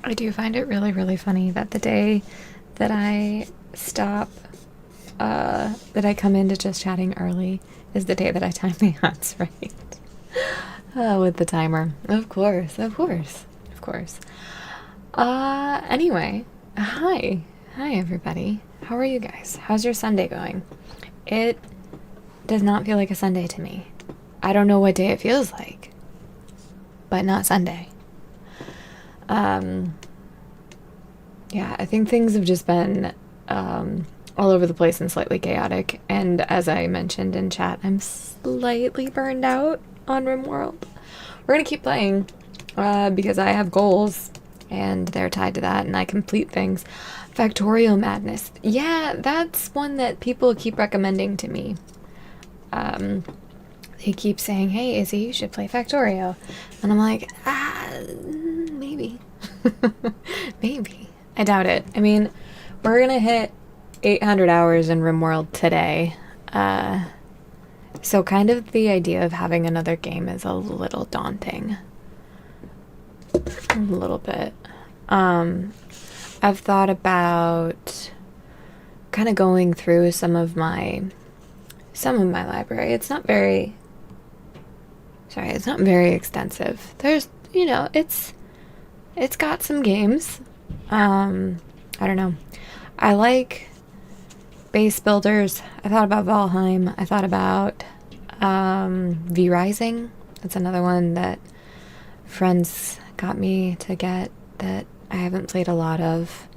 I do find it really, really funny that the day that I stop, that I come into just chatting early is the day that I time my hats right. With the timer. Of course, of course, of course. Anyway, hi. Hi, everybody. How are you guys? How's your Sunday going? It does not feel like a Sunday to me. I don't know what day it feels like, but not Sunday. Yeah, I think things have just been all over the place and slightly chaotic. And as I mentioned in chat, I'm slightly burned out on RimWorld. We're gonna keep playing because I have goals and they're tied to that, and I complete things. Factorial Madness. Yeah, that's one that people keep recommending to me. They keep saying, hey, Izzy, you should play Factorio. And I'm like, maybe. Maybe. I doubt it. I mean, we're gonna hit 800 hours in RimWorld today. So kind of the idea of having another game is a little daunting. A little bit. I've thought about kind of going through some of my library. It's not very extensive. There's, it's got some games. I don't know. I like base builders. I thought about Valheim. I thought about V Rising. That's another one that friends got me to get that I haven't played a lot of.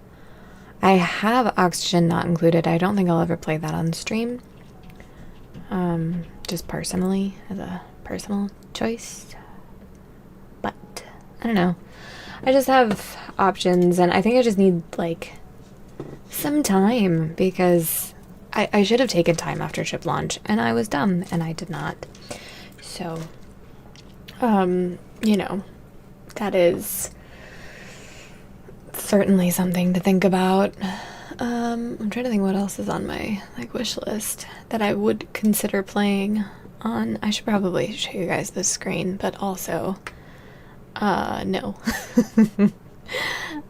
I have Oxygen Not Included. I don't think I'll ever play that on stream. Just personally, as a personal choice. But I don't know. I just have options, and I think I just need like some time because I should have taken time after chip launch, and I was dumb, and I did not. So, that is certainly something to think about. I'm trying to think what else is on my wish list that I would consider playing on. I should probably show you guys this screen, but also, no.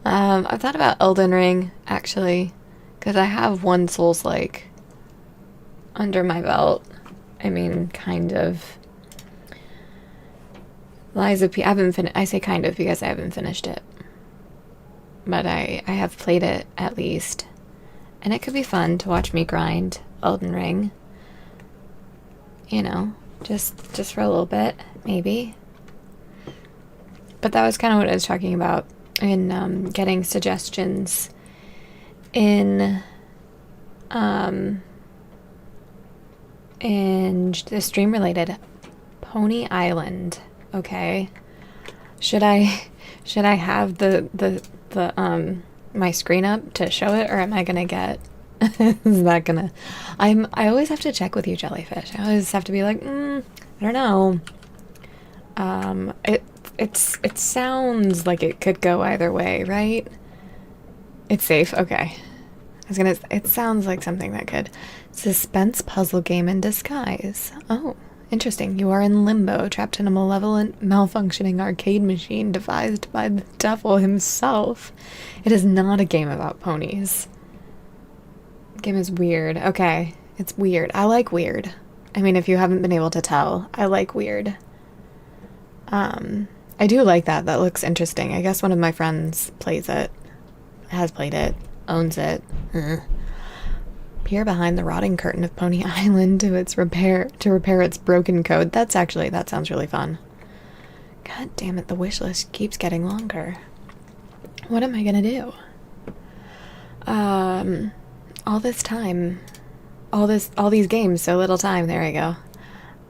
I've thought about Elden Ring actually, because I have one Souls-like under my belt. I mean, kind of. Liza P. I haven't finished. I say kind of because I haven't finished it, but I have played it at least. And it could be fun to watch me grind Elden Ring. Just for a little bit, maybe. But that was kind of what I was talking about in getting suggestions in the stream related. Pony Island. Okay. Should I have the my screen up to show it, or am I gonna get is that gonna I always have to check with you, Jellyfish. I always have to be like, I don't know. It sounds like it could go either way, right? It's safe. Okay. It sounds like something that could. Suspense puzzle game in disguise. Oh, interesting. You are in limbo, trapped in a malevolent, malfunctioning arcade machine devised by the devil himself. It is not a game about ponies. The game is weird. Okay. It's weird. I like weird. I mean, if you haven't been able to tell, I like weird. I do like that. That looks interesting. I guess one of my friends plays it, has played it, owns it. Peer behind the rotting curtain of Pony Island to repair its broken code. That sounds really fun. God damn it, the wish list keeps getting longer. What am I gonna do? All this time, all these games, so little time. There we go.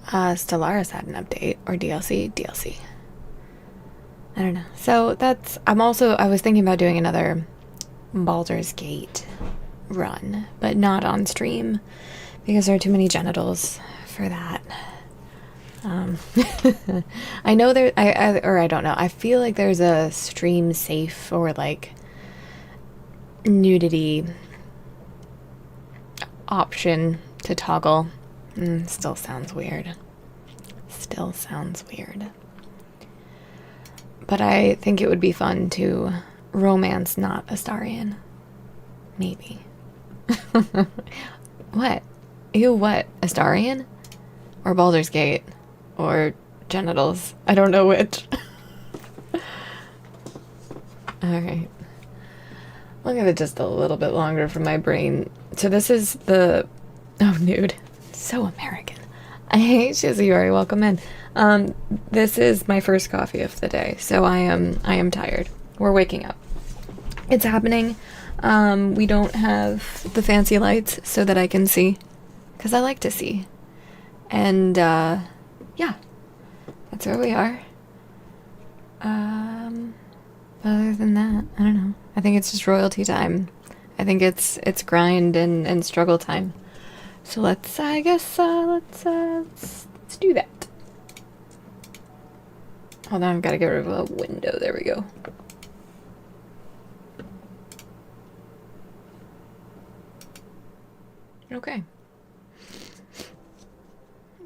Stellaris had an update, or DLC. I don't know. So I was thinking about doing another Baldur's Gate run, but not on stream because there are too many genitals for that. I know I don't know. I feel like there's a stream safe or like nudity option to toggle. Still sounds weird. But I think it would be fun to Romance, not Astarion. Maybe. What? Ew, what? Astarion? Or Baldur's Gate? Or genitals? I don't know which. Alright. I'll give it just a little bit longer for my brain. So this is the... Oh, nude. So American. Hey, Shizuyori, welcome in. This is my first coffee of the day, so I am tired. We're waking up. It's happening. We don't have the fancy lights so that I can see, because I like to see. And, yeah. That's where we are. Other than that, I don't know. I think it's just royalty time. I think it's grind and struggle time. So let's, I guess, let's do that. Hold on, I've got to get rid of a window. There we go. Okay.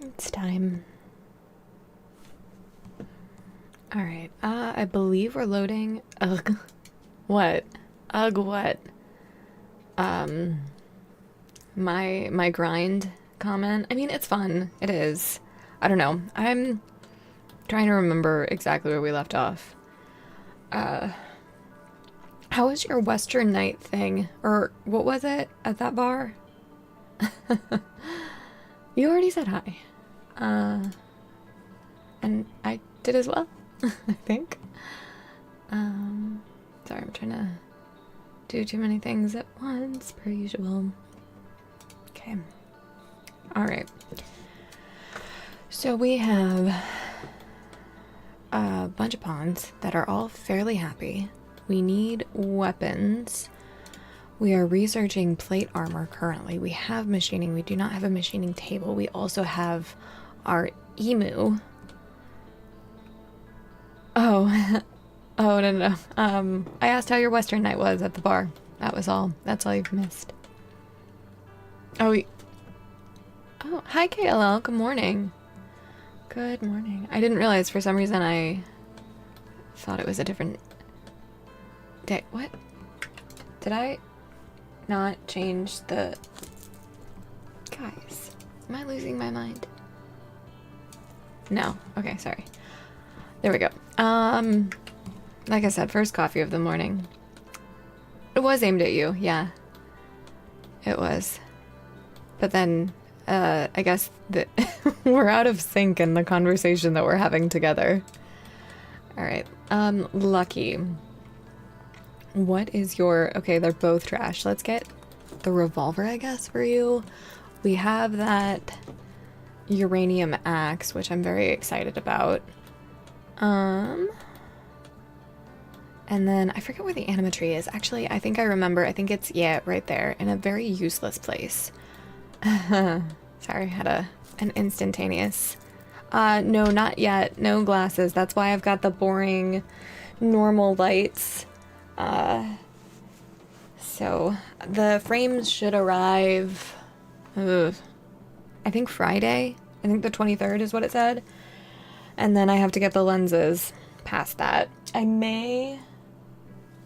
It's time. Alright, I believe we're loading. Ugh. What? Ugh, what? My grind comment. I mean, it's fun. It is. I don't know. I'm trying to remember exactly where we left off. How was your Western night thing? Or what was it at that bar? You already said hi. And I did as well, I think. Sorry, I'm trying to do too many things at once, per usual. Okay. Alright. So we have a bunch of pawns that are all fairly happy. We need weapons. We are researching plate armor currently. We have machining. We do not have a machining table. We also have our emu. Oh. Oh, no. I asked how your Western night was at the bar. That was all. That's all you've missed. Oh, hi, KLL. Good morning. Good morning. I didn't realize for some reason I thought it was a different day. What? Did I not change the... Guys, am I losing my mind? No. Okay, sorry. There we go. Like I said, first coffee of the morning. It was aimed at you, yeah. It was. But then, I guess that we're out of sync in the conversation that we're having together. Alright, Lucky. What is your... Okay, they're both trash. Let's get the revolver, I guess, for you. We have that uranium axe, which I'm very excited about. And then I forget where the animatree is. Actually, I think I remember. I think it's, yeah, right there in a very useless place. Sorry, I had an instantaneous. No, not yet. No glasses. That's why I've got the boring normal lights. So the frames should arrive, I think Friday. I think the 23rd is what it said. And then I have to get the lenses past that. I may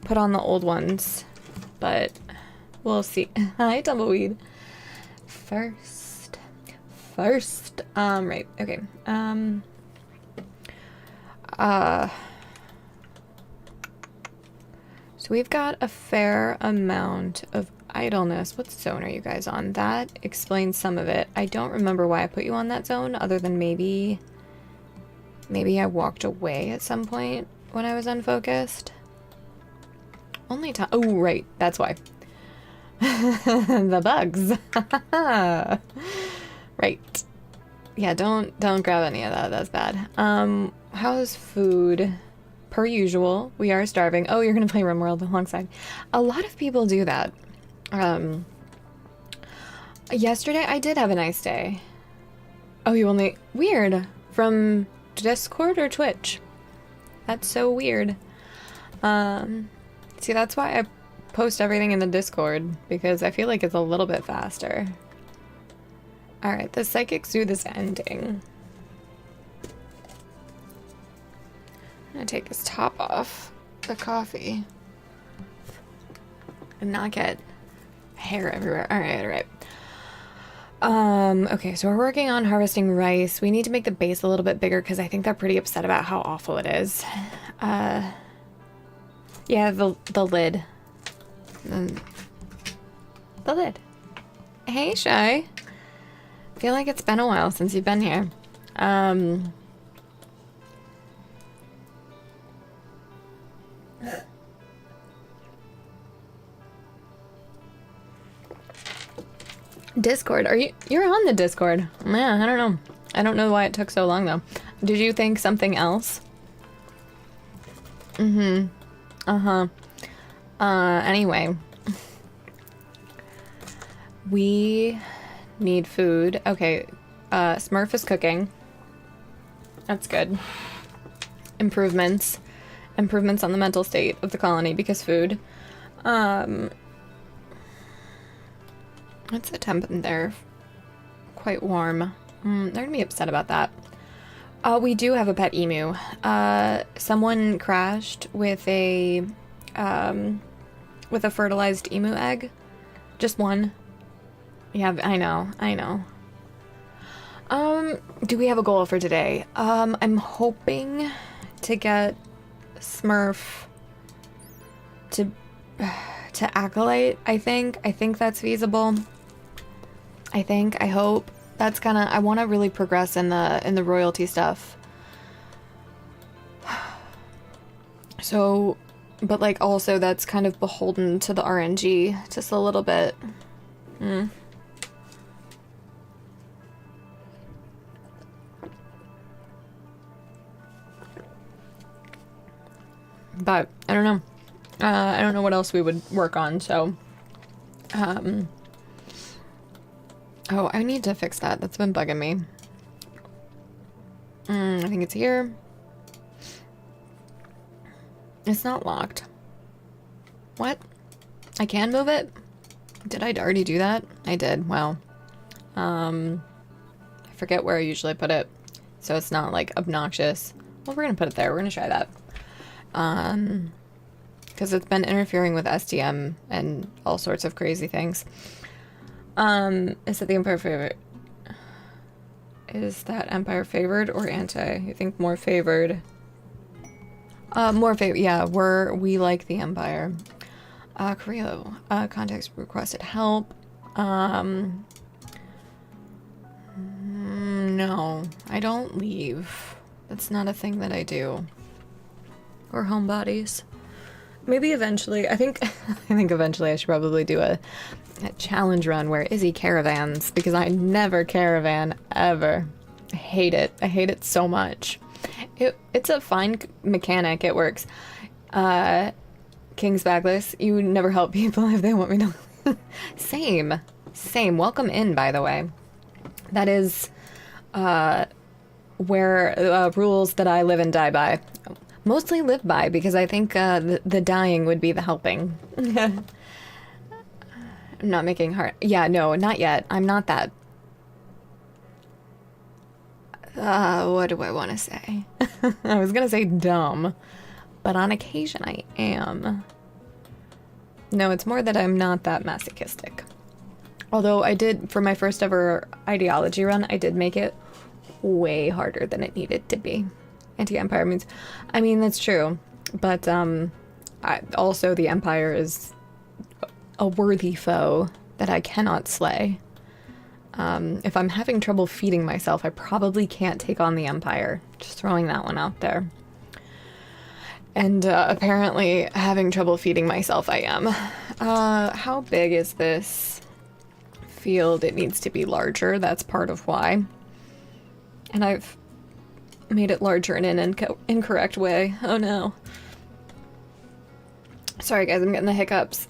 put on the old ones, but we'll see. Hi, Tumbleweed. First, right, okay. So we've got a fair amount of idleness. What zone are you guys on? That explains some of it. I don't remember why I put you on that zone, other than maybe I walked away at some point when I was unfocused. Only time. Oh, right. That's why. The bugs. Right. Yeah, don't grab any of that. That's bad. How's food? Per usual, we are starving. Oh, you're gonna play RimWorld alongside. A lot of people do that. Yesterday I did have a nice day. Oh, you only... Weird. From Discord or Twitch? That's so weird. See, that's why I post everything in the Discord, because I feel like it's a little bit faster. Alright, the Psychic Sooth is ending. I'm gonna take his top off the coffee. and not get hair everywhere. All right, all right. Okay, so we're working on harvesting rice. We need to make the base a little bit bigger because I think they're pretty upset about how awful it is. Yeah, the lid. The lid. Hey, Shy. Feel like it's been a while since you've been here. Discord, you're on the Discord? Man, I don't know. I don't know why it took so long though. Did you think something else? Mm-hmm. Uh-huh. Anyway. We need food. Okay, Smurf is cooking. That's good. Improvements. Improvements on the mental state of the colony because food. What's the temp in there? Quite warm. They're gonna be upset about that. We do have a pet emu. Someone crashed with a fertilized emu egg. Just one. Yeah, I know. Do we have a goal for today? I'm hoping to get Smurf to Acolyte, I think. I think that's feasible. I hope. That's kinda, I wanna really progress in the royalty stuff. So, but like also that's kind of beholden to the RNG just a little bit. But I don't know. I don't know what else we would work on, so oh, I need to fix that. That's been bugging me. I think it's here. It's not locked. What? I can move it? Did I already do that? I did. Wow. I forget where I usually put it, so it's not like obnoxious. Well, we're gonna put it there. We're gonna try that. Because it's been interfering with STM and all sorts of crazy things. Is it the Empire favorite? Is that Empire favored or anti? You think more favored? More favored. Yeah, we like the Empire. Carrillo, context requested help. No, I don't leave. That's not a thing that I do. Or homebodies. Maybe eventually. I think eventually I should probably do a challenge run where Izzy caravans, because I never caravan ever. I hate it. I hate it so much. It's a fine mechanic. It works. King's Backlist. You never help people if they want me to. Same. Welcome in, by the way. That is where rules that I live and die by. Mostly live by, because I think the dying would be the helping. I'm not making heart. Yeah, no, not yet. I'm not that. What do I want to say? I was gonna say dumb, but on occasion I am. No, it's more that I'm not that masochistic. Although I did, for my first ever ideology run, I did make it way harder than it needed to be. Anti-Empire means, I mean, that's true, but also the Empire is a worthy foe that I cannot slay. If I'm having trouble feeding myself, I probably can't take on the Empire. Just throwing that one out there. And apparently having trouble feeding myself I am. How big is this field? It needs to be larger. That's part of why. And I've made it larger in an incorrect way. Oh no. Sorry guys, I'm getting the hiccups.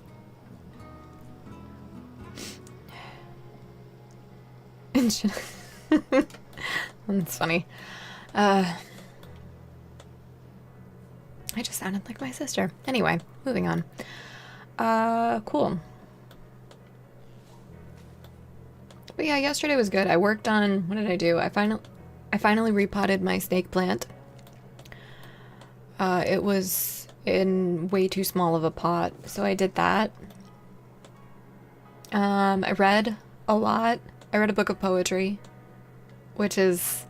That's funny. I just sounded like my sister. Anyway, moving on. Cool. But yeah, yesterday was good. I worked on, what did I do? I finally repotted my snake plant. It was in way too small of a pot, so I did that. I read a lot. I read a book of poetry, which is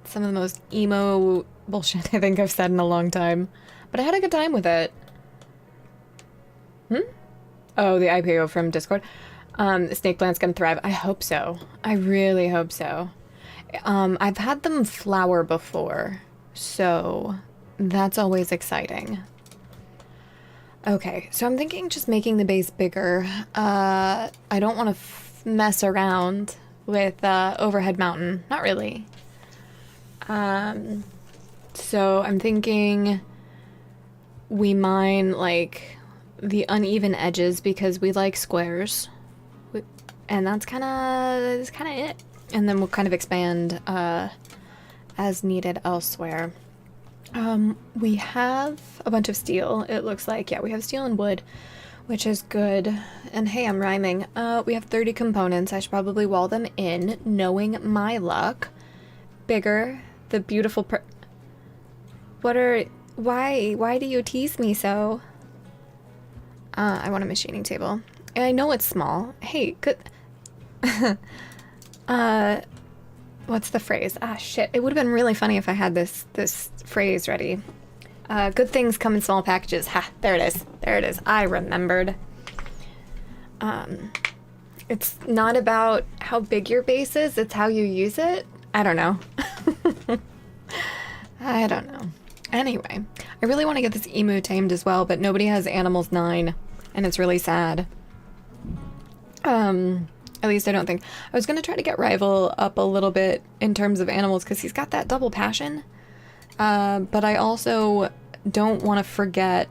some of the most emo bullshit I think I've said in a long time. But I had a good time with it. Oh, the IPO from Discord. Snake plant's gonna thrive. I hope so. I really hope so. I've had them flower before, so that's always exciting. Okay, so I'm thinking just making the base bigger. I don't want to mess around with overhead mountain. Not really. So I'm thinking we mine like the uneven edges because we like squares, and that's kind of it. And then we'll kind of expand as needed elsewhere. We have a bunch of steel, it looks like. Yeah, we have steel and wood, which is good. And hey, I'm rhyming. We have 30 components. I should probably wall them in, knowing my luck. Bigger, the beautiful why do you tease me so? I want a machining table. And I know it's small. Hey, good. What's the phrase? Ah, shit. It would have been really funny if I had this phrase ready. Good things come in small packages. Ha, there it is. There it is. I remembered. It's not about how big your base is, it's how you use it. I don't know. I don't know. Anyway, I really want to get this emu tamed as well, but nobody has Animals 9, and it's really sad. At least I don't think. I was going to try to get Rival up a little bit in terms of animals because he's got that double passion. But I also don't want to forget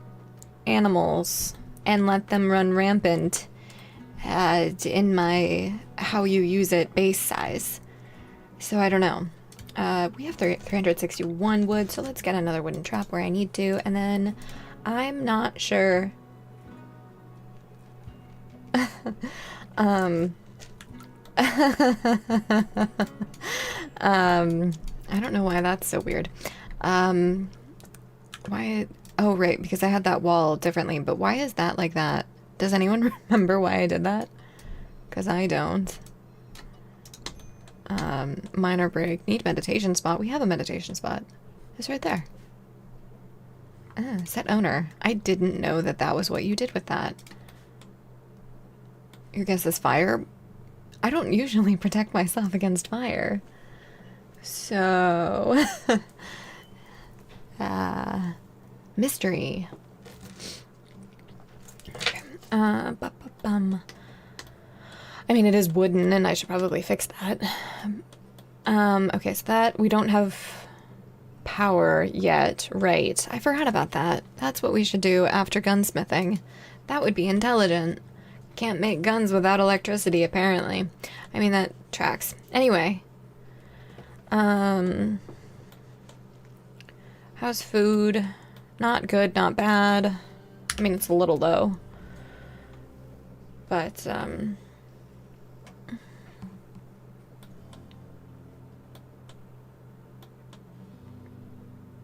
animals and let them run rampant in my how you use it base size. So I don't know. We have 361 wood, so let's get another wooden trap where I need to. And then I'm not sure. I don't know why that's so weird. Why? Oh, right, because I had that wall differently, but why is that like that? Does anyone remember why I did that? Because I don't. Minor break. Need meditation spot. We have a meditation spot. It's right there. Set owner. I didn't know that that was what you did with that. Your guess is fire? I don't usually protect myself against fire. So... mystery. Okay. I mean, it is wooden, and I should probably fix that. Okay, so that... We don't have power yet. Right. I forgot about that. That's what we should do after gunsmithing. That would be intelligent. Can't make guns without electricity, apparently. I mean, that tracks. Anyway. How's food? Not good, not bad. I mean, it's a little low. But,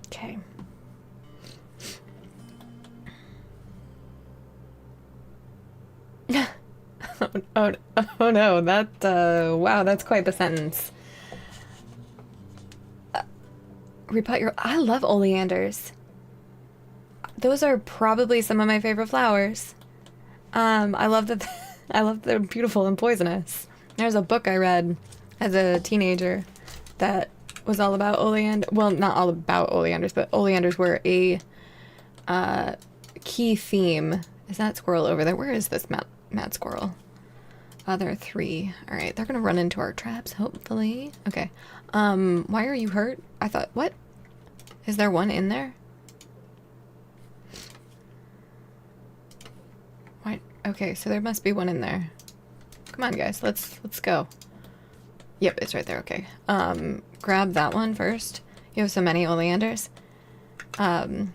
okay. Oh no, that, wow, that's quite the sentence. Repot your... I love oleanders. Those are probably some of my favorite flowers. I love that... I love they're beautiful and poisonous. There's a book I read as a teenager that was all about oleander... Well, not all about oleanders, but oleanders were a key theme. Is that squirrel over there? Where is this mad squirrel? There are 3. Alright, they're gonna run into our traps, hopefully. Okay. Why are you hurt? I thought... What? Is there one in there? What? Okay, so there must be one in there. Come on, guys. Let's go. Yep, it's right there. Okay. Grab that one first. You have so many oleanders. I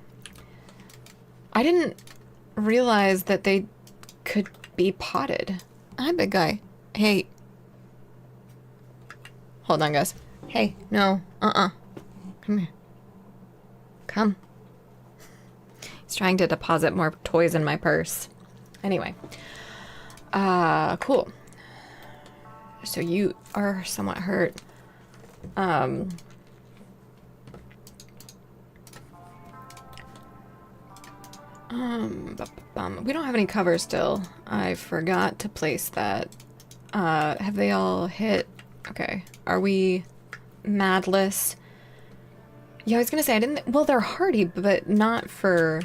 didn't realize that they could be potted. Hi, big guy. Hey. Hold on, guys. Hey, no. Come here. Come. He's trying to deposit more toys in my purse. Anyway. Cool. So you are somewhat hurt. We don't have any cover still. I forgot to place that. Have they all hit? Okay. Are we madless? Yeah, I was gonna say, I didn't... Well, they're hardy, but not for...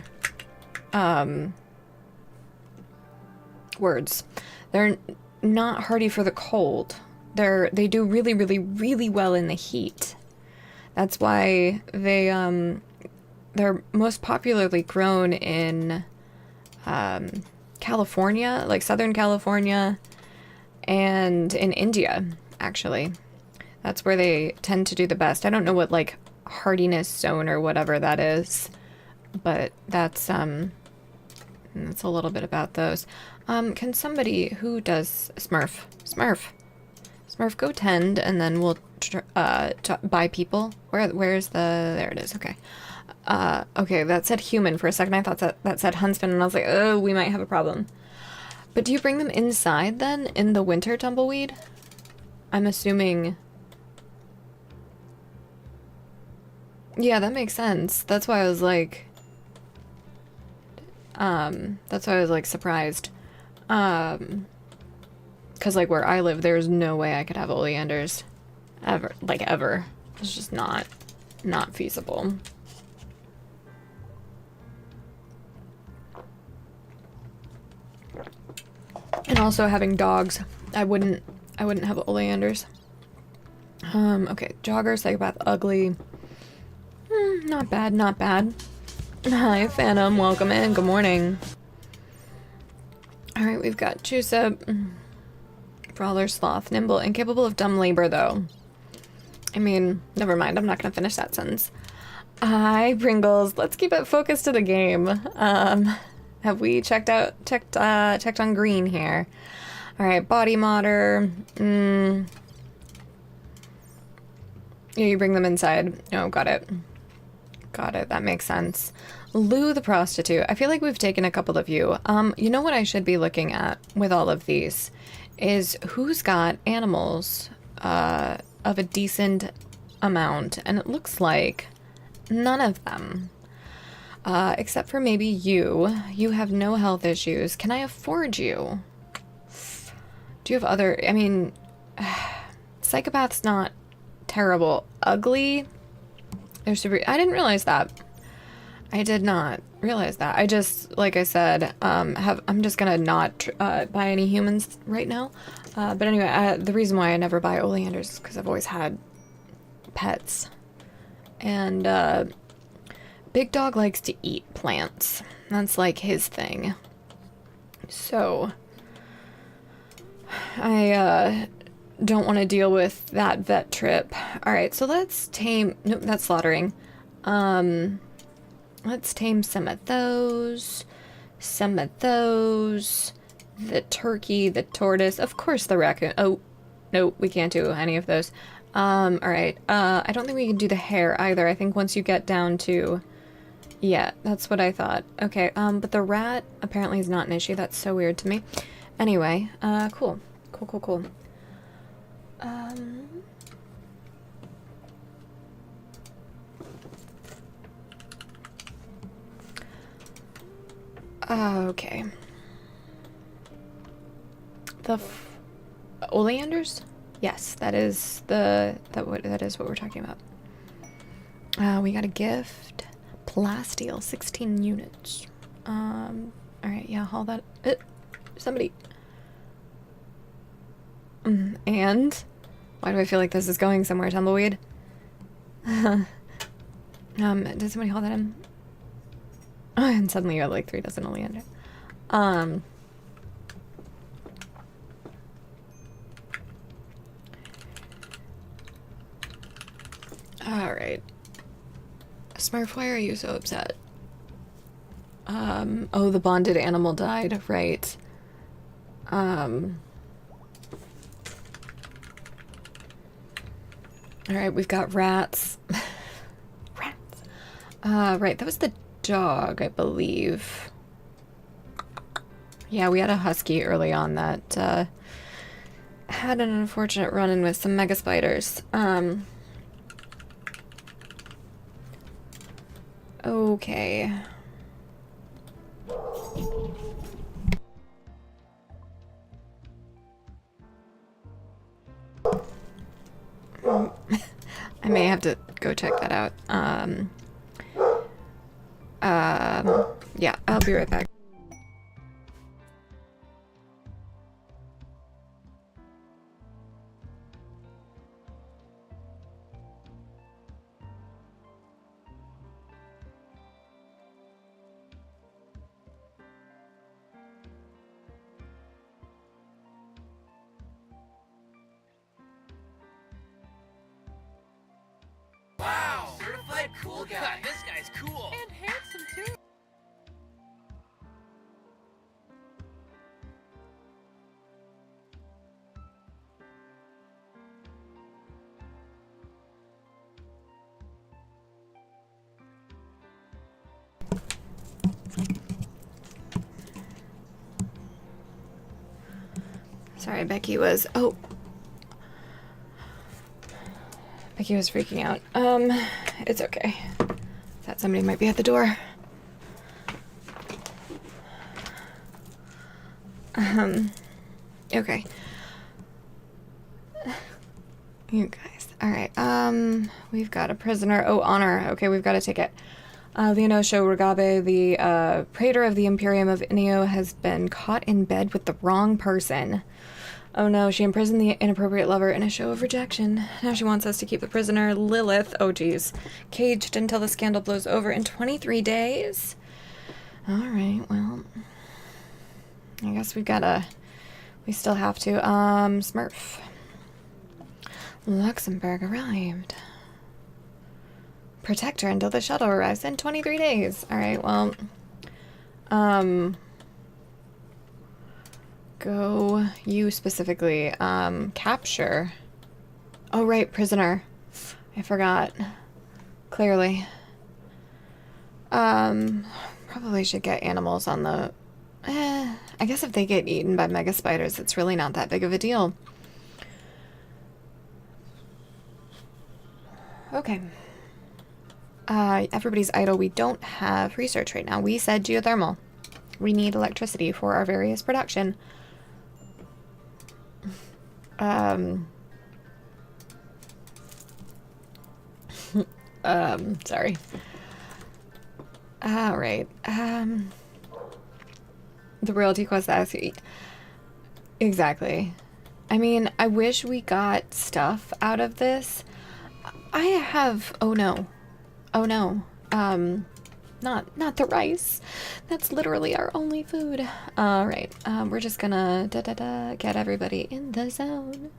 Words. They're not hardy for the cold. They do really, really, really well in the heat. That's why they're most popularly grown in California, like Southern California, and in India, actually. That's where they tend to do the best. I don't know what, like, hardiness zone or whatever that is, but that's a little bit about those. Can somebody who does Smurf, go tend, and then we'll buy people. Where's the... There it is. Okay. Okay, that said human for a second. I thought that said huntsman, and I was like, oh, we might have a problem. But do you bring them inside, then, in the winter, Tumbleweed? I'm assuming... Yeah, that makes sense. That's why I was like... That's why I was, like, surprised. Because, like, where I live, there's no way I could have oleanders. Ever. Like, ever. It's just not feasible. And also having dogs, I wouldn't have oleanders. Okay, jogger, psychopath, ugly. Not bad, not bad. Hi, Phantom, welcome in, good morning. Alright, we've got Chusa, Brawler, Sloth, Nimble, incapable of dumb labor, though. I mean, never mind, I'm not gonna finish that sentence. Hi, Pringles, let's keep it focused to the game. Have we checked on green here? Alright, body modder. Yeah, you bring them inside. Oh, got it. Got it, that makes sense. Lou the prostitute. I feel like we've taken a couple of you. You know what I should be looking at with all of these is who's got animals of a decent amount, and it looks like none of them. Except for maybe you. You have no health issues. Can I afford you? Do you have other... I mean... Psychopath's not terrible. Ugly? They're super... I didn't realize that. I did not realize that. I just, like I said, I'm just gonna not buy any humans right now. But anyway, the reason why I never buy oleanders is because I've always had pets. And, Big Dog likes to eat plants. That's like his thing. So, I, don't want to deal with that vet trip. Alright, so let's tame... Nope, that's slaughtering. Let's tame some of those. Some of those. The turkey, the tortoise. Of course the raccoon. Oh, no, we can't do any of those. Alright. I don't think we can do the hare either. I think once you get down to... Yeah, that's what I thought. Okay, but the rat apparently is not an issue. That's so weird to me. Anyway, cool. Cool. Okay. The oleanders? Yes, that is that is what we're talking about. We got a gift. Plasteel, 16 units. Alright, yeah, haul that. Somebody. And? Why do I feel like this is going somewhere, Tumbleweed? Did somebody haul that in? Oh, and suddenly you have like 3 dozen oleander. Alright. Smurf, why are you so upset? Oh, the bonded animal died, right. Alright, we've got rats. Rats. Right, that was the dog, I believe. Yeah, we had a husky early on that had an unfortunate run-in with some mega spiders. Okay. I may have to go check that out. Yeah, I'll be right back. Wow, certified cool guy. This guy's cool. And handsome too. Sorry, Becky was... Oh. Becky was freaking out. It's okay. Thought somebody might be at the door. Okay. You guys. Alright, we've got a prisoner. Oh, honor. Okay, we've got a ticket. Leonosho Ragabe, the, praetor of the Imperium of Inio, has been caught in bed with the wrong person. Oh no, she imprisoned the inappropriate lover in a show of rejection. Now she wants us to keep the prisoner, Lilith, oh geez, caged until the scandal blows over in 23 days? Alright, well, I guess we still have to, Smurf. Luxembourg arrived. Protect her until the shuttle arrives in 23 days. Alright, well, go, you specifically, capture. Oh, right, prisoner. I forgot. Clearly. Probably should get animals on the... I guess if they get eaten by mega spiders, it's really not that big of a deal. Okay. Everybody's idle. We don't have research right now. We said geothermal. We need electricity for our various production. Sorry. Alright, the royalty quest asks you... Exactly. I mean, I wish we got stuff out of this. I have... Oh no. Oh no. Not the rice. That's literally our only food. Alright, we're just gonna get everybody in the zone.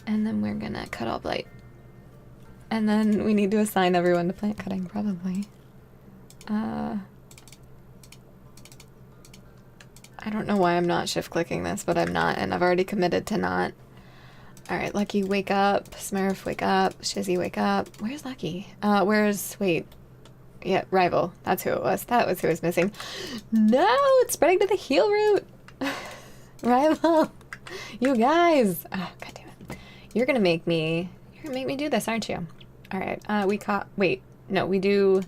And then we're gonna cut all blight. And then we need to assign everyone to plant cutting, probably. I don't know why I'm not shift clicking this, but I'm not, and I've already committed to not. Alright, Lucky, wake up. Smurf, wake up. Shizzy, wake up. Where's Lucky? Wait. Yeah, Rival. That's who it was. That was who was missing. No, it's spreading to the heel route. Rival. You guys. Oh, God damn it. You're gonna make me do this, aren't you? Alright, wait. No, we do...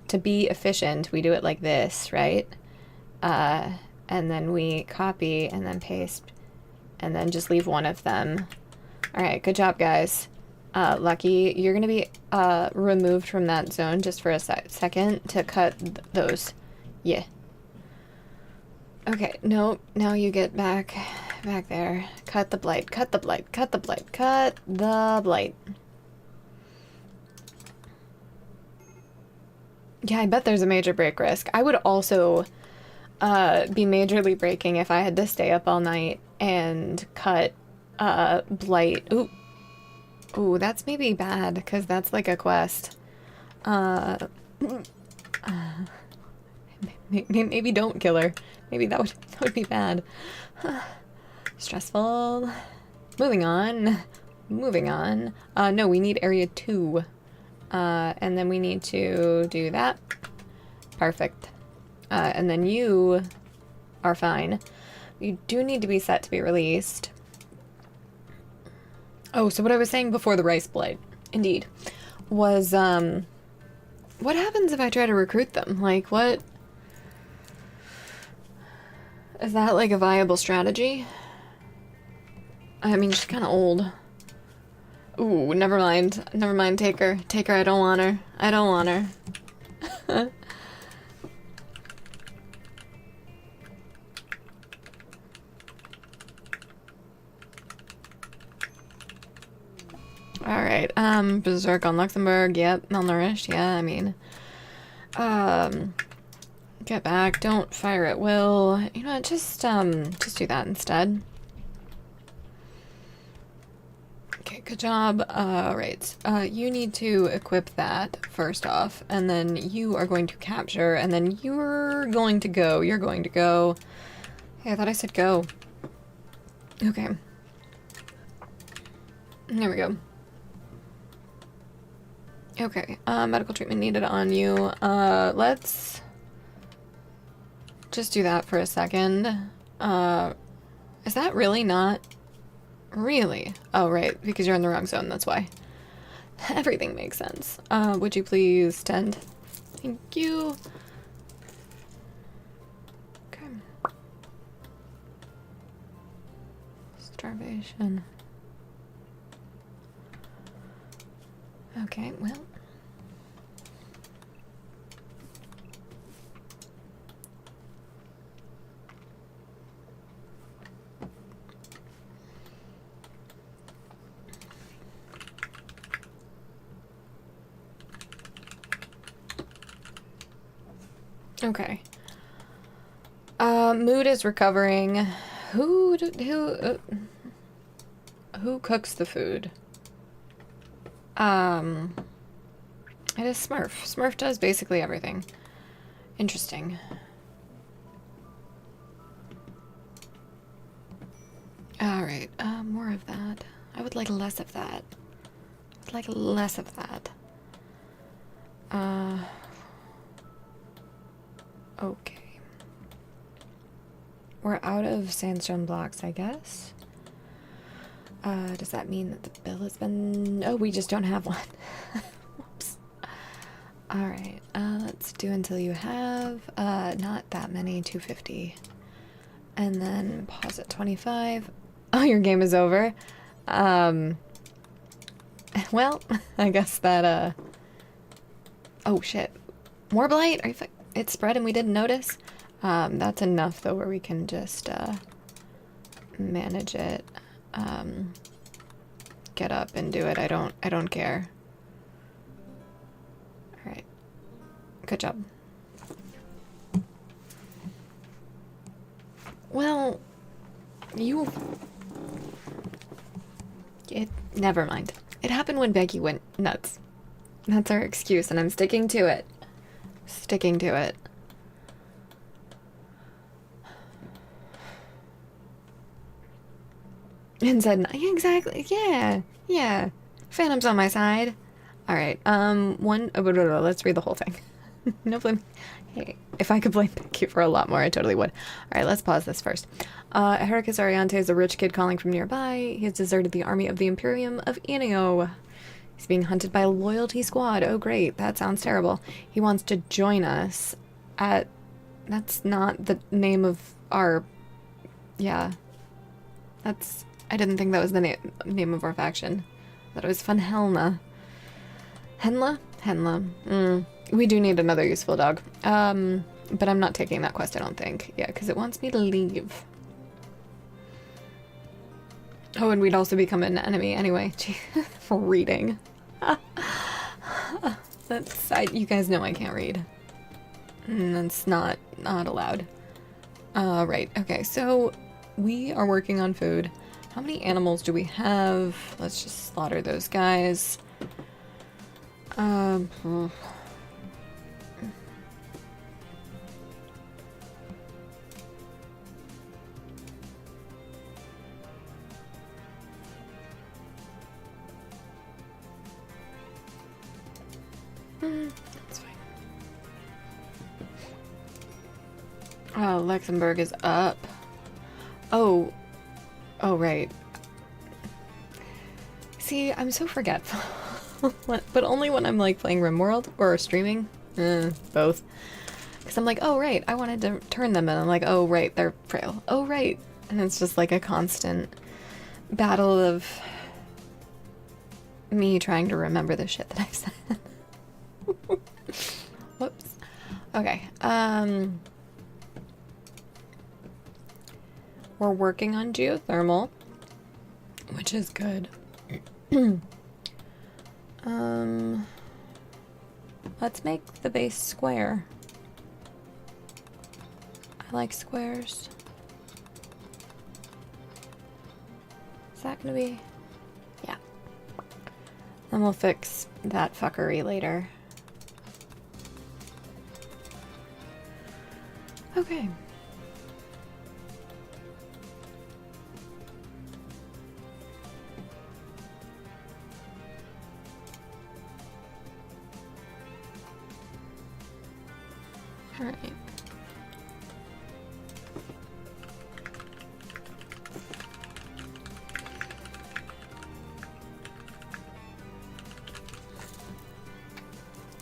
To be efficient, we do it like this, right? And then we copy and then paste and then just leave one of them. Alright, good job, guys. Lucky, you're gonna be removed from that zone just for a second to cut those. Yeah. Okay, nope. Now you get back there. Cut the blight, cut the blight, cut the blight, cut the blight. Yeah, I bet there's a major break risk. I would also be majorly breaking if I had to stay up all night and cut blight. Ooh, that's maybe bad because that's like a quest. Maybe don't kill her. Maybe that would be bad. Stressful. Moving on. No, we need area 2. And then we need to do that. Perfect. And then you are fine. You do need to be set to be released. Oh, so what I was saying before the rice blight, indeed, was, what happens if I try to recruit them? Like, what? Is that, like, a viable strategy? I mean, she's kind of old. Ooh, never mind. Never mind, take her. Take her, I don't want her. I don't want her. Alright, Berserk on Luxembourg, yep, malnourished, yeah, I mean, get back, don't fire at will, you know what, just do that instead. Okay, good job, right, you need to equip that, first off, and then you are going to capture, and then you're going to go. Hey, I thought I said go. Okay. There we go. Okay, medical treatment needed on you. Let's just do that for a second. Is that really not? Really? Oh, right, because you're in the wrong zone, that's why. Everything makes sense. Would you please tend? Thank you. Okay. Starvation. Okay, well. Okay. Mood is recovering. Who cooks the food? It is Smurf. Smurf does basically everything. Interesting. Alright, more of that. I would like less of that. I'd like less of that. Okay. We're out of sandstone blocks, I guess. Does that mean that the bill has been... Oh, we just don't have one. Whoops. Alright, let's do until you have, not that many, 250. And then pause at 25. Oh, your game is over. Well, I guess that, oh, shit. More blight? Are you it spread and we didn't notice? That's enough, though, where we can just, manage it. Get up and do it. I don't care. Alright. Good job. Well, never mind. It happened when Becky went nuts. That's our excuse, and I'm sticking to it. Sticking to it. And said, exactly, yeah. Phantom's on my side. Alright, let's read the whole thing. No blame. Hey, if I could blame Becky for a lot more, I totally would. Alright, let's pause this first. Heracus Ariante is a rich kid calling from nearby. He has deserted the army of the Imperium of Enio. He's being hunted by a loyalty squad. Oh, great. That sounds terrible. He wants to join us at... That's not the name of our... Yeah. That's... I didn't think that was the name of our faction. I thought it was Von Helma. Henla? Henla. We do need another useful dog. But I'm not taking that quest, I don't think. Yeah, because it wants me to leave. Oh, and we'd also become an enemy anyway. For reading. That's... you guys know I can't read. That's not allowed. Right. Okay, so we are working on food. How many animals do we have? Let's just slaughter those guys. That's fine. Oh, Luxembourg is up. Oh. Oh, right. See, I'm so forgetful. But only when I'm like playing RimWorld or streaming. Both. Because I'm like, oh, right, I wanted to turn them, and I'm like, oh, right, they're frail. Oh, right. And it's just like a constant battle of me trying to remember the shit that I've said. Whoops. Okay. We're working on geothermal, which is good. Let's make the base square. I like squares. Is that gonna be? Yeah. Then we'll fix that fuckery later. Okay. All right.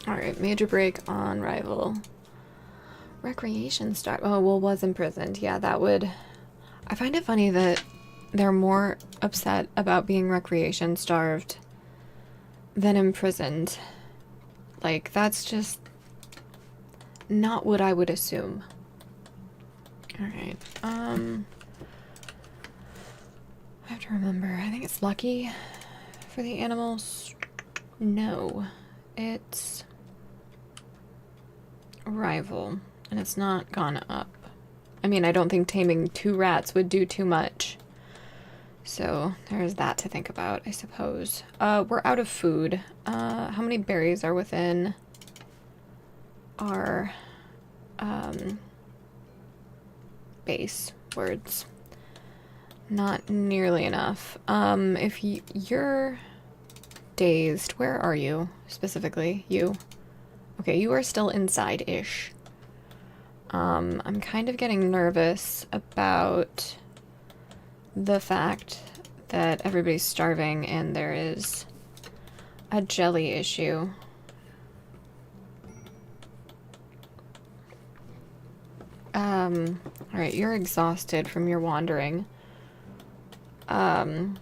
Alright, major break on rival. Recreation start. Oh, well, was imprisoned. Yeah, that would... I find it funny that they're more upset about being recreation starved than imprisoned. Like, that's just not what I would assume. Alright, I have to remember. I think it's lucky for the animals. No, it's rival, and it's not gone up. I mean, I don't think taming 2 rats would do too much. So there's that to think about, I suppose. We're out of food. How many berries are within our base words? Not nearly enough. If you're dazed, where are you specifically? You? Okay, you are still inside-ish. I'm kind of getting nervous about the fact that everybody's starving and there is a jelly issue. Alright, you're exhausted from your wandering. Okay,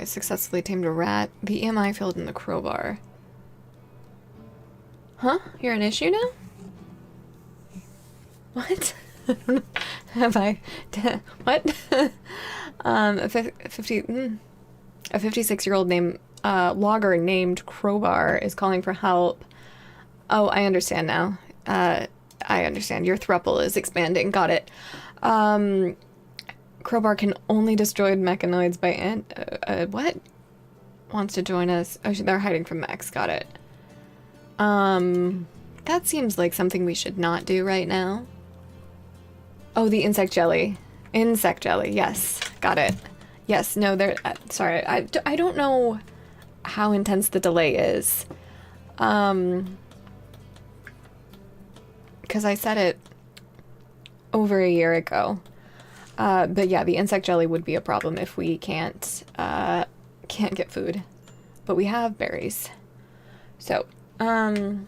successfully tamed a rat. The EMI filled in the crowbar. Huh? You're an issue now? What? I don't know. Have I... What? A 56-year-old logger named Crowbar is calling for help. Oh, I understand now. I understand. Your thruple is expanding. Got it. Crowbar can only destroy mechanoids by what? Wants to join us. Oh, they're hiding from mechs. Got it. That seems like something we should not do right now. Oh, the insect jelly. Insect jelly. Yes. Got it. Yes. No, they're... sorry. I don't know how intense the delay is. Because I said it over a year ago. But yeah, the insect jelly would be a problem if we can't get food. But we have berries. So, alright.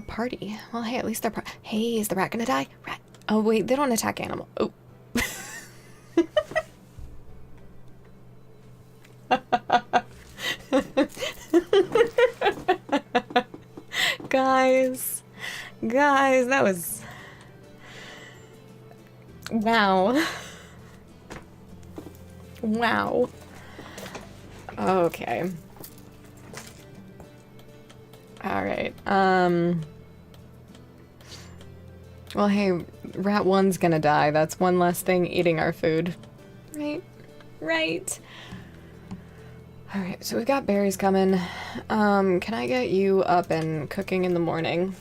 Party. Well, hey, at least they're hey, is the rat gonna die? Rat. Oh, wait, they don't attack animal. Oh. Guys, that was... Wow. Wow. Okay. Alright, well, hey, rat 1's gonna die. That's one less thing eating our food. Right? Right. Alright, so we've got berries coming. Can I get you up and cooking in the morning?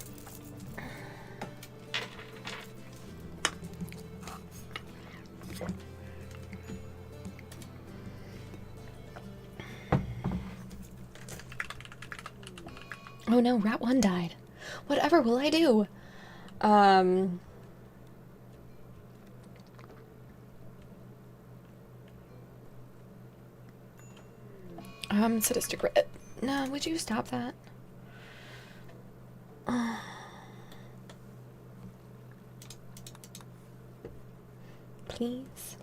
Oh no, rat 1 died. Whatever will I do? Sadistic rat. No, would you stop that? Please.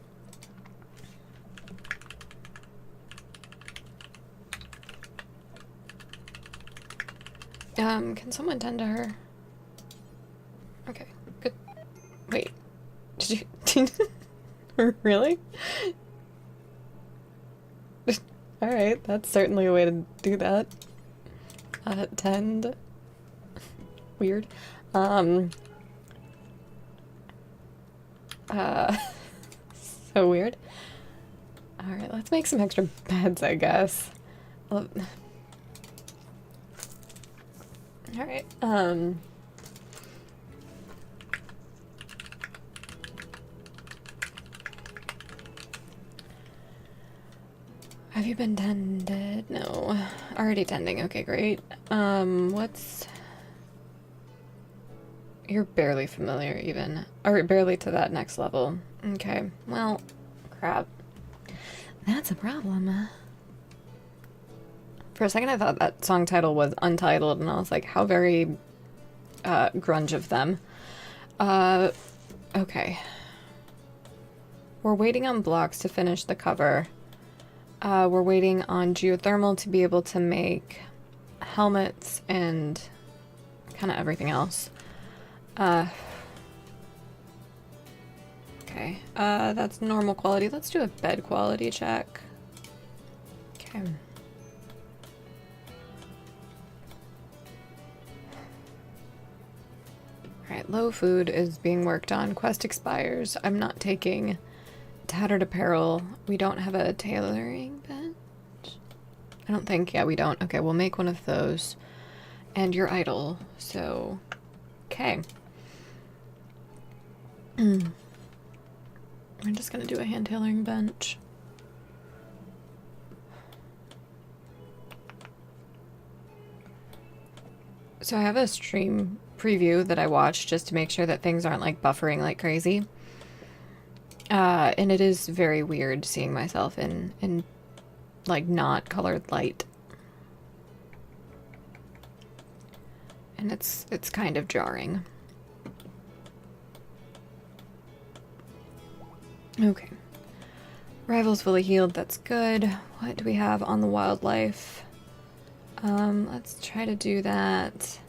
Can someone tend to her? Okay, good. Wait, did you? Really? Alright, that's certainly a way to do that. Tend. Weird. So weird. Alright, let's make some extra beds, I guess. Alright, have you been tended? No. Already tending, okay, great. What's... You're barely familiar, even. Or barely to that next level. Okay, well, crap. That's a problem. For a second I thought that song title was Untitled, and I was like, how very, grunge of them. Okay. We're waiting on blocks to finish the cover. We're waiting on geothermal to be able to make helmets and kind of everything else. Okay, that's normal quality. Let's do a bed quality check. Okay. Alright, low food is being worked on. Quest expires. I'm not taking tattered apparel. We don't have a tailoring bench? I don't think. Yeah, we don't. Okay, we'll make one of those. And you're idle, so... Okay. I'm just gonna do a hand tailoring bench. So I have a stream preview that I watched just to make sure that things aren't like buffering like crazy. And it is very weird seeing myself in like not colored light. And it's kind of jarring. Okay. Rivals fully healed, that's good. What do we have on the wildlife? Let's try to do that.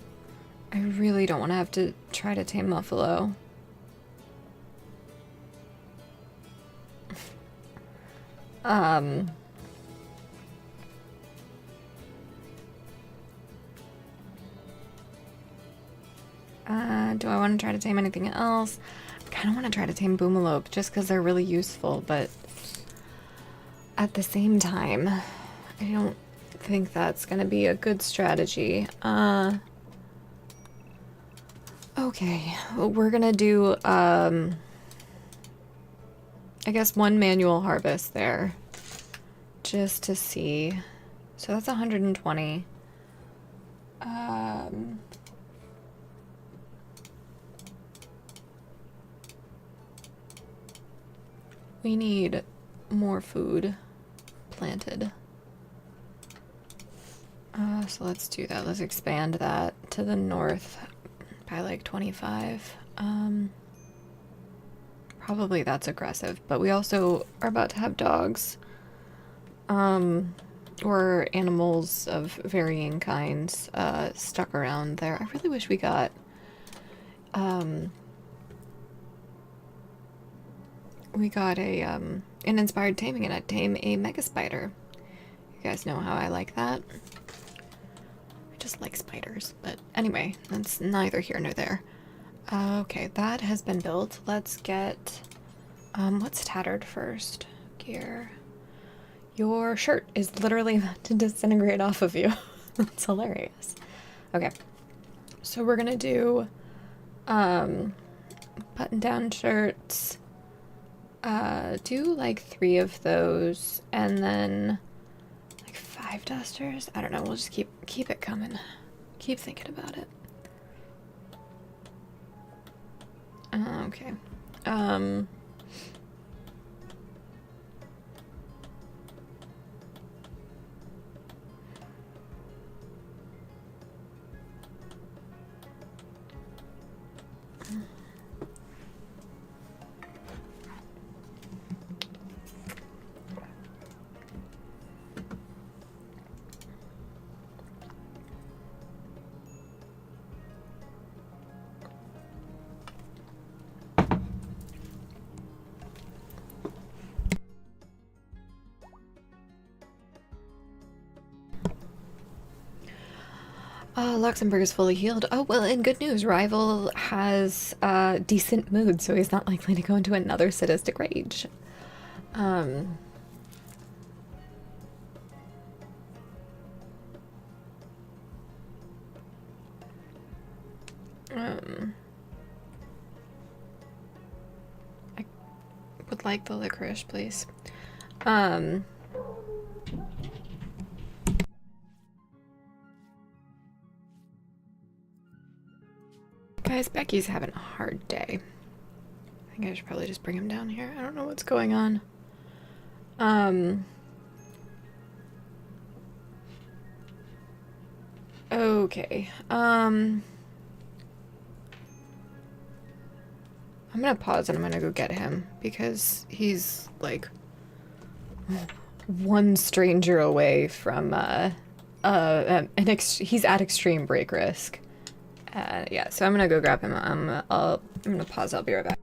I really don't want to have to try to tame Muffalo. Do I want to try to tame anything else? I kind of want to try to tame Boomalope just because they're really useful, but at the same time, I don't think that's going to be a good strategy. Okay, well, we're going to do, I guess one manual harvest there, just to see. So that's 120. We need more food planted. So let's do that. Let's expand that to the north by like 25. Probably that's aggressive, but we also are about to have dogs. Or animals of varying kinds stuck around there. I really wish we got an inspired taming, and I'd tame a mega spider. You guys know how I like that. I just like spiders, but anyway, that's neither here nor there. Okay, that has been built. Let's get what's tattered first? Gear. Your shirt is literally about to disintegrate off of you. That's hilarious. Okay, so we're gonna do button-down shirts. Do like 3 of those, and then like 5 dusters. I don't know. We'll just keep it coming. Keep thinking about it. Okay. Luxembourg is fully healed. Oh, well, and good news. Rival has decent mood, so he's not likely to go into another sadistic rage. Um, I would like the licorice, please. Guys, Becky's having a hard day. I think I should probably just bring him down here. I don't know what's going on. Okay. I'm gonna pause and I'm gonna go get him because he's like one stranger away from he's at extreme break risk. Yeah, so I'm gonna go grab him. I'm gonna pause. I'll be right back.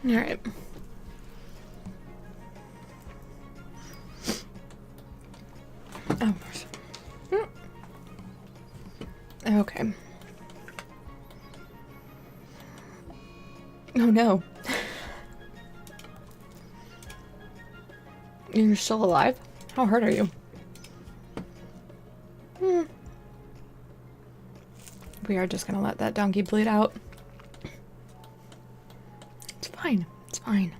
All right. Oh, okay. Oh no. You're still alive? How hurt are you? We are just gonna let that donkey bleed out. It's fine. It's fine.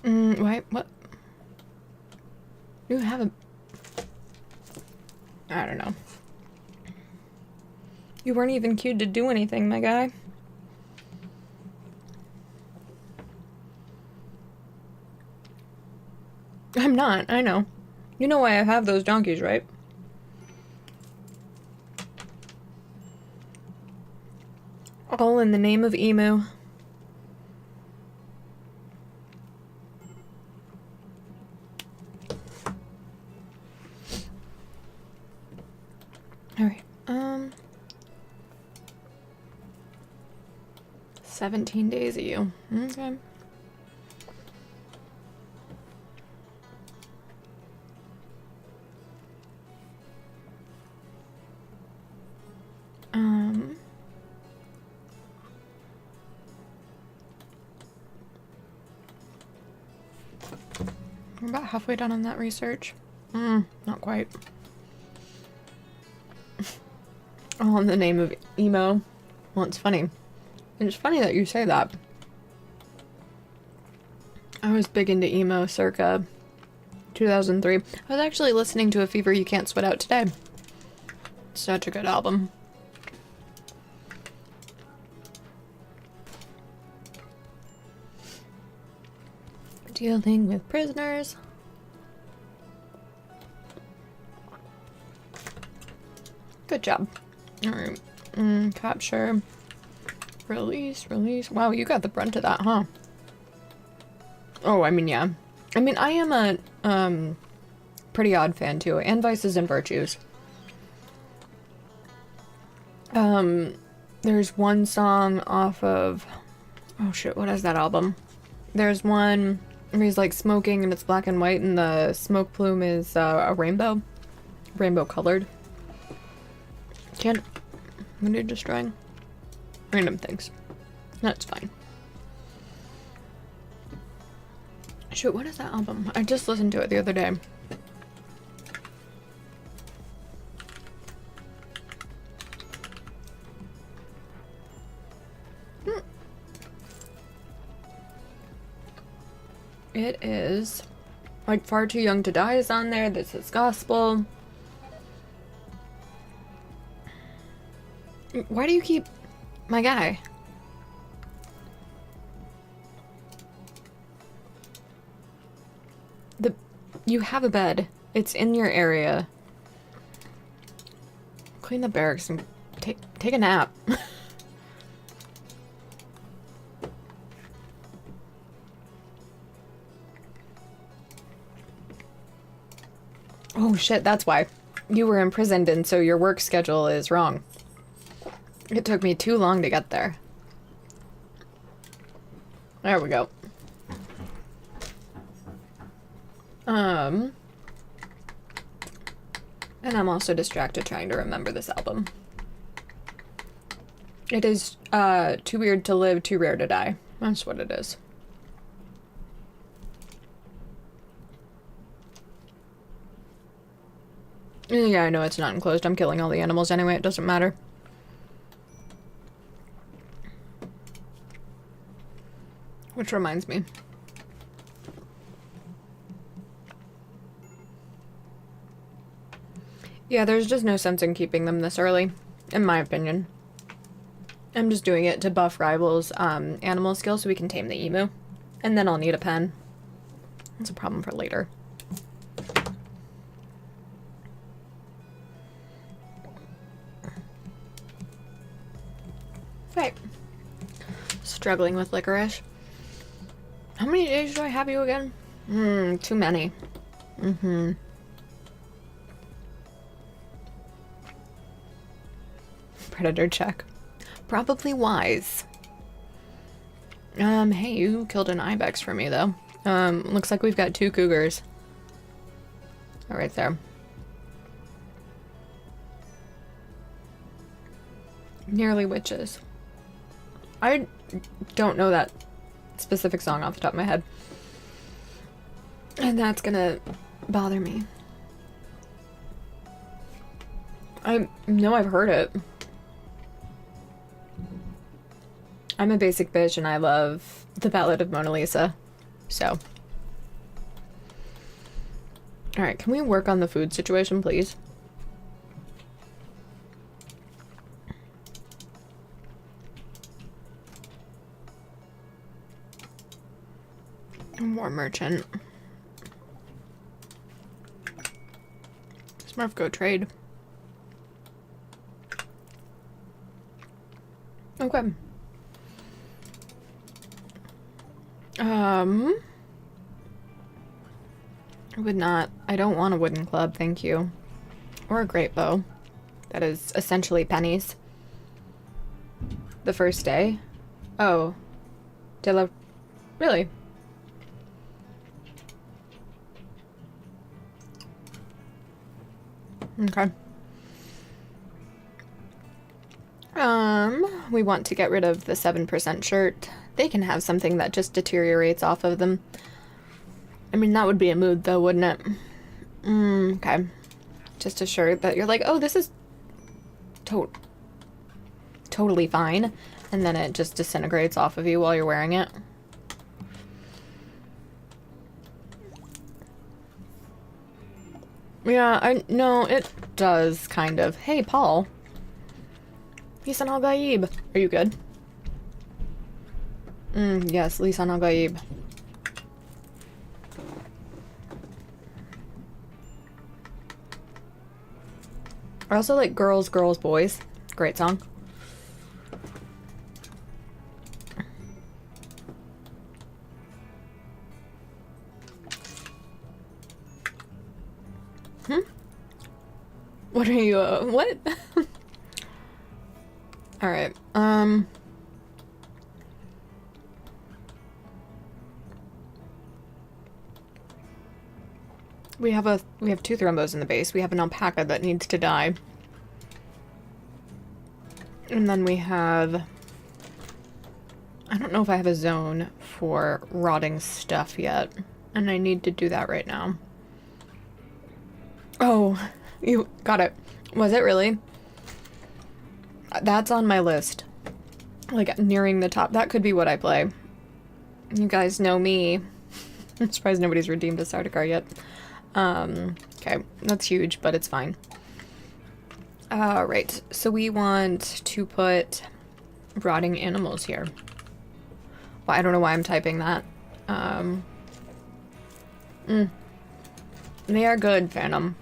Wait, what? You haven't... I don't know. You weren't even cued to do anything, my guy. I'm not, I know. You know why I have those donkeys, right? All in the name of Emu. Alright, 17 days of you. Okay. We're about halfway done on that research. Not quite. All in the name of emo. Well, it's funny. It's funny that you say that. I was big into emo circa 2003. I was actually listening to A Fever You Can't Sweat Out today. Such a good album. Dealing with prisoners. Good job. Alright. Capture. Release, release. Wow, you got the brunt of that, huh? Oh, I mean, yeah. I mean, I am a, Pretty Odd fan, too. And Vices and Virtues. There's one song off of... Oh, shit, what is that album? There's one where he's, like, smoking and it's black and white and the smoke plume is, a rainbow. Rainbow colored. Can't... What are you destroying? Random things. That's fine. Shoot, what is that album? I just listened to it the other day. It is... Like, Far Too Young to Die is on there. This is Gospel. Why do you keep... My guy. You have a bed. It's in your area. Clean the barracks and take a nap. Oh shit, that's why. You were imprisoned and so your work schedule is wrong. It took me too long to get there. There we go. And I'm also distracted trying to remember this album. It is, Too Weird to Live, Too Rare to Die. That's what it is. Yeah, I know it's not enclosed. I'm killing all the animals anyway. It doesn't matter. Which reminds me. Yeah, there's just no sense in keeping them this early, in my opinion. I'm just doing it to buff Rival's animal skill so we can tame the emu. And then I'll need a pen. That's a problem for later. Right. Struggling with licorice. How many days do I have you again? Too many. Predator check. Probably wise. Hey, you killed an ibex for me, though. Looks like we've got 2 cougars. Oh, right there. Nearly Witches. I don't know that specific song off the top of my head. And that's gonna bother me. I know I've heard it. I'm a basic bitch and I love The Ballad of Mona Lisa. So. Alright, can we work on the food situation, please? More merchant. Smurf go trade. Okay. I don't want a wooden club, thank you. Or a great bow. That is essentially pennies. The first day? Oh. Really? Okay. We want to get rid of the 7% shirt. They can have something that just deteriorates off of them. I mean, that would be a mood, though, wouldn't it? Okay. Just a shirt that you're like, oh, this is totally fine. And then it just disintegrates off of you while you're wearing it. Yeah, no, it does, kind of. Hey, Paul. Lisan al-Gaib. Are you good? Yes, Lisan al-Gaib. I also like Girls, Girls, Boys. Great song. What are you, what? Alright, we have two thrombos in the base. We have an alpaca that needs to die. And then we have... I don't know if I have a zone for rotting stuff yet. And I need to do that right now. Oh, you got it. Was it really? That's on my list. Like, nearing the top. That could be what I play. You guys know me. I'm surprised nobody's redeemed a Sardaukar yet. Okay, that's huge, but it's fine. Right, so we want to put rotting animals here. Well, I don't know why I'm typing that. They are good, Phantom.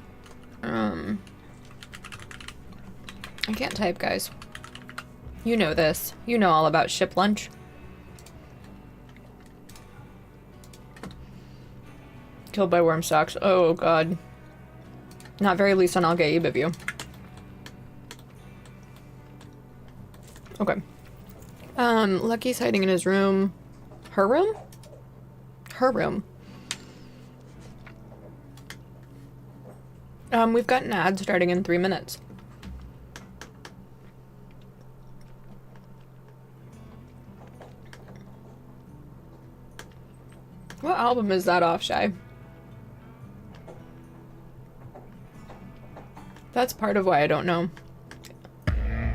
I can't type, guys. You know this. You know all about ship lunch. Killed by worm stalks. Oh, God. Not very least on I'll get Eve of you. Okay. Lucky's hiding in his room. Her room? Her room. We've got an ad starting in 3 minutes. What album is that off, Shy? That's part of why I don't know.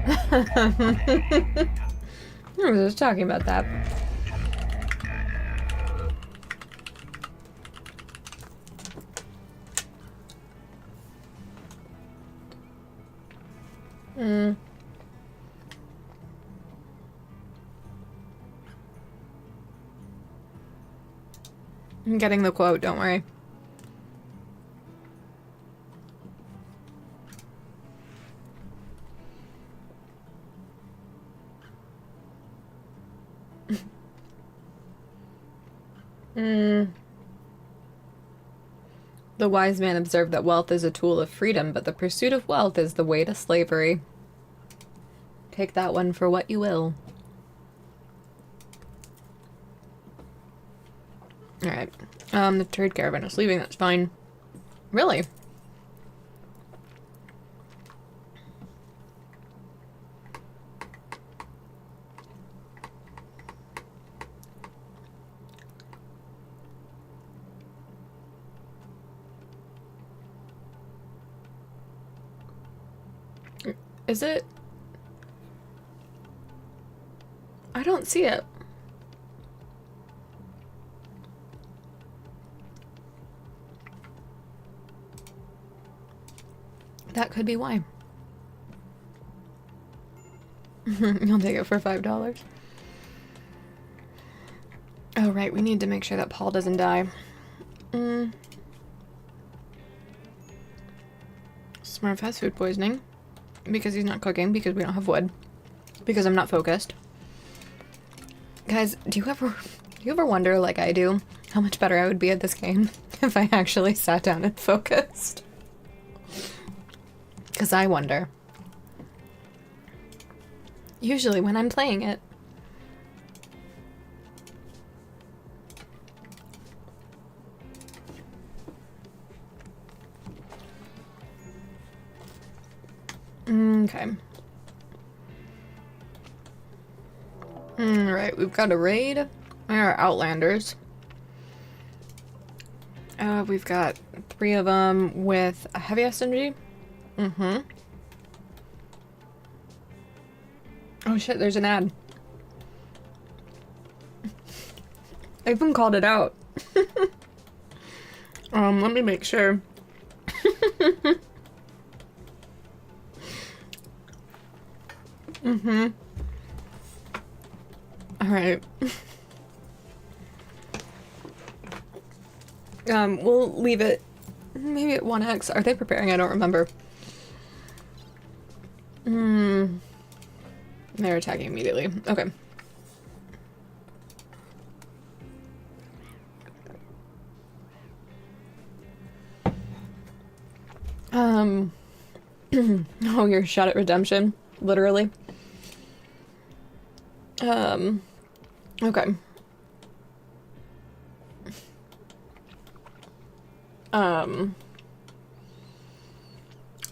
I was just talking about that. I'm getting the quote, don't worry. The wise man observed that wealth is a tool of freedom, but the pursuit of wealth is the way to slavery. Take that one for what you will. Alright. The trade caravan is leaving, that's fine. Really? Is it? I don't see it. That could be why. You'll take it for $5. Oh, right. We need to make sure that Paul doesn't die. Smart fast food poisoning. Because he's not cooking. Because we don't have wood. Because I'm not focused. Guys, do you ever wonder, like I do, how much better I would be at this game if I actually sat down and focused? Because I wonder. Usually when I'm playing it. Okay. Alright, we've got a raid. Our Outlanders. We've got 3 of them with a heavy SMG. Oh shit, there's an ad. I even called it out. Let me make sure. Alright. We'll leave it maybe at 1x. Are they preparing? I don't remember. Hmm. They're attacking immediately. Okay. Oh, you're shot at redemption. Literally. Okay.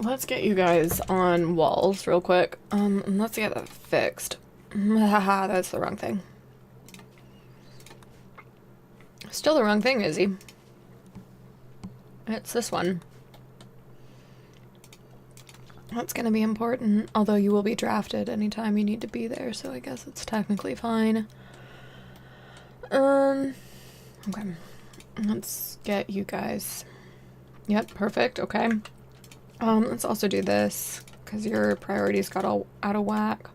Let's get you guys on walls real quick. Let's get that fixed. Haha, that's the wrong thing. Still the wrong thing, Izzy. It's this one. That's gonna be important, although you will be drafted anytime you need to be there, so I guess it's technically fine. Okay. Let's get you guys. Yep, perfect, okay. Let's also do this, because your priorities got all out of whack.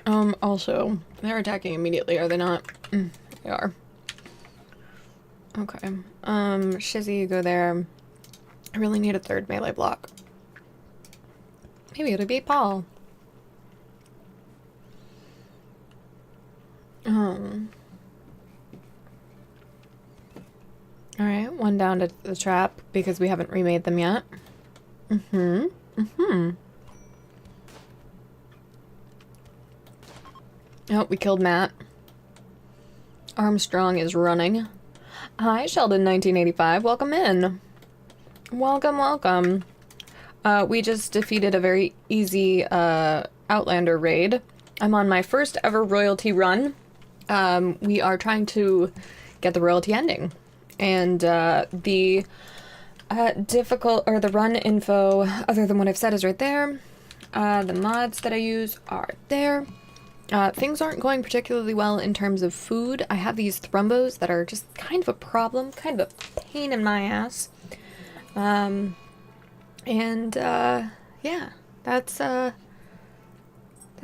Also, they're attacking immediately, are they not? They are. Okay. Shizzy, you go there. I really need a third melee block. Maybe it'll be Paul. Alright, one down to the trap because we haven't remade them yet. Oh, we killed Matt. Armstrong is running. Hi, Sheldon 1985. Welcome in. Welcome, welcome. We just defeated a very easy Outlander raid. I'm on my first ever royalty run. We are trying to get the royalty ending. And the the run info, other than what I've said, is right there. The mods that I use are there. Things aren't going particularly well in terms of food. I have these thrombos that are just kind of a problem, kind of a pain in my ass. Yeah, that's a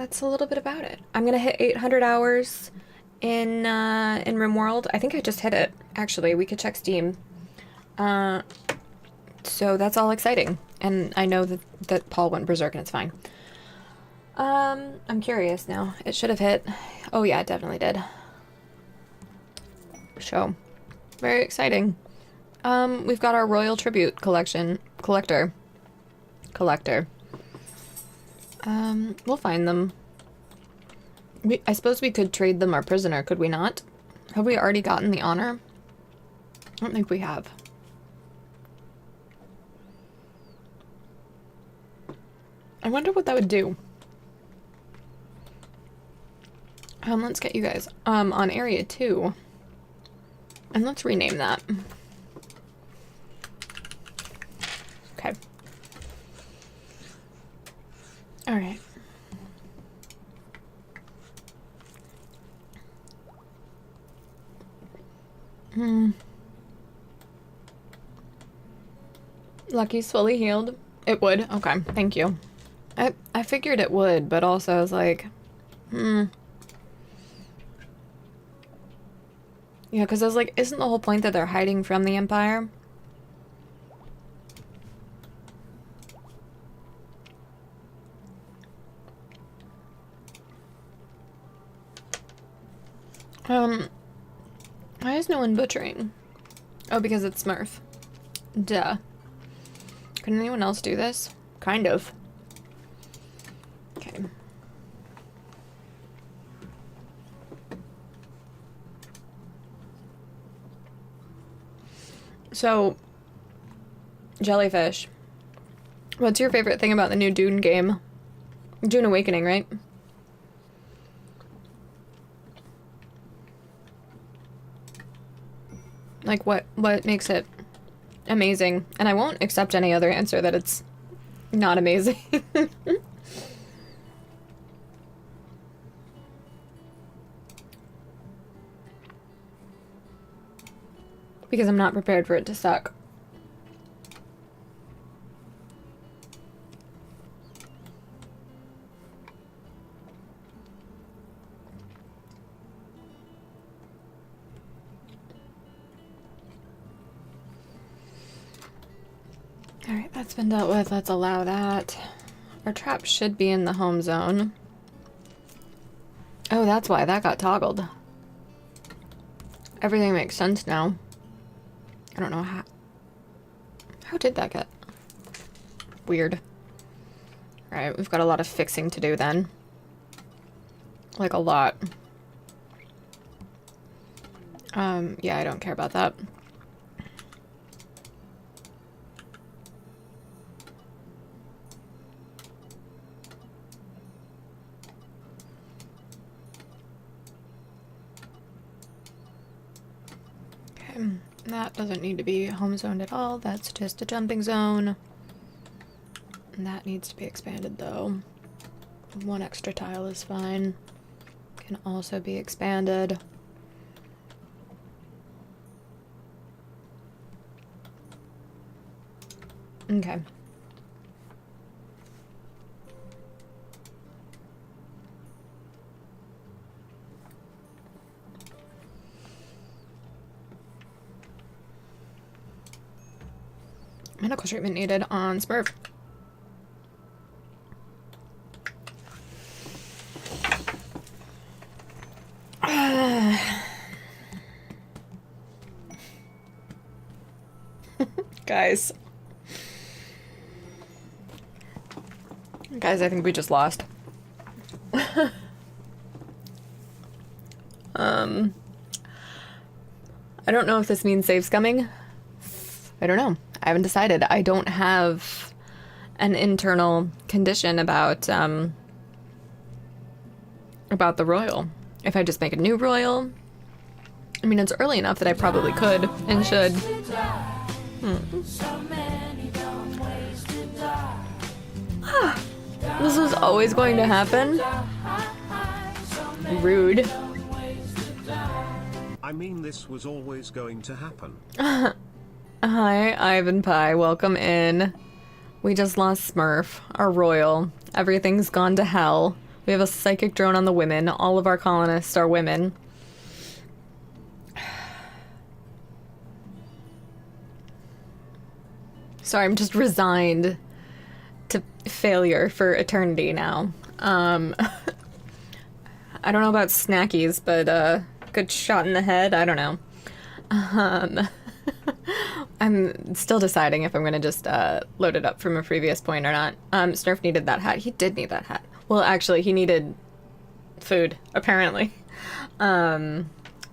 little bit about it. I'm gonna hit 800 hours in RimWorld. I think I just hit it, actually. We could check Steam. So that's all exciting. And I know that Paul went berserk and it's fine. I'm curious now. It should have hit. Oh yeah, it definitely did. So, very exciting. We've got our Royal Tribute collector. We'll find them. I suppose we could trade them our prisoner, could we not? Have we already gotten the honor? I don't think we have. I wonder what that would do. Let's get you guys on area 2. And let's rename that. Okay. All right. Lucky's fully healed. It would. Okay, thank you. I figured it would, but also I was like, Yeah, because I was like, isn't the whole point that they're hiding from the Empire? Why is no one butchering? Oh, because it's Smurf. Duh. Can anyone else do this? Kind of. Okay. So, Jellyfish. What's your favorite thing about the new Dune game? Dune Awakening, right? Like, what makes it amazing? And I won't accept any other answer that it's not amazing. Because I'm not prepared for it to suck. Alright, that's been dealt with. Let's allow that. Our trap should be in the home zone. Oh, that's why that got toggled. Everything makes sense now. I don't know how. How did that get? Weird. Alright, we've got a lot of fixing to do then. Like a lot. Yeah, I don't care about that. Okay, that doesn't need to be home zoned at all. That's just a jumping zone. And that needs to be expanded though. One extra tile is fine. Can also be expanded. Okay. Medical treatment needed on Smurf. Guys. Guys, I think we just lost. I don't know if this means saves coming. I don't know. I haven't decided. I don't have an internal condition about the royal. If I just make a new royal, I mean, it's early enough that I probably could and should. This was always going to happen. Rude. I mean, this was always going to happen. Hi, Ivan Pie. Welcome in. We just lost Smurf, our royal. Everything's gone to hell. We have a psychic drone on the women. All of our colonists are women. Sorry, I'm just resigned to failure for eternity now. I don't know about snackies, but good shot in the head, I don't know. I'm still deciding if I'm gonna just load it up from a previous point or not. Snurf needed that hat. He did need that hat. Well, actually, he needed food, apparently. But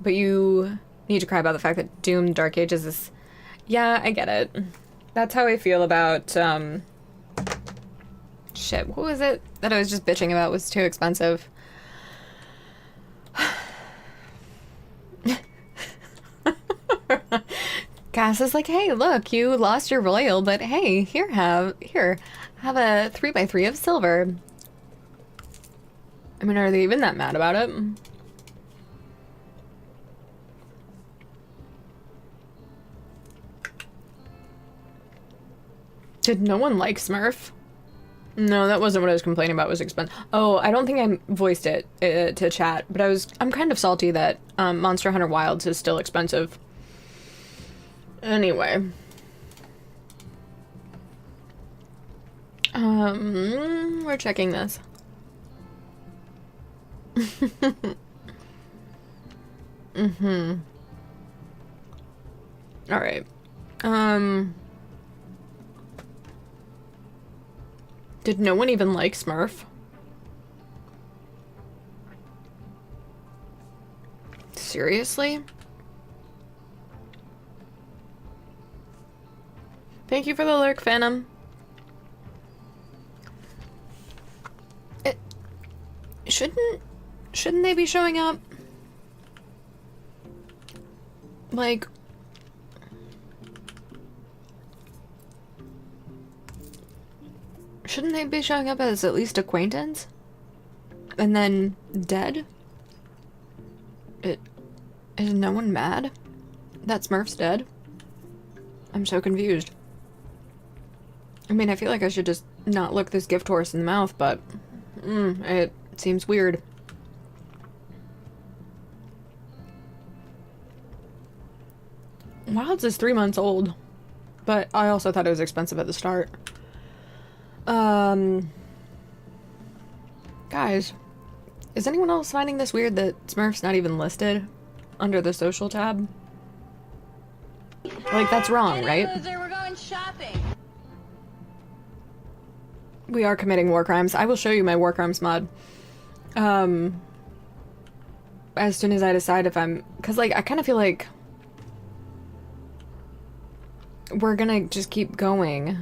you need to cry about the fact that Doom Dark Ages is... Yeah, I get it. That's how I feel about, shit, what was it that I was just bitching about was too expensive? Cass is like, hey, look, you lost your royal, but hey, have a 3x3 of silver. I mean, are they even that mad about it? Did no one like Smurf? No, that wasn't what I was complaining about, was expensive. Oh, I don't think I voiced it to chat, but I'm kind of salty that Monster Hunter Wilds is still expensive. Anyway. We're checking this. Alright. Did no one even like Smurf? Seriously? Thank you for the lurk, Phantom. Shouldn't they be showing up? Like... Shouldn't they be showing up as at least acquaintance? And then dead? Is no one mad that Smurf's dead? I'm so confused. I mean, I feel like I should just not look this gift horse in the mouth, but it seems weird. Wilds is 3 months old, but I also thought it was expensive at the start. Guys, is anyone else finding this weird that Smurf's not even listed under the social tab? Like, that's wrong, right? Loser, we're going shopping. We are committing war crimes. I will show you my war crimes mod. As soon as I decide if I'm... Because, like, I kind of feel like... we're gonna just keep going.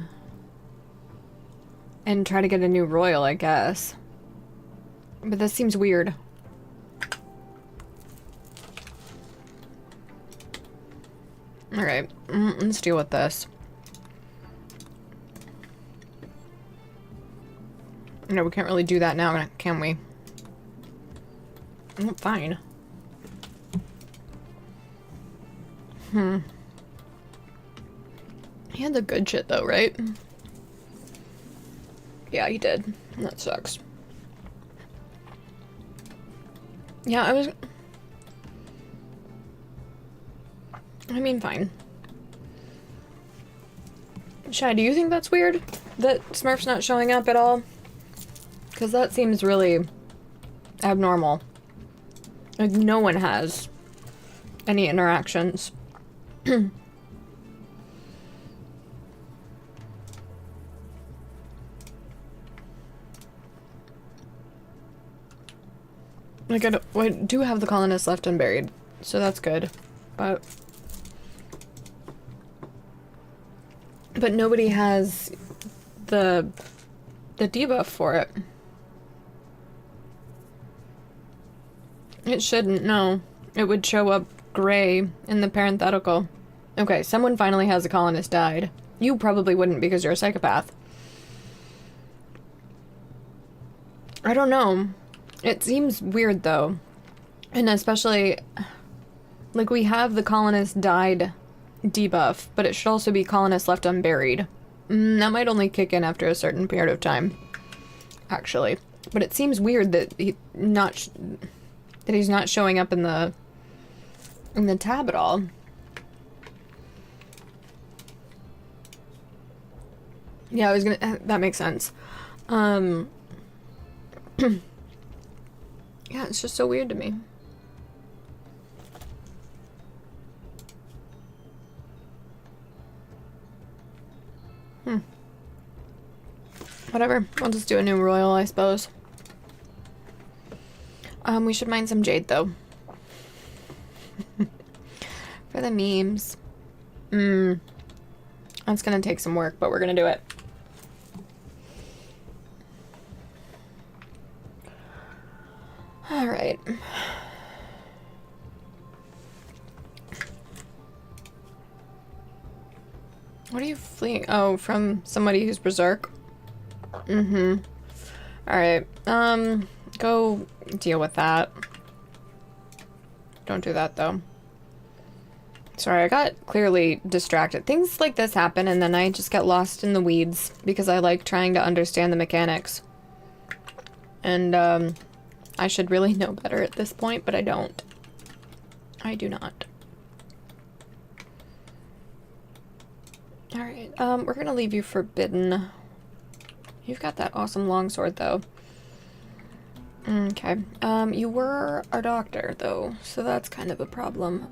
And try to get a new royal, I guess. But this seems weird. Alright, let's deal with this. No, we can't really do that now, can we? Oh, fine. He had the good shit though, right? Yeah, he did. That sucks. Yeah, I mean, fine. Shy, do you think that's weird? That Smurf's not showing up at all? Because that seems really abnormal. Like, no one has any interactions. Like, I do have the colonists left unburied, so that's good. But nobody has the debuff for it. It shouldn't, no. It would show up gray in the parenthetical. Okay, someone finally has a colonist died. You probably wouldn't because you're a psychopath. I don't know. It seems weird though. And especially, like, we have the colonist died debuff, but it should also be colonist left unburied. That might only kick in after a certain period of time, actually. But it seems weird that he's not showing up in the tab at all. Yeah, I was gonna. That makes sense. Yeah, it's just so weird to me. Whatever. I'll just do a new royal, I suppose. We should mine some jade, though. For the memes. That's gonna take some work, but we're gonna do it. Alright. What are you fleeing? Oh, from somebody who's berserk? Alright, go deal with that. Don't do that, though. Sorry, I got clearly distracted. Things like this happen, and then I just get lost in the weeds, because I like trying to understand the mechanics. And, I should really know better at this point, but I don't. I do not. Alright, we're gonna leave you forbidden. You've got that awesome longsword, though. Okay. You were our doctor, though, so that's kind of a problem.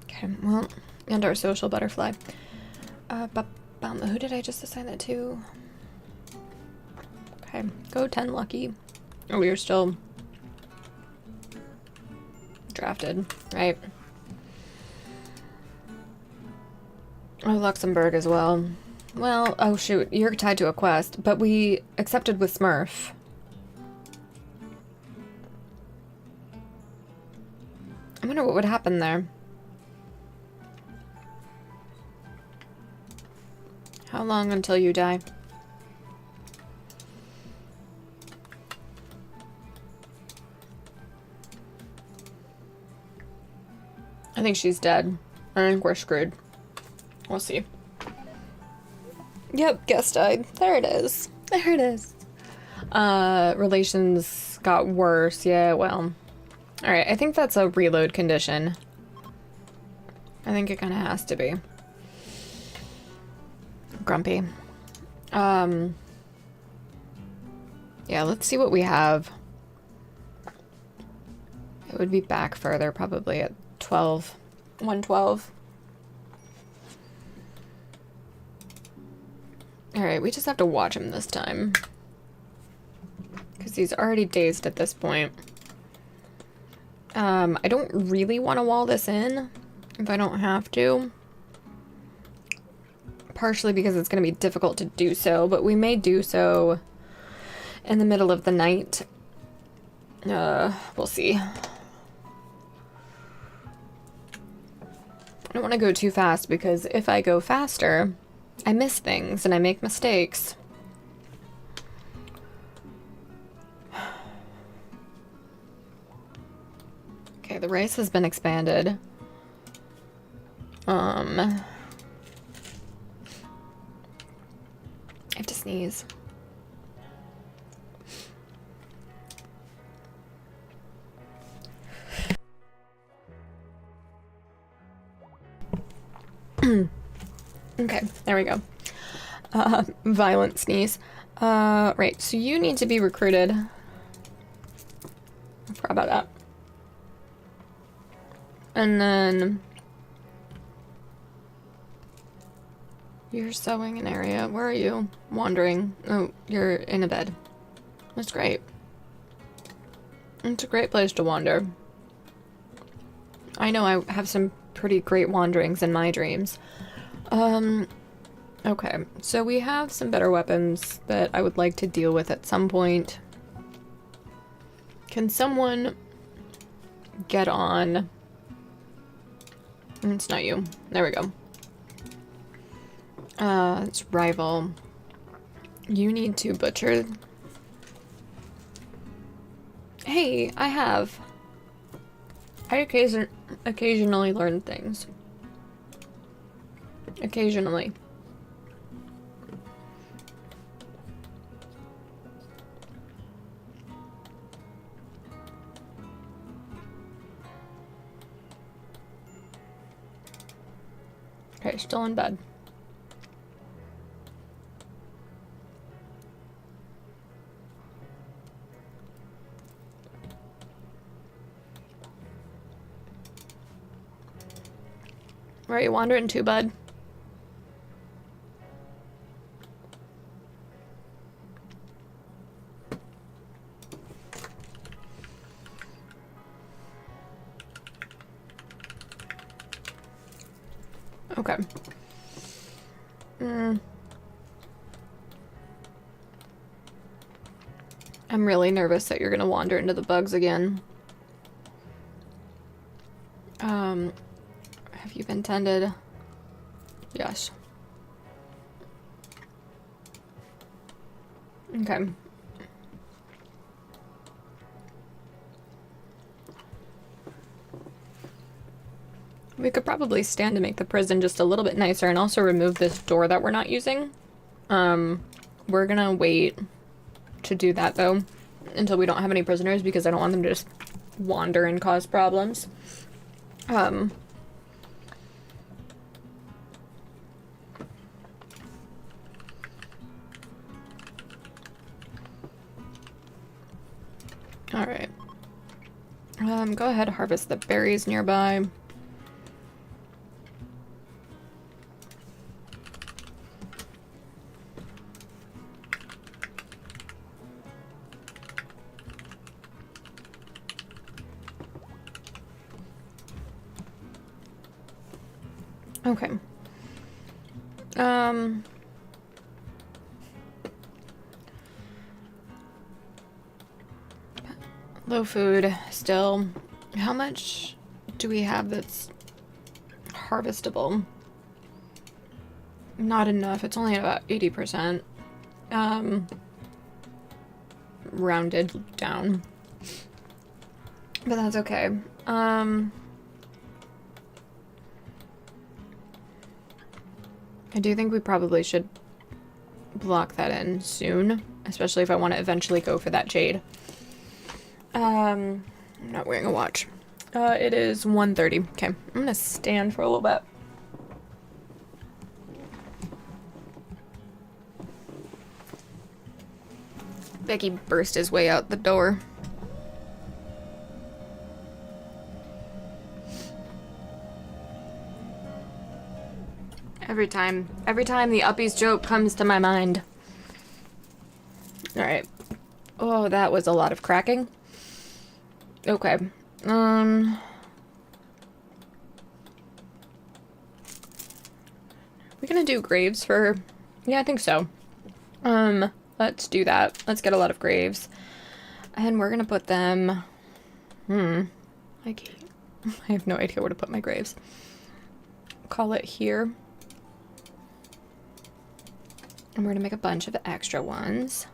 Okay, well, and our social butterfly. Who did I just assign that to? Okay, go 10 lucky. Oh, you're still drafted, right? Oh, Luxembourg as well. Well, oh shoot, you're tied to a quest, but we accepted with Smurf. I wonder what would happen there. How long until you die? I think she's dead. I think we're screwed. We'll see. Yep, guest died. There it is. There it is. Relations got worse. Yeah, well. Alright, I think that's a reload condition. I think it kind of has to be. Grumpy. Yeah, let's see what we have. It would be back further, probably at 12. 112. Alright, we just have to watch him this time. Because he's already dazed at this point. I don't really want to wall this in if I don't have to. Partially because it's going to be difficult to do so, but we may do so in the middle of the night. We'll see. I don't want to go too fast because if I go faster, I miss things and I make mistakes. Okay, the race has been expanded. I have to sneeze. Okay, there we go. Violent sneeze. Right, so you need to be recruited. I forgot about that. And then you're sewing an area. Where are you? Wandering. Oh, you're in a bed. That's great. It's a great place to wander. I know I have some pretty great wanderings in my dreams. Okay, so we have some better weapons that I would like to deal with at some point. Can someone get on? It's not you. There we go. It's rival. You need to butcher. Hey, I have. I occasionally learn things. Occasionally. Okay, still in bed. Where are you wandering to, bud? Okay. I'm really nervous that you're gonna wander into the bugs again. Have you been tended? Yes. Okay. We could probably stand to make the prison just a little bit nicer and also remove this door that we're not using. We're gonna wait to do that though until we don't have any prisoners because I don't want them to just wander and cause problems. Alright. Go ahead, harvest the berries nearby. Okay. Low food still. How much do we have that's harvestable? Not enough. It's only about 80%. Rounded down. But that's okay. I do think we probably should block that in soon, especially if I want to eventually go for that jade. I'm not wearing a watch. It is 1:30. Okay, I'm gonna stand for a little bit. Becky burst his way out the door. Every time the Uppies joke comes to my mind. Alright. Oh, that was a lot of cracking. Okay. We're gonna do graves for... Yeah, I think so. Let's do that. Let's get a lot of graves. And we're gonna put them... I have no idea where to put my graves. Call it here. And we're gonna make a bunch of extra ones.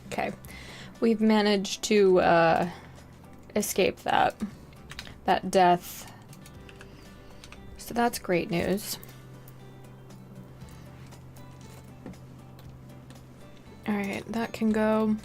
Okay, we've managed to escape that death. So that's great news. Alright, that can go.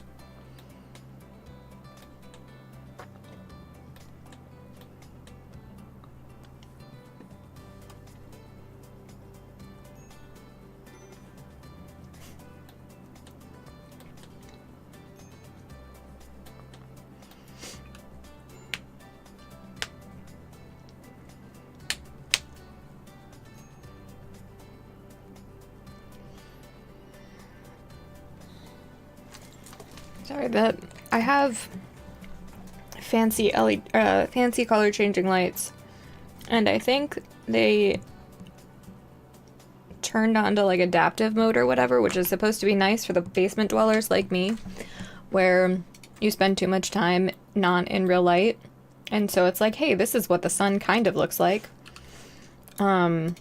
Sorry, that I have fancy fancy color changing lights, and I think they turned on to like adaptive mode or whatever, which is supposed to be nice for the basement dwellers like me, where you spend too much time not in real light, and so it's like, hey, this is what the sun kind of looks like. God,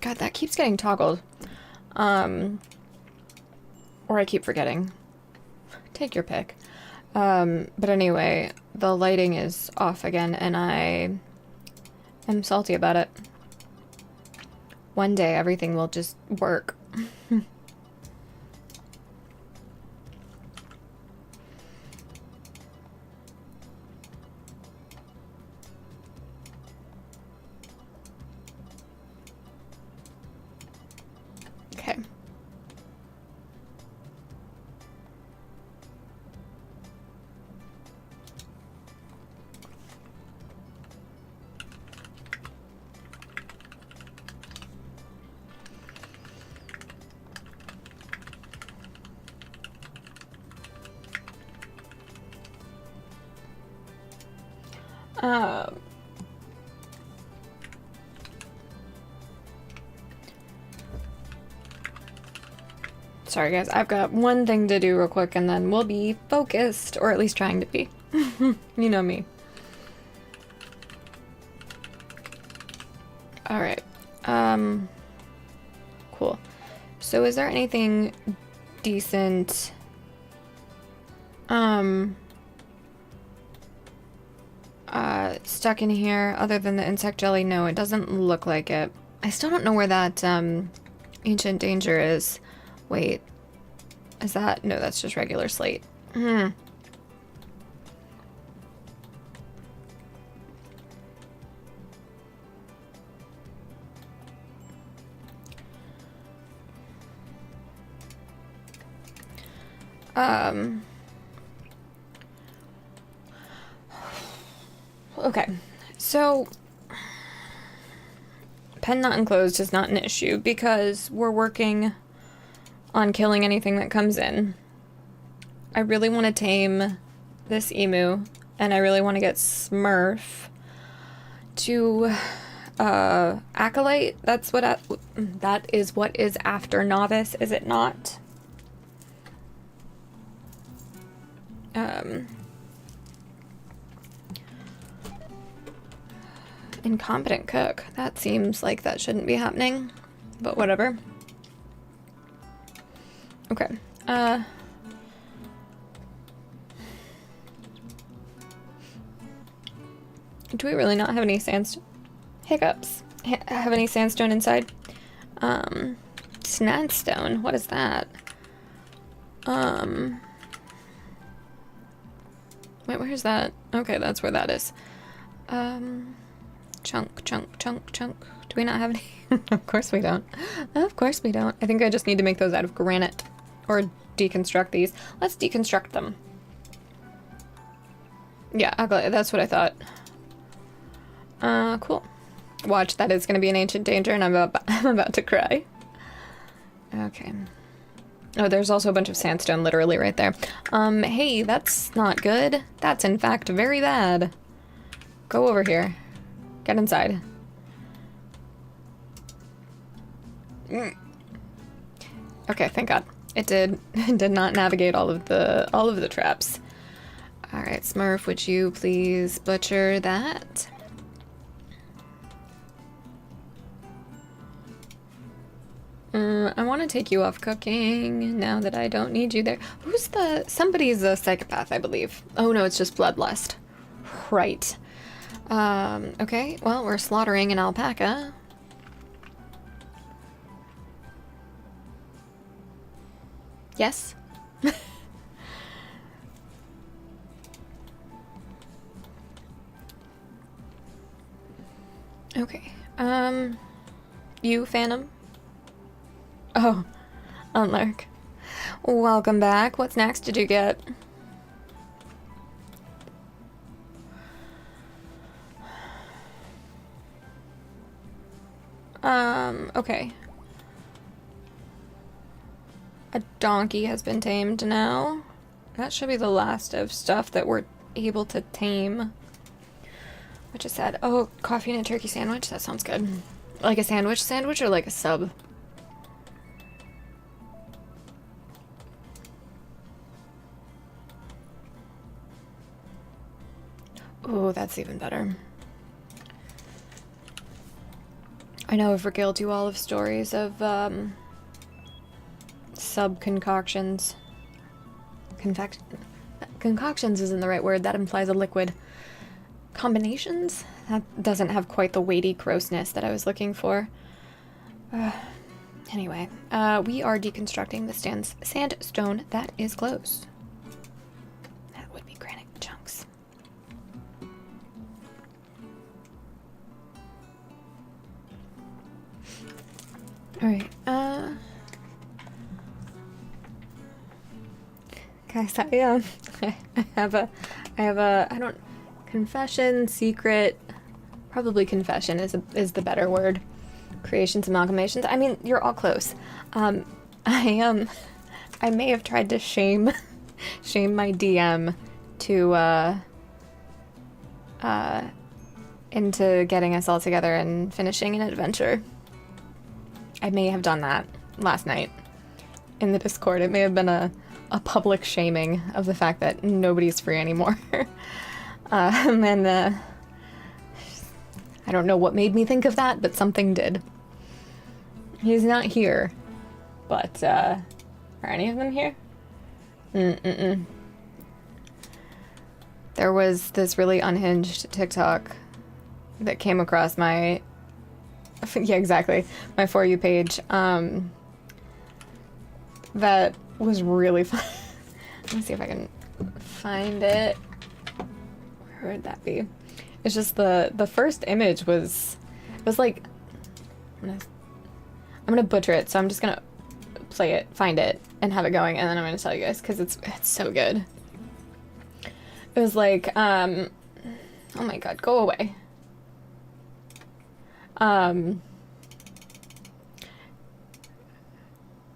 that keeps getting toggled. Or I keep forgetting. Take your pick. But anyway, the lighting is off again, and I am salty about it. One day, everything will just work. Okay. Sorry guys, I've got one thing to do real quick and then we'll be focused, or at least trying to be. You know me. Alright. Cool. So is there anything decent stuck in here other than the insect jelly? No, it doesn't look like it. I still don't know where that ancient danger is. Wait, is that? No, that's just regular slate. Okay, so pen not enclosed is not an issue because we're working on killing anything that comes in. I really want to tame this emu, and I really want to get Smurf to Acolyte. That's what that is what is after Novice, is it not? Incompetent cook. That seems like that shouldn't be happening, but whatever. Okay. Do we really not have any sandstone? Hiccups. Have any sandstone inside? Snagstone. What is that? Wait, where's that? Okay, that's where that is. Chunk. Do we not have any? Of course we don't. Of course we don't. I think I just need to make those out of granite. Or deconstruct these. Let's deconstruct them. Yeah, ugly. That's what I thought. Cool. Watch, that is gonna be an ancient danger and I'm about to cry. Okay. Oh, there's also a bunch of sandstone literally right there. Hey, that's not good. That's in fact very bad. Go over here. Get inside. Okay, thank God. It did not navigate all of the traps. All right, Smurf, would you please butcher that? I want to take you off cooking now that I don't need you there. Somebody's a psychopath, I believe. Oh no, it's just bloodlust. Right. Okay, well, we're slaughtering an alpaca. Yes? Okay, you, Phantom? Oh, Unlark. Welcome back. What's next did you get? Okay. A donkey has been tamed now. That should be the last of stuff that we're able to tame. Which is sad. Oh, coffee and a turkey sandwich? That sounds good. Like a sandwich or like a sub? Oh, that's even better. I know I've regaled you all of stories of, sub-concoctions. Concoctions isn't the right word, that implies a liquid. Combinations? That doesn't have quite the weighty grossness that I was looking for. Anyway, we are deconstructing the sandstone that is close. That would be granite chunks. Alright, guys, I have a, confession, secret, probably confession is the better word. Creations, amalgamations, I mean, you're all close. I may have tried to shame my DM into getting us all together and finishing an adventure. I may have done that last night in the Discord. It may have been a public shaming of the fact that nobody's free anymore. And I don't know what made me think of that, but something did. He's not here, but are any of them here? There was this really unhinged TikTok that came across my yeah, exactly, my For You page, that was really fun. Let me see if I can find it. Where would that be? It's just the first image was, it was like, I'm gonna butcher it, so I'm just gonna play it, find it, and have it going, and then I'm gonna tell you guys, because it's so good. It was like, oh my god, go away.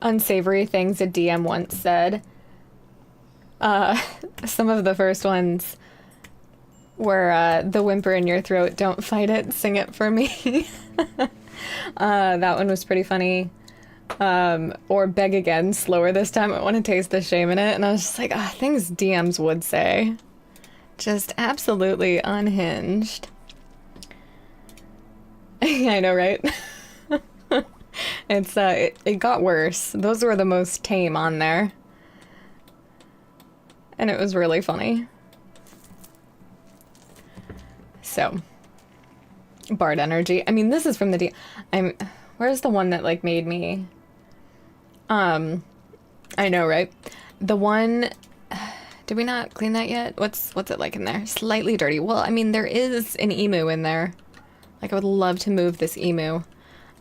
Unsavory things a DM once said. Some of the first ones were, the whimper in your throat, don't fight it, sing it for me. That one was pretty funny. Or beg again, slower this time, I want to taste the shame in it. And I was just like, things DMs would say. Just absolutely unhinged. I know, right? It's, it got worse. Those were the most tame on there. And it was really funny. So. Bard energy. I mean, this is from the where's the one that, like, made me I know, right? The one, did we not clean that yet? What's it like in there? Slightly dirty. Well, I mean, there is an emu in there. Like, I would love to move this emu.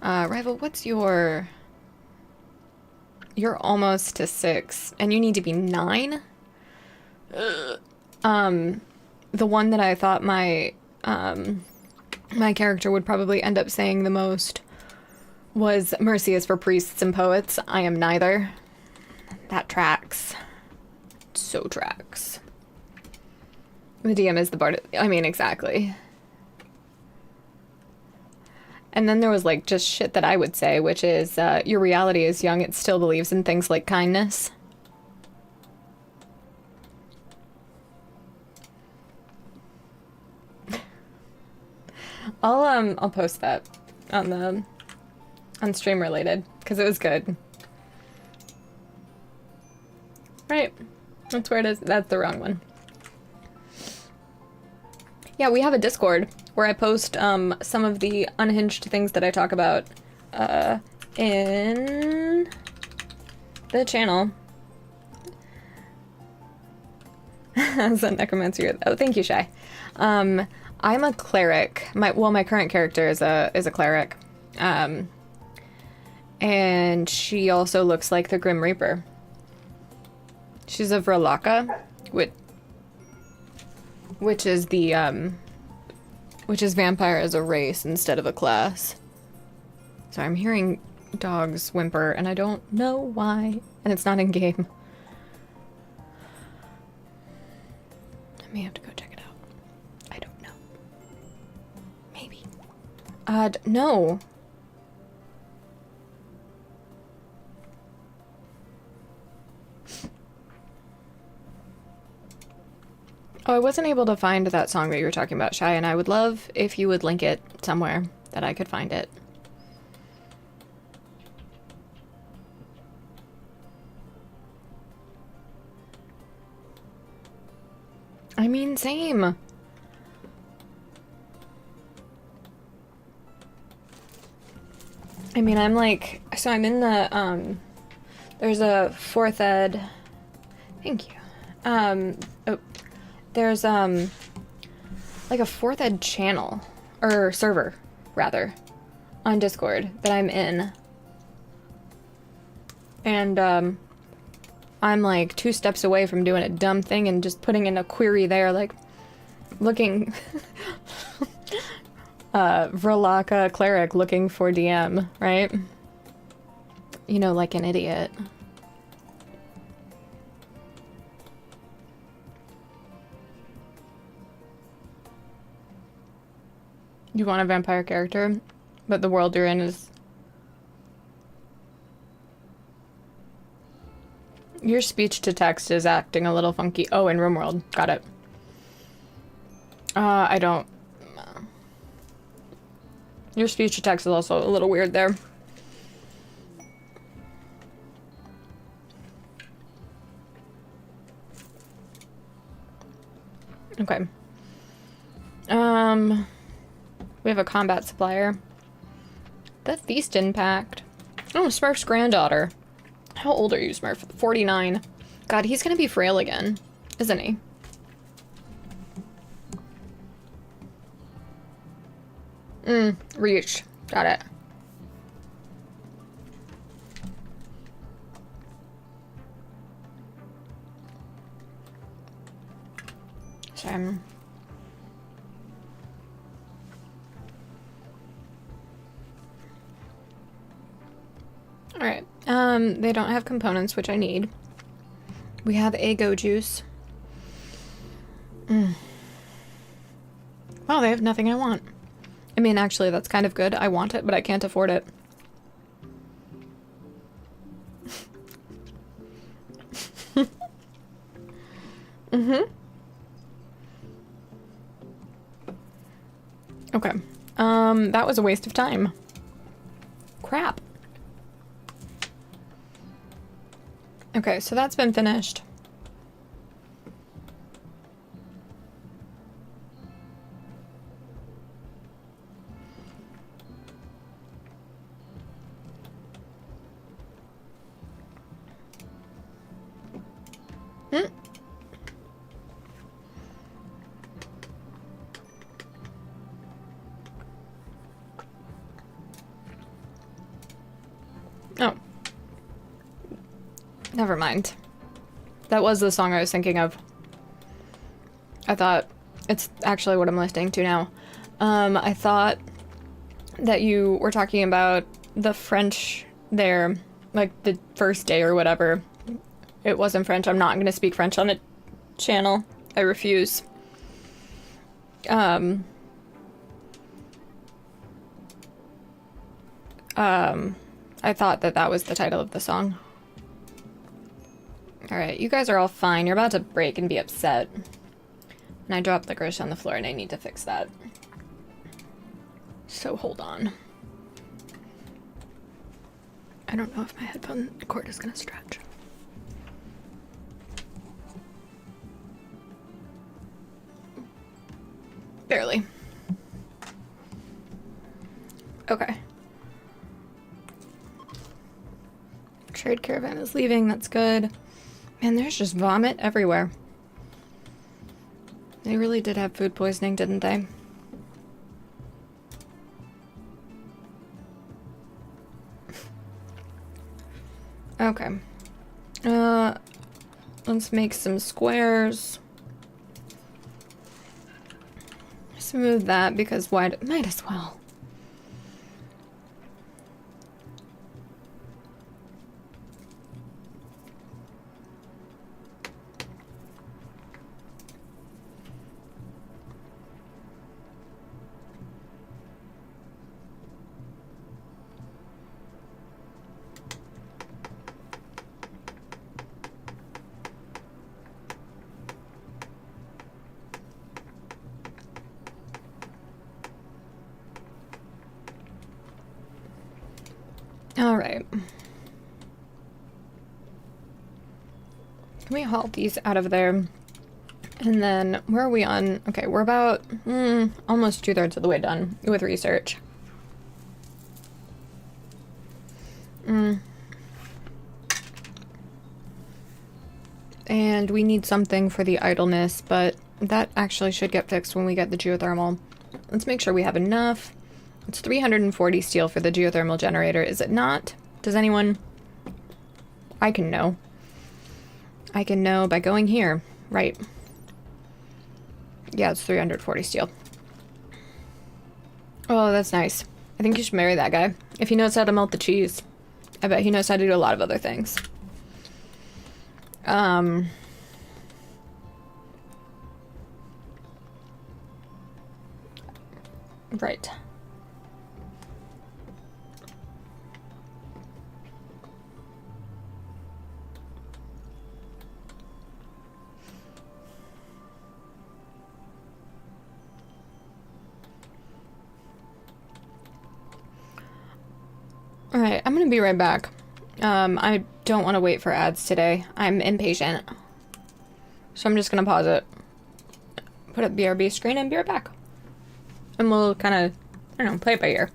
Rival, what's your... You're almost to 6, and you need to be 9? The one that I thought my character would probably end up saying the most was Mercy is for priests and poets. I am neither. That tracks. So tracks. The DM is the bard. I mean, exactly. And then there was, like, just shit that I would say, which is, your reality is young. It still believes in things like kindness. I'll post that on stream related, because it was good. Right. That's where it is. That's the wrong one. Yeah, we have a Discord where I post some of the unhinged things that I talk about in the channel. As a necromancer. Oh, thank you, Shy. I'm a cleric. My current character is a cleric. And she also looks like the Grim Reaper. She's a Vralaka, which is the which is vampire as a race instead of a class. So I'm hearing dogs whimper, and I don't know why, and it's not in game. I may have to go check it out. I don't know. Maybe. No. Oh, I wasn't able to find that song that you were talking about, Shy, and I would love if you would link it somewhere that I could find it. I mean, same. I mean, I'm like, so I'm in the, there's a 4th ed, thank you. Oh, there's, like a 4th ed channel, or server, rather, on Discord that I'm in. And, I'm like 2 steps away from doing a dumb thing and just putting in a query there, like, looking, Vralaka cleric looking for DM, right? You know, like an idiot. You want a vampire character, but the world you're in is... Your speech to text is acting a little funky. Oh, in RimWorld. Got it. I don't... Your speech to text is also a little weird there. Okay. We have a combat supplier. The Feast Impact. Oh, Smurf's granddaughter. How old are you, Smurf? 49. God, he's gonna be frail again, isn't he? Reach. Got it. So alright. They don't have components, which I need. We have Ego Juice. Wow, they have nothing I want. I mean, actually, that's kind of good. I want it, but I can't afford it. Okay. That was a waste of time. Crap. Okay, so that's been finished. Never mind. That was the song I was thinking of. I thought it's actually what I'm listening to now. I thought that you were talking about the French there, like the first day or whatever. It wasn't French. I'm not going to speak French on a channel. I refuse. I thought that that was the title of the song. Alright, you guys are all fine. You're about to break and be upset. And I dropped licorice on the floor and I need to fix that. So hold on. I don't know if my headphone cord is gonna stretch. Barely. Okay. Trade caravan is leaving, that's good. Man, there's just vomit everywhere. They really did have food poisoning, didn't they? Okay. Let's make some squares. Smooth that because might as well. All right. Can we haul these out of there? And then, where are we on? Okay, we're about almost 2/3 of the way done with research. And we need something for the idleness, but that actually should get fixed when we get the geothermal. Let's make sure we have enough. It's 340 steel for the geothermal generator, is it not? Does anyone... I can know. I can know by going here. Right. Yeah, it's 340 steel. Oh, that's nice. I think you should marry that guy. If he knows how to melt the cheese. I bet he knows how to do a lot of other things. Right. Alright, I'm gonna be right back. I don't want to wait for ads today. I'm impatient. So I'm just gonna pause it. Put up BRB screen and be right back. And we'll kind of, I don't know, play it by ear.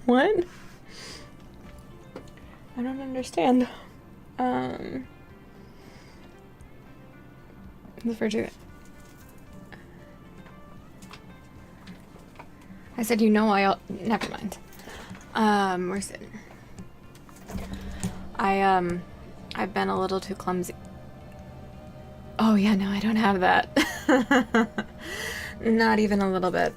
What? I don't understand. The Virtue. I said, you know, never mind. Where's it? I've been a little too clumsy. Oh yeah, no, I don't have that. Not even a little bit.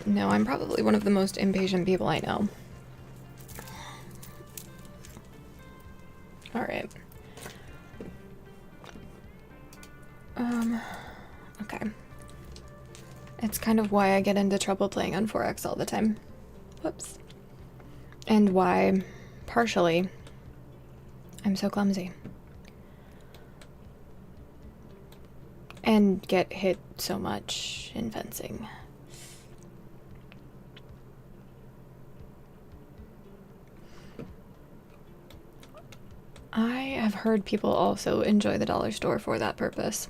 No, I'm probably one of the most impatient people I know. Alright. Okay. It's kind of why I get into trouble playing on 4X all the time. Whoops. And why, partially, I'm so clumsy. And get hit so much in fencing. I have heard people also enjoy the dollar store for that purpose.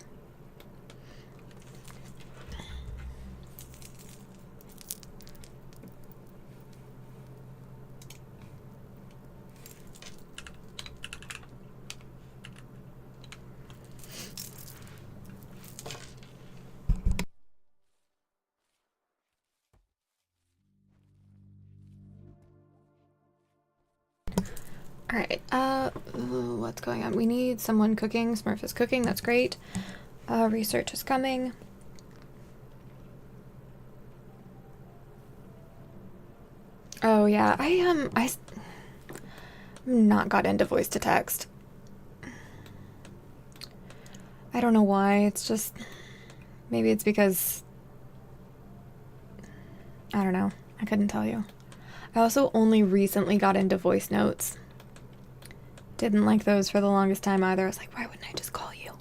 Alright, what's going on? We need someone cooking. Smurf is cooking, that's great. Research is coming. Oh yeah, I'm not got into voice to text. I don't know why, it's just, maybe it's because, I don't know, I couldn't tell you. I also only recently got into voice notes. Didn't like those for the longest time either. I was like, why wouldn't I just call you?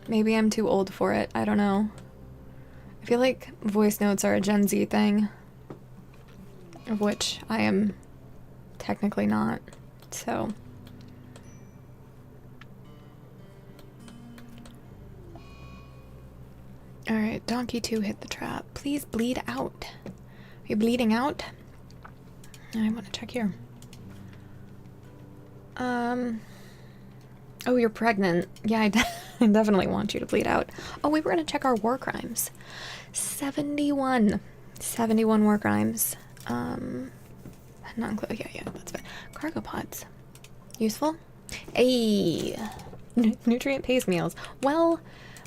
Maybe I'm too old for it. I don't know. I feel like voice notes are a Gen Z thing, of which I am technically not. So. Alright, Donkey 2 hit the trap. Please bleed out. Are you bleeding out? I want to check here. Oh, you're pregnant. Yeah, I definitely want you to bleed out. Oh, we were gonna check our war crimes. 71. 71 war crimes. Non-close. Yeah, that's fine. Cargo pods. Useful? Hey! Nutrient paste meals. Well,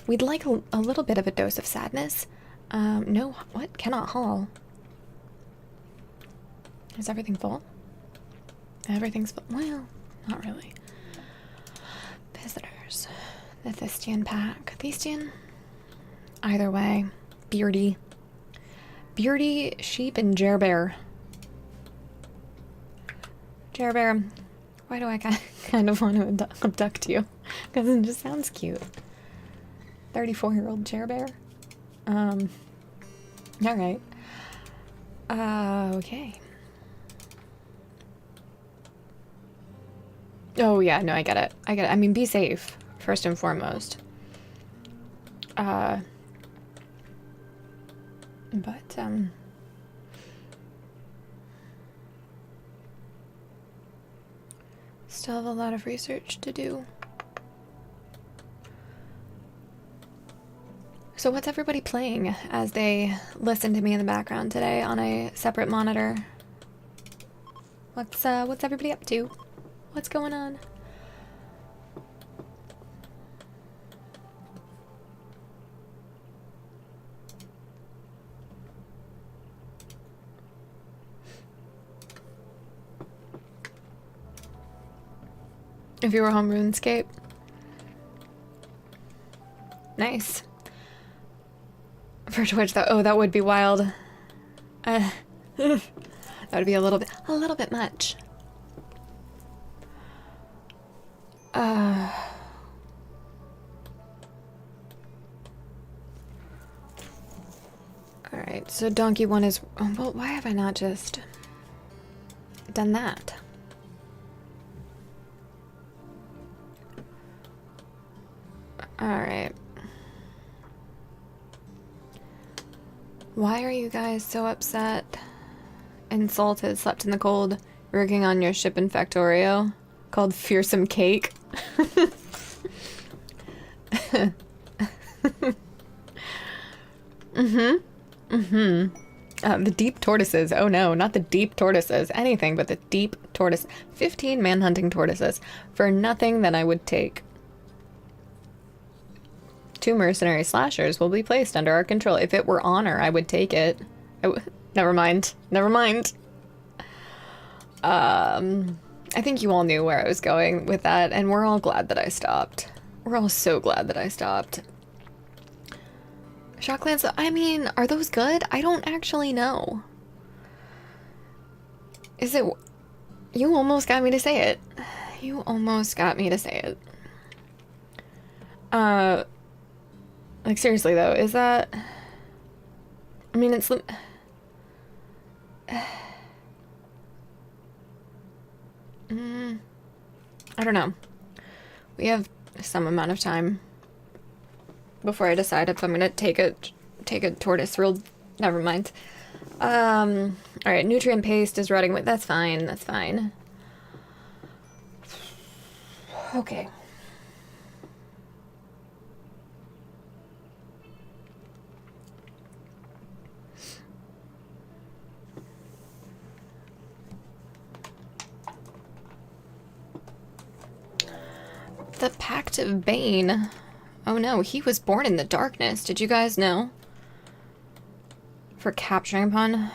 we'd like a little bit of a dose of sadness. No, what? Cannot haul. Is everything full? Everything's full. Well, not really. Visitors. The Thistian pack. Thistian? Either way. Beardy. Beardy, sheep, and Jerbear. Jerbear, why do I kind of want to abduct you? Because it just sounds cute. 34-year-old Jerbear? Alright. Okay. Oh, yeah, no, I get it. I get it. I mean, be safe, first and foremost. Still have a lot of research to do. So what's everybody playing as they listen to me in the background today on a separate monitor? What's everybody up to? What's going on? If you were home RuneScape. Nice. For Twitch though, oh, that would be wild. That would be a little bit much. Alright, so Donkey 1 is... Oh, well, why have I not just done that? Alright. Why are you guys so upset? Insulted, slept in the cold, working on your ship in Factorio, called Fearsome Cake. The deep tortoises. Oh no, not the deep tortoises. Anything but the deep tortoise. 15 manhunting tortoises for nothing that I would take. 2 mercenary slashers will be placed under our control. If it were honor, I would take it. Never mind. Never mind. I think you all knew where I was going with that, and we're all glad that I stopped. We're all so glad that I stopped. Shocklands, I mean, are those good? I don't actually know. Is it... You almost got me to say it. You almost got me to say it. Like, seriously, though, is that... I mean, it's... I don't know. We have some amount of time before I decide if I'm gonna take a tortoise ruled. Never mind. Alright, nutrient paste is rotting away. That's fine, that's fine. Okay. The Pact of Bane. Oh no, he was born in the darkness. Did you guys know? For capturing pun.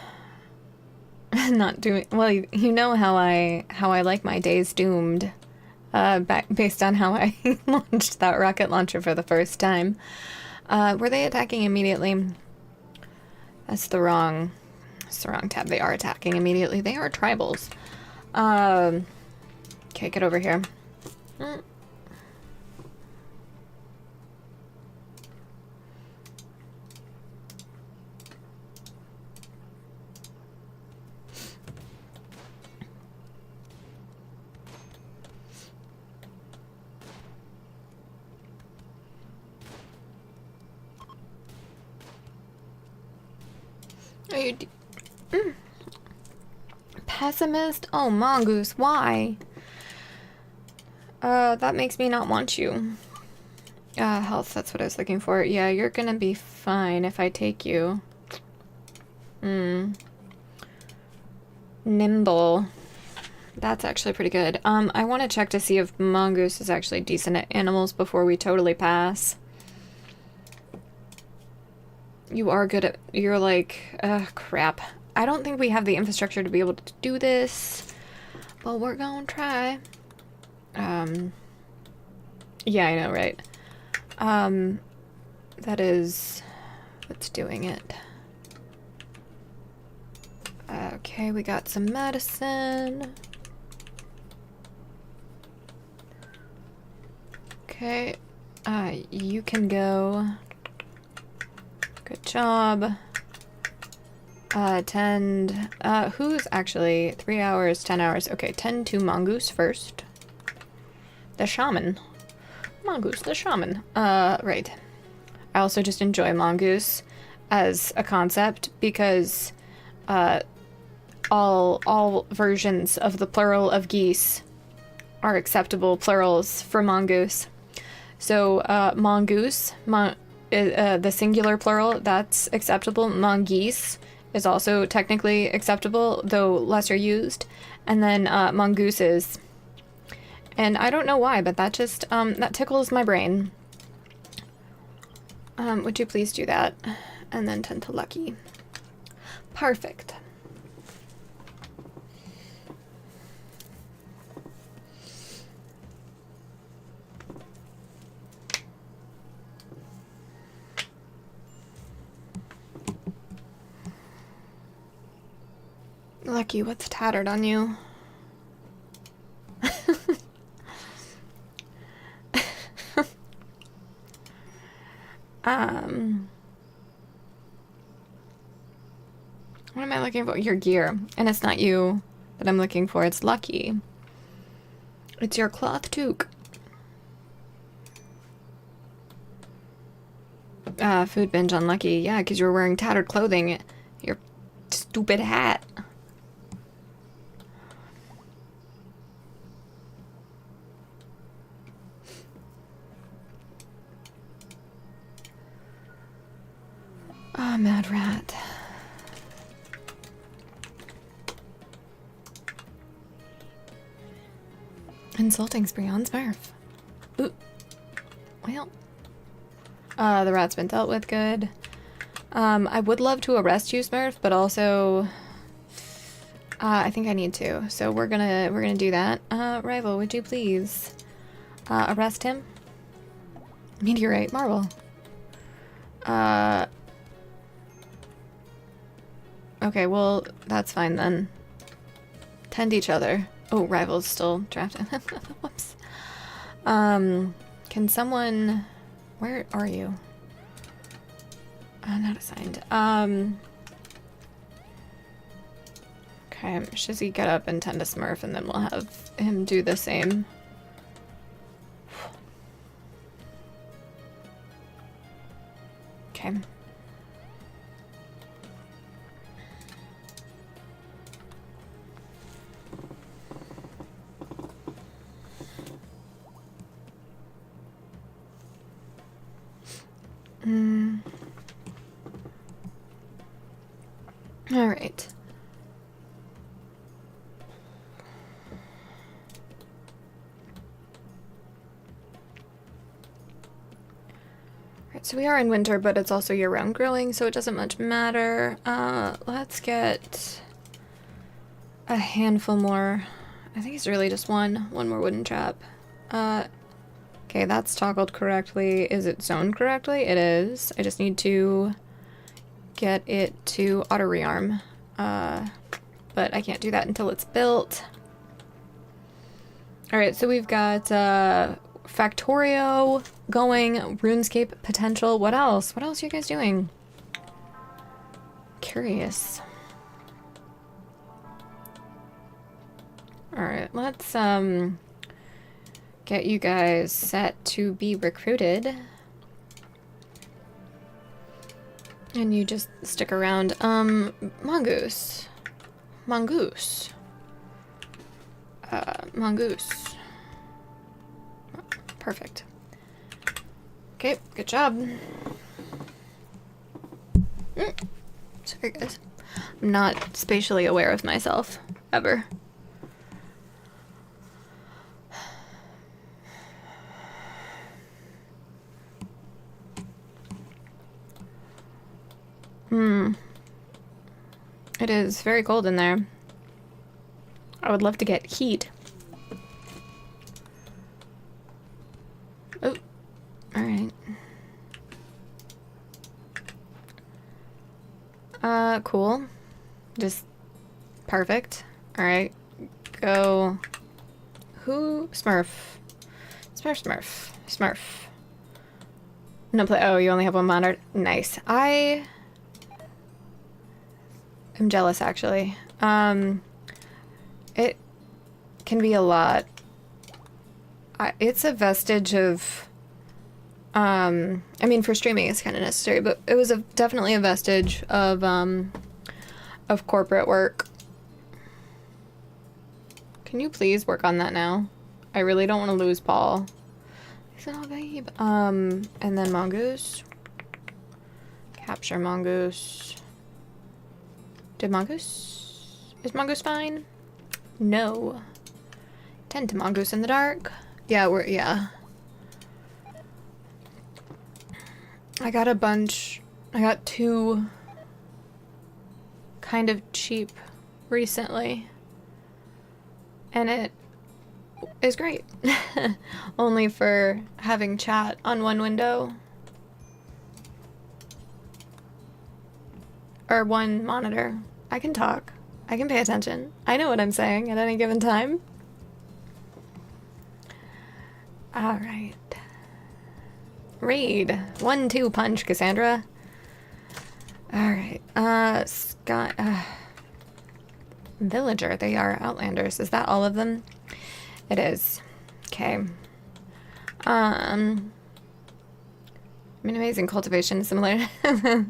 Not doing well. You know how I like my days doomed. Based on how I launched that rocket launcher for the first time. Were they attacking immediately? That's the wrong tab. They are attacking immediately. They are tribals. Okay, get over here. Are you pessimist? Oh, Mongoose, why? That makes me not want you. Health, that's what I was looking for. Yeah, you're gonna be fine if I take you. Nimble. That's actually pretty good. I want to check to see if Mongoose is actually decent at animals before we totally pass. You are good at... You're like... crap. I don't think we have the infrastructure to be able to do this. But we're gonna try. Yeah, I know, right? That is... what's doing it. Okay, we got some medicine. Okay. You can go... Good job. Tend, who's actually 3 hours, 10 hours? Okay, tend to Mongoose first. The shaman. Mongoose, the shaman. Right. I also just enjoy Mongoose as a concept because, all versions of the plural of geese are acceptable plurals for Mongoose. So, Mongoose, the singular plural, that's acceptable. Mongoose is also technically acceptable, though lesser used. And then mongooses. And I don't know why, but that just, that tickles my brain. Would you please do that? And then tend to Lucky. Perfect. Lucky, what's tattered on you? What am I looking for? Your gear. And it's not you that I'm looking for, it's Lucky. It's your cloth toque. Food binge unlucky. Yeah, because you were wearing tattered clothing. Your stupid hat. Ah, mad rat. Insulting spree on Smurf. Ooh. Well. The rat's been dealt with, good. I would love to arrest you, Smurf, but also I think I need to. So we're gonna do that. Rival, would you please arrest him? Meteorite, marble. Okay, well, that's fine then. Tend each other. Oh, Rival's still drafted. Whoops. Can someone... Where are you? Not assigned. Okay, Shizzy, get up and tend to Smurf, and then we'll have him do the same. Okay. All right. So we are in winter, but it's also year-round growing, so it doesn't much matter. Let's get a handful more. I think it's really just one more wooden trap. Okay, that's toggled correctly. Is it zoned correctly? It is. I just need to get it to auto rearm. But I can't do that until it's built. Alright, so we've got Factorio going, RuneScape potential. What else? What else are you guys doing? Curious. Alright, let's get you guys set to be recruited. And you just stick around. Mongoose. Mongoose. Mongoose. Perfect. Okay, good job. Sorry, guys. I'm not spatially aware of myself, ever. It is very cold in there. I would love to get heat. Oh, alright. Cool. Just perfect. Alright. Go. Who? Smurf. Smurf. No play. Oh, you only have one monitor? Nice. I am jealous, actually. It can be a lot. It's a vestige of, I mean, for streaming it's kind of necessary, but it was definitely a vestige of corporate work. Can you please work on that now? I really don't want to lose Paul. He's an babe. And then Mongoose. Capture Mongoose. Is Mongoose fine? No. Tend to Mongoose in the dark. Yeah, yeah. I got a bunch. I got 2 kind of cheap recently. And it is great. Only for having chat on one window. Or one monitor. I can talk. I can pay attention. I know what I'm saying at any given time. Alright. Raid. 1-2 punch, Cassandra. Alright. Villager. They are Outlanders. Is that all of them? It is. Okay. mean, amazing cultivation similar. But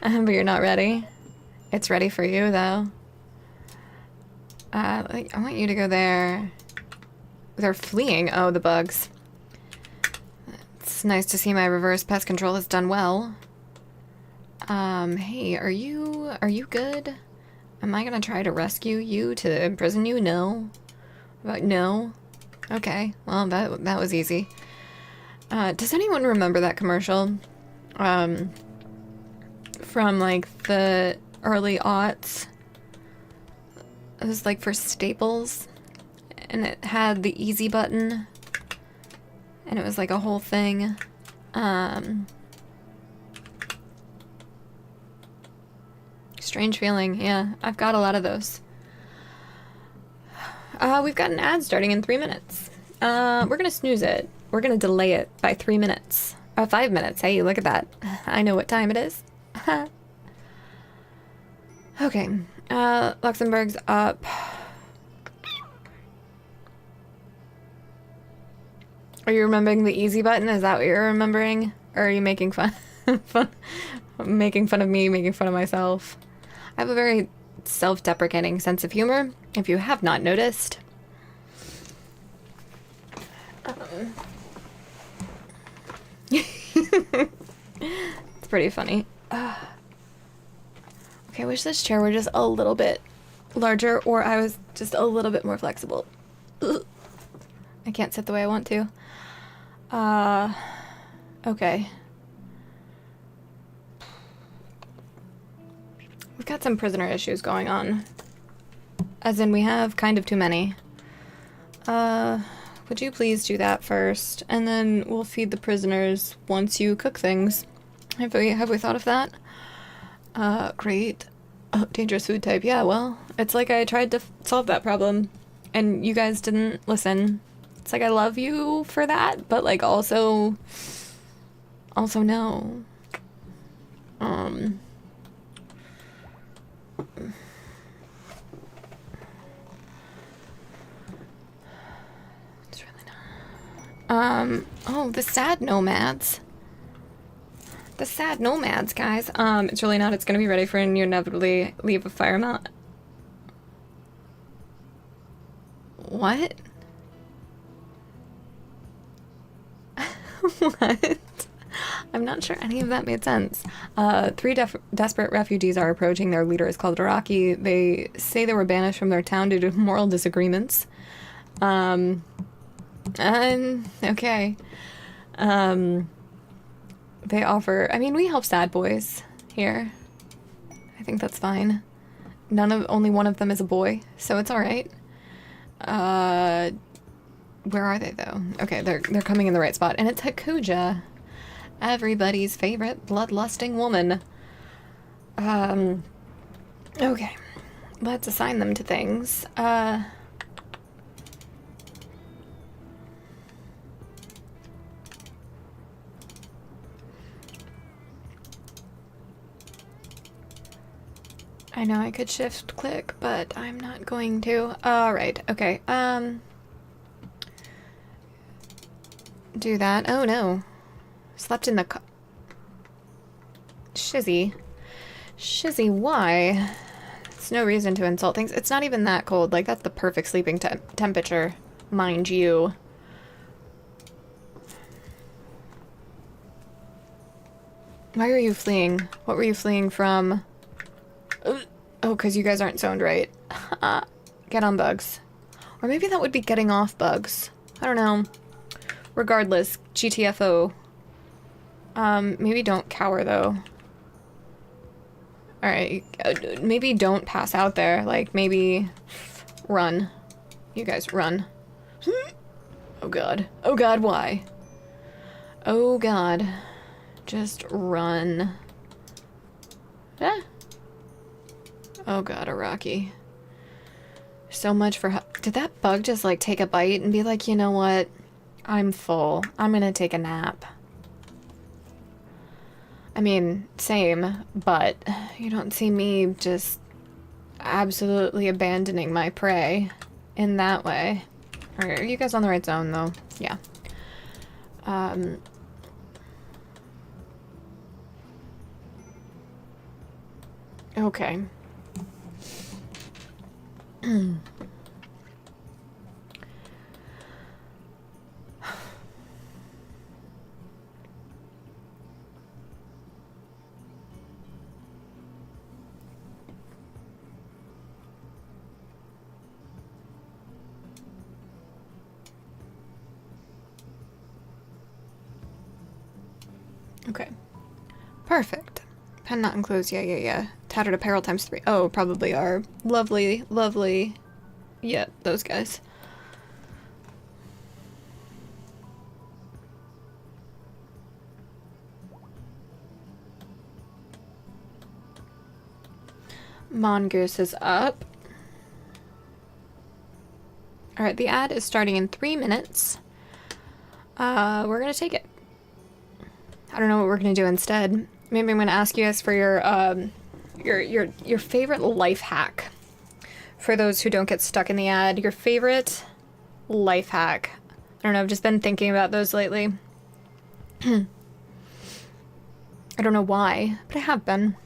you're not ready. It's ready for you, though. Like, I want you to go there. They're fleeing. Oh, the bugs. It's nice to see my reverse pest control has done well. Hey, are you good? Am I gonna try to rescue you, to imprison you? No. No? Okay, well, that was easy. Does anyone remember that commercial? From, like, the early aughts? It was, like, for Staples. And it had the easy button. And it was, like, a whole thing. Strange feeling, yeah. I've got a lot of those. We've got an ad starting in 3 minutes. We're gonna snooze it. We're gonna delay it by 3 minutes. 5 minutes. Hey, look at that. I know what time it is. Okay. Luxembourg's up. Are you remembering the easy button? Is that what you're remembering? Or are you making fun making fun of me, making fun of myself? I have a very self-deprecating sense of humor, if you have not noticed. It's pretty funny. Okay, I wish this chair were just a little bit larger, or I was just a little bit more flexible. Ugh. I can't sit the way I want to. Okay. We've got some prisoner issues going on. As in, we have kind of too many. Would you please do that first? And then we'll feed the prisoners once you cook things. Have we thought of that? Great. Oh, dangerous food type. Yeah, well, it's like I tried to solve that problem, and you guys didn't listen. It's like I love you for that, but, like, also no. It's really not. Oh, the sad nomads. The sad nomads, guys. It's really not. It's gonna be ready for when you inevitably leave a fire mount. What? What? I'm not sure any of that made sense. Three desperate refugees are approaching. Their leader is called Araki. They say they were banished from their town due to moral disagreements. Okay. They offer... I mean, we help sad boys here. I think that's fine. Only one of them is a boy, so it's alright. Where are they, though? Okay, they're coming in the right spot. And it's Hakuja. Everybody's favorite bloodlusting woman. Okay. Let's assign them to things. I know I could shift click, but I'm not going to. Alright, okay. Do that. Oh no. Slept in the Shizzy. Shizzy, why? It's no reason to insult things. It's not even that cold. Like, that's the perfect sleeping temperature, mind you. Why are you fleeing? What were you fleeing from? Oh, because you guys aren't zoned right. Get on bugs. Or maybe that would be getting off bugs. I don't know. Regardless, GTFO. Maybe don't cower, though. Alright, maybe don't pass out there. Like, maybe run. You guys, run. Oh god. Oh god, why? Oh god. Just run. Ah. Oh god, Araki. So much for... Did that bug just, like, take a bite and be like, you know what? I'm full. I'm gonna take a nap. I mean, same, but you don't see me just absolutely abandoning my prey in that way. Alright, are you guys on the right zone, though? Yeah. Okay. Okay. Perfect. Pen not enclosed. Yeah. Tattered apparel times 3. Oh, probably our lovely, lovely. Yeah, those guys. Mongoose is up. Alright, the ad is starting in 3 minutes. We're gonna take it. I don't know what we're gonna do instead. Maybe I'm gonna ask you guys for your favorite life hack. For those who don't get stuck in the ad, your favorite life hack. I don't know, I've just been thinking about those lately. I don't know why, but I have been.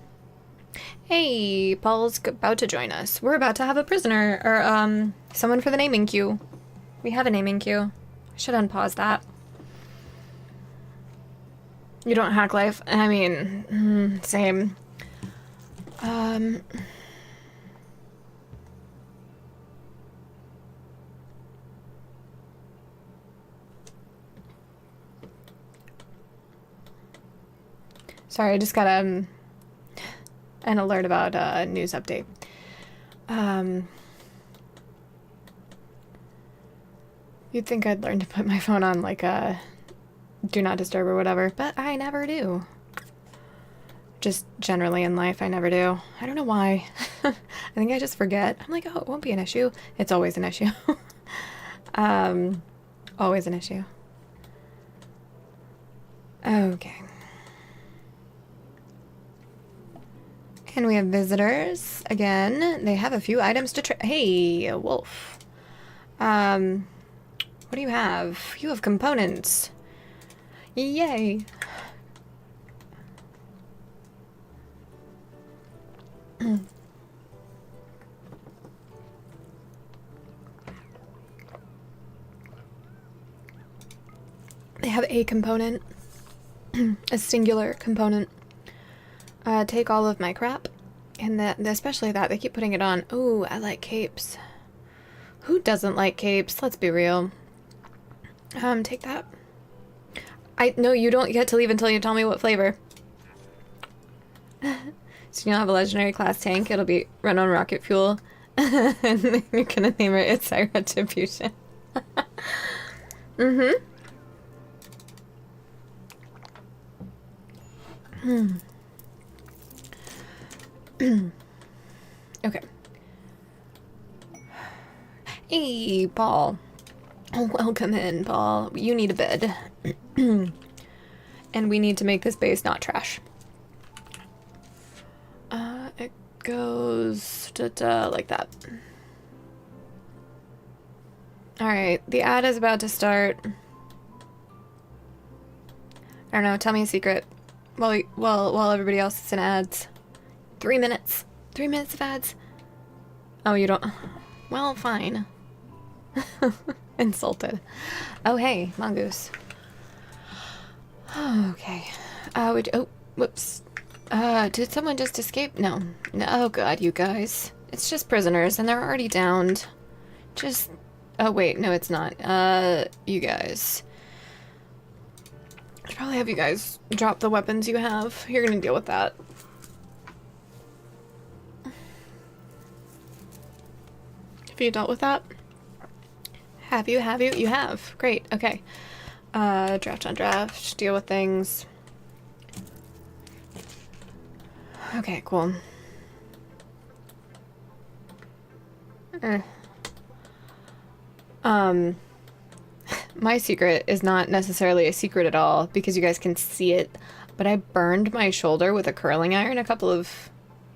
Hey, Paul's about to join us. We're about to have a prisoner, or, someone for the naming queue. We have a naming queue. I should unpause that. You don't hack life? I mean, same. Sorry, I just got, an alert about a news update. You'd think I'd learn to put my phone on, like, do not disturb or whatever, but I never do. Just generally in life, I never do. I don't know why. I think I just forget. I'm like, oh, it won't be an issue. It's always an issue. Always an issue. Okay. And we have visitors again. They have a few items to try. Hey, wolf. What do you have? You have components. Yay. They have a component. A singular component. Take all of my crap. And especially that, they keep putting it on. Ooh, I like capes. Who doesn't like capes? Let's be real. Take that. No, you don't get to leave until you tell me what flavor. So you'll have a legendary class tank. It'll be run on rocket fuel. And you're gonna name it It's Our Retribution. Okay. Hey, Paul. Oh, welcome in, Paul. You need a bed. And we need to make this base not trash. It goes like that. Alright, the ad is about to start. I don't know, tell me a secret. While everybody else is in ads. 3 minutes. 3 minutes of ads. Oh, you don't... Well, fine. Insulted. Oh, hey, Mongoose. Okay. Oh, whoops. Did someone just escape? No. Oh, God, you guys. It's just prisoners, and they're already downed. Just... Oh, wait, no, it's not. You guys. I should probably have you guys drop the weapons you have. You're gonna deal with that. Have you dealt with that? Have you? Have you? You have. Great. Okay. Draft on draft. Deal with things. Okay, cool. My secret is not necessarily a secret at all because you guys can see it, but I burned my shoulder with a curling iron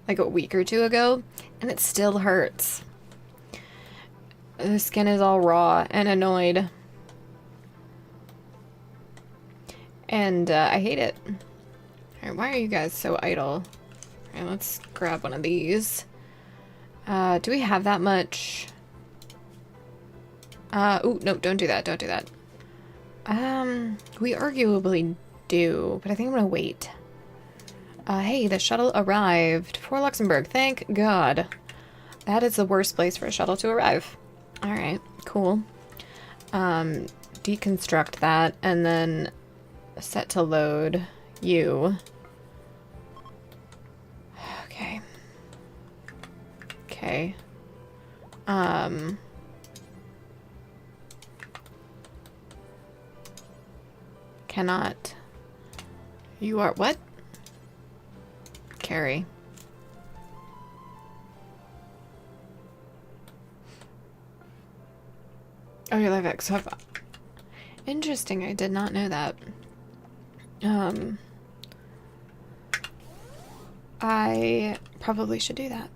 like a week or two ago, and it still hurts. The skin is all raw and annoyed. And I hate it. Alright, why are you guys so idle? Alright, let's grab one of these. Do we have that much? Ooh, no, don't do that, don't do that. We arguably do, but I think I'm gonna wait. Hey, the shuttle arrived for Luxembourg, thank God. That is the worst place for a shuttle to arrive. Alright, cool. Deconstruct that, and then set to load you. Okay. Okay. Cannot. You are what? Carry. Oh, you're live so interesting, I did not know that. I probably should do that.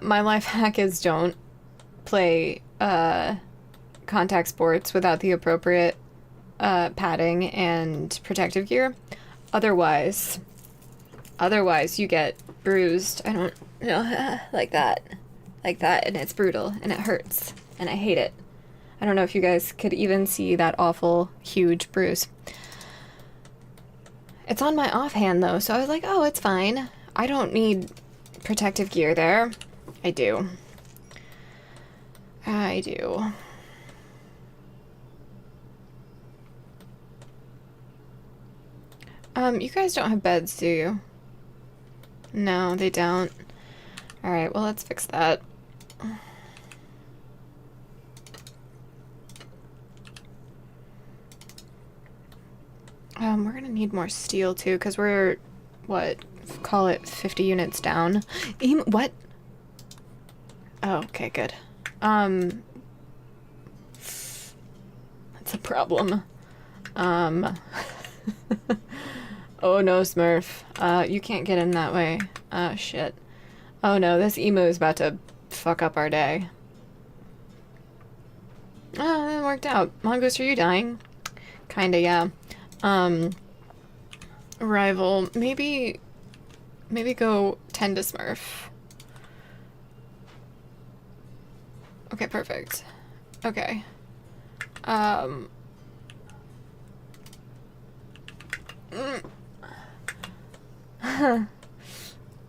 My life hack is don't play contact sports without the appropriate padding and protective gear. Otherwise you get bruised. I don't know, like that, and it's brutal and it hurts and I hate it. I don't know if you guys could even see that awful huge bruise. It's on my offhand though, so I was like, oh, it's fine. I don't need protective gear there. I do. I do. You guys don't have beds, do you? No, they don't. Alright, well, let's fix that. We're gonna need more steel, too, because we're, what, call it 50 units down. What? Oh, okay, good. That's a problem. Oh no, Smurf. You can't get in that way. Shit. Oh no, this emu is about to fuck up our day. Oh, that worked out. Mongoose, are you dying? Kinda, yeah. Rival, maybe go tend to Smurf. Okay, perfect. Okay.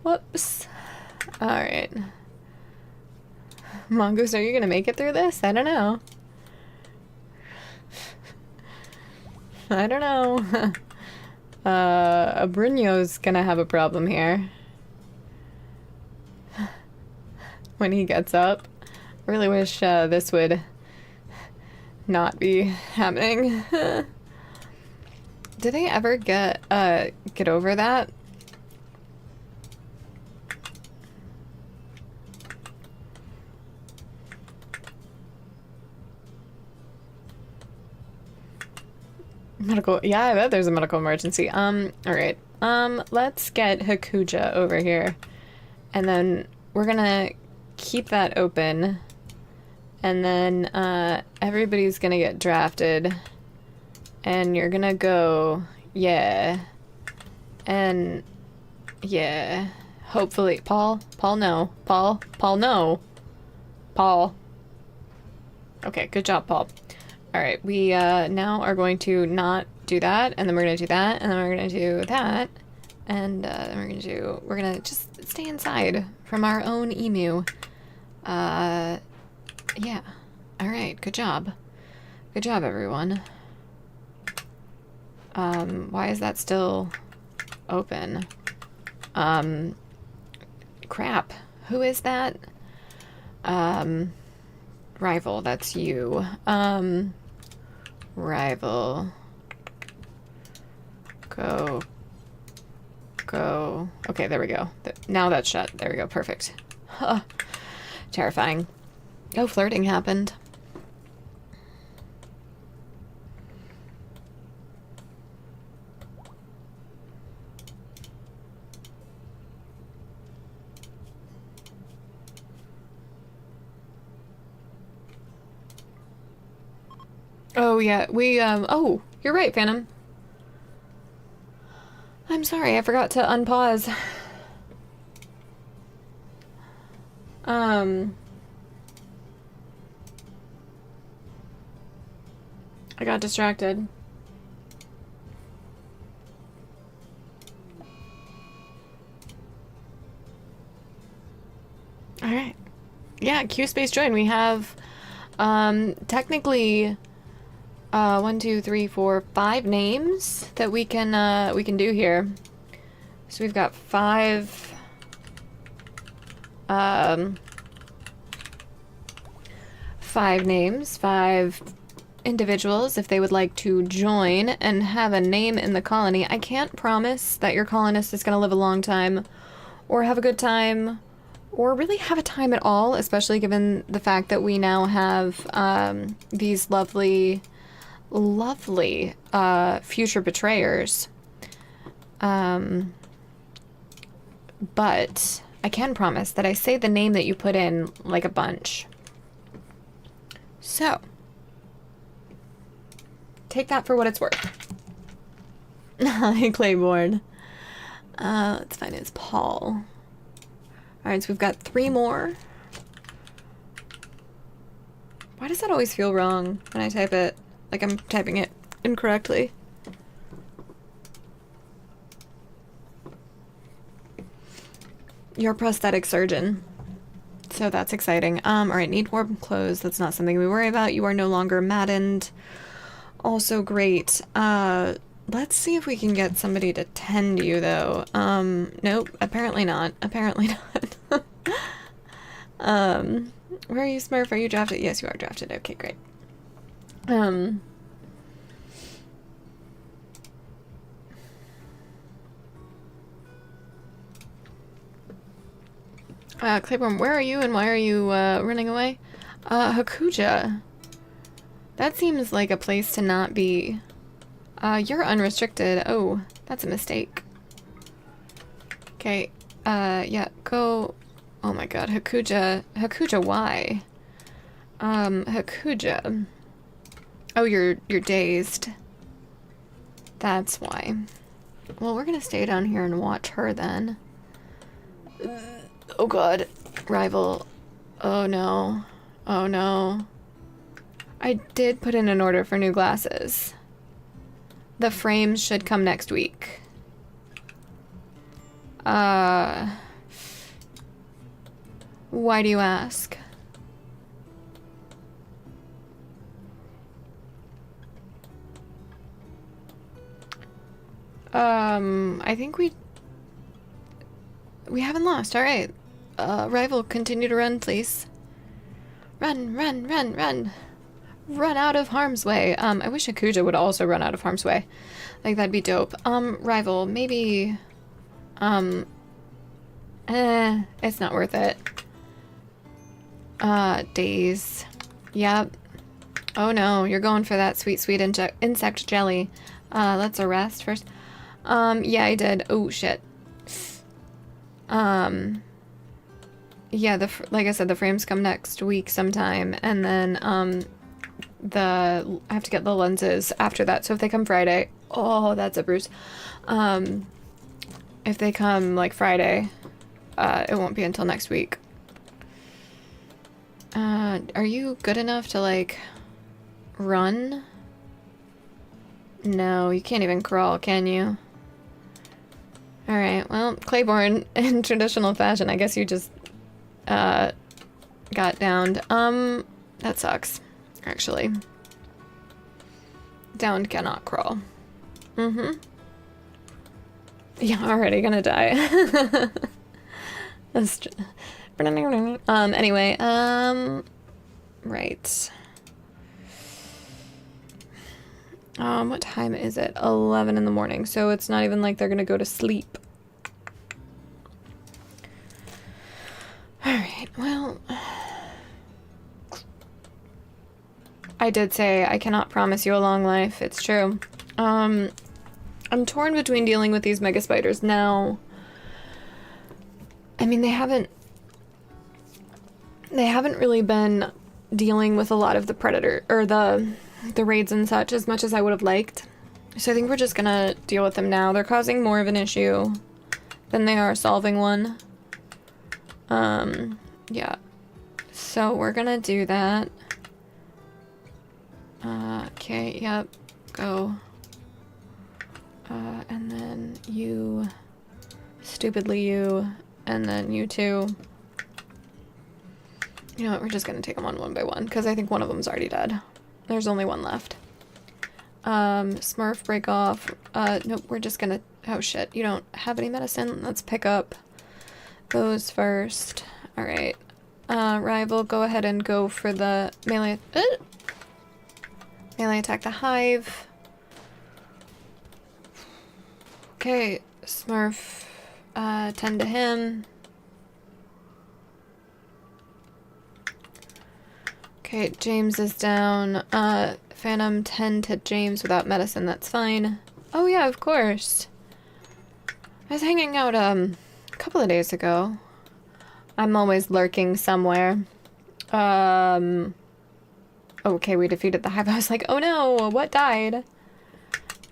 Whoops. Alright. Mongoose, are you gonna make it through this? I don't know. I don't know. Brunio's gonna have a problem here. When he gets up. Really wish this would not be happening. Did they ever get over that? Medical, yeah, I bet there's a medical emergency. Alright. Let's get Hakuja over here. And then we're gonna keep that open. And then, everybody's gonna get drafted. And you're gonna go, yeah. And, yeah. Hopefully, Paul, no. Paul, no. Paul. Okay, good job, Paul. Alright, we, now are going to not do that, and then we're gonna do that, and then we're gonna do that. And, then we're gonna just stay inside from our own emu. Yeah. Alright, good job. Good job, everyone. Why is that still open? Crap. Who is that? Rival, that's you. Rival. Go. Okay, there we go. Now that's shut. There we go, perfect. Huh. Terrifying. Oh, flirting happened. Oh, yeah, we, oh, you're right, Phantom. I'm sorry, I forgot to unpause. I got distracted. Alright. Yeah, Q-Space join. We have, technically, 1, 2, 3, 4, 5 names that we can do here. So we've got 5, 5 names, 5 individuals if they would like to join and have a name in the colony. I can't promise that your colonist is going to live a long time or have a good time or really have a time at all, especially given the fact that we now have these lovely future betrayers. But I can promise that I say the name that you put in like a bunch. So, take that for what it's worth. Hi, Claiborne. Let's find it's Paul. Alright, so we've got 3 more. Why does that always feel wrong when I type it? Like I'm typing it incorrectly. You're a prosthetic surgeon. So that's exciting. Alright, need warm clothes. That's not something we worry about. You are no longer maddened. Also great. Let's see if we can get somebody to tend you, though. Nope. Apparently not. Apparently not. Where are you, Smurf? Are you drafted? Yes, you are drafted. Okay, great. Claiborne, where are you and why are you, running away? Hakuja. That seems like a place to not be. You're unrestricted. Oh, that's a mistake. Okay, yeah, go. Oh my god, Hakuja. Hakuja, why? Hakuja. Oh, you're dazed. That's why. Well, we're gonna stay down here and watch her then. Oh god. Rival. Oh no. Oh no. I did put in an order for new glasses. The frames should come next week. Why do you ask? I think we haven't lost. All right. Rival, continue to run, please. Run, run, run, run. Run out of harm's way. I wish Hakuja would also run out of harm's way. Like, that'd be dope. Rival, maybe... it's not worth it. Days. Yep. Oh no, you're going for that sweet, sweet insect jelly. Let's arrest first. Yeah, I did. Oh, shit. Yeah, like I said, the frames come next week sometime, and then, I have to get the lenses after that, so if they come Friday... Oh, that's a bruise. If they come, like, Friday, it won't be until next week. Are you good enough to, like, run? No, you can't even crawl, can you? Alright, well, Claiborne, in traditional fashion, I guess you just, got downed. That sucks, actually. Downed cannot crawl. Mm-hmm. Yeah, already gonna die. That's anyway, right. What time is it? 11 in the morning, so it's not even like they're gonna go to sleep. Alright, well... I did say I cannot promise you a long life, it's true. I'm torn between dealing with these mega spiders now. I mean, they haven't really been dealing with a lot of the predator, or the the raids and such as much as I would have liked. So I think we're just gonna deal with them now. They're causing more of an issue than they are solving one. Yeah. So we're gonna do that. Okay, yep. Go. And then you... Stupidly you. And then you two. You know what, we're just gonna take them on one by one, because I think one of them's already dead. There's only one left. Smurf, break off. Nope, we're just gonna... Oh shit, you don't have any medicine? Let's pick up those first. Alright. Rival, go ahead and go for the melee... melee attack the hive. Okay, Smurf, tend to him. Okay, James is down. Phantom, tend to James without medicine, that's fine. Oh yeah, of course. I was hanging out, a couple of days ago. I'm always lurking somewhere. Okay, we defeated the hive. I was like, oh no, what died?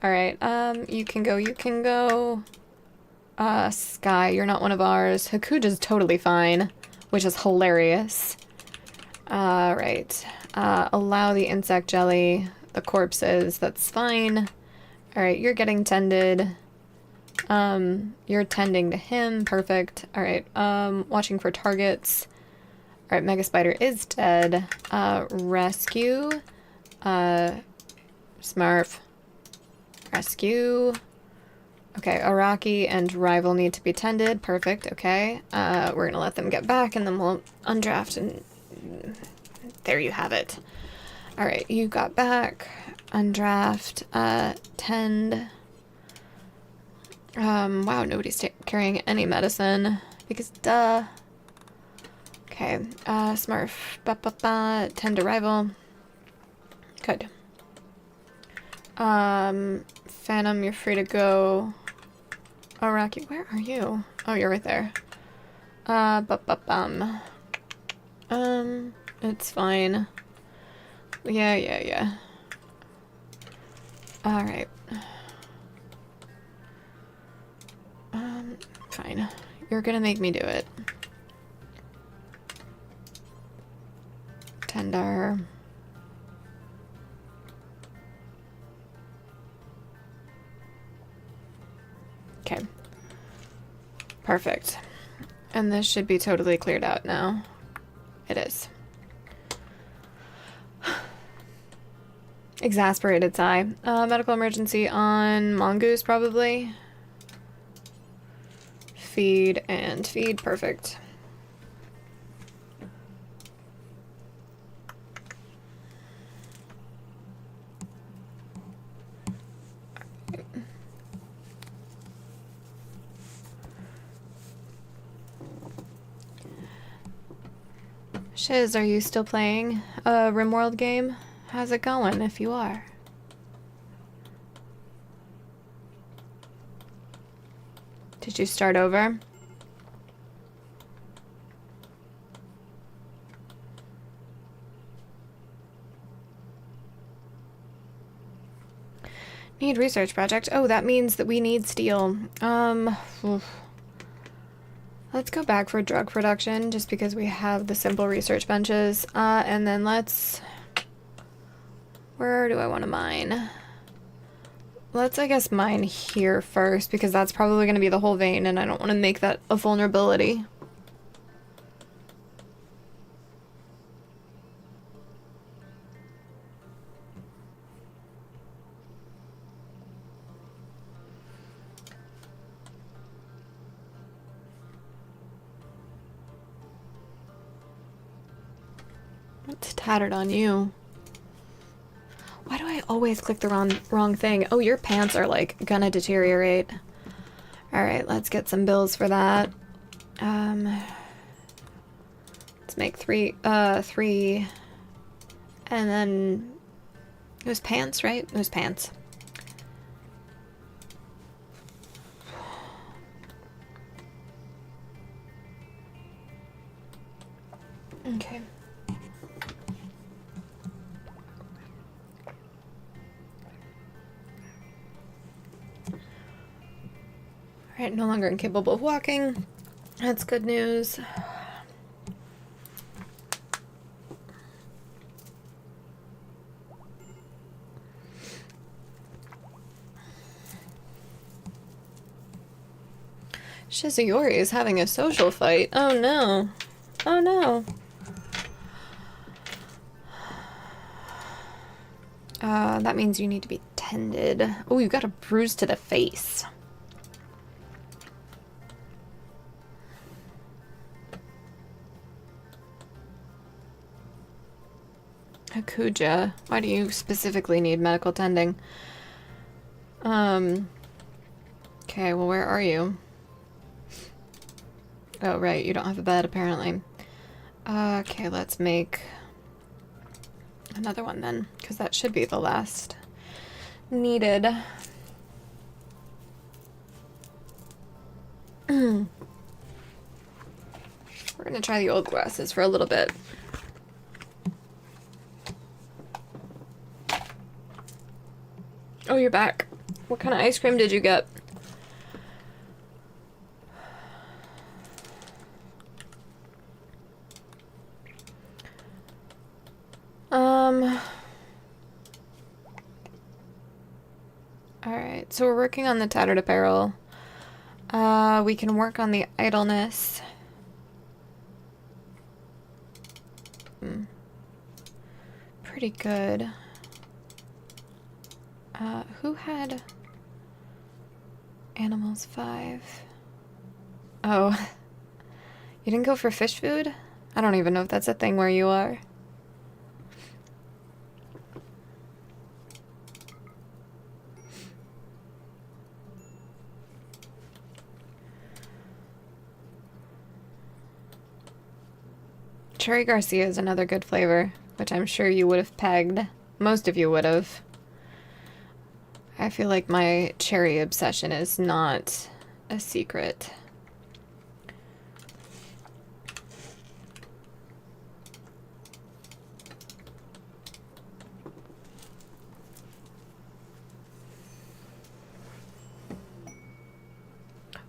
Alright, you can go, you can go. Sky, you're not one of ours. Hakuja's totally fine, which is hilarious. Right. Allow the insect jelly, the corpses, that's fine. Alright, you're getting tended. You're tending to him, perfect. Alright, watching for targets. Alright, Mega Spider is dead. Rescue. Smurf. Rescue. Okay, Araki and Rival need to be tended. Perfect, okay. We're gonna let them get back and then we'll undraft and... There you have it. Alright, you got back. Undraft. Tend. Wow, nobody's carrying any medicine. Because duh. Okay, Smurf. Tend to Rival. Good. Phantom, you're free to go. Araki, where are you? Oh, you're right there. It's fine. Yeah. Alright. Fine. You're gonna make me do it. Tender. Okay. Perfect. And this should be totally cleared out now. It is. Exasperated sigh. Medical emergency on Mongoose, probably. Feed and feed. Perfect. Shiz, are you still playing a RimWorld game? How's it going if you are? Did you start over? Need research project. Oh, that means that we need steel. Let's go back for drug production just because we have the simple research benches. And then let's... Where do I want to mine? Let's, I guess, mine here first because that's probably going to be the whole vein and I don't want to make that a vulnerability. It's tattered on you. Why do I always click the wrong thing? Oh, your pants are like gonna deteriorate. Alright, let's get some bills for that. Let's make three. And then it was pants, right? It was pants. Okay. Alright, no longer incapable of walking. That's good news. Shizuyori is having a social fight. Oh no. Oh no. That means you need to be tended. Oh, you got a bruise to the face. Hakuja, why do you specifically need medical tending? Okay, well, where are you? Oh, right, you don't have a bed, apparently. Okay, let's make another one then, because that should be the last needed. We're gonna try the old glasses for a little bit. Oh, you're back. What kind of ice cream did you get? Alright, so we're working on the tattered apparel. We can work on the idleness. Pretty good. Who had animals 5? Oh, you didn't go for fish food? I don't even know if that's a thing where you are. Cherry Garcia is another good flavor, which I'm sure you would have pegged. Most of you would have. I feel like my cherry obsession is not a secret.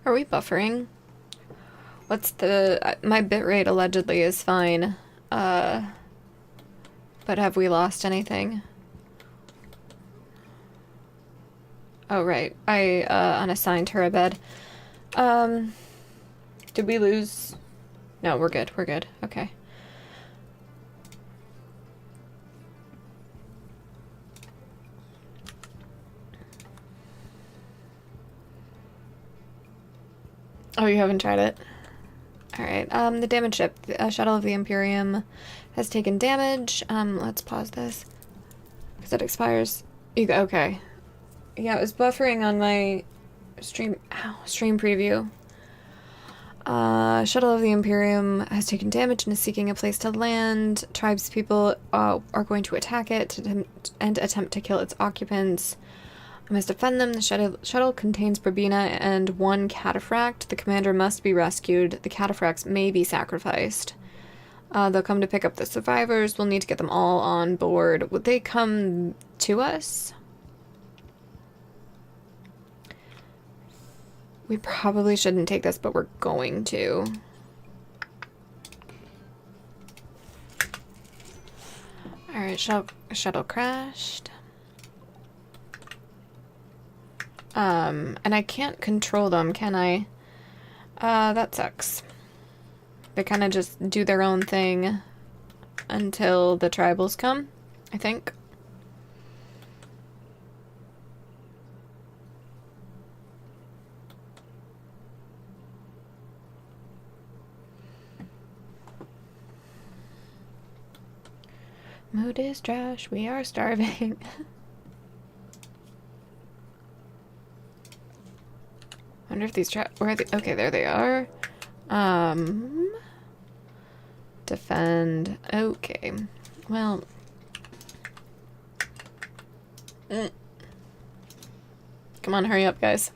Are we buffering? What's the... my bitrate allegedly is fine. But have we lost anything? Oh, right. I unassigned her a bed. Did we lose? No, we're good. We're good. Okay. Oh, you haven't tried it? Alright, the damage ship, the shuttle of the Imperium has taken damage. Let's pause this. Because it expires. Okay. Yeah, it was buffering on my stream preview. Shuttle of the Imperium has taken damage and is seeking a place to land. Tribespeople are going to attack it and attempt to kill its occupants. I must defend them. The shuttle contains Probina and 1 cataphract. The commander must be rescued. The cataphracts may be sacrificed. They'll come to pick up the survivors. We'll need to get them all on board. Would they come to us? We probably shouldn't take this, but we're going to. Alright, shuttle crashed. And I can't control them, can I? That sucks. They kind of just do their own thing until the tribals come, I think. Mood is trash, we are starving. Wonder if these where are they? Okay, there they are. Defend. Okay. Well. Come on, hurry up, guys.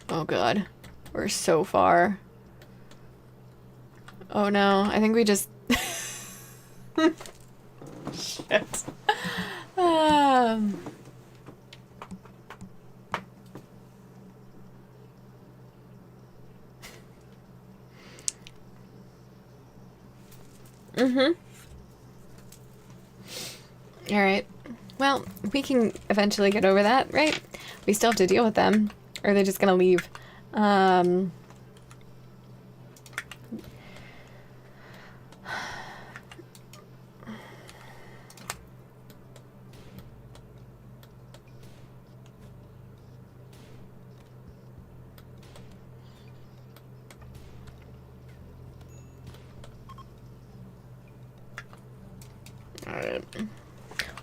Oh god. We're so far. Oh no, I think we just... Shit. Alright. Well, we can eventually get over that, right? We still have to deal with them. Or are they just gonna leave? Alright.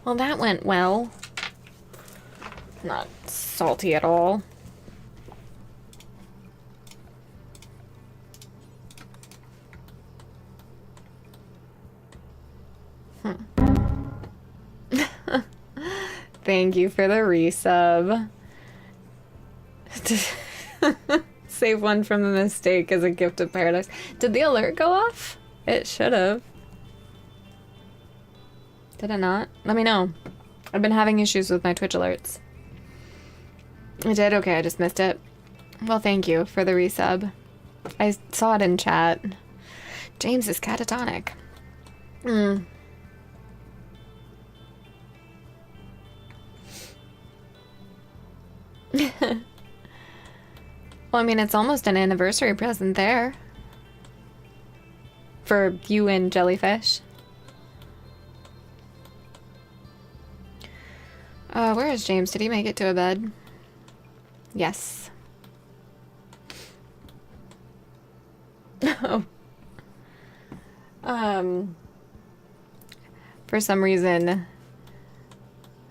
Well, that went well. Not salty at all. Thank you for the resub. Save one from the mistake as a gift of paradise. Did the alert go off? It should have. Did it not? Let me know. I've been having issues with my Twitch alerts. I did? Okay, I just missed it. Well, thank you for the resub. I saw it in chat. James is catatonic. Well, I mean, it's almost an anniversary present there. For you and Jellyfish. Where is James? Did he make it to a bed? Yes. Oh. For some reason,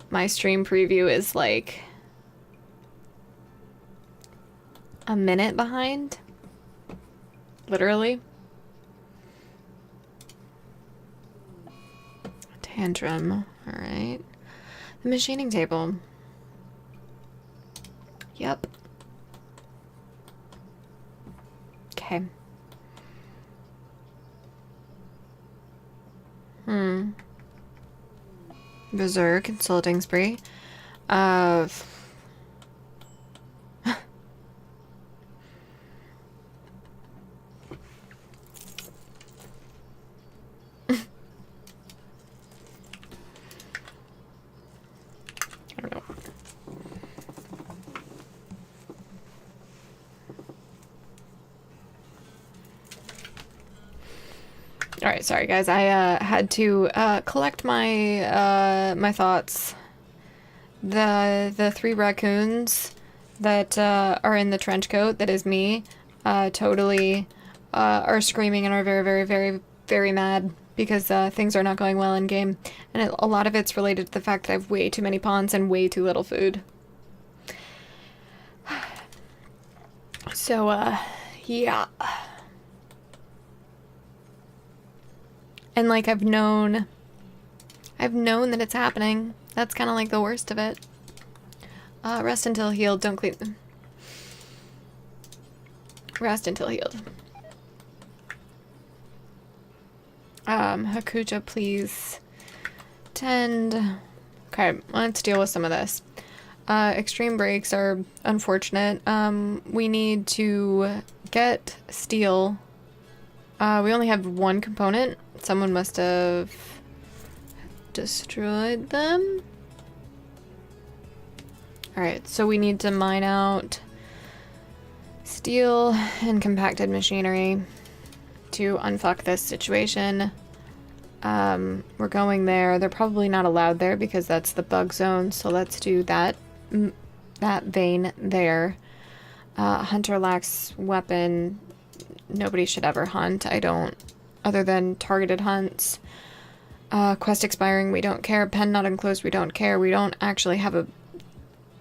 my stream preview is like a minute behind. Literally. Tantrum. Alright. The machining table. Yep. Okay. Berserk consulting spree. I don't know. All right, sorry guys. I had to collect my my thoughts. The three raccoons that are in the trench coat, that is me, totally are screaming and are very, very, very, very mad because things are not going well in game, and a lot of it's related to the fact that I have way too many pawns and way too little food. So yeah. And like I've known that it's happening. That's kind of like the worst of it. Rest until healed. Don't clean them. Rest until healed. Hakucha, please tend. Okay, let's deal with some of this. Extreme breaks are unfortunate. We need to get steel. We only have one component. Someone must have destroyed them. Alright, so we need to mine out steel and compacted machinery to unfuck this situation. We're going there. They're probably not allowed there because that's the bug zone, so let's do that vein there. Hunter lacks weapon. Nobody should ever hunt. I don't, other than targeted hunts. Quest expiring, we don't care. Pen not enclosed, we don't care. We don't actually have a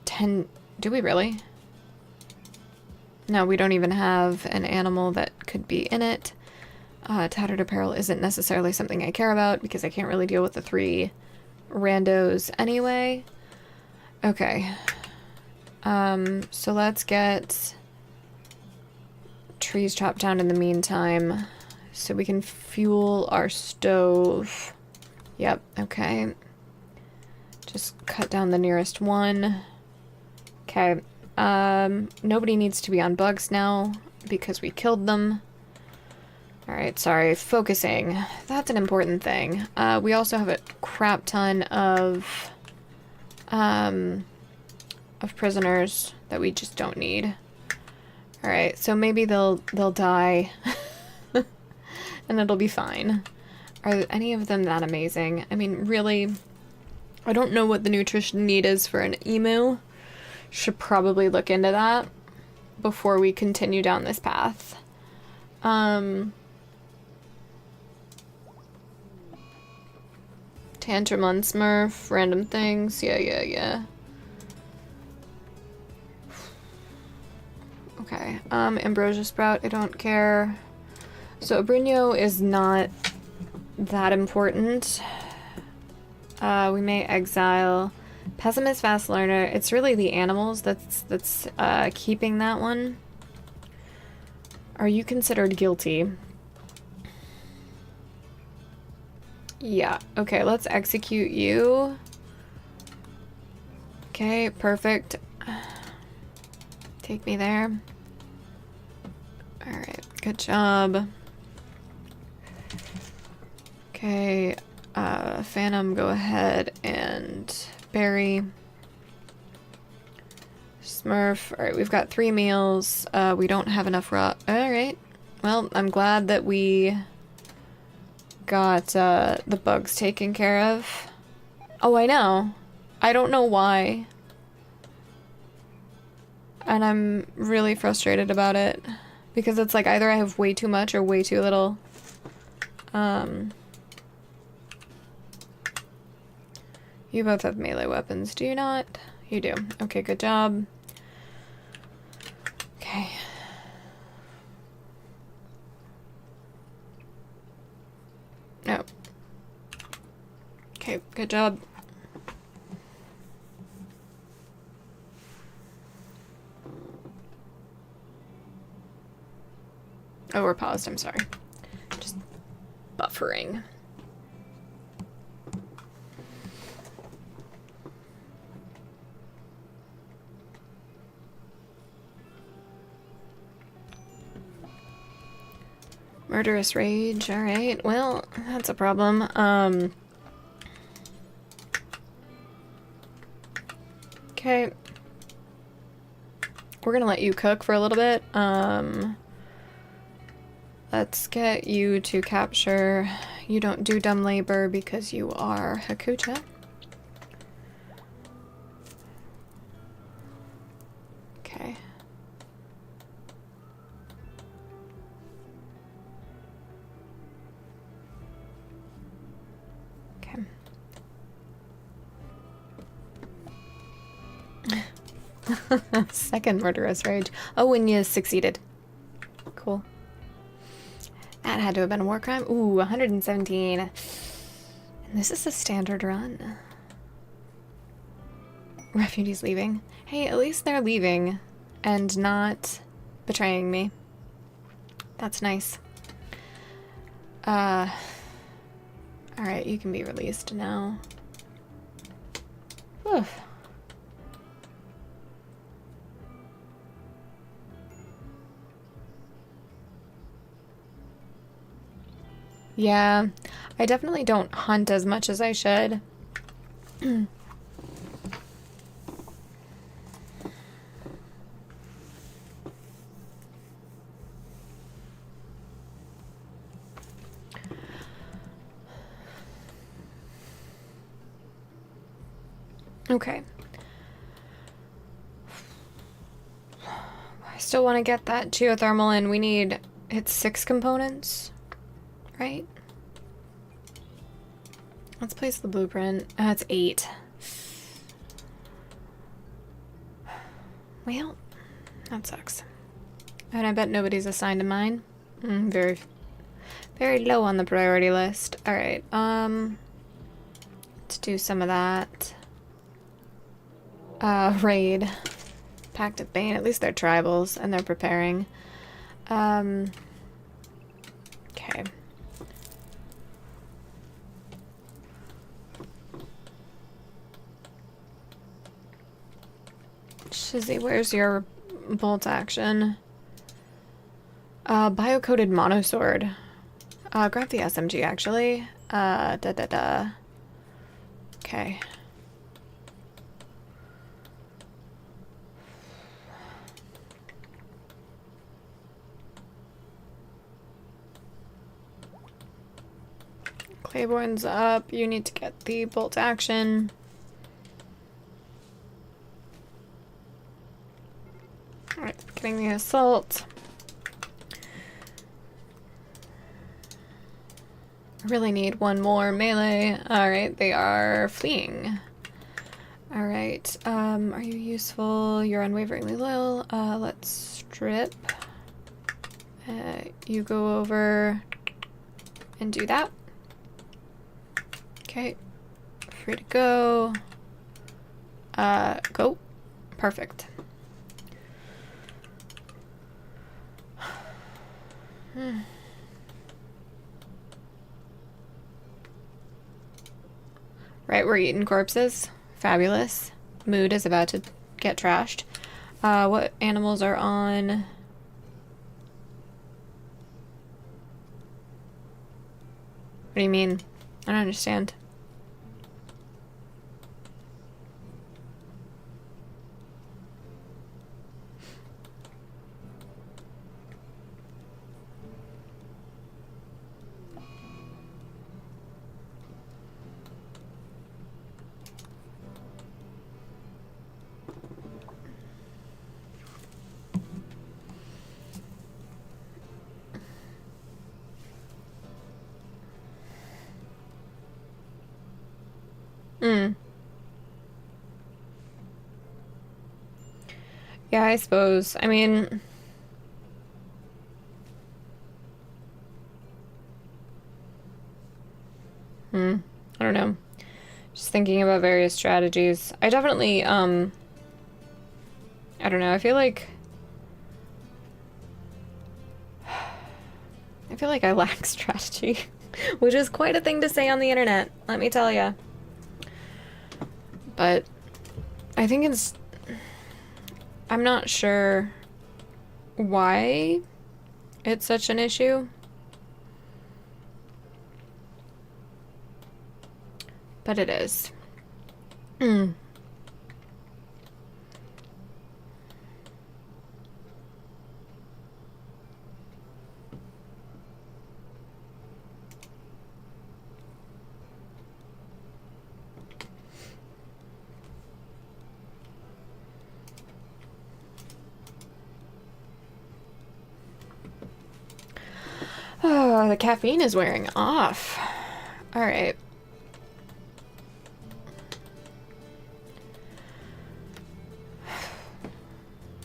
10... Do we really? No, we don't even have an animal that could be in it. Tattered apparel isn't necessarily something I care about because I can't really deal with the three randos anyway. Okay. So let's get trees chopped down in the meantime so we can fuel our stove. Yep, okay. Just cut down the nearest one. Okay. Nobody needs to be on bugs now because we killed them. Alright, sorry. Focusing. That's an important thing. We also have a crap ton of prisoners that we just don't need. Alright, so maybe they'll die. And it'll be fine. Are any of them that amazing? I mean, really, I don't know what the nutrition need is for an emu. Should probably look into that before we continue down this path. Tantrum on Smurf, random things. Yeah. Okay, Ambrosia Sprout, I don't care. So Abrino is not that important. We may exile. Pessimist, Fast Learner. It's really the animals that's keeping that one. Are you considered guilty? Yeah. Okay, let's execute you. Okay, perfect. Take me there. Alright, good job. Okay, Phantom, go ahead and Barry. Smurf. Alright, we've got 3 meals. We don't have enough raw. Alright. Well, I'm glad that we got the bugs taken care of. Oh, I know. I don't know why. And I'm really frustrated about it. Because it's like either I have way too much or way too little. You both have melee weapons, do you not? You do. Okay, good job. Okay. No. Okay, good job. Oh, we're paused, I'm sorry. Just buffering. Murderous Rage, alright. Well, that's a problem. Okay. We're gonna let you cook for a little bit. Let's get you to capture. You don't do dumb labor because you are Hakucha. Okay. Okay. Second Murderous Rage. Oh, and you succeeded. Cool. That had to have been a war crime. Ooh, 117. And this is a standard run. Refugees leaving. Hey, at least they're leaving and not betraying me. That's nice. Alright, you can be released now. Whew. Yeah, I definitely don't hunt as much as I should. Okay. I still want to get that geothermal in. We need... It's 6 components, right? Let's place the blueprint. It's 8. Well, that sucks. And I bet nobody's assigned to mine. Very low on the priority list. Alright, let's do some of that. Raid. Pact of Bane. At least they're tribals and they're preparing. Okay. Shizzy, where's your bolt action? Biocoded monosword. Grab the SMG, actually. Okay. Claiborne's up. You need to get the bolt action. Alright, getting the assault. I really need one more melee. Alright, they are fleeing. Alright, are you useful? You're unwaveringly loyal. Let's strip. You go over and do that. Okay. Free to go. Go. Perfect. Right, we're eating corpses. Fabulous. Mood is about to get trashed. What animals are on? What do you mean? I don't understand. Yeah, I suppose. I mean... I don't know. Just thinking about various strategies. I definitely, I don't know, I feel like I lack strategy, which is quite a thing to say on the internet, let me tell ya. But I think it's... I'm not sure why it's such an issue. But it is. Oh, the caffeine is wearing off. All right.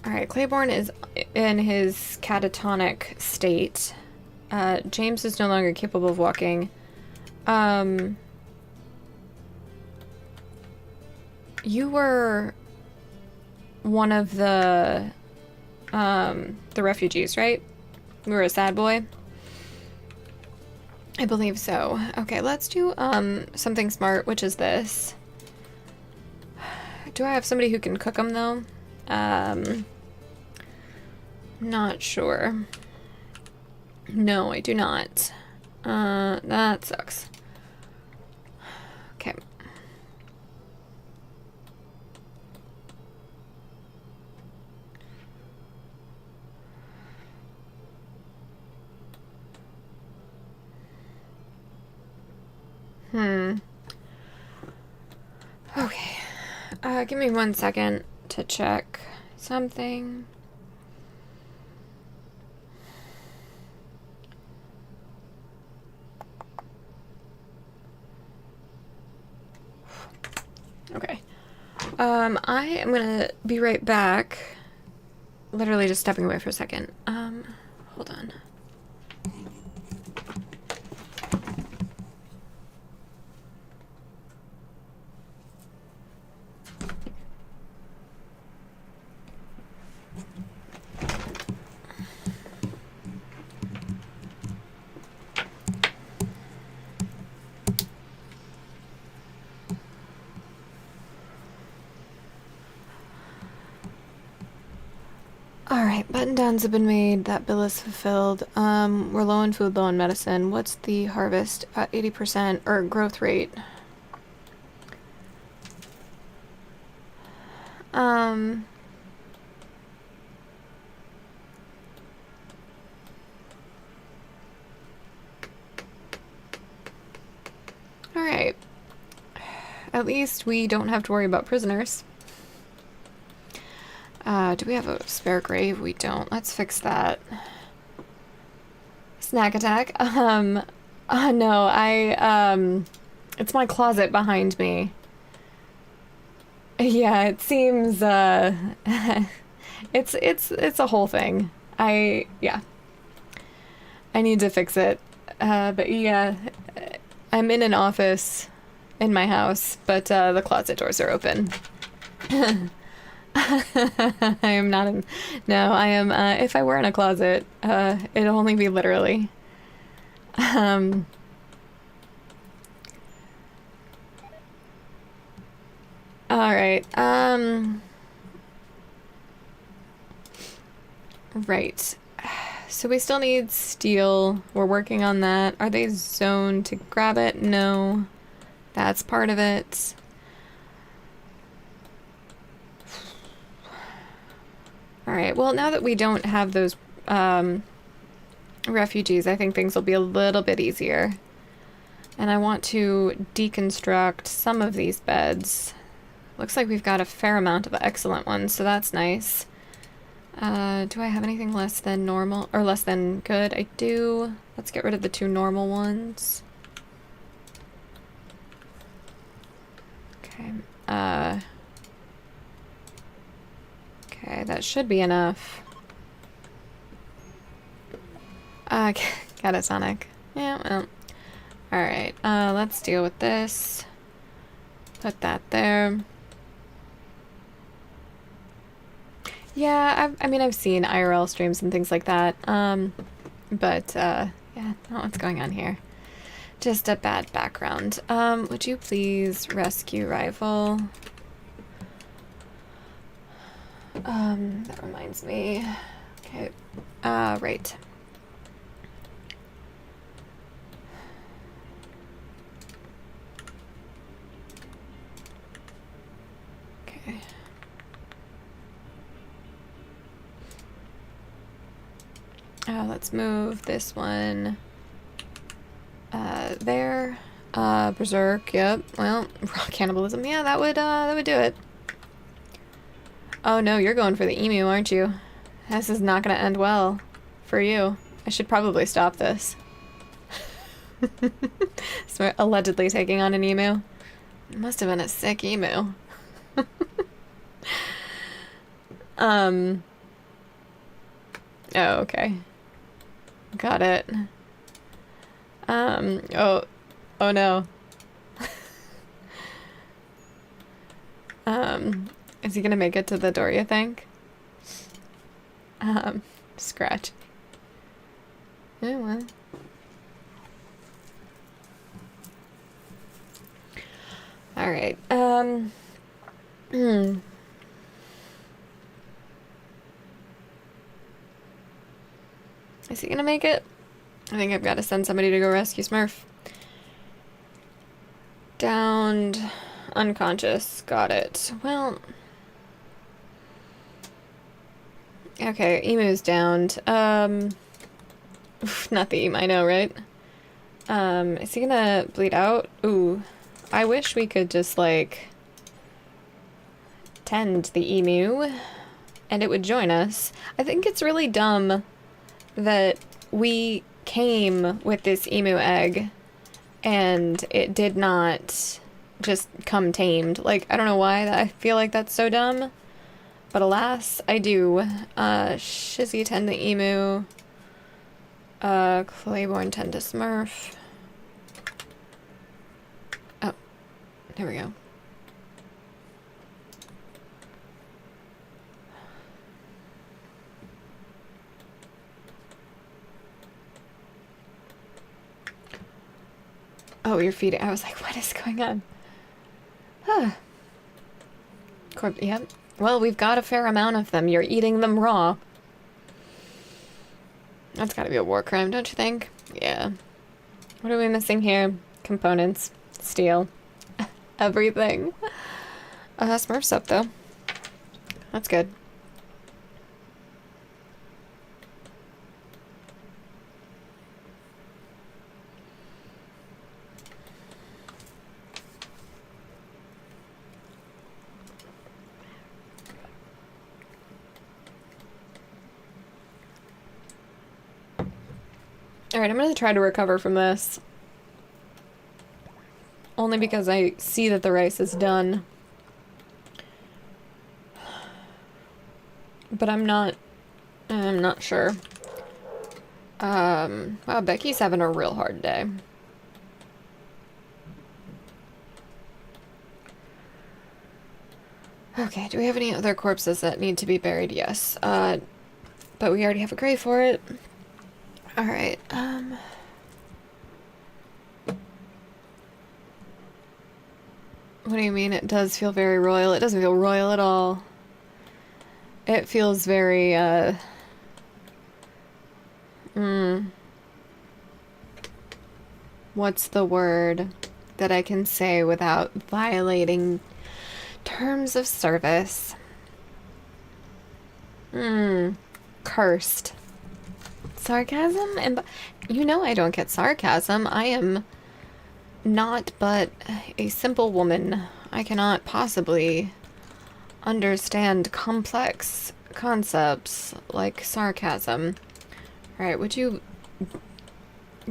Alright, Claiborne is in his catatonic state. James is no longer capable of walking. You were one of the refugees, right? You were a sad boy? I believe so. Okay, let's do something smart, which is this. Do I have somebody who can cook them, though? Not sure. No, I do not. That sucks. Okay. Okay. Give me 1 second to check something. Okay. I am gonna be right back. Literally just stepping away for a second. Hold on. Alright, Button downs have been made. That bill is fulfilled. We're low on food, low on medicine. What's the harvest? About 80% or growth rate. Alright. At least we don't have to worry about prisoners. Do we have a spare grave? We don't. Let's fix that. Snack attack. No, it's my closet behind me. Yeah, it seems, it's a whole thing. Yeah. I need to fix it. But yeah, I'm in an office in my house, but, the closet doors are open. I am not in, no, I am, if I were in a closet, it'd only be literally. Alright, right. So we still need steel. We're working on that. Are they zoned to grab it? No. That's part of it. Alright, well, now that we don't have those refugees, I think things will be a little bit easier. And I want to deconstruct some of these beds. Looks like we've got a fair amount of excellent ones, so that's nice. Do I have anything less than normal, or less than good? I do. Let's get rid of the 2 normal ones. Okay, okay, that should be enough. Catatonic. Yeah, well. Alright, let's deal with this. Put that there. Yeah, I mean, I've seen IRL streams and things like that. But, yeah, not what's going on here. Just a bad background. Would you please rescue rival? That reminds me. Okay, right. Okay. Let's move this one there. Berserk, yep. Well, raw cannibalism, yeah, that would do it. Oh no, you're going for the emu, aren't you? This is not gonna end well for you. I should probably stop this. So we're allegedly taking on an emu. It must have been a sick emu. Oh, okay. Got it. Oh no. Is he gonna make it to the door, you think? Scratch. Yeah, well. Alright, Is he gonna make it? I think I've got to send somebody to go rescue Smurf. Downed. Unconscious. Got it. Well. Okay, emu's downed. Oof, not the emu, I know, right? Is he gonna bleed out? Ooh. I wish we could just, like, tend the emu, and it would join us. I think it's really dumb that we came with this emu egg, and it did not just come tamed. Like, I don't know why, I feel like that's so dumb. But alas, I do. Shizzy tend the emu. Claiborne tend to Smurf. Oh, there we go. Oh, you're feeding. I was like, what is going on? Huh. Yep. Well, we've got a fair amount of them. You're eating them raw. That's gotta be a war crime, don't you think? Yeah. What are we missing here? Components. Steel. Everything. Smurf's up, though. That's good. Alright, I'm gonna try to recover from this. Only because I see that the rice is done. But I'm not sure. Wow, Becky's having a real hard day. Okay, do we have any other corpses that need to be buried? Yes. But we already have a grave for it. Alright, what do you mean it does feel very royal? It doesn't feel royal at all. It feels very, what's the word that I can say without violating terms of service? Cursed. Sarcasm? And you know I don't get sarcasm. I am not but a simple woman. I cannot possibly understand complex concepts like sarcasm. Alright, would you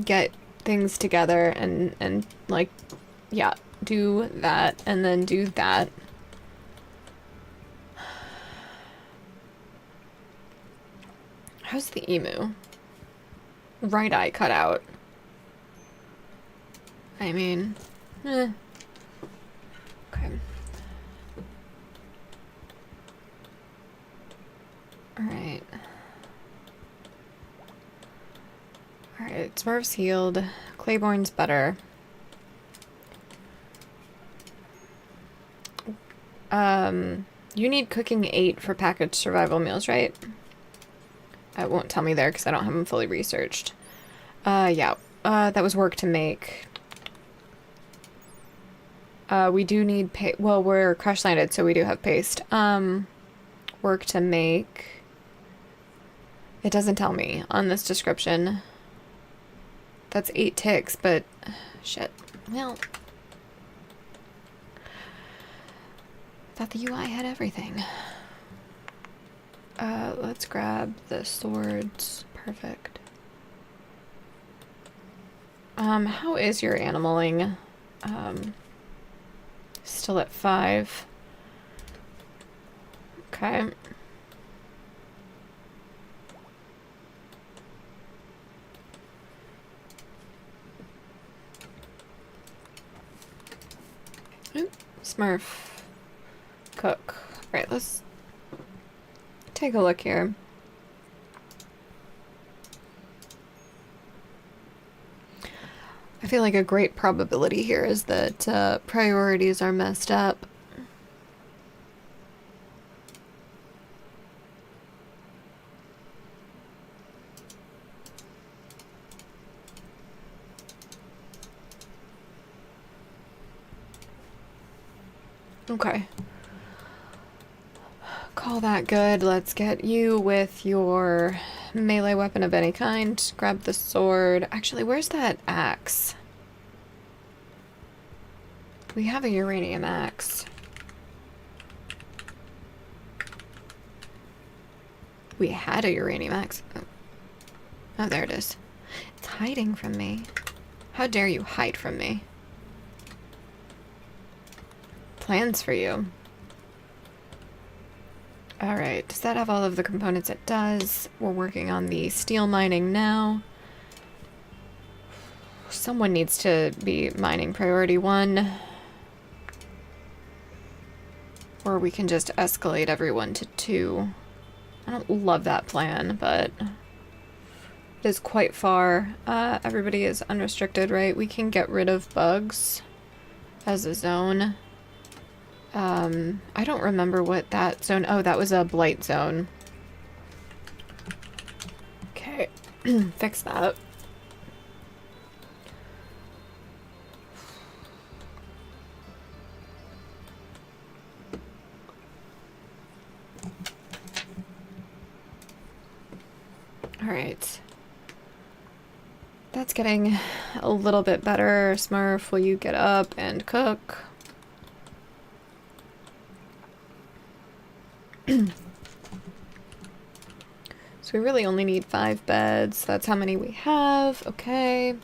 get things together and like, yeah, do that and then do that. How's the emu? Right eye cut out. I mean, Okay. Alright. Alright, Smurf's healed. Claiborne's better. You need cooking 8 for packaged survival meals, right? It won't tell me there because I don't have them fully researched. Yeah. That was work to make. We do need well, we're crash landed, so we do have paste. Work to make. It doesn't tell me on this description. That's 8 ticks, but shit. Well, thought the UI had everything. Let's grab the swords. Perfect. How is your animaling? Still at 5. Okay. Oop, Smurf. Cook. Right, let's take a look here. I feel like a great probability here is that priorities are messed up. Okay. Call that good. Let's get you with your melee weapon of any kind. Grab the sword. Actually, where's that axe? We have a uranium axe. We had a uranium axe. Oh, there it is. It's hiding from me. How dare you hide from me? Plans for you. Alright, does that have all of the components? It does. We're working on the steel mining now. Someone needs to be mining priority 1. Or we can just escalate everyone to 2. I don't love that plan, but it is quite far. Everybody is unrestricted, right? We can get rid of bugs as a zone. I don't remember what that zone... Oh, that was a blight zone. Okay. fix that. Alright. That's getting a little bit better. Smurf, will you get up and cook? So we really only need 5 beds. That's how many we have. Okay.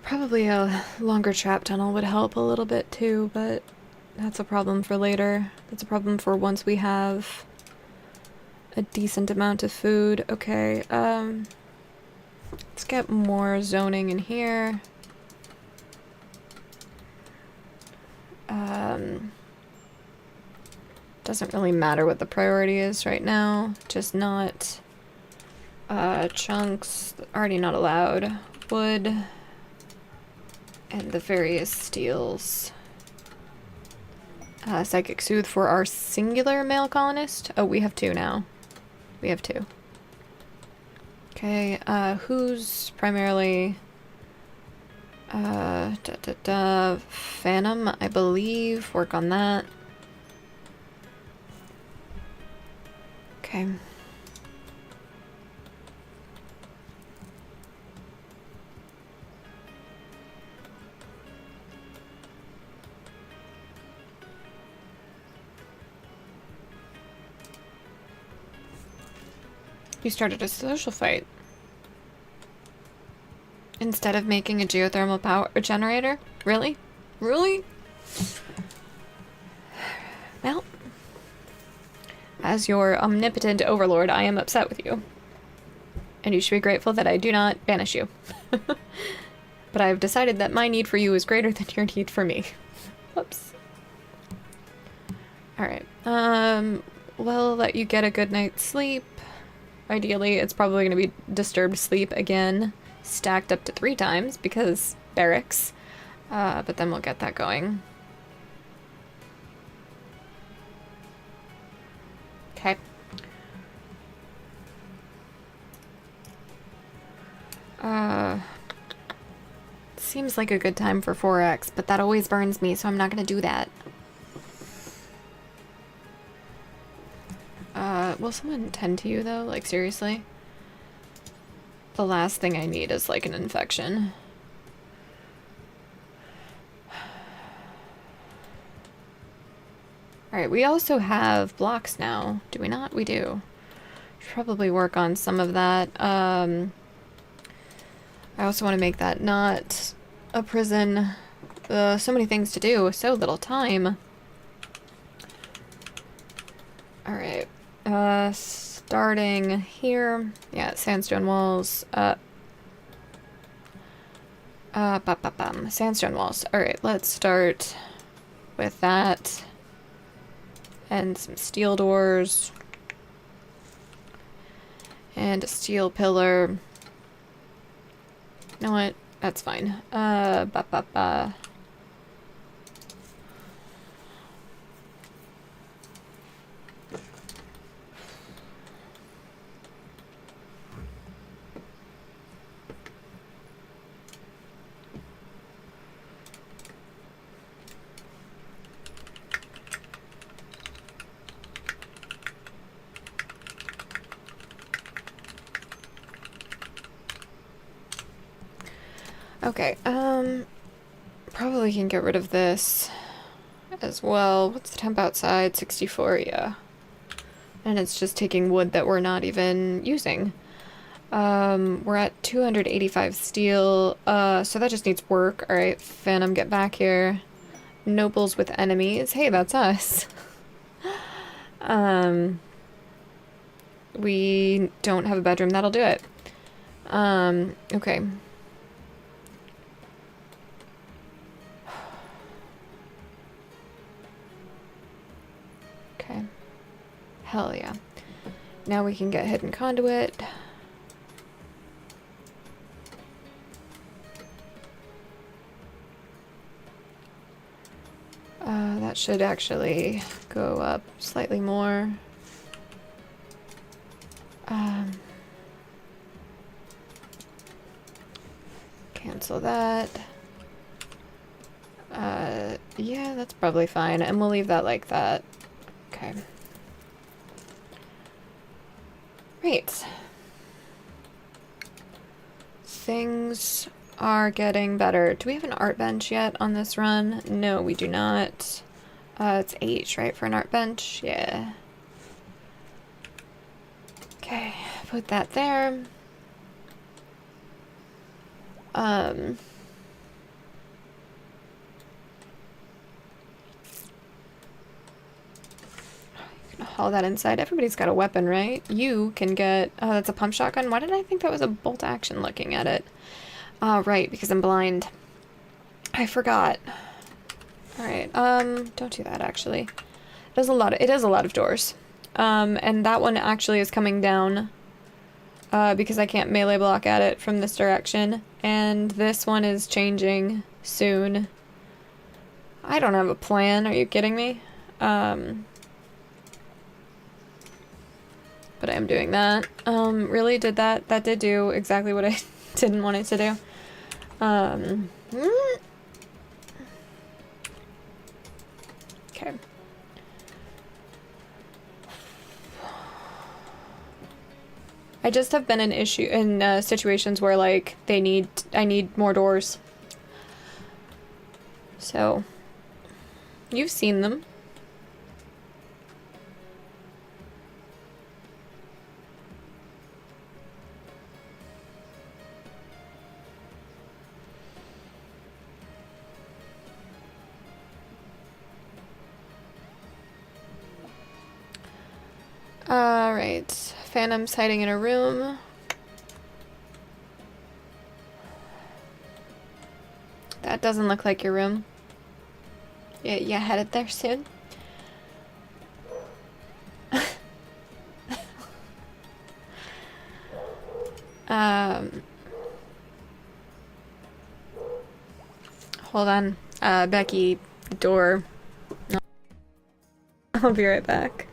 Probably a longer trap tunnel would help a little bit too, but that's a problem for later. That's a problem for once we have a decent amount of food. Okay, let's get more zoning in here. Doesn't really matter what the priority is right now, just not chunks, already not allowed. Wood. And the various steels. Psychic Soothe for our singular male colonist. Oh, we have 2 now. We have 2. Okay, who's primarily... Phantom, I believe. Work on that. Okay. You started a social fight. Instead of making a geothermal power generator? Really? Really? Well, as your omnipotent overlord, I am upset with you. And you should be grateful that I do not banish you. But I have decided that my need for you is greater than your need for me. Whoops. Alright. We'll let you get a good night's sleep. Ideally, it's probably going to be disturbed sleep again, stacked up to 3 times because barracks. But then we'll get that going. Okay. Seems like a good time for 4x, but that always burns me, so I'm not going to do that. Will someone tend to you, though? Like, seriously? The last thing I need is, like, an infection. Alright, we also have blocks now. Do we not? We do. Should probably work on some of that. I also want to make that not a prison. So many things to do. So little time. Alright. Starting here. Yeah, sandstone walls. Sandstone walls. Alright, let's start with that. And some steel doors. And a steel pillar. You know what? That's fine. Okay, probably can get rid of this as well. What's the temp outside? 64, yeah. And it's just taking wood that we're not even using. We're at 285 steel, so that just needs work. Alright, Phantom, get back here. Nobles with enemies. Hey, that's us. We don't have a bedroom. That'll do it. Okay. Hell yeah. Now we can get hidden conduit. That should actually go up slightly more. Cancel that. Yeah, that's probably fine. And we'll leave that like that. Okay. Right. Things are getting better. Do we have an art bench yet on this run? No, we do not. It's H, right, for an art bench? Yeah. Okay, put that there. Haul that inside. Everybody's got a weapon, right? You can get... Oh, that's a pump shotgun? Why did I think that was a bolt action looking at it? Right, because I'm blind. I forgot. Alright, don't do that, actually. It is a lot of doors. And that one actually is coming down, because I can't melee block at it from this direction. And this one is changing soon. I don't have a plan, are you kidding me? But I am doing that. Really did that. That did do exactly what I didn't want it to do. Okay. I just have been in situations where like I need more doors. So you've seen them. Alright, Phantom's hiding in a room. That doesn't look like your room. Yeah, headed there soon. Hold on. Becky, door. No. I'll be right back.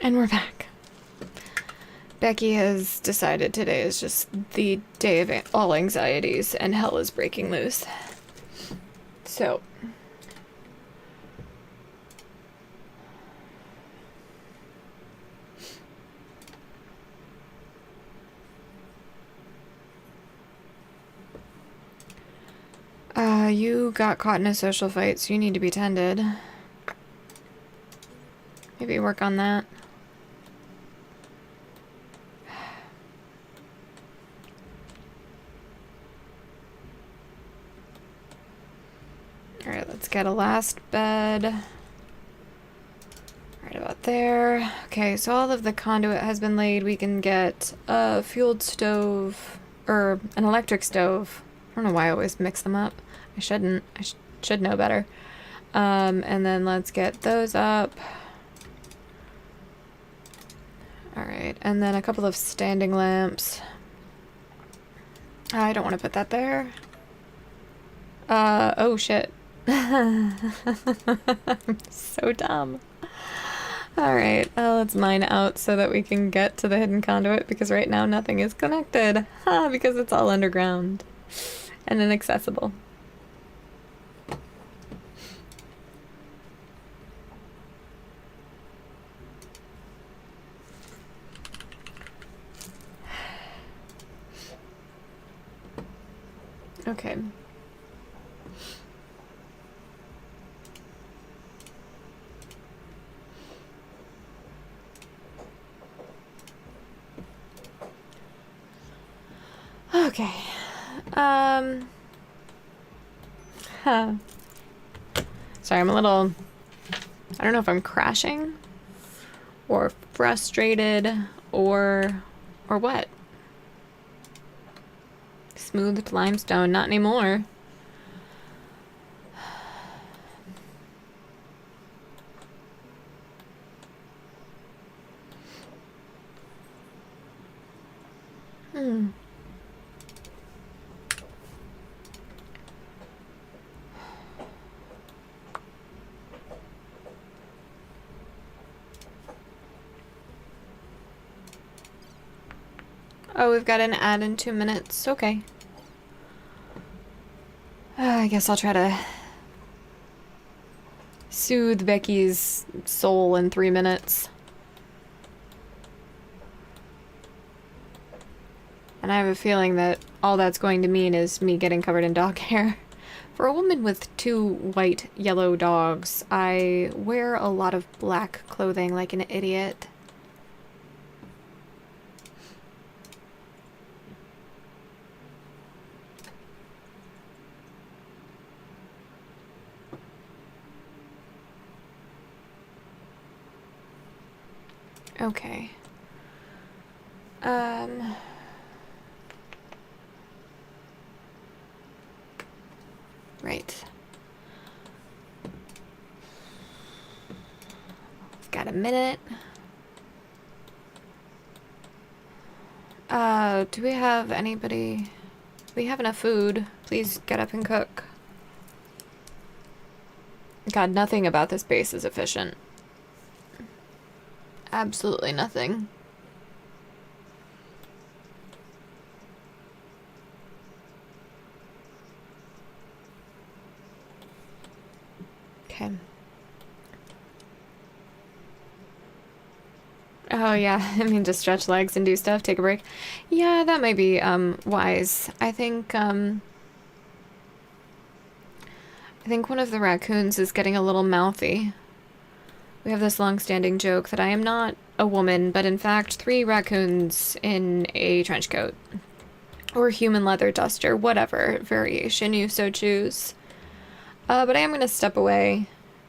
And we're back. Becky has decided today is just the day of all anxieties and hell is breaking loose. So. You got caught in a social fight, so you need to be tended. Maybe work on that. Alright, let's get a last bed. Right about there. Okay, so all of the conduit has been laid. We can get a fueled stove, or an electric stove. I don't know why I always mix them up. I shouldn't. I should know better. And then let's get those up. Alright, and then a couple of standing lamps. I don't want to put that there. Oh shit. I'm so dumb. Alright, let's mine out so that we can get to the hidden conduit, because right now nothing is connected. Because it's all underground and inaccessible. Okay. Okay. Huh. Sorry, I'm a little... I don't know if I'm crashing or frustrated or what. Smoothed limestone, not anymore. Oh, we've got an ad in 2 minutes. Okay. I guess I'll try to soothe Becky's soul in 3 minutes. And I have a feeling that all that's going to mean is me getting covered in dog hair. For a woman with 2 white, yellow dogs, I wear a lot of black clothing like an idiot. Okay. Right. Got a minute. Do we have anybody? We have enough food. Please get up and cook. God, nothing about this base is efficient. Absolutely nothing. Okay. Oh yeah, I mean just stretch legs and do stuff, take a break. Yeah, that might be wise. I think one of the raccoons is getting a little mouthy. We have this long-standing joke that I am not a woman, but in fact 3 raccoons in a trench coat. Or human leather duster, whatever variation you so choose. But I am going to step away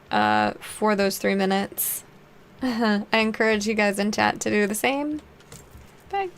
for those 3 minutes. I encourage you guys in chat to do the same. Bye.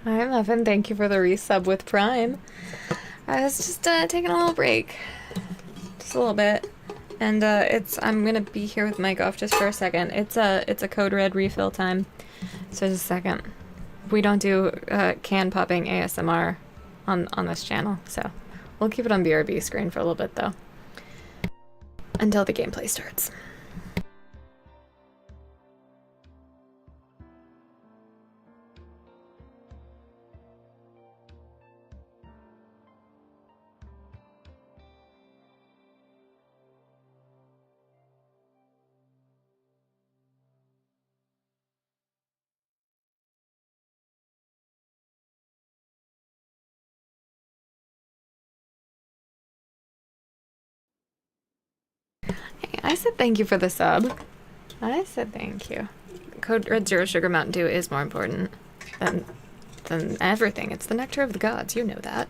Hi, Muffin. Thank you for the resub with Prime. I was just taking a little break. Just a little bit. And I'm gonna be here with Mike off just for a second. It's a Code Red refill time. So just a second. We don't do can popping ASMR on this channel, so we'll keep it on BRB screen for a little bit though. Until the gameplay starts. Hey, I said thank you for the sub. I said thank you. Code Red Zero Sugar Mountain Dew is more important than everything. It's the nectar of the gods, you know that.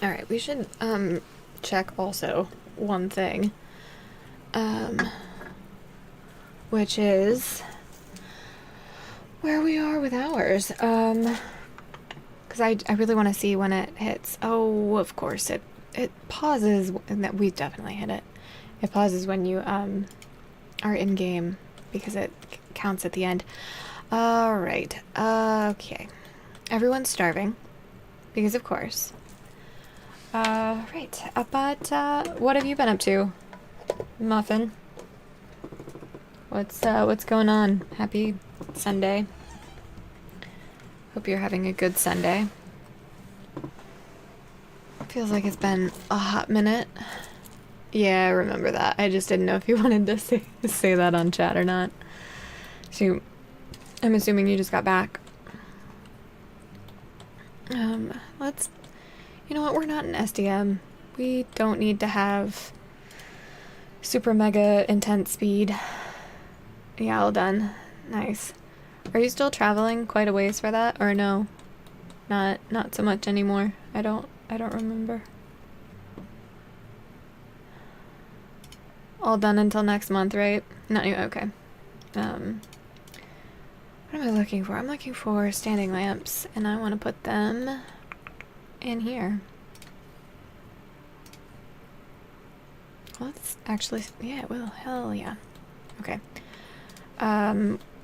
Alright, we should check also one thing. Which is where we are with ours. Because I really want to see when it hits. Oh, of course, it pauses, and that we definitely hit it. It pauses when you are in game because it counts at the end. Alright, okay. Everyone's starving because of course. Right, but what have you been up to, Muffin? What's going on? Happy Sunday. Hope you're having a good Sunday. Feels like it's been a hot minute. Yeah, I remember that. I just didn't know if you wanted to say that on chat or not. So, I'm assuming you just got back. Let's... You know what? We're not in SDM. We don't need to have super mega intense speed. Yeah, all done. Nice. Are you still traveling quite a ways for that, or no? Not so much anymore. I don't remember. All done until next month, right? Not even okay. What am I looking for? I'm looking for standing lamps, and I want to put them in here. Well, let's actually, yeah, it will. Hell yeah. Okay.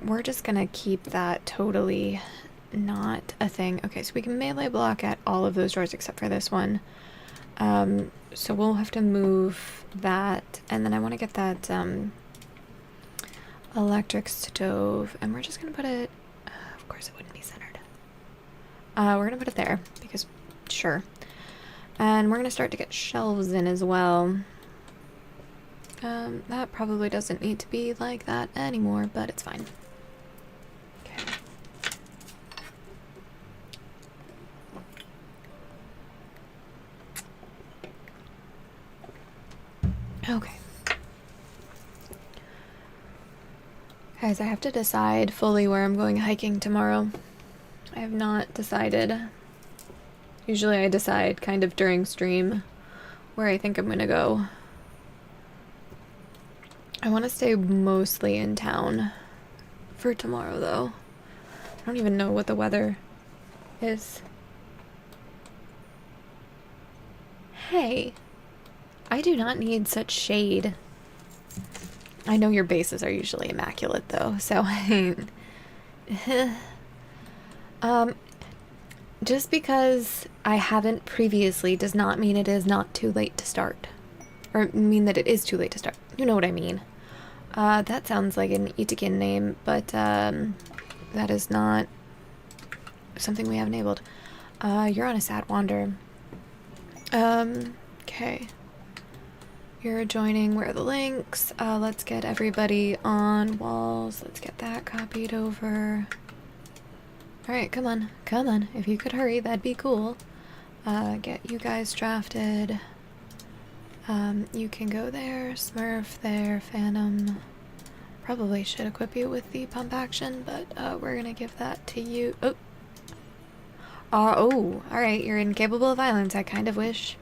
We're just gonna keep that totally not a thing. Okay, so we can melee block at all of those doors except for this one. So we'll have to move that, and then I want to get that electric stove, and we're just gonna put it, of course it wouldn't be centered. We're gonna put it there, because, sure. And we're gonna start to get shelves in as well. That probably doesn't need to be like that anymore, but it's fine. Okay. Okay. Guys, I have to decide fully where I'm going hiking tomorrow. I have not decided. Usually I decide kind of during stream where I think I'm gonna go. I want to stay mostly in town for tomorrow, though. I don't even know what the weather is. Hey, I do not need such shade. I know your bases are usually immaculate, though, so just because I haven't previously does not mean it is not too late to start. Or mean that it is too late to start. You know what I mean. That sounds like an Itakin name, but that is not something we have enabled. You're on a sad wander. Okay. You're joining. Where are the links? Let's get everybody on walls. Let's get that copied over. Alright, come on. Come on. If you could hurry, that'd be cool. get you guys drafted. You can go there, Smurf there, Phantom. Probably should equip you with the pump action, but we're gonna give that to you. Oh, alright, you're incapable of violence. I kind of wish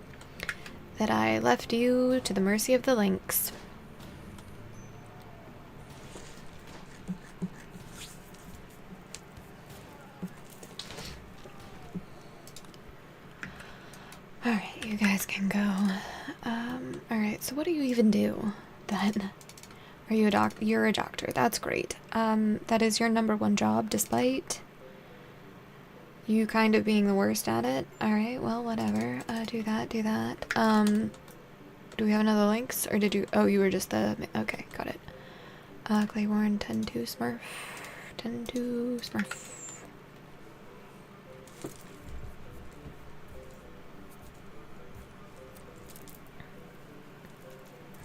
that I left you to the mercy of the lynx. Alright, you guys can go. Alright, so what do you even do then? Are you a you're a doctor, that's great. That is your #1 job, despite you kind of being the worst at it. Alright, well, whatever. Do that. Do we have another lynx? Or did you... Oh, you were just the... Okay, got it. Claiborne, 10-2 Smurf. 10-2 Smurf.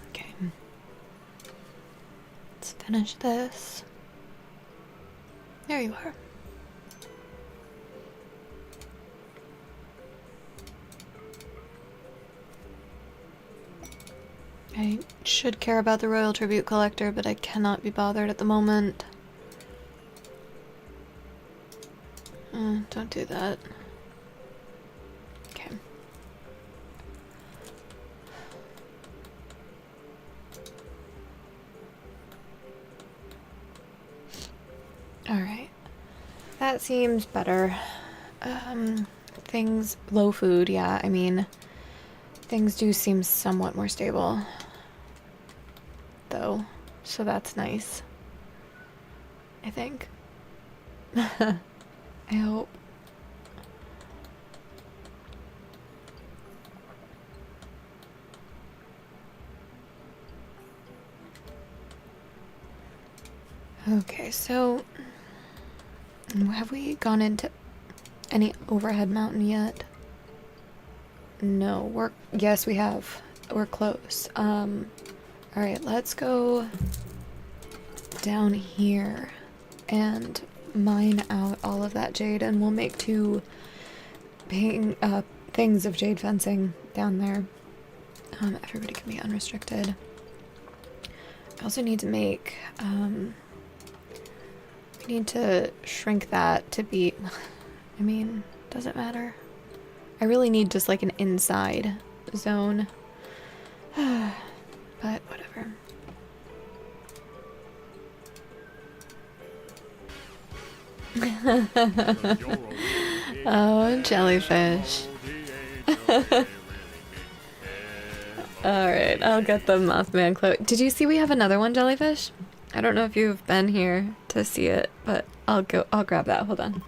Okay. Let's finish this. There you are. I should care about the Royal Tribute Collector, but I cannot be bothered at the moment. Don't do that. Okay. Alright. That seems better. Things... Low food, yeah, I mean... Things do seem somewhat more stable. Though. So that's nice. I think. I hope. Okay, so... Have we gone into any overhead mountain yet? No, yes, we have. We're close. Alright, let's go down here and mine out all of that jade, and we'll make 2 things of jade fencing down there. Everybody can be unrestricted. I also need to make, we need to shrink that to be, I mean, does it matter? I really need just like an inside zone. But whatever. Oh, jellyfish. Alright, I'll get the Mothman cloak. Did you see we have another one, jellyfish? I don't know if you've been here to see it, but I'll grab that. Hold on.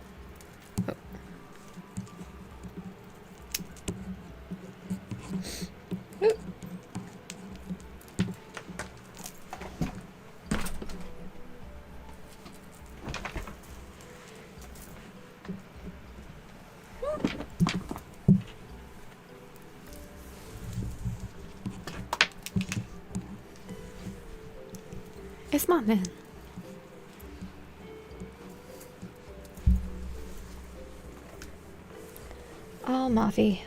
Oh. It's Mothman. Oh, Mothy.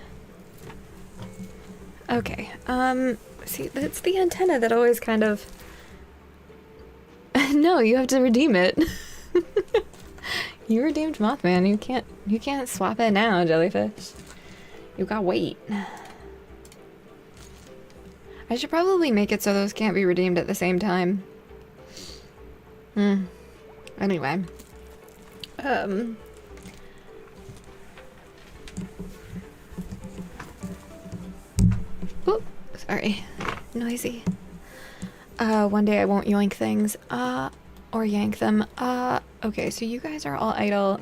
Okay, see, that's the antenna that always kind of... No, you have to redeem it. You redeemed Mothman, you can't swap it now, jellyfish. You gotta wait. I should probably make it so those can't be redeemed at the same time. Anyway. Oh, sorry. Noisy. One day I won't yoink things. Or yank them. Okay, so you guys are all idle.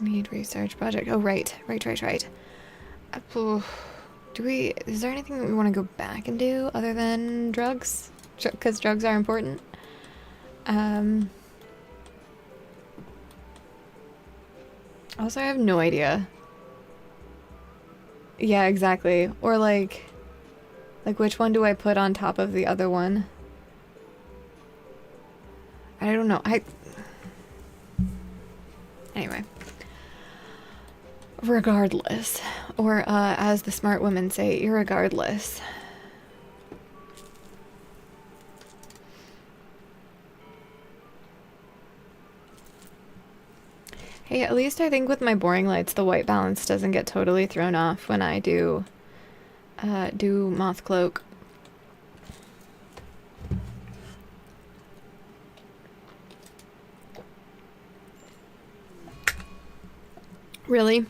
Need research project. Oh, right. Is there anything that we want to go back and do other than drugs? Because drugs are important. Also, I have no idea. Yeah, exactly. Or like which one do I put on top of the other one? I don't know. Anyway. regardless. Or, as the smart women say, irregardless. Hey, at least I think with my boring lights, the white balance doesn't get totally thrown off when I do Moth Cloak. Really?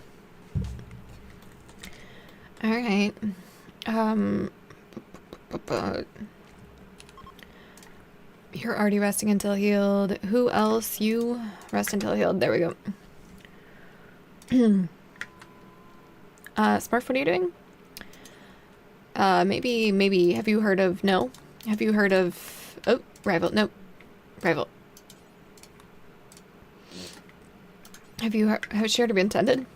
Alright. But you're already resting until healed. Who else? You rest until healed. There we go. Smurf, what are you doing? Maybe, have you heard of, no? Have you heard of, oh, Rival, nope. Rival. Have you heard, has shared to be intended?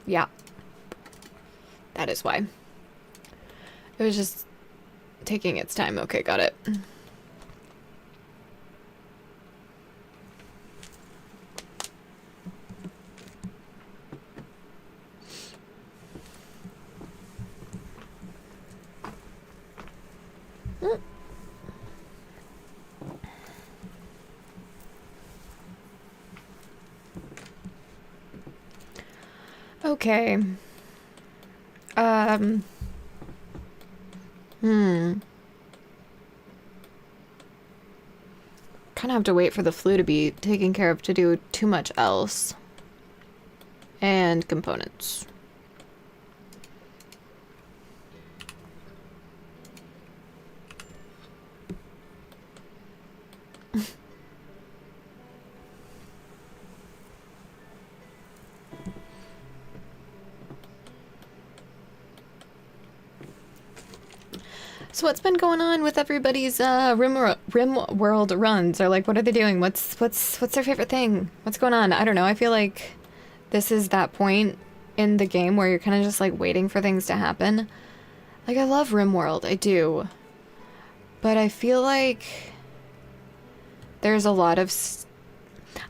Yeah. That is why. It was just taking its time. Okay, got it. Okay. Kind of have to wait for the flu to be taken care of to do too much else. And components. So what's been going on with everybody's Rim World runs? Or like, what are they doing? What's their favorite thing? What's going on? I don't know. I feel like this is that point in the game where you're kind of just like waiting for things to happen. Like, I love Rim World, I do, but I feel like there's a lot of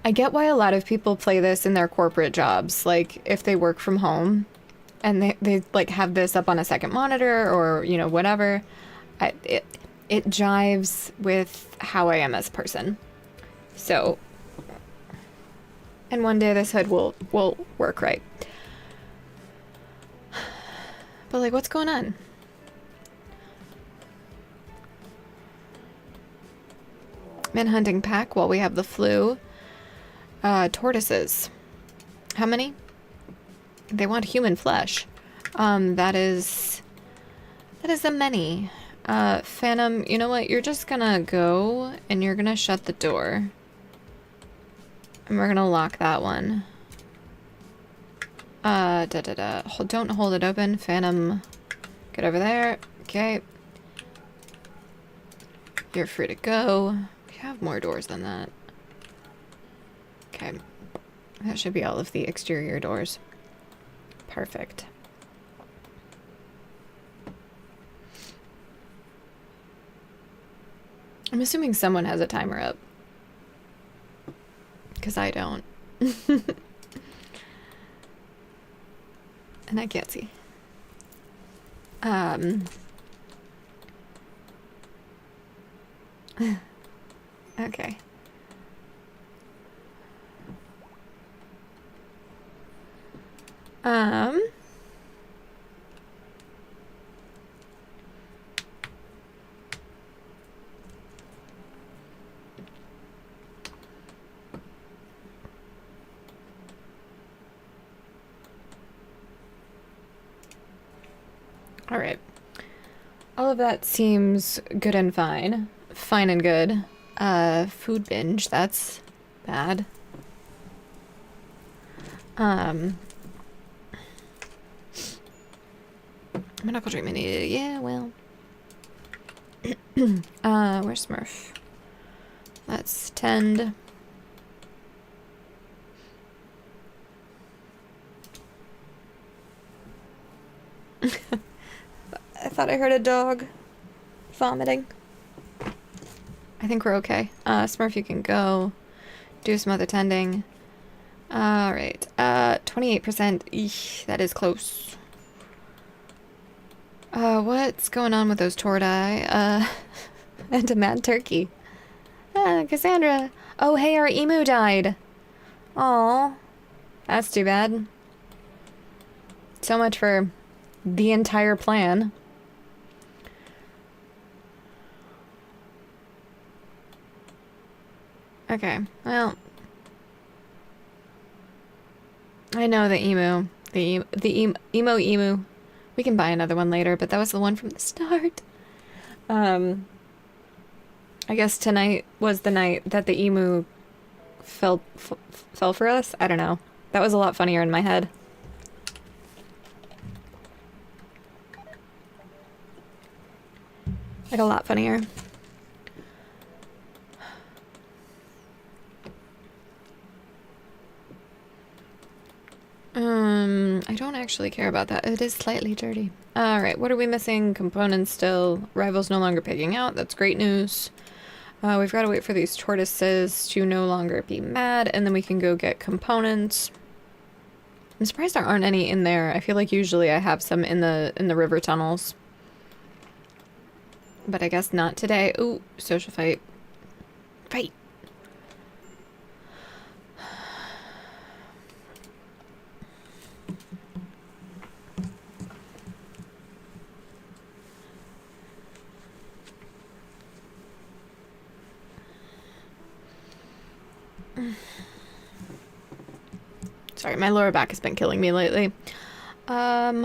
I get why a lot of people play this in their corporate jobs, like if they work from home and they like have this up on a second monitor or, you know, whatever. It jives with how I am as a person. So, and one day this hood will work right. But like, what's going on? Manhunting pack while we have the flu. Tortoises. How many? They want human flesh. That is a many. Phantom, you know what? You're just gonna go and you're gonna shut the door. And we're gonna lock that one. Don't hold it open. Phantom, get over there. Okay. You're free to go. We have more doors than that. Okay. That should be all of the exterior doors. Perfect. I'm assuming someone has a timer up. Because I don't. And I can't see. Okay. All right. All of that seems good and fine. Fine and good. Food binge, that's bad. Medical treatment needed. Yeah, well. Where's Smurf? Let's tend. I thought I heard a dog vomiting. I think we're okay. Smurf, you can go do some other tending. All right. 28%. Eesh, that is close. What's going on with those tortoise? And a mad turkey. Cassandra. Oh, hey, our emu died. Aw. That's too bad. So much for the entire plan. Okay, well. I know the emu. Emu. We can buy another one later, but that was the one from the start. I guess tonight was the night that the emu fell for us. I don't know. That was a lot funnier in my head. Like a lot funnier. I don't actually care about that. It is slightly dirty. Alright, what are we missing? Components still. Rivals no longer picking out. That's great news. We've got to wait for these tortoises to no longer be mad, and then we can go get components. I'm surprised there aren't any in there. I feel like usually I have some in the river tunnels. But I guess not today. Ooh, social fight. Fight! Sorry, my lower back has been killing me lately. Okay.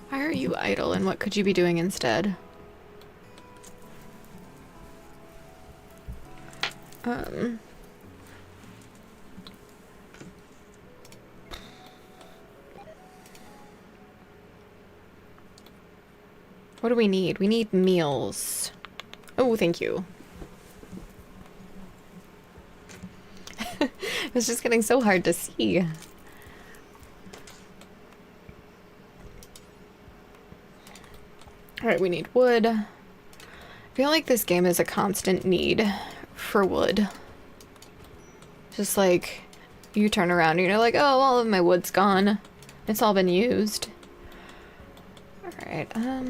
Why are you idle, and what could you be doing instead? What do we need? We need meals. Oh, thank you. It's just getting so hard to see. Alright, we need wood. I feel like this game is a constant need for wood. Just like, you turn around and you're like, oh, all of my wood's gone. It's all been used. Alright, wow,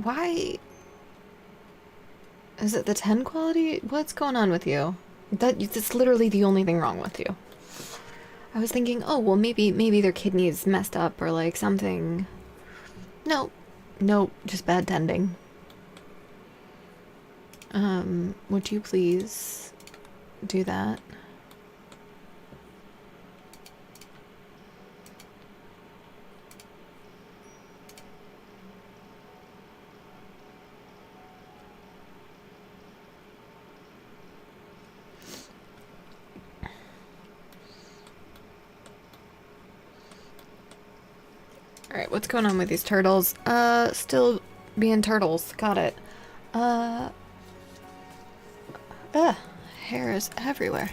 why? Is it the 10 quality? What's going on with you? That's literally the only thing wrong with you. I was thinking, oh, well, maybe their kidneys messed up or like something. No. Nope, just bad tending. Would you please do that? Alright, what's going on with these turtles? Still being turtles. Got it. Hair is everywhere.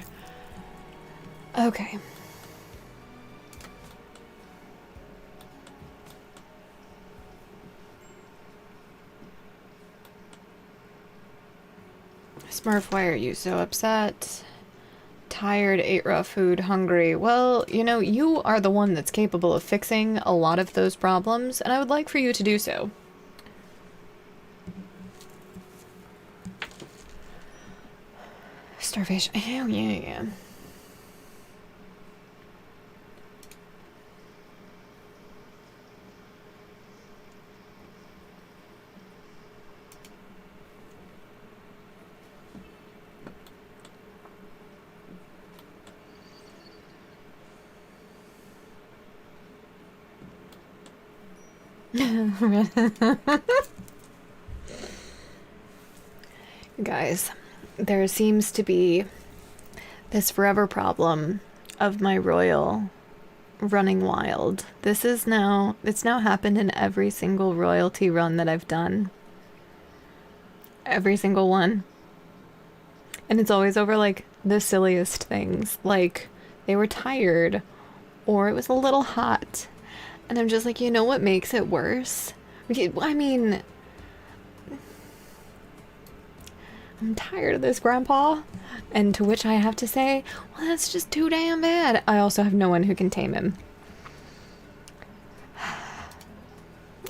Okay. Smurf, why are you so upset? Tired, ate raw food, hungry. Well, you know, you are the one that's capable of fixing a lot of those problems, and I would like for you to do so. Starvation. Oh, yeah. Guys, there seems to be this forever problem of my royal running wild. It's now happened in every single royalty run that I've done. Every single one. And it's always over like the silliest things. Like they were tired or it was a little hot. And I'm just like, you know what makes it worse? I mean, I'm tired of this, Grandpa. And to which I have to say, well, that's just too damn bad. I also have no one who can tame him.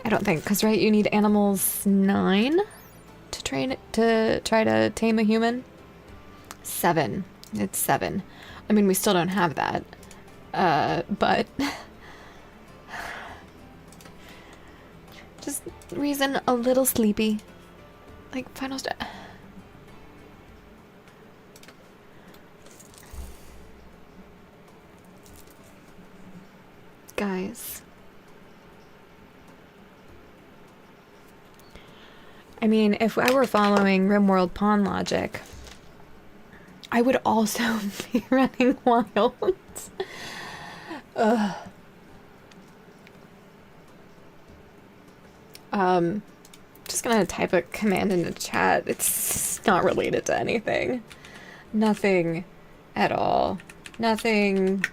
I don't think, because, right, you need animals 9 to train it, to try to tame a human? 7. It's 7. I mean, we still don't have that. But... just reason a little sleepy. Like, final step. Guys. I mean, if I were following RimWorld Pawn logic, I would also be running wild. Ugh. Just gonna type a command into chat. It's not related to anything. Nothing at all. Nothing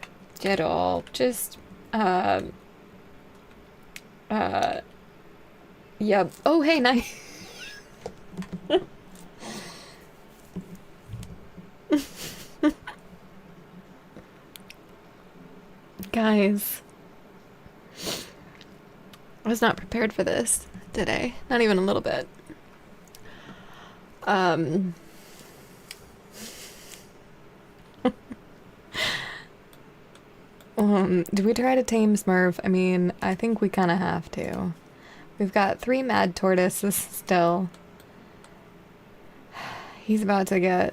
at all. Just, yep. Oh, hey, nice. Guys. I was not prepared for this today. Not even a little bit. Do we try to tame Smurf? I mean, I think we kind of have to. We've got 3 mad tortoises still. He's about to get...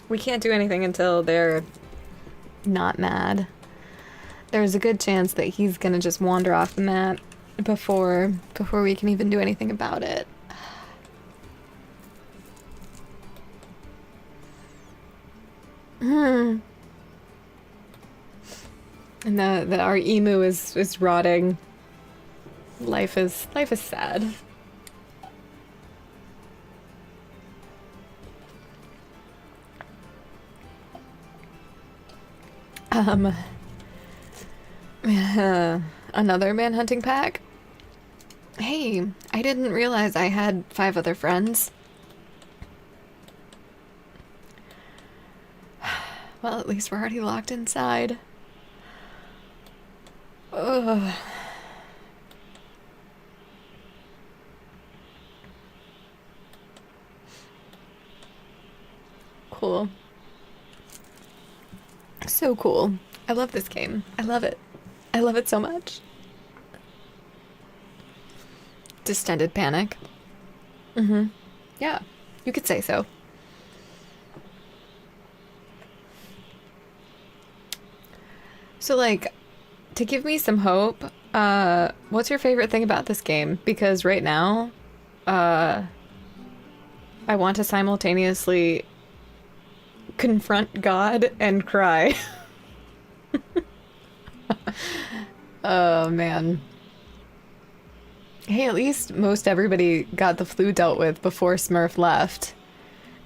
We can't do anything until they're not mad. There's a good chance that he's gonna just wander off the map before we can even do anything about it. And our emu is rotting. Life is sad. Another manhunting pack? Hey, I didn't realize I had 5 other friends. Well, at least we're already locked inside. Ugh. Cool. So cool. I love this game. I love it. I love it so much. Distended panic. Yeah, you could say so. So, like, to give me some hope, what's your favorite thing about this game? Because right now, I want to simultaneously confront God and cry. Oh, man. Hey, at least most everybody got the flu dealt with before Smurf left.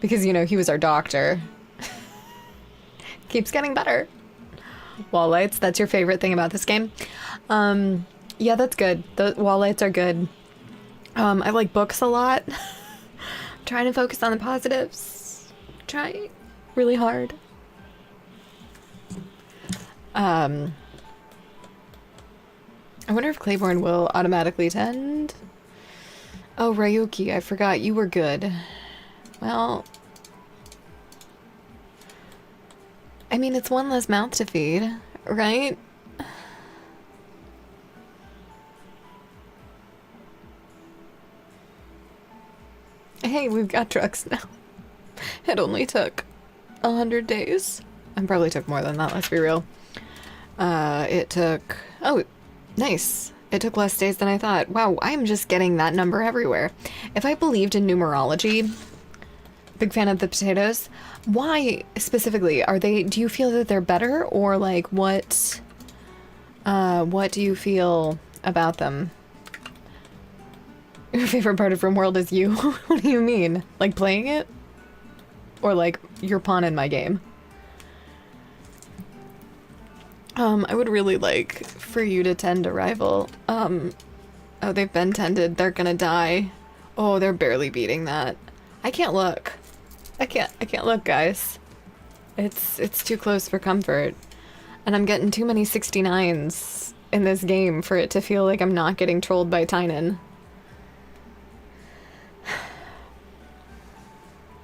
Because, you know, he was our doctor. Keeps getting better. Wall lights, that's your favorite thing about this game? Yeah, that's good. The wall lights are good. I like books a lot. Trying to focus on the positives. Trying really hard. I wonder if Claiborne will automatically tend. Oh, Ryuki, I forgot you were good. Well, I mean, it's one less mouth to feed, right? Hey, we've got trucks now. It only took 100 days. And probably took more than that, let's be real. It took... Oh, nice. It took less days than I thought. Wow, I'm just getting that number everywhere. If I believed in numerology, big fan of the potatoes. Why specifically? Are they, do you feel that they're better, or like what do you feel about them? Your favorite part of RimWorld is you? What do you mean? Like playing it? Or like your pawn in my game? I would really like for you to tend a rival. Oh, they've been tended. They're gonna die. Oh, they're barely beating that. I can't look. I can't look, guys. It's too close for comfort. And I'm getting too many 69s in this game for it to feel like I'm not getting trolled by Tynan.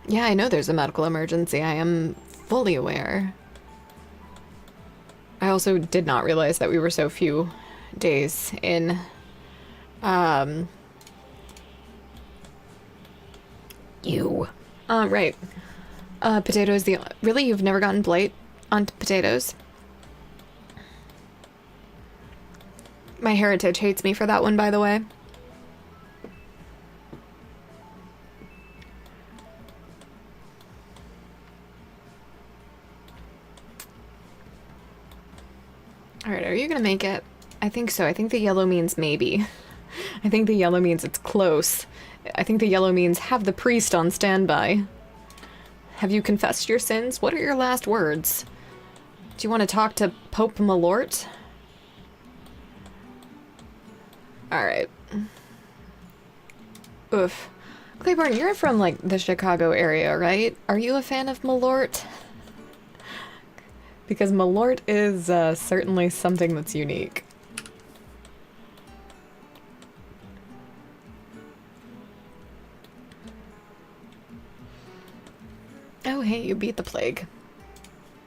Yeah, I know there's a medical emergency. I am fully aware. I also did not realize that we were so few days in. Right. Potatoes, really? You've never gotten blight on potatoes? My heritage hates me for that one, by the way. Alright, are you gonna make it? I think so. I think the yellow means maybe. I think the yellow means it's close. I think the yellow means have the priest on standby. Have you confessed your sins? What are your last words? Do you want to talk to Pope Malort? Alright. Oof. Claiborne, you're from, like, the Chicago area, right? Are you a fan of Malort? Because Malort is certainly something that's unique. Oh, hey, you beat the plague.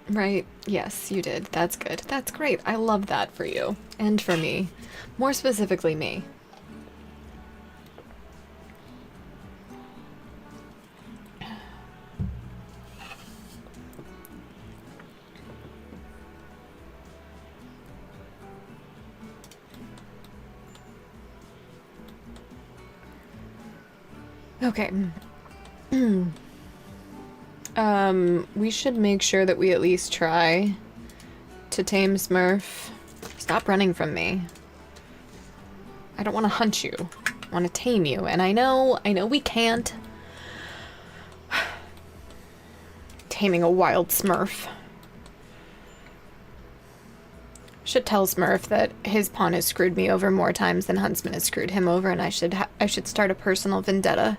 Right, yes, you did. That's good. That's great. I love that for you. And for me. More specifically, me. Okay. We should make sure that we at least try to tame Smurf. Stop running from me. I don't want to hunt you. I want to tame you. And I know we can't. Taming a wild Smurf. Should tell Smurf that his pawn has screwed me over more times than Huntsman has screwed him over, and I should start a personal vendetta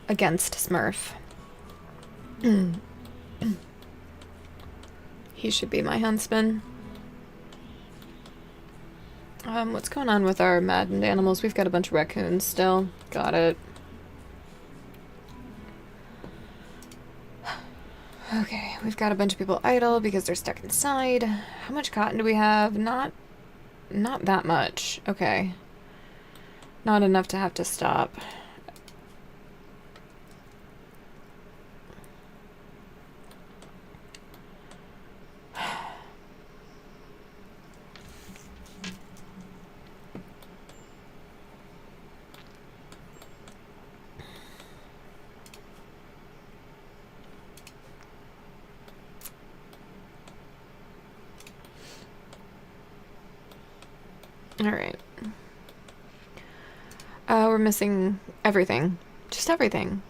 against Smurf. He should be my huntsman. What's going on with our maddened animals? We've got a bunch of raccoons still. Got it. Okay, we've got a bunch of people idle because they're stuck inside. How much cotton do we have? Not that much. Okay. Not enough to have to stop. Alright. We're missing everything. Just everything.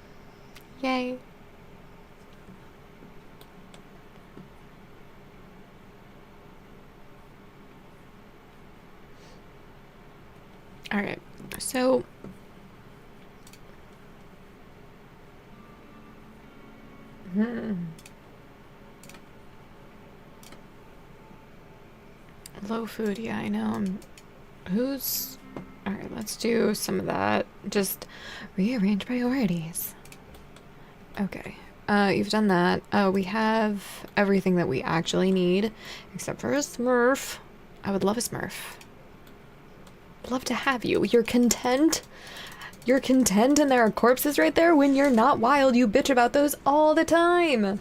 Yay. Alright, so... Low food, yeah, I know. Who's... Alright, let's do some of that. Just rearrange priorities. Okay. You've done that. We have everything that we actually need, except for a Smurf. I would love a Smurf. Love to have you. You're content? You're content and there are corpses right there? When you're not wild, you bitch about those all the time.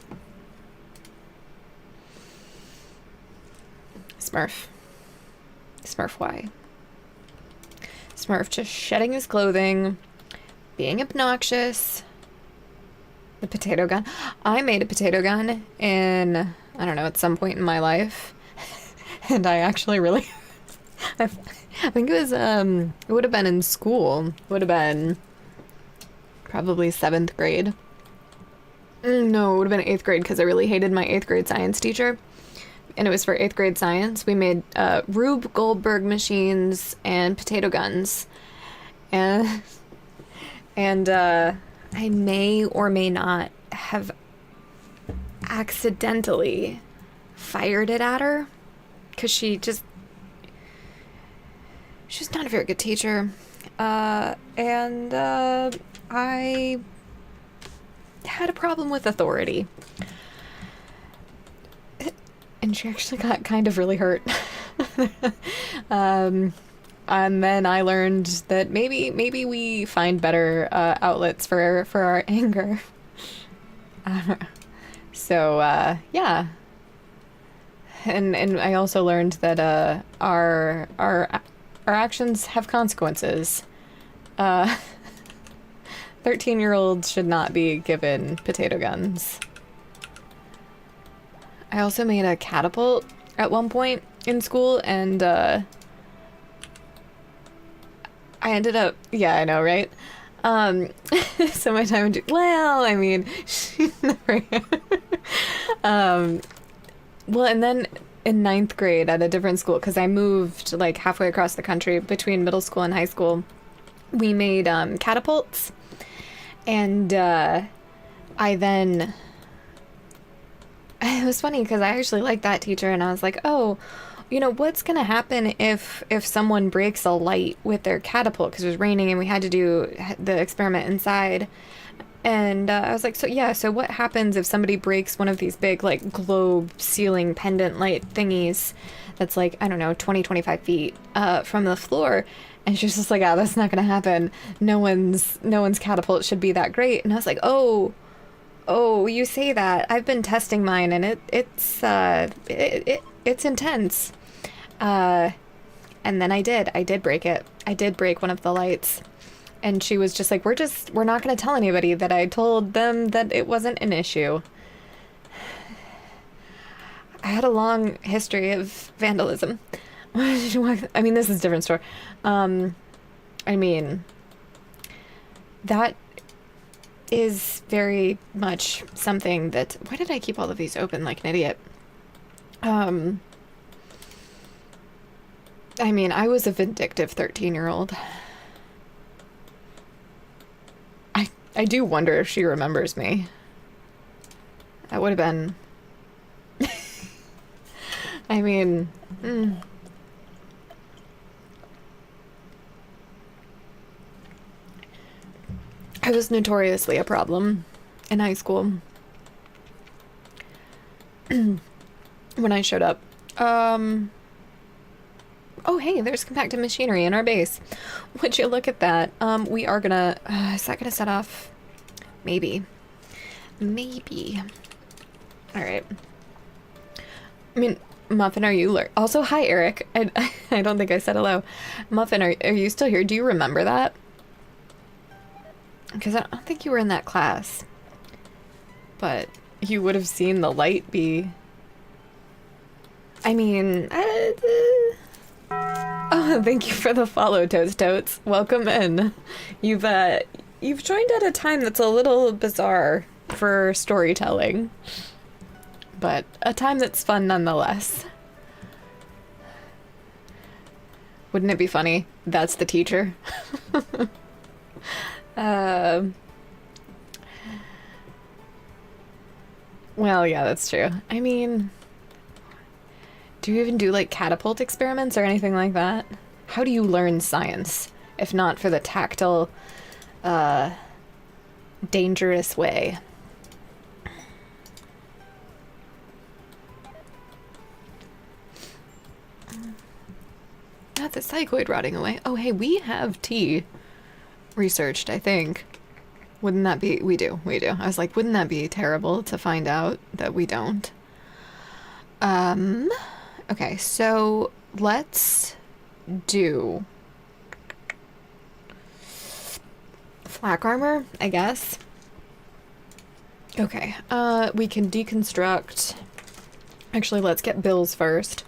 Smurf. Smurf, why? Smurf just shedding his clothing, being obnoxious. The potato gun. I made a potato gun in, I don't know, at some point in my life. And I actually really, I think it was, it would have been in school. It would have been probably 7th grade. No, it would have been 8th grade because I really hated my 8th grade science teacher. And it was for 8th grade science. We made Rube Goldberg machines and potato guns. And I may or may not have accidentally fired it at her because she's not a very good teacher. I had a problem with authority. And she actually got kind of really hurt. And then I learned that maybe we find better outlets for our anger. So yeah. And I also learned that our actions have consequences. 13-year-olds should not be given potato guns. I also made a catapult at one point in school, and I ended up, yeah, I know, right? So my time would well, I mean, she never, well, and then in 9th grade at a different school, because I moved like halfway across the country between middle school and high school, we made catapults, and it was funny because I actually liked that teacher, and I was like, oh, you know, what's gonna happen if someone breaks a light with their catapult, because it was raining and we had to do the experiment inside. And I was like, so what happens if somebody breaks one of these big like globe ceiling pendant light thingies that's like, I don't know, 25 feet from the floor? And she was just like, oh, that's not gonna happen. No one's catapult should be that great. And I was like, oh, you say that. I've been testing mine, and it's intense. And then I did break it. I did break one of the lights. And she was just like, we're not going to tell anybody that I told them that it wasn't an issue. I had a long history of vandalism. I mean, this is a different story. I mean, that is very much something that... Why did I keep all of these open like an idiot? I mean, I was a vindictive 13-year-old. I do wonder if she remembers me. That would have been... I mean... I was notoriously a problem in high school. When I showed up. Oh, hey, there's compacted machinery in our base. Would you look at that? We are gonna... is that gonna set off? Maybe. Maybe. Alright. I mean, Muffin, are you... Also, hi, Eric. I don't think I said hello. Muffin, are you still here? Do you remember that? Because I don't think you were in that class. But you would have seen the light be... I mean... Oh, thank you for the follow, Toast Totes. Welcome in. You've joined at a time that's a little bizarre for storytelling, but a time that's fun nonetheless. Wouldn't it be funny? That's the teacher. Well, yeah, that's true. I mean... Do you even do, like, catapult experiments or anything like that? How do you learn science, if not for the tactile, dangerous way? Not the psychoid rotting away. Oh, hey, we have tea researched, I think. Wouldn't that be... We do. I was like, wouldn't that be terrible to find out that we don't? Okay, so let's do Flak armor, I guess. Okay, we can deconstruct. Actually, let's get bills first.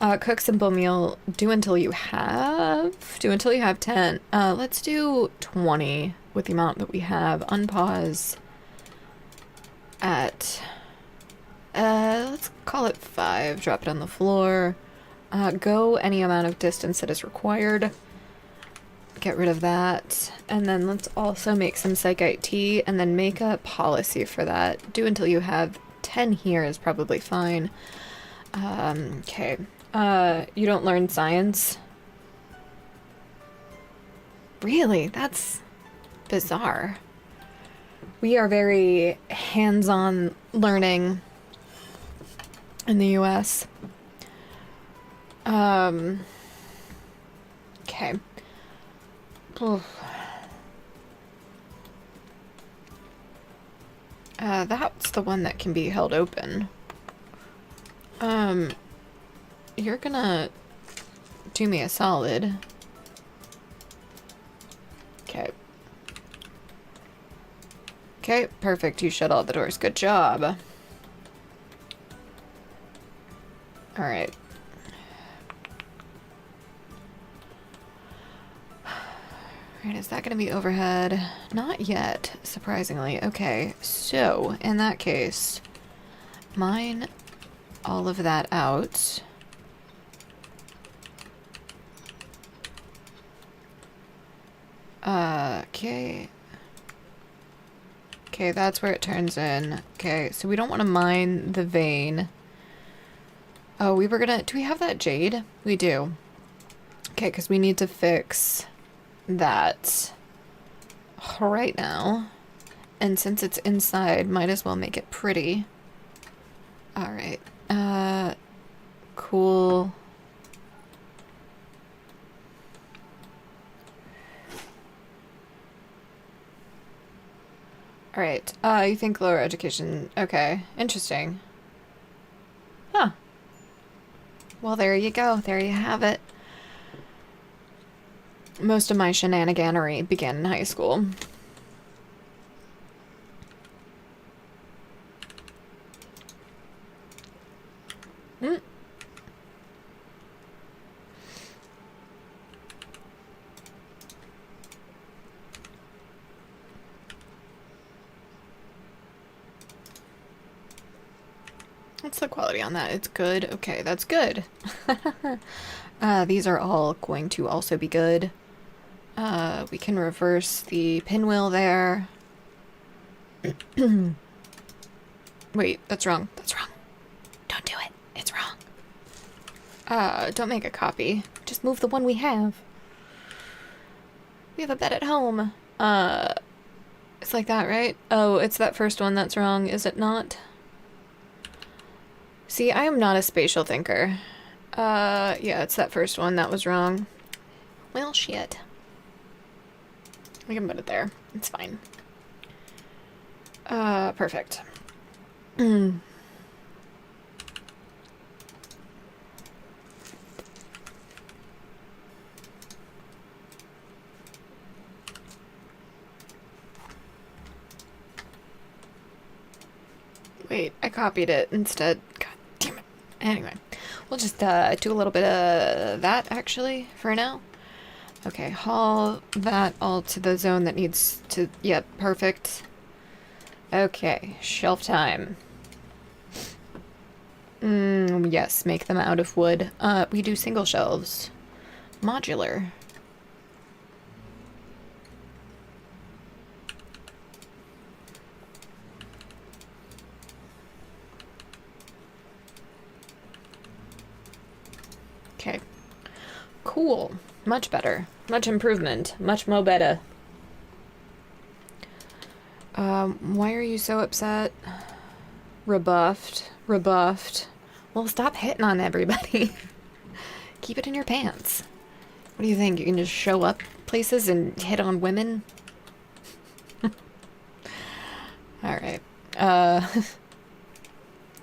Cook simple meal. Do until you have 10. Let's do 20 with the amount that we have. Unpause at, let's call it 5. Drop it on the floor. Go any amount of distance that is required. Get rid of that. And then let's also make some psychite tea and then make a policy for that. Do until you have 10 here is probably fine. Okay. You don't learn science? Really? That's bizarre. We are very hands-on learning in the US. Okay. That's the one that can be held open. You're gonna do me a solid. Okay. Okay, perfect. You shut all the doors. Good job. Alright. Alright, is that gonna be overhead? Not yet, surprisingly. Okay, so, in that case, mine all of that out. Okay. Okay, that's where it turns in. Okay, so we don't want to mine the vein. Oh, we were gonna... Do we have that jade? We do. Okay, because we need to fix that right now. And since it's inside, might as well make it pretty. Alright. Cool. Alright, you think lower education... Okay, interesting. Huh. Well, there you go. There you have it. Most of my shenaniganery began in high school. What's the quality on that? It's good. Okay, that's good. These are all going to also be good. We can reverse the pinwheel there. Wait, that's wrong. That's wrong. Don't do it. It's wrong. Don't make a copy. Just move the one we have. We have a bed at home. It's like that, right? Oh, it's that first one that's wrong, is it not? See, I am not a spatial thinker. Yeah, it's that first one that was wrong. Well, shit. We can put it there. It's fine. Perfect. Wait, I copied it instead. God damn it. Anyway, we'll just do a little bit of that, actually, for now. Okay, haul that all to the zone that needs to... Yep, perfect. Okay, shelf time. Yes, make them out of wood. We do single shelves. Modular. Okay. Cool. Much better. Much improvement. Much mo better. Why are you so upset? Rebuffed. Rebuffed. Well, stop hitting on everybody. Keep it in your pants. What do you think? You can just show up places and hit on women? Alright.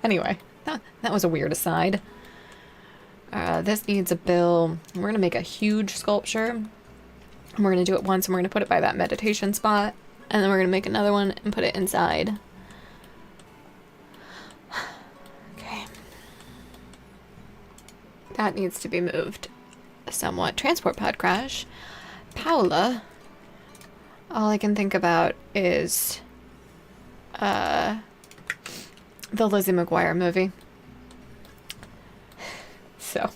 Anyway. That was a weird aside. This needs a bill. We're gonna make a huge sculpture. And we're gonna do it once, and we're gonna put it by that meditation spot, and then we're gonna make another one and put it inside. Okay. That needs to be moved somewhat. Transport pod crash. Paola. All I can think about is the Lizzie McGuire movie. So.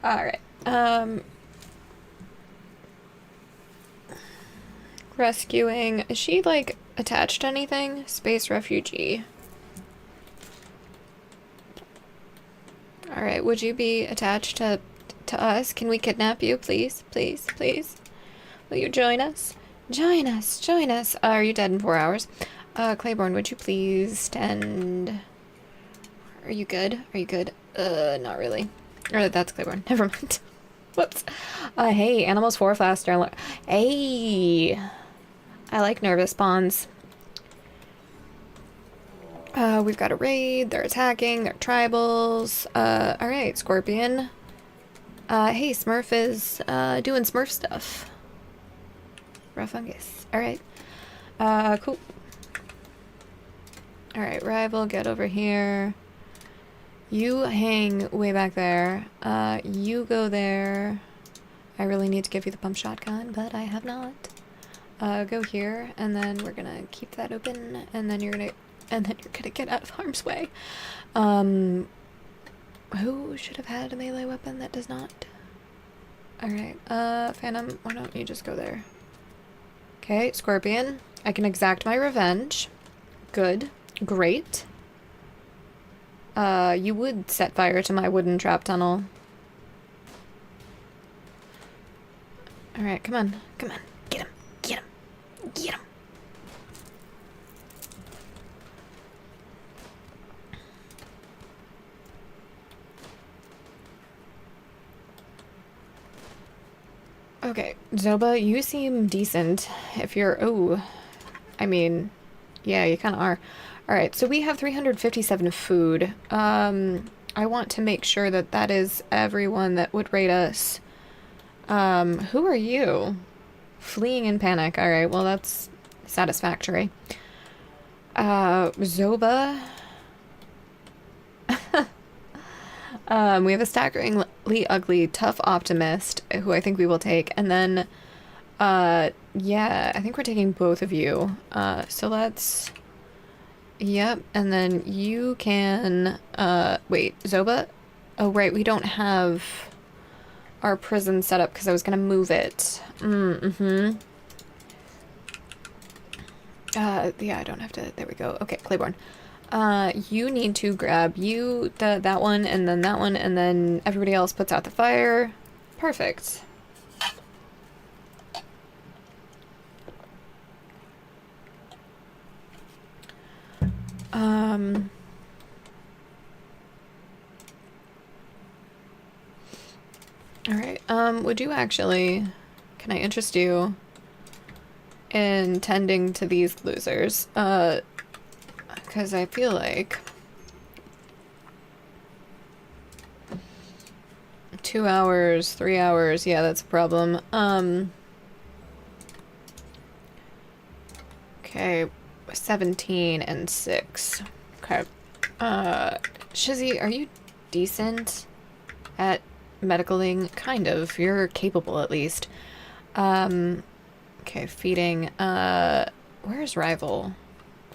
Alright. Rescuing. Is she, like, attached to anything? Space refugee. Alright, would you be attached to us? Can we kidnap you, please? Please, please? Will you join us? Join us, join us. Are you dead in 4 hours? Claiborne, would you please stand... Are you good? Are you good? Not really. Or that's Claiborne. Never mind. Whoops. Hey, animals 4 faster. Hey! I like nervous spawns. We've got a raid. They're attacking. They're tribals. Alright, Scorpion. Hey, Smurf is, doing Smurf stuff. Raw fungus. Alright. Cool. Alright, rival, get over here. You hang way back there. You go there. I really need to give you the pump shotgun, but I have not. Go here, and then we're gonna keep that open, and then you're gonna get out of harm's way. Who should have had a melee weapon that does not? Alright, Phantom, why don't you just go there? Okay, Scorpion. I can exact my revenge. Good. Great. You would set fire to my wooden trap tunnel. Alright, come on. Come on. Get him. Get him. Get him. Okay, Zoba, you seem decent. If you're... Oh, I mean, yeah, you kind of are. Alright, so we have 357 food. I want to make sure that that is everyone that would rate us. Who are you? Fleeing in panic. Alright, well, that's satisfactory. Zoba... we have a staggeringly ugly, tough optimist, who I think we will take, and then, yeah, I think we're taking both of you, so let's, yep, and then you can, wait, Zoba? Oh, right, we don't have our prison set up, because I was gonna move it, yeah, I don't have to, there we go, okay, Claiborne. You need to grab that one, and then everybody else puts out the fire. Perfect. Alright, would you actually, can I interest you in tending to these losers? Because I feel like 2 hours, 3 hours, yeah, that's a problem. Okay, 17 and 6. Okay. Shizzy, are you decent at medicaling? Kind of. You're capable, at least. Okay, feeding. Where's Rival?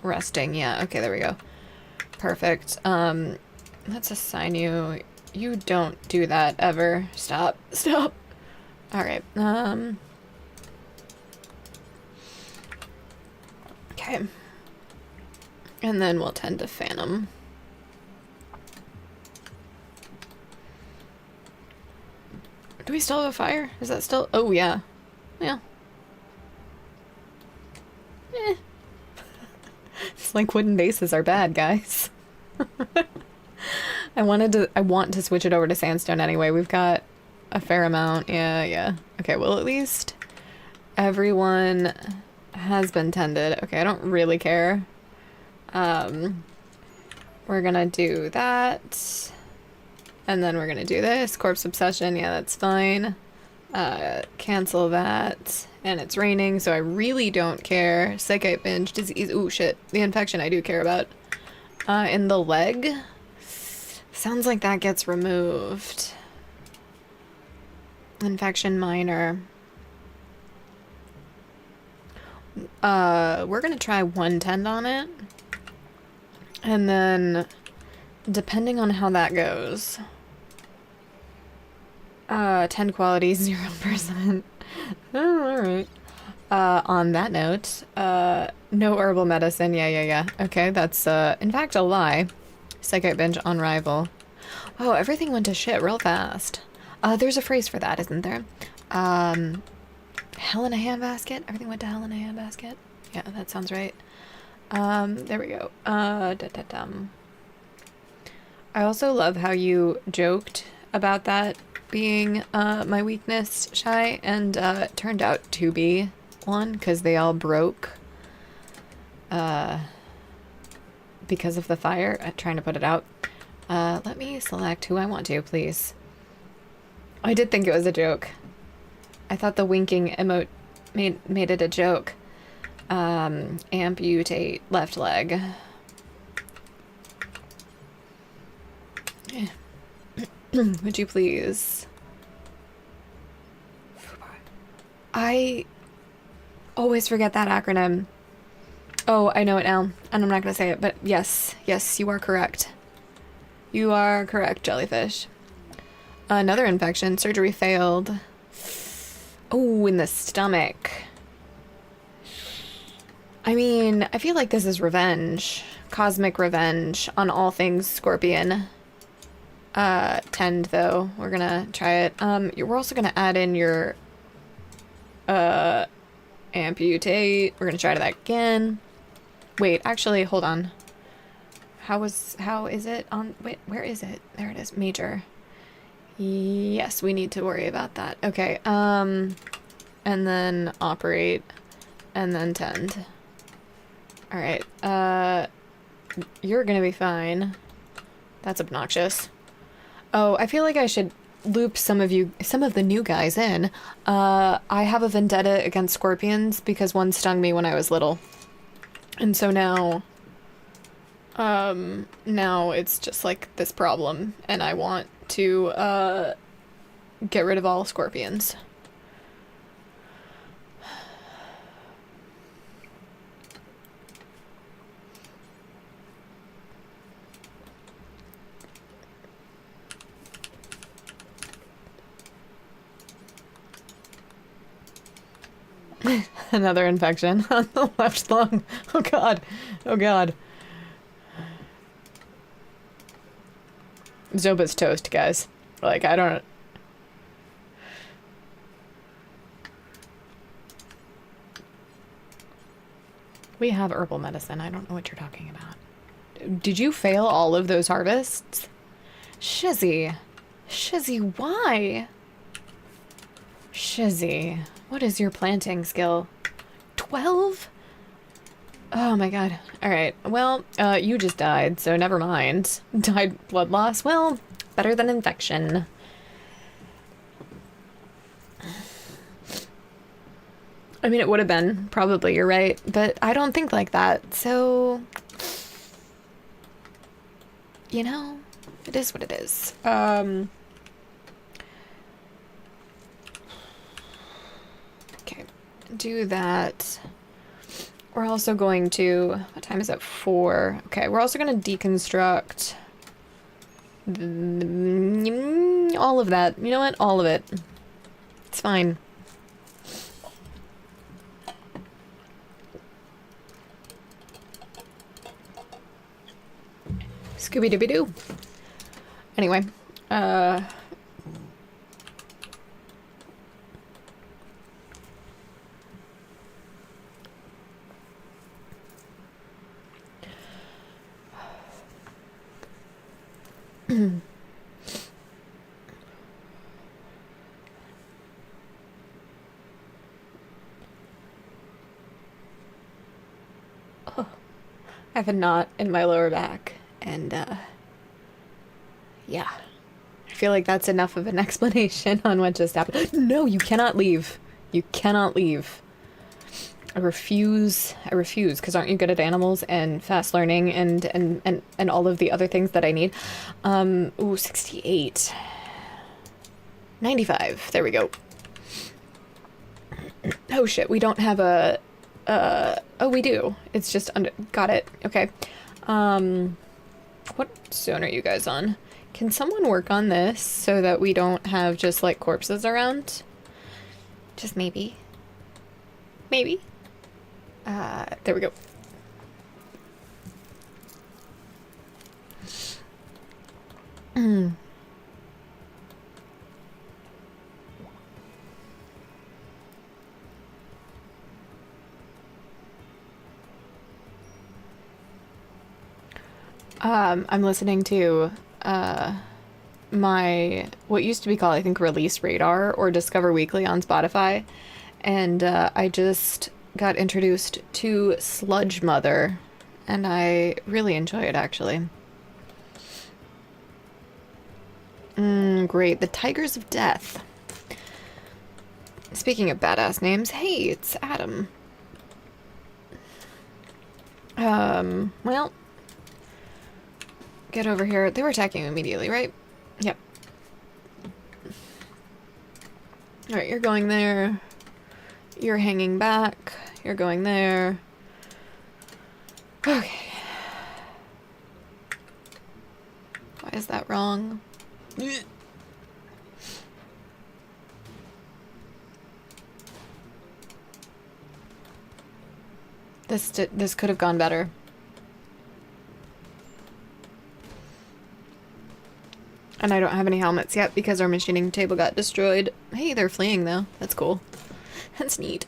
Resting, yeah, okay, there we go. Perfect. Let's assign you. You don't do that ever. Stop. Stop. Alright, okay. And then we'll tend to Phantom. Do we still have a fire? Is that still? Oh, yeah. Yeah. Eh. It's like wooden bases are bad, guys. I want to switch it over to sandstone anyway. We've got a fair amount. Yeah, yeah. Okay, well, at least everyone has been tended. Okay, I don't really care. We're gonna do that. And then we're gonna do this. Corpse obsession. Yeah, that's fine. Cancel that. And it's raining, so I really don't care. Psychite binge, disease. Ooh, shit. The infection I do care about. In the leg. Sounds like that gets removed. Infection minor. We're gonna try 110 on it. And then, depending on how that goes. 10 quality, 0%. Oh, alright. On that note, no herbal medicine. Yeah. Okay, that's, in fact, a lie. Psychite binge on rival. Oh, everything went to shit real fast. There's a phrase for that, isn't there? Hell in a handbasket? Everything went to hell in a handbasket? Yeah, that sounds right. There we go. I also love how you joked about that being, my weakness, Shy, and, it turned out to be one, because they all broke, because of the fire. I'm trying to put it out. Let me select who I want to, please. I did think it was a joke. I thought the winking emote made it a joke. Amputate left leg. Would you please? I always forget that acronym. Oh, I know it now, and I'm not gonna say it, but yes, you are correct. You are correct, jellyfish. Another infection. Surgery failed. Oh, in the stomach. I mean, I feel like this is revenge. Cosmic revenge on all things scorpion. Tend, though. We're gonna try it. We're also gonna add in your, amputate. We're gonna try that again. Wait, actually, hold on. How is it on, wait, where is it? There it is, major. Yes, we need to worry about that. Okay, and then operate, and then tend. Alright, you're gonna be fine. That's obnoxious. Oh, I feel like I should loop some of the new guys in. I have a vendetta against scorpions because one stung me when I was little. And so now it's just like this problem, and I want to, get rid of all scorpions. Another infection on the left lung. Oh god. Oh god. Zoba's toast, guys. Like, I don't... We have herbal medicine. I don't know what you're talking about. Did you fail all of those harvests? Shizzy. Shizzy, why? Shizzy. What is your planting skill? 12? Oh my god. Alright, well, you just died, so never mind. Died blood loss? Well, better than infection. I mean, it would have been, probably, you're right, but I don't think like that, so... You know, it is what it is. Okay, do that. We're also going to... What time is it? 4. Okay, we're also going to deconstruct... all of that. You know what? All of it. It's fine. Scooby-Dooby-Doo. Anyway, oh, I have a knot in my lower back, and, yeah. feel like that's enough of an explanation on what just happened. No, you cannot leave. You cannot leave. I refuse, because aren't you good at animals and fast learning and all of the other things that I need? Ooh, 68. 95. There we go. Oh shit, we don't have a, oh, we do. It's just under, got it. Okay. What zone are you guys on? Can someone work on this so that we don't have just, like, corpses around? Just maybe. Maybe. There we go. I'm listening to, my, what used to be called, I think, Release Radar or Discover Weekly on Spotify, and, I just got introduced to Sludge Mother, and I really enjoy it, actually. Great. The Tigers of Death. Speaking of badass names, hey, it's Adam. Well, get over here. They were attacking immediately, right? Yep. Alright, you're going there. You're hanging back. You're going there. Okay. Why is that wrong? This could have gone better. And I don't have any helmets yet because our machining table got destroyed. Hey, they're fleeing though. That's cool. That's neat.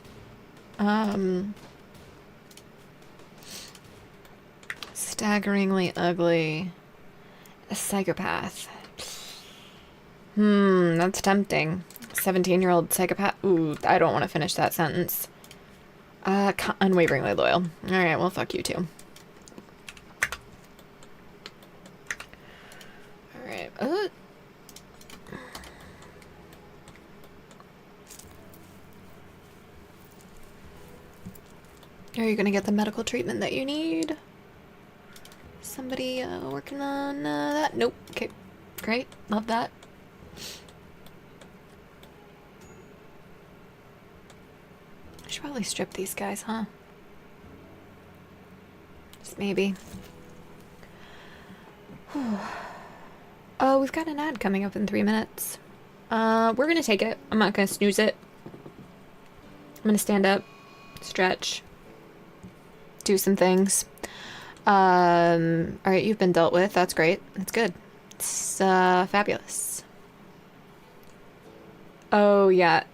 Staggeringly ugly. A psychopath. That's tempting. 17-year-old psychopath. Ooh, I don't want to finish that sentence. Unwaveringly loyal. Alright, well, fuck you too. Alright. Are you gonna get the medical treatment that you need? Somebody working on that? Nope. Okay. Great. Love that. I should probably strip these guys, huh? Just maybe. Oh, we've got an ad coming up in 3 minutes. We're gonna take it. I'm not gonna snooze it. I'm gonna stand up, stretch, do some things. Alright, you've been dealt with. That's great. That's good. It's, fabulous. Oh, yeah.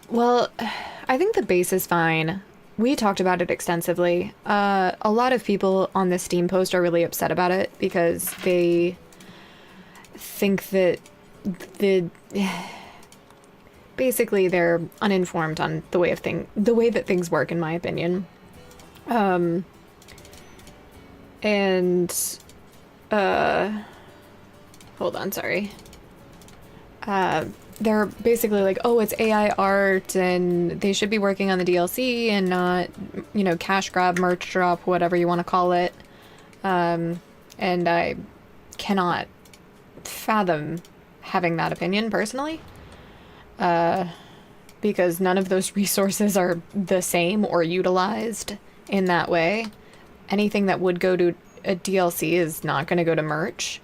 Well, I think the base is fine. We talked about it extensively. A lot of people on this Steam post are really upset about it because they think that basically they're uninformed on the way that things work, in my opinion. Hold on, sorry. They're basically like, oh, it's AI art and they should be working on the DLC and not, you know, cash grab, merch drop, whatever you want to call it. And I cannot fathom having that opinion personally. Because none of those resources are the same or utilized in that way. Anything that would go to a DLC is not going to go to merch.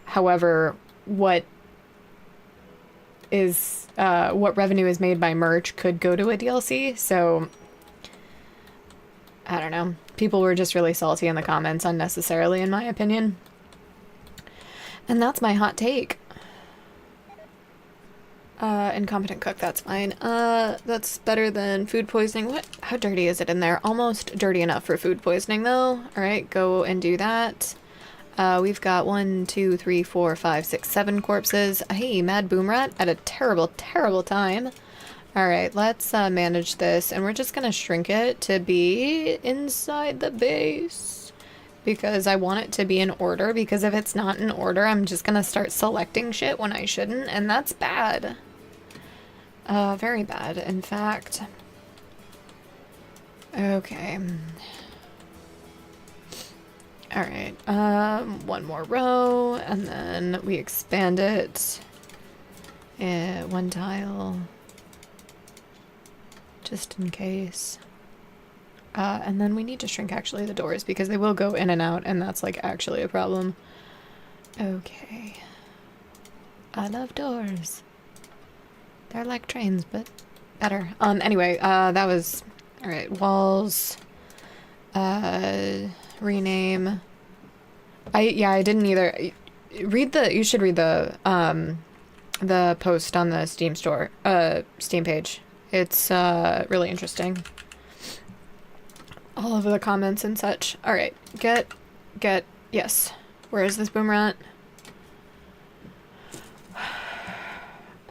However, what revenue is made by merch could go to a DLC, so I don't know. People were just really salty in the comments unnecessarily, in my opinion. And that's my hot take. Incompetent cook, that's fine. That's better than food poisoning. What? How dirty is it in there? Almost dirty enough for food poisoning, though. Alright, go and do that. We've got 1, 2, 3, 4, 5, 6, 7 corpses. Hey, Mad Boom Rat at a terrible, terrible time. Alright, let's manage this, and we're just gonna shrink it to be inside the base. because I want it to be in order, because if it's not in order, I'm just gonna start selecting shit when I shouldn't, and that's bad. Very bad, in fact. Okay. Alright, one more row, and then we expand it. One tile. Just in case. And then we need to shrink actually the doors because they will go in and out, and that's like actually a problem. Okay. I love doors. They're like trains, but better. Anyway, that was... Alright, walls. Rename. I didn't either. You should read the post on the Steam store, Steam page. It's, really interesting. All of the comments and such. Alright, yes. Where is this boomerang?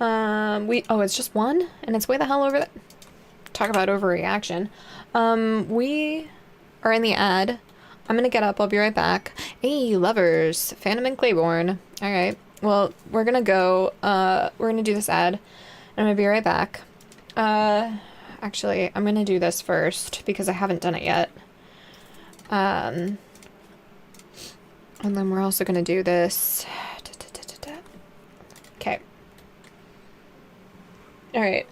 Oh, it's just one? And it's way the hell over there. Talk about overreaction. We are in the ad. I'm gonna get up, I'll be right back. Hey, lovers, Phantom and Claiborne. Alright, well, we're gonna go, we're gonna do this ad. I'm gonna be right back. Actually, I'm gonna do this first, because I haven't done it yet. And then we're also gonna do this. Okay. Alright,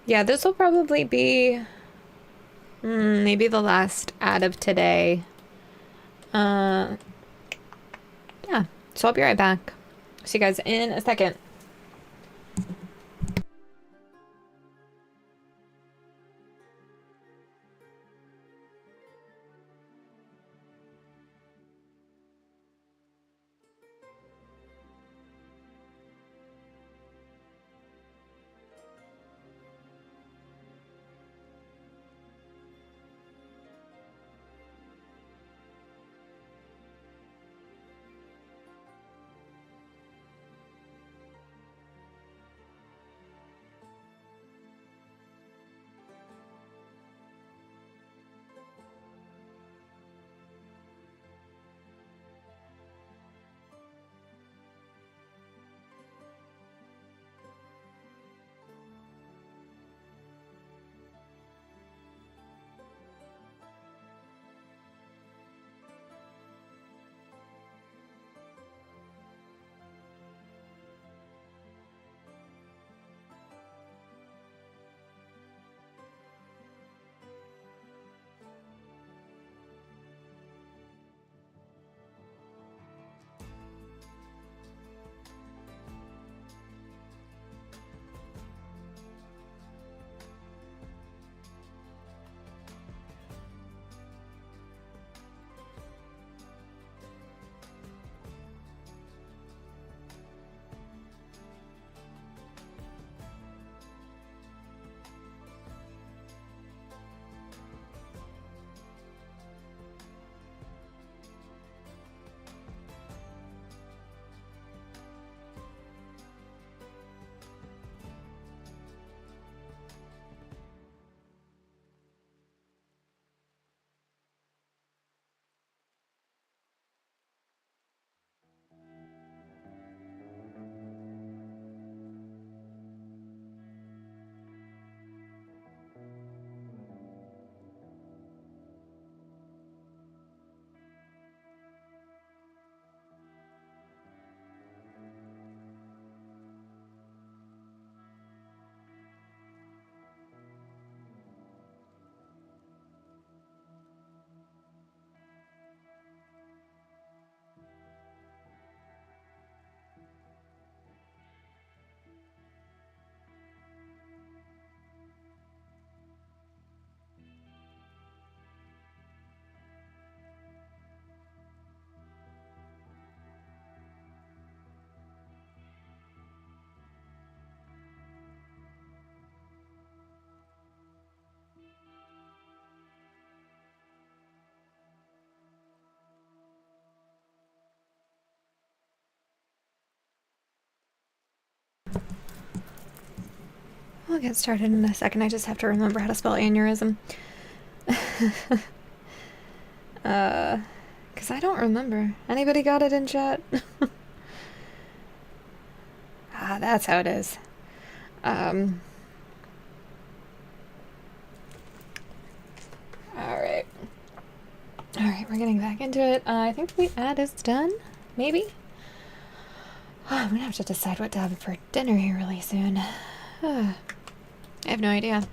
yeah, this will probably be maybe the last ad of today. Yeah, so I'll be right back. See you guys in a second. We'll get started in a second. I just have to remember how to spell aneurysm. Because I don't remember. Anybody got it in chat? Ah, that's how it is. Alright. Alright, we're getting back into it. I think the ad is done. Maybe? Oh, I'm gonna have to decide what to have for dinner here really soon. I have no idea.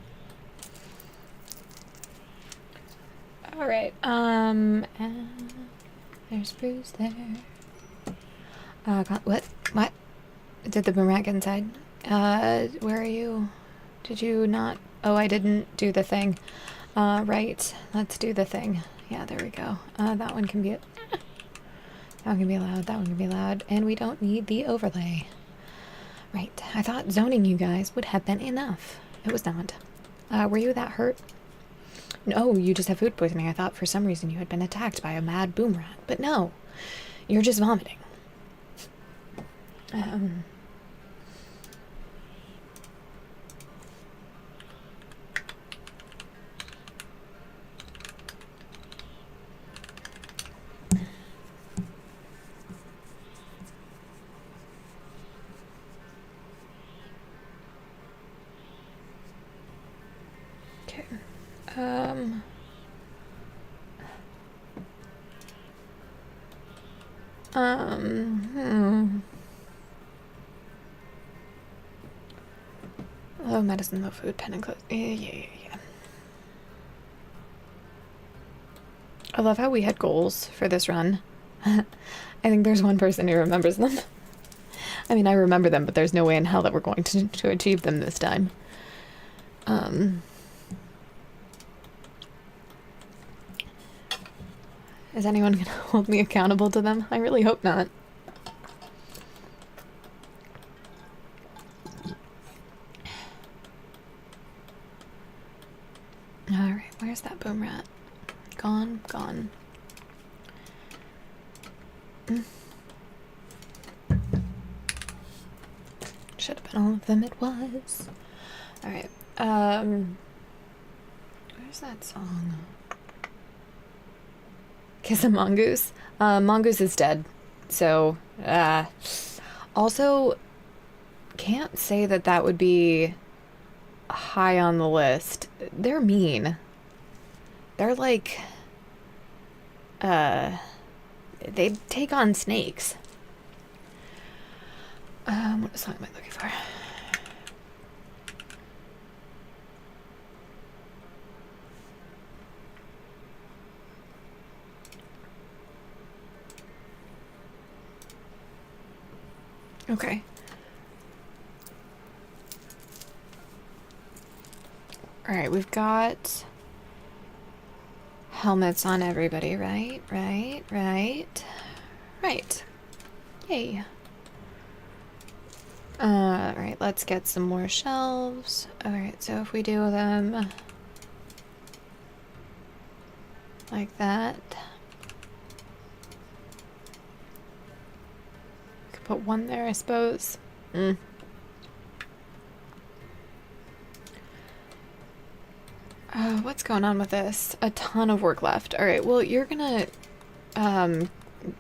Alright, there's Bruce there. What? What? Did the boomerang get inside? Where are you? Did you not? Oh, I didn't do the thing. Right. Let's do the thing. Yeah, there we go. That one can be that one can be loud, that one can be loud, and we don't need the overlay. Right. I thought zoning you guys would have been enough. It was not. Were you that hurt? No, you just have food poisoning. I thought for some reason you had been attacked by a mad boom rat, but no. You're just vomiting. Okay. Low medicine, low food, pen and clothes. Yeah. I love how we had goals for this run. I think there's one person who remembers them. I mean, I remember them, but there's no way in hell that we're going to achieve them this time. Is anyone gonna hold me accountable to them? I really hope not. Alright, where's that boom rat? Gone. Should have been all of them, it was. Alright, where's that song? Kiss a Mongoose? Mongoose is dead. So, also, can't say that that would be high on the list. They're mean. They're like, they take on snakes. What song am I looking for? Okay. Alright, we've got helmets on everybody, right? Right. Yay. Alright, let's get some more shelves. Alright, so if we do them like that. Could put one there, I suppose. What's going on with this? A ton of work left. Alright, well, you're gonna,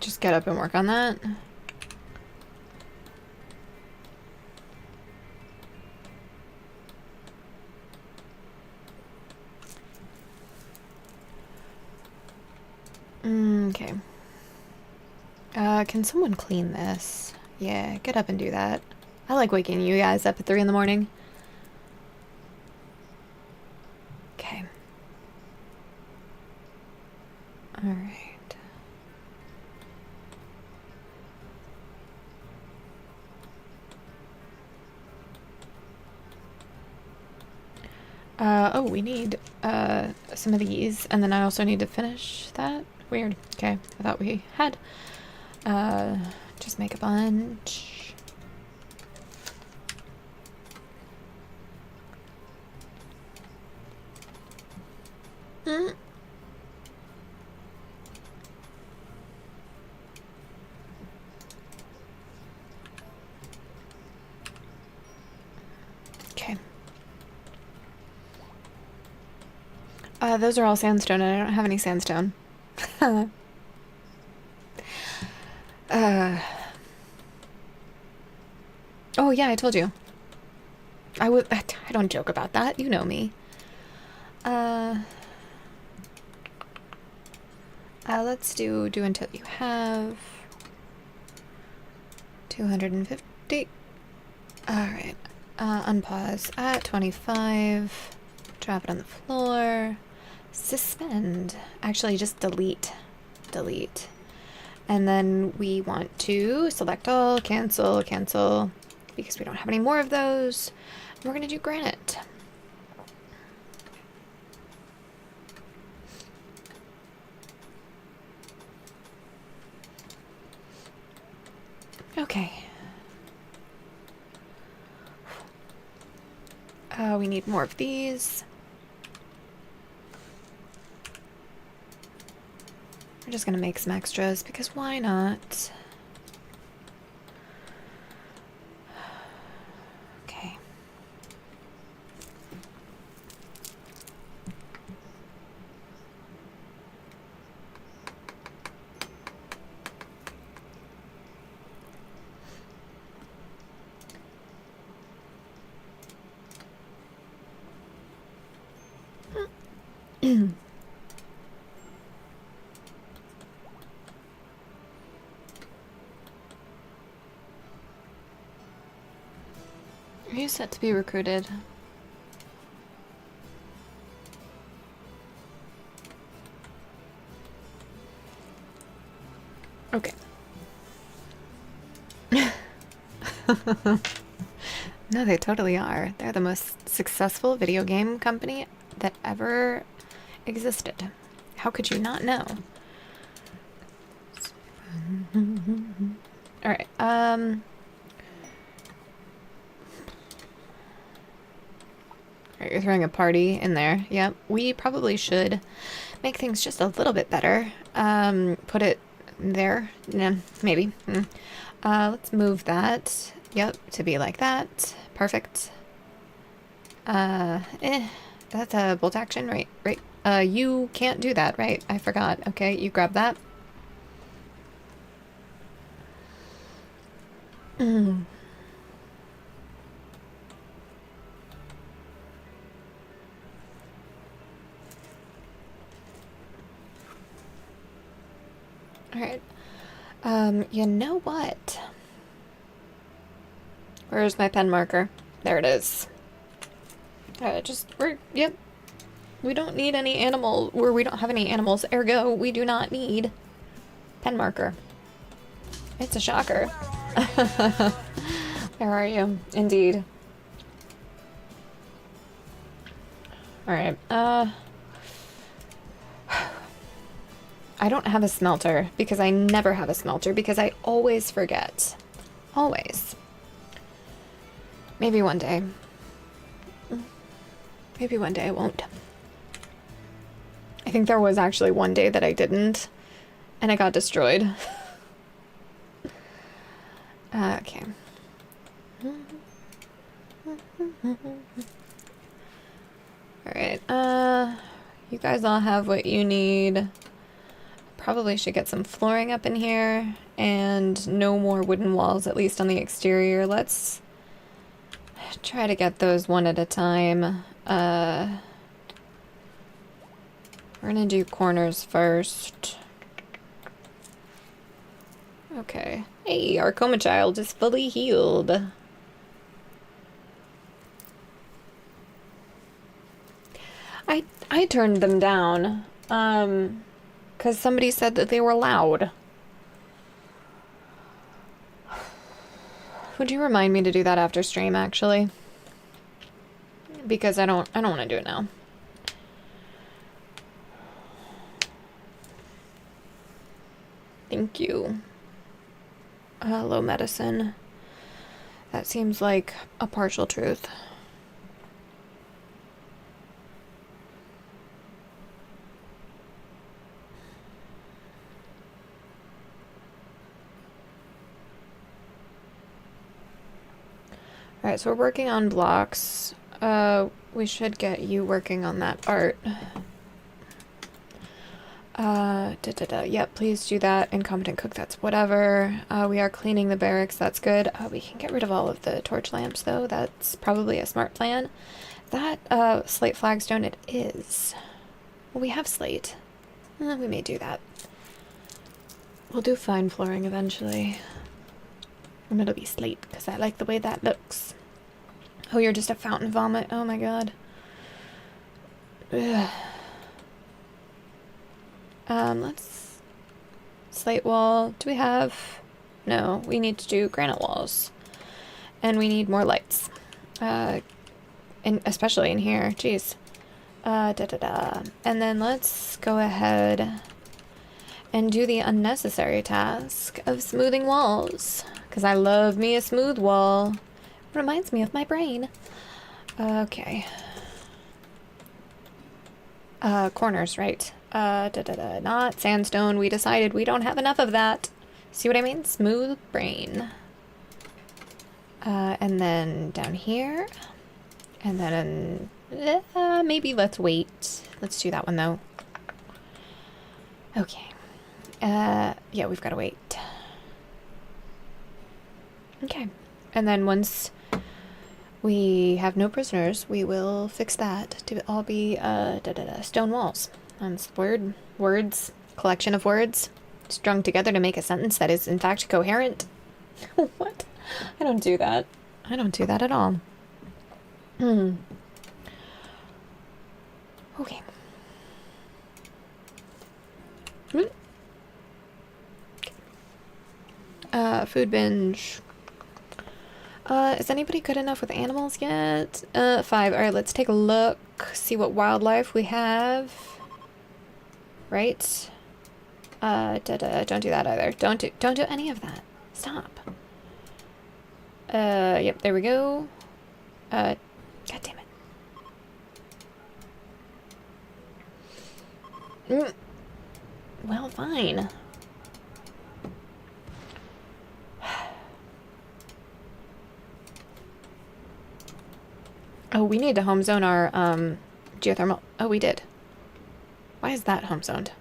just get up and work on that. Okay. Can someone clean this? Yeah, get up and do that. I like waking you guys up at 3 in the morning. Okay. Alright. Oh, we need, some of these, and then I also need to finish that. Weird. Okay, I thought we had. Just make a bunch. Okay. Those are all sandstone, and I don't have any sandstone. Oh yeah, I told you. I don't joke about that. You know me. Let's do until you have 250. Alright. Unpause at 25. Drop it on the floor. Suspend. Actually, just delete. Delete. And then we want to select all, cancel, cancel, because we don't have any more of those. We're going to do granite. Okay. We need more of these. We're just gonna make some extras because why not? Okay. Are you set to be recruited? Okay. No, they totally are. They're the most successful video game company that ever existed. How could you not know? All right. Alright, you're throwing a party in there. Yep. We probably should make things just a little bit better. Put it there. Yeah, maybe. Let's move that. Yep, to be like that. Perfect. That's a bolt action, right? Right. You can't do that, right? I forgot. Okay, you grab that. Alright. You know what? Where's my pen marker? There it is. Yep. We don't need any animal, or we don't have any animals, ergo, we do not need pen marker. It's a shocker. Where are you? Indeed. Alright, I don't have a smelter, because I never have a smelter, because I always forget. Always. Maybe one day. Maybe one day I won't. I think there was actually one day that I didn't, and I got destroyed. Okay. Alright, you guys all have what you need. Probably should get some flooring up in here, and no more wooden walls, at least on the exterior. Let's try to get those one at a time. We're gonna do corners first. Okay. Hey, our coma child is fully healed. I turned them down, because somebody said that they were loud. Would you remind me to do that after stream, actually? Because I don't want to do it now. Thank you. Low medicine. That seems like a partial truth. Alright, so we're working on blocks. We should get you working on that art. Yep, please do that. Incompetent cook, that's whatever. We are cleaning the barracks, that's good. We can get rid of all of the torch lamps, though. That's probably a smart plan. That, slate flagstone, it is. Well, we have slate. We may do that. We'll do fine flooring eventually. And it'll be slate, because I like the way that looks. Oh, you're just a fountain vomit. Oh my god. Ugh. Let's... Slate wall. Do we have... No, we need to do granite walls. And we need more lights. Especially in here. Jeez. And then let's go ahead and do the unnecessary task of smoothing walls. Because I love me a smooth wall. Reminds me of my brain. Okay. Corners, right. Not sandstone. We decided we don't have enough of that. See what I mean? Smooth brain. And then down here. And then maybe let's wait. Let's do that one though. Okay. Yeah, we've got to wait. Okay. And then once we have no prisoners, we will fix that to all be stone walls. That's words, collection of words strung together to make a sentence that is in fact coherent. What? I don't do that. I don't do that at all. Okay. Food binge. Is anybody good enough with animals yet? 5. Alright, let's take a look. See what wildlife we have. Right? Don't do that either. Don't do any of that. Stop. Yep, there we go. God damn it. Well, fine. Oh, we need to home zone our, geothermal. Oh, we did. Why is that home zoned?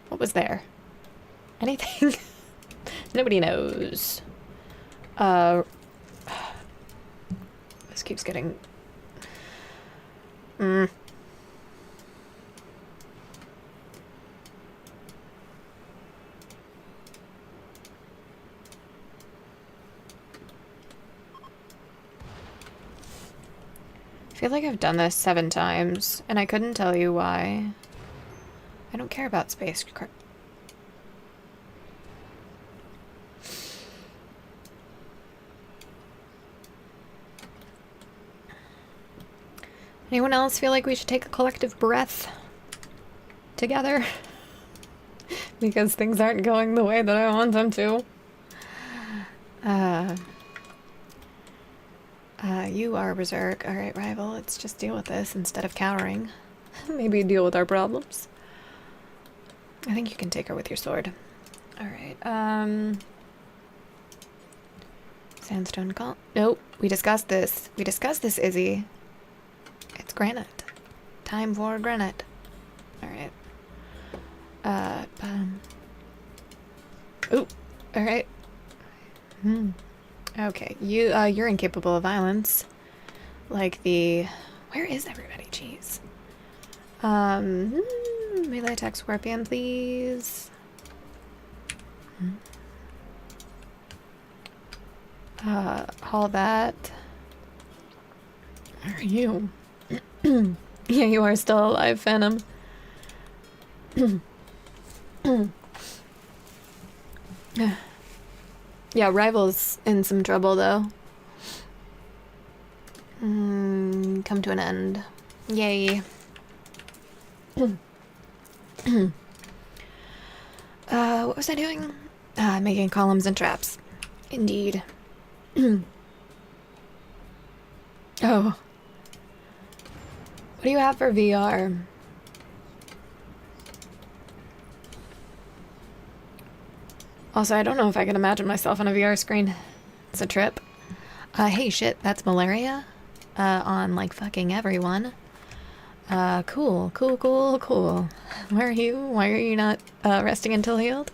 What was there? Anything? Nobody knows. This keeps getting... I feel like I've done this 7 times, and I couldn't tell you why. I don't care about space. Anyone else feel like we should take a collective breath together? Because things aren't going the way that I want them to. You are berserk. Alright, rival, let's just deal with this instead of cowering. Maybe deal with our problems. I think you can take her with your sword. Alright, sandstone call. Nope, we discussed this. We discussed this, Izzy. It's granite. Time for granite. Alright. Ooh, alright. Okay, you're incapable of violence. Like the... Where is everybody? Jeez. Melee attack scorpion, please. Haul that. Where are you? Yeah, you are still alive, Phantom. Yeah, Rival's in some trouble, though. Come to an end. Yay. What was I doing? Making columns and traps. Indeed. Oh. What do you have for VR? Also, I don't know if I can imagine myself on a VR screen. It's a trip. Hey, shit, that's malaria? On, like, fucking everyone. Cool, cool, cool, cool. Where are you? Why are you not resting until healed?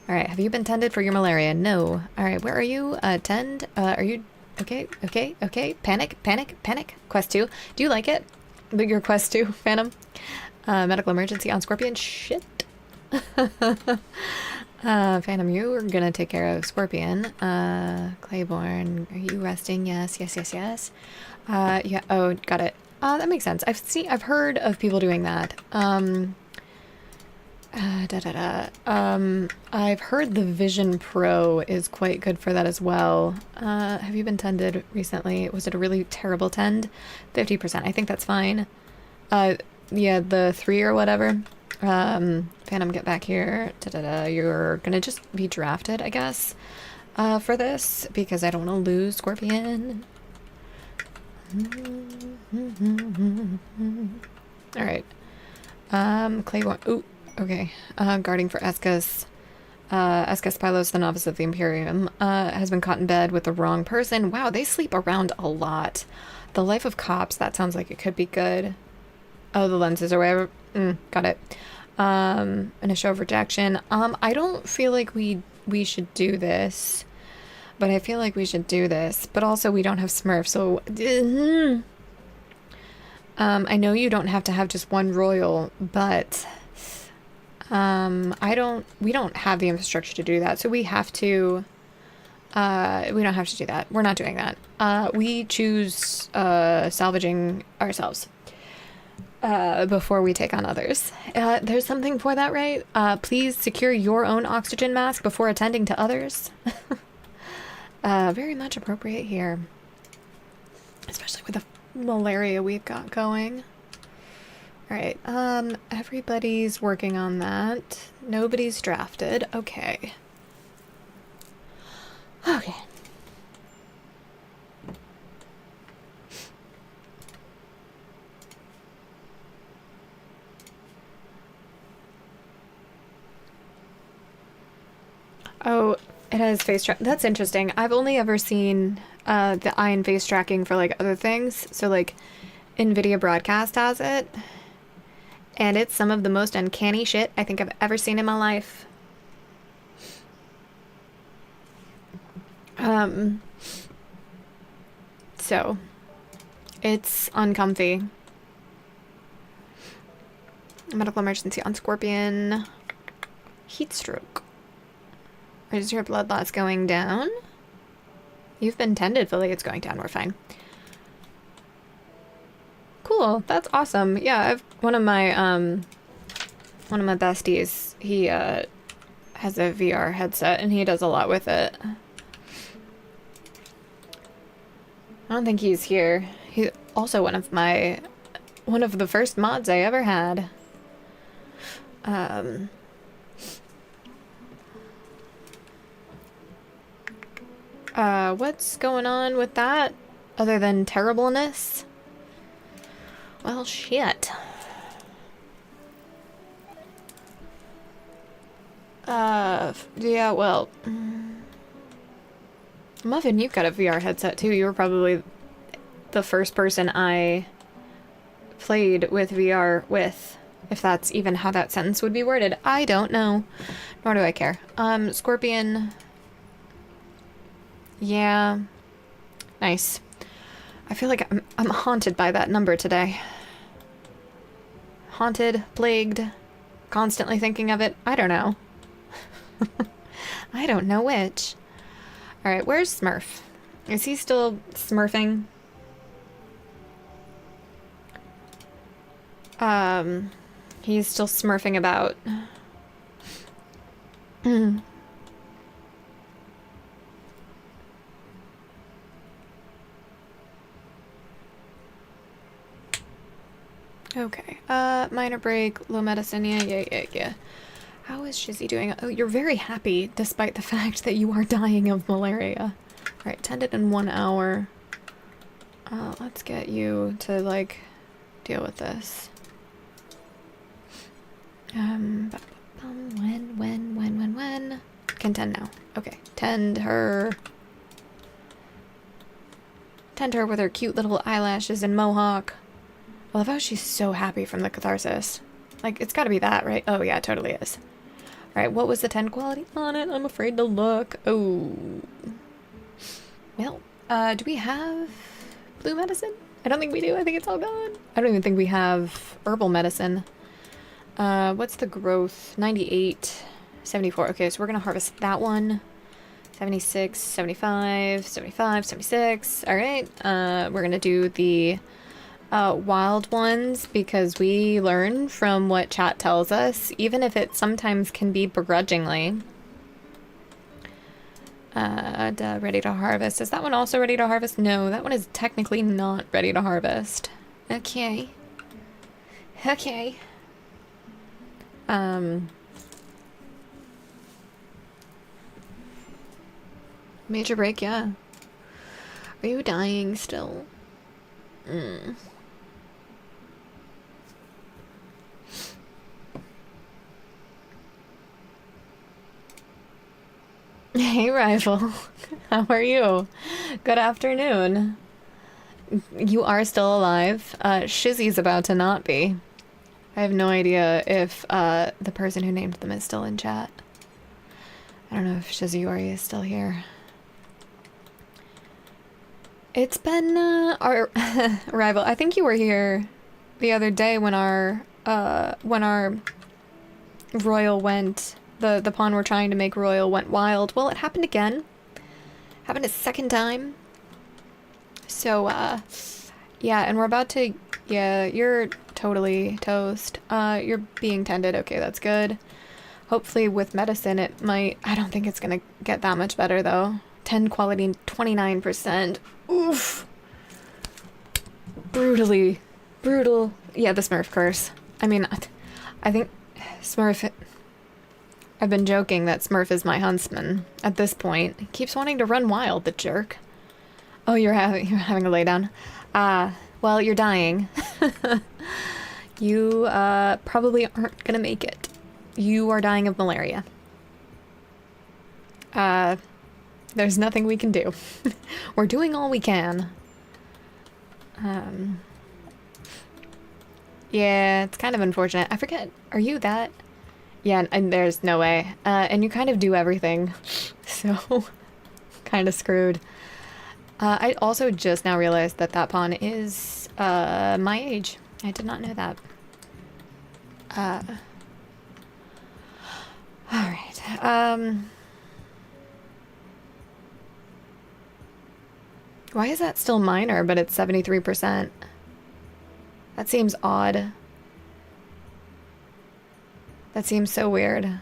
All right, have you been tended for your malaria? No. All right, where are you? Tend. Are you okay? Okay, okay. Panic, panic, panic. Quest 2. Do you like it? Your quest 2, Phantom. Medical emergency on Scorpion. Shit. Phantom, you are gonna take care of Scorpion. Claiborne, are you resting? Yes, yes, yes, yes. Yeah. Oh, got it. That makes sense. I've heard of people doing that. I've heard the Vision Pro is quite good for that as well. Have you been tended recently? Was it a really terrible tend? 50%. I think that's fine. Yeah, the 3 or whatever. Phantom, get back here. You're gonna just be drafted, I guess, for this, because I don't want to lose Scorpion. Alright. Claiborne. Ooh, okay. Guarding for Escus. Escus Pylos, the novice of the Imperium, has been caught in bed with the wrong person. Wow, they sleep around a lot. The life of cops, that sounds like it could be good. Oh, the lenses or whatever. Got it. And a show of rejection. I don't feel like we should do this, but I feel like we should do this. But also we don't have Smurf, so I know you don't have to have just one royal, but we don't have the infrastructure to do that, so we have to we don't have to do that. We're not doing that. We choose salvaging ourselves before we take on others. There's something for that, right? Please secure your own oxygen mask before attending to others. Very much appropriate here. Especially with the malaria we've got going. Alright, everybody's working on that. Nobody's drafted. Okay. Okay. Oh, it has face track. That's interesting. I've only ever seen the eye and face tracking for like other things. So like NVIDIA Broadcast has it. And it's some of the most uncanny shit I think I've ever seen in my life. So it's uncomfy. Medical emergency on Scorpion. Heat stroke. Is your blood loss going down? You've been tended, Philly. It's going down. We're fine. Cool. That's awesome. Yeah, I've one of my besties. He has a VR headset and he does a lot with it. I don't think he's here. He's also one of the first mods I ever had. What's going on with that? Other than terribleness? Well, shit. Yeah, well... Muffin, you've got a VR headset too. You were probably the first person I played with VR with. If that's even how that sentence would be worded. I don't know. Nor do I care. Scorpion... Yeah. Nice. I feel like I'm haunted by that number today. Haunted, plagued, constantly thinking of it. I don't know. I don't know which. Alright, where's Smurf? Is he still smurfing? He's still smurfing about. Okay, minor break, low medicine, yeah. How is Shizzy doing? Oh, you're very happy, despite the fact that you are dying of malaria. Alright, tended in 1 hour. Let's get you to, like, deal with this. When? Can tend now. Okay, tend her. Tend her with her cute little eyelashes and mohawk. I love how she's so happy from the catharsis. Like, it's gotta be that, right? Oh, yeah, it totally is. Alright, what was the 10 quality on it? I'm afraid to look. Oh. Well, do we have blue medicine? I don't think we do. I think it's all gone. I don't even think we have herbal medicine. What's the growth? 98, 74. Okay, so we're gonna harvest that one. 76, 75, 75, 76. Alright, we're gonna do the wild ones because we learn from what chat tells us, even if it sometimes can be begrudgingly. Ready to harvest. Is that one also ready to harvest? No, that one is technically not ready to harvest. Okay. Okay. Major break, yeah. Are you dying still? Hey, rival. How are you? Good afternoon. You are still alive. Shizzy's about to not be. I have no idea if the person who named them is still in chat. I don't know if Shizuyori is still here. It's been our rival. I think you were here the other day when our royal went. The pawn we're trying to make royal went wild. Well, it happened again. Happened a second time. So, yeah, and we're about to, yeah, you're totally toast. You're being tended. Okay, that's good. Hopefully with medicine it might, I don't think it's gonna get that much better though. 10 quality, 29%. Oof. Brutally, brutal. Yeah, the Smurf curse. I mean, I think Smurf, I've been joking that Smurf is my huntsman at this point. He keeps wanting to run wild, the jerk. Oh, you're having a laydown. Well, you're dying. You probably aren't gonna make it. You are dying of malaria. There's nothing we can do. We're doing all we can. Yeah, it's kind of unfortunate. I forget, are you that? Yeah, and there's no way. And you kind of do everything. So, kind of screwed. I also just now realized that that pawn is my age. I did not know that. Alright. Why is that still minor, but it's 73%? That seems odd. That seems so weird.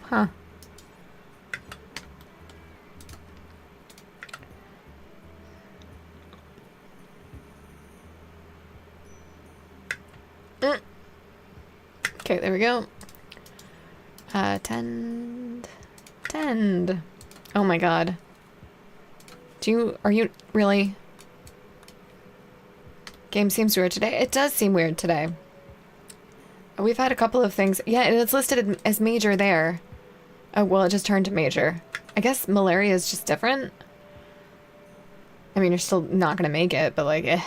Huh. Okay, there we go. Tend. Oh my god. Are you really? Game seems weird today. It does seem weird today. We've had a couple of things. Yeah, it's listed as major there. Oh, well, it just turned to major. I guess malaria is just different. I mean, you're still not gonna make it, but like, eh.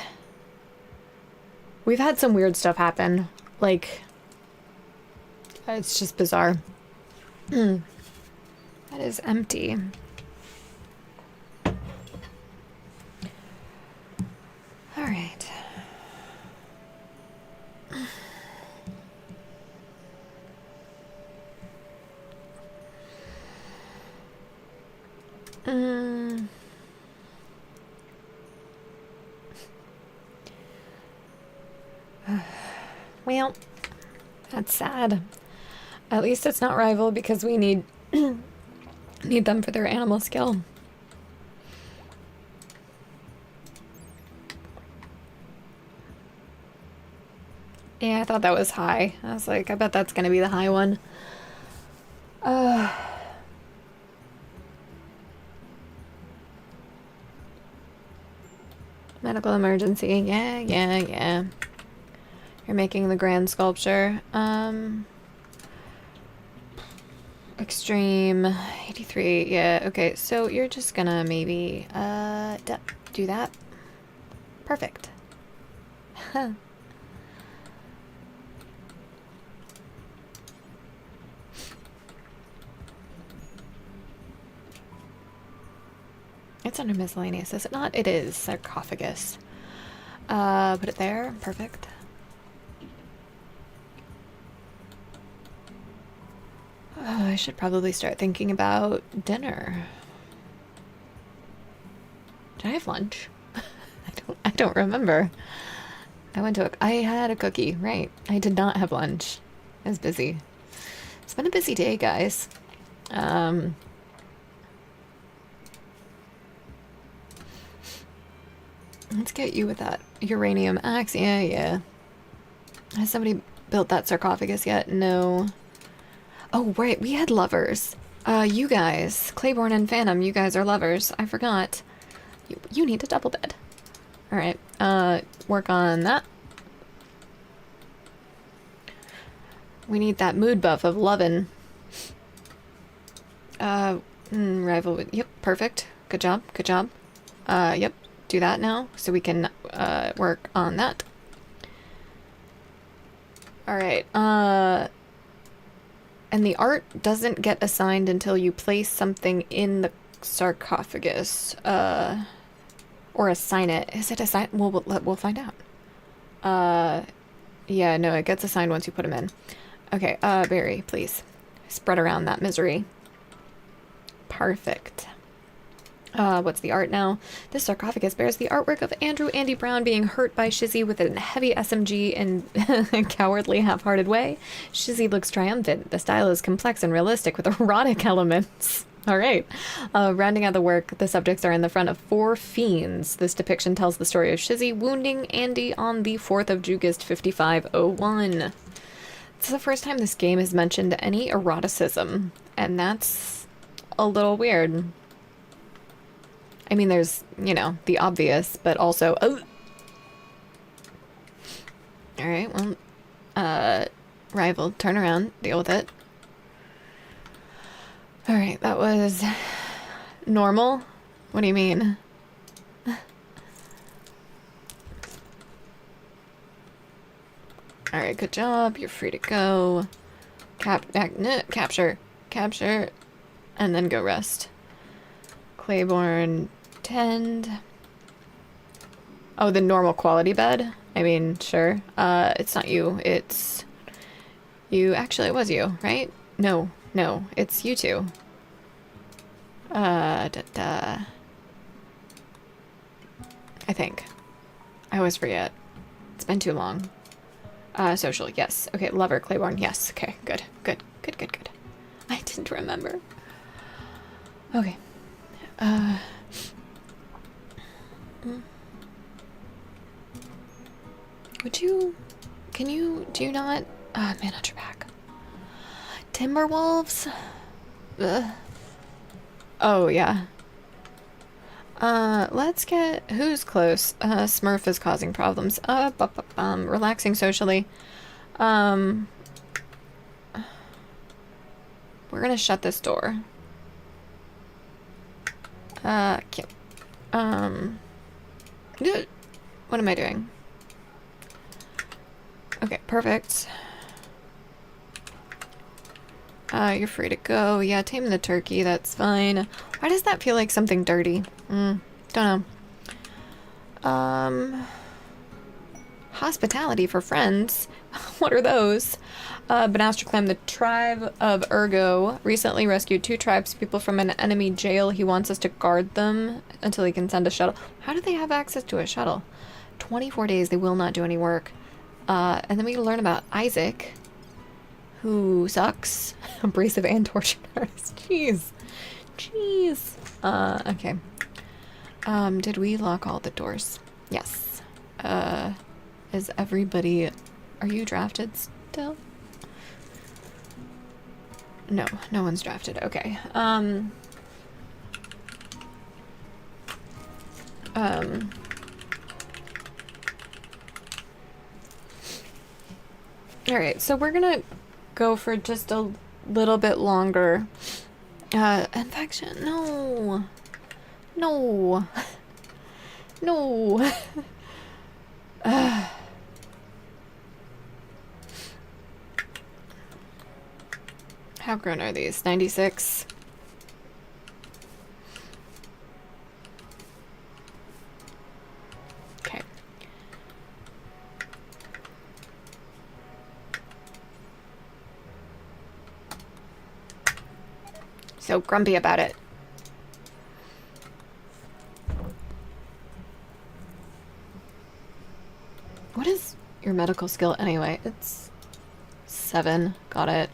We've had some weird stuff happen. Like, it's just bizarre. That is empty. All right. Well, that's sad. At least it's not rival because we need need them for their animal skill. Yeah, I thought that was high. I was like, I bet that's gonna be the high one. Medical emergency. Yeah. You're making the grand sculpture. Extreme 83. Yeah, okay. So you're just gonna maybe do that. Perfect. Huh. It's under miscellaneous, is it not? It is. Sarcophagus. Put it there. Perfect. Oh, I should probably start thinking about dinner. Did I have lunch? I don't remember. I had a cookie, right. I did not have lunch. I was busy. It's been a busy day, guys. Let's get you with that uranium axe. Yeah, yeah. Has somebody built that sarcophagus yet? No. Oh, right. We had lovers. You guys. Claiborne and Phantom, you guys are lovers. I forgot. You need a double bed. Alright. Work on that. We need that mood buff of lovin'. Rival with... Yep, perfect. Good job. Good job. Yep. Do that now, so we can work on that. Alright, and the art doesn't get assigned until you place something in the sarcophagus, or assign it. Is it assigned? We'll find out. Yeah, no, it gets assigned once you put them in. Okay, Barry, please. Spread around that misery. Perfect. What's the art now? This sarcophagus bears the artwork of Andrew Andy Brown being hurt by Shizzy with a heavy SMG in a cowardly, half-hearted way. Shizzy looks triumphant. The style is complex and realistic with erotic elements. All right. Rounding out the work, the subjects are in the front of 4 fiends. This depiction tells the story of Shizzy wounding Andy on the 4th of Jugist 5501. It's the first time this game has mentioned any eroticism, and that's a little weird. I mean, there's, you know, the obvious, but also... Oh! Alright, well, rival, turn around, deal with it. Alright, that was... normal? What do you mean? Alright, good job, you're free to go. Capture, and then go rest. Claiborne, tend. Oh, the normal quality bed? I mean, sure. It's not you. It's you. Actually, it was you, right? No, it's you two. I think. I always forget. It's been too long. Social, yes. Okay, lover, Claiborne, yes. Okay, good. I didn't remember. Okay. Do you not, man on your back. Timberwolves? Ugh. Oh, yeah. Let's get, who's close? Smurf is causing problems. Relaxing socially. We're gonna shut this door. Cute. What am I doing? Okay, perfect. You're free to go. Yeah, tame the turkey, that's fine. Why does that feel like something dirty? Don't know. Hospitality for friends. What are those? Banastra claimed the tribe of Ergo recently rescued 2 tribespeople from an enemy jail. He wants us to guard them until he can send a shuttle. How do they have access to a shuttle? 24 days, they will not do any work. And then we learn about Isaac, who sucks. Abrasive and torture artist. Jeez. Okay. Did we lock all the doors? Yes. Is everybody... Are you drafted still? No, no one's drafted. Okay. Alright, so we're gonna go for just a little bit longer. Infection. No. No. No. How grown are these? 96? Okay. So grumpy about it. What is your medical skill anyway? It's 7. Got it.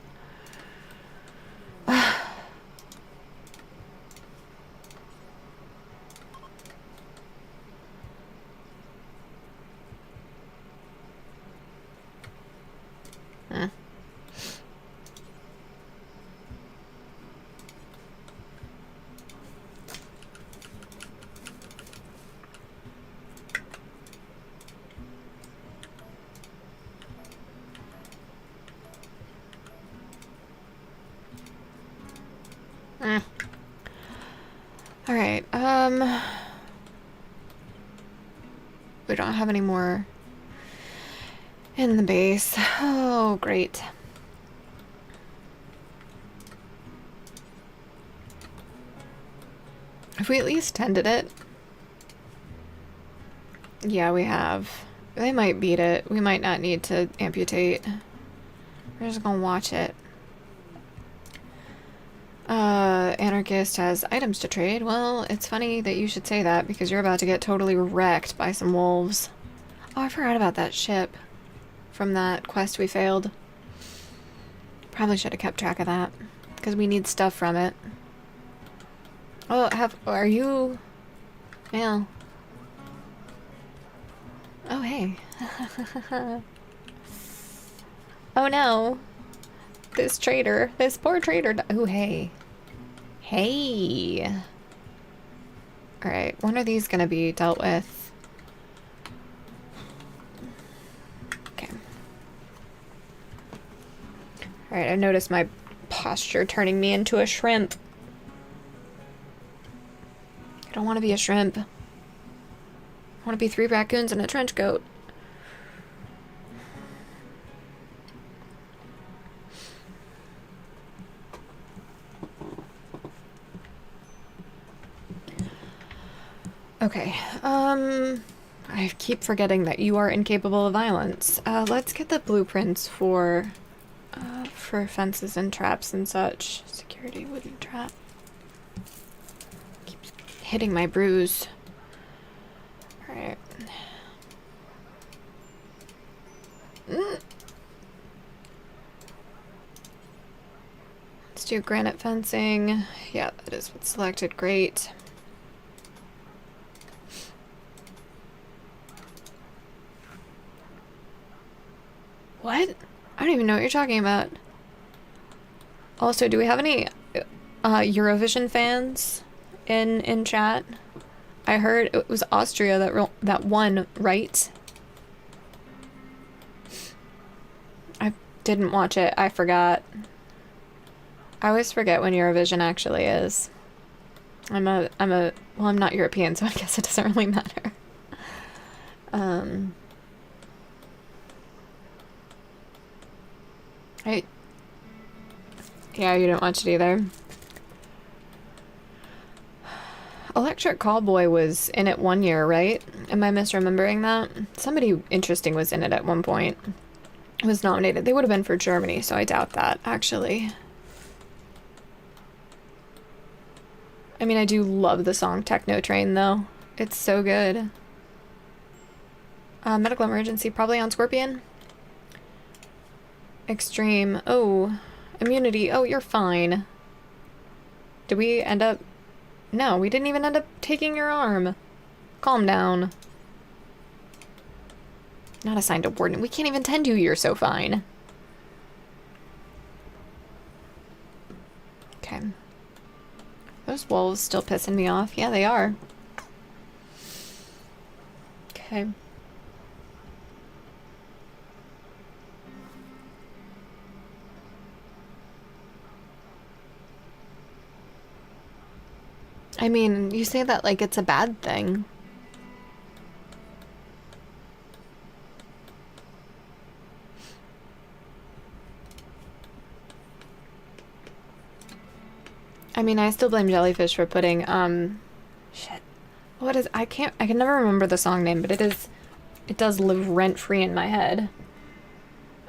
Alright, we don't have any more in the base. Oh, great. Have we at least tended it? Yeah, we have. They might beat it. We might not need to amputate. We're just gonna watch it. Anarchist has items to trade. Well, it's funny that you should say that because you're about to get totally wrecked by some wolves. Oh, I forgot about that ship from that quest we failed. Probably should have kept track of that because we need stuff from it. Oh, are you... Male? Oh, hey. Oh no. This traitor. This poor traitor. Oh, hey. Hey. Alright, when are these gonna be dealt with? Okay. Alright, I noticed my posture turning me into a shrimp. I don't want to be a shrimp. I want to be 3 raccoons and a trench coat. Okay, I keep forgetting that you are incapable of violence. Let's get the blueprints for fences and traps and such. Security wooden trap. Keeps hitting my bruise. Alright. Let's do granite fencing. Yeah, that is what's selected. Great. What? I don't even know what you're talking about. Also, do we have any Eurovision fans in chat? I heard it was Austria that won, right? I didn't watch it. I forgot. I always forget when Eurovision actually is. Well, I'm not European, so I guess it doesn't really matter. Yeah, you didn't watch it either. Electric Callboy was in it 1 year, right? Am I misremembering that? Somebody interesting was in it at one point. It was nominated. They would have been for Germany, so I doubt that, actually. I mean, I do love the song Techno Train, though. It's so good. Medical emergency, probably on Scorpion. Extreme. Oh. Immunity. Oh, you're fine. Did we end up... No, we didn't even end up taking your arm. Calm down. Not assigned to warden. We can't even tend you. You're so fine. Okay. Those wolves still pissing me off. Yeah, they are. Okay. I mean, you say that like it's a bad thing. I mean, I still blame Jellyfish for putting, shit. What is, I can never remember the song name, but it does live rent-free in my head.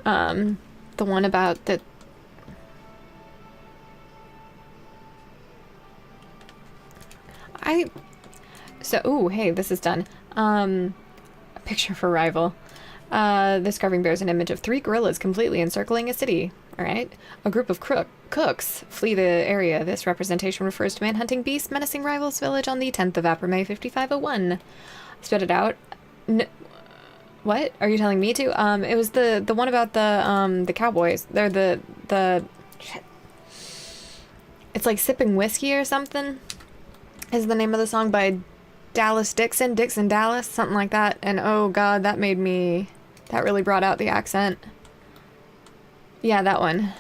The one about the... ooh, hey, this is done. A picture for Rival. This carving bears an image of 3 gorillas completely encircling a city. Alright. A group of cooks flee the area. This representation refers to man-hunting beasts menacing Rival's village on the 10th of April, 5501. Spit it out. What? Are you telling me to? It was the one about the cowboys. They're the... Shit. It's like Sipping Whiskey or something. Is the name of the song by Dallas Dixon Dallas, something like that. And oh god, that really brought out the accent. Yeah, that one.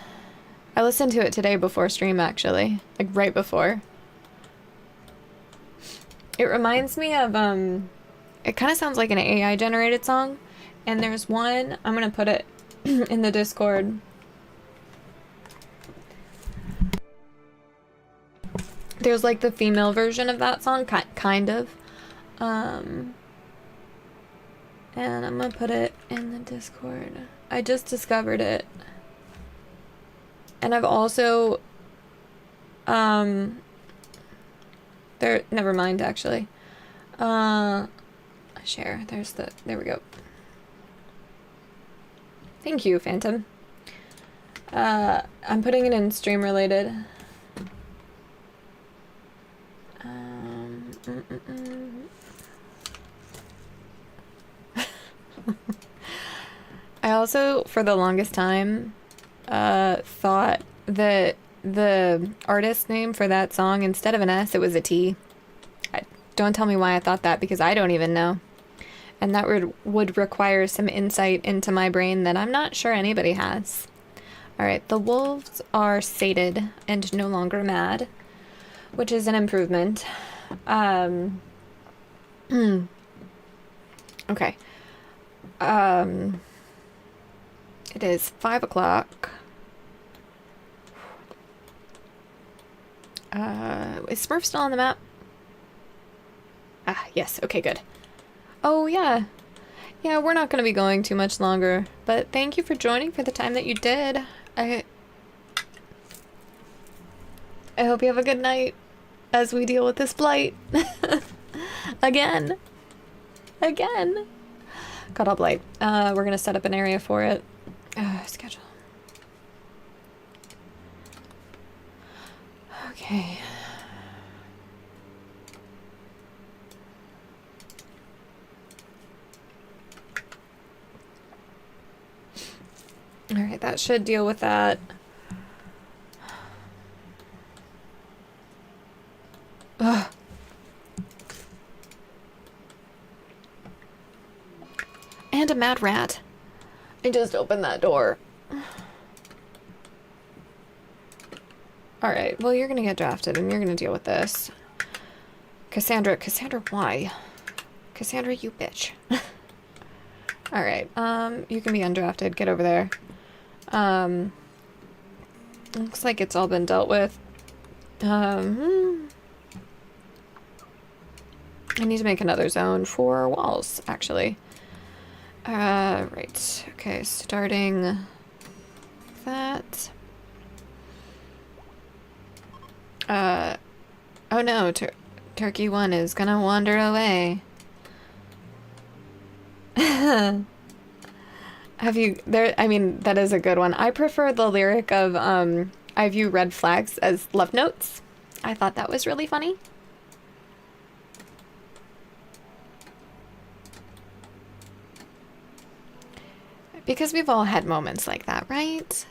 I listened to it today before stream, actually. Like, right before. It reminds me of, it kind of sounds like an AI-generated song. And there's one, I'm gonna put it in the Discord. There's, like, the female version of that song, kind of. And I'm gonna put it in the Discord. I just discovered it. And I've also, never mind, actually. Share, there we go. Thank you, Phantom. I'm putting it in stream related. I also, for the longest time, thought that the artist name for that song, instead of an S, it was a T. Don't tell me why I thought that, because I don't even know. And that would require some insight into my brain that I'm not sure anybody has. Alright, the wolves are sated and no longer mad, which is an improvement. Okay. It is 5 o'clock. Is Smurf still on the map? Ah, yes. Okay, good. Oh, yeah. Yeah, we're not going to be going too much longer, but thank you for joining for the time that you did. I hope you have a good night as we deal with this blight. Again. Got all blight. We're going to set up an area for it. Schedule. Okay. Alright, that should deal with that. Ugh. And a mad rat. I just opened that door. Alright, well, you're gonna get drafted and you're gonna deal with this. Cassandra, why? Cassandra, you bitch. Alright, you can be undrafted. Get over there. Looks like it's all been dealt with. I need to make another zone for walls, actually. Right. Okay, starting that. Oh no, Turkey 1 is gonna wander away. Have you, I mean, that is a good one. I prefer the lyric of, I view red flags as love notes. I thought that was really funny. Because we've all had moments like that, right?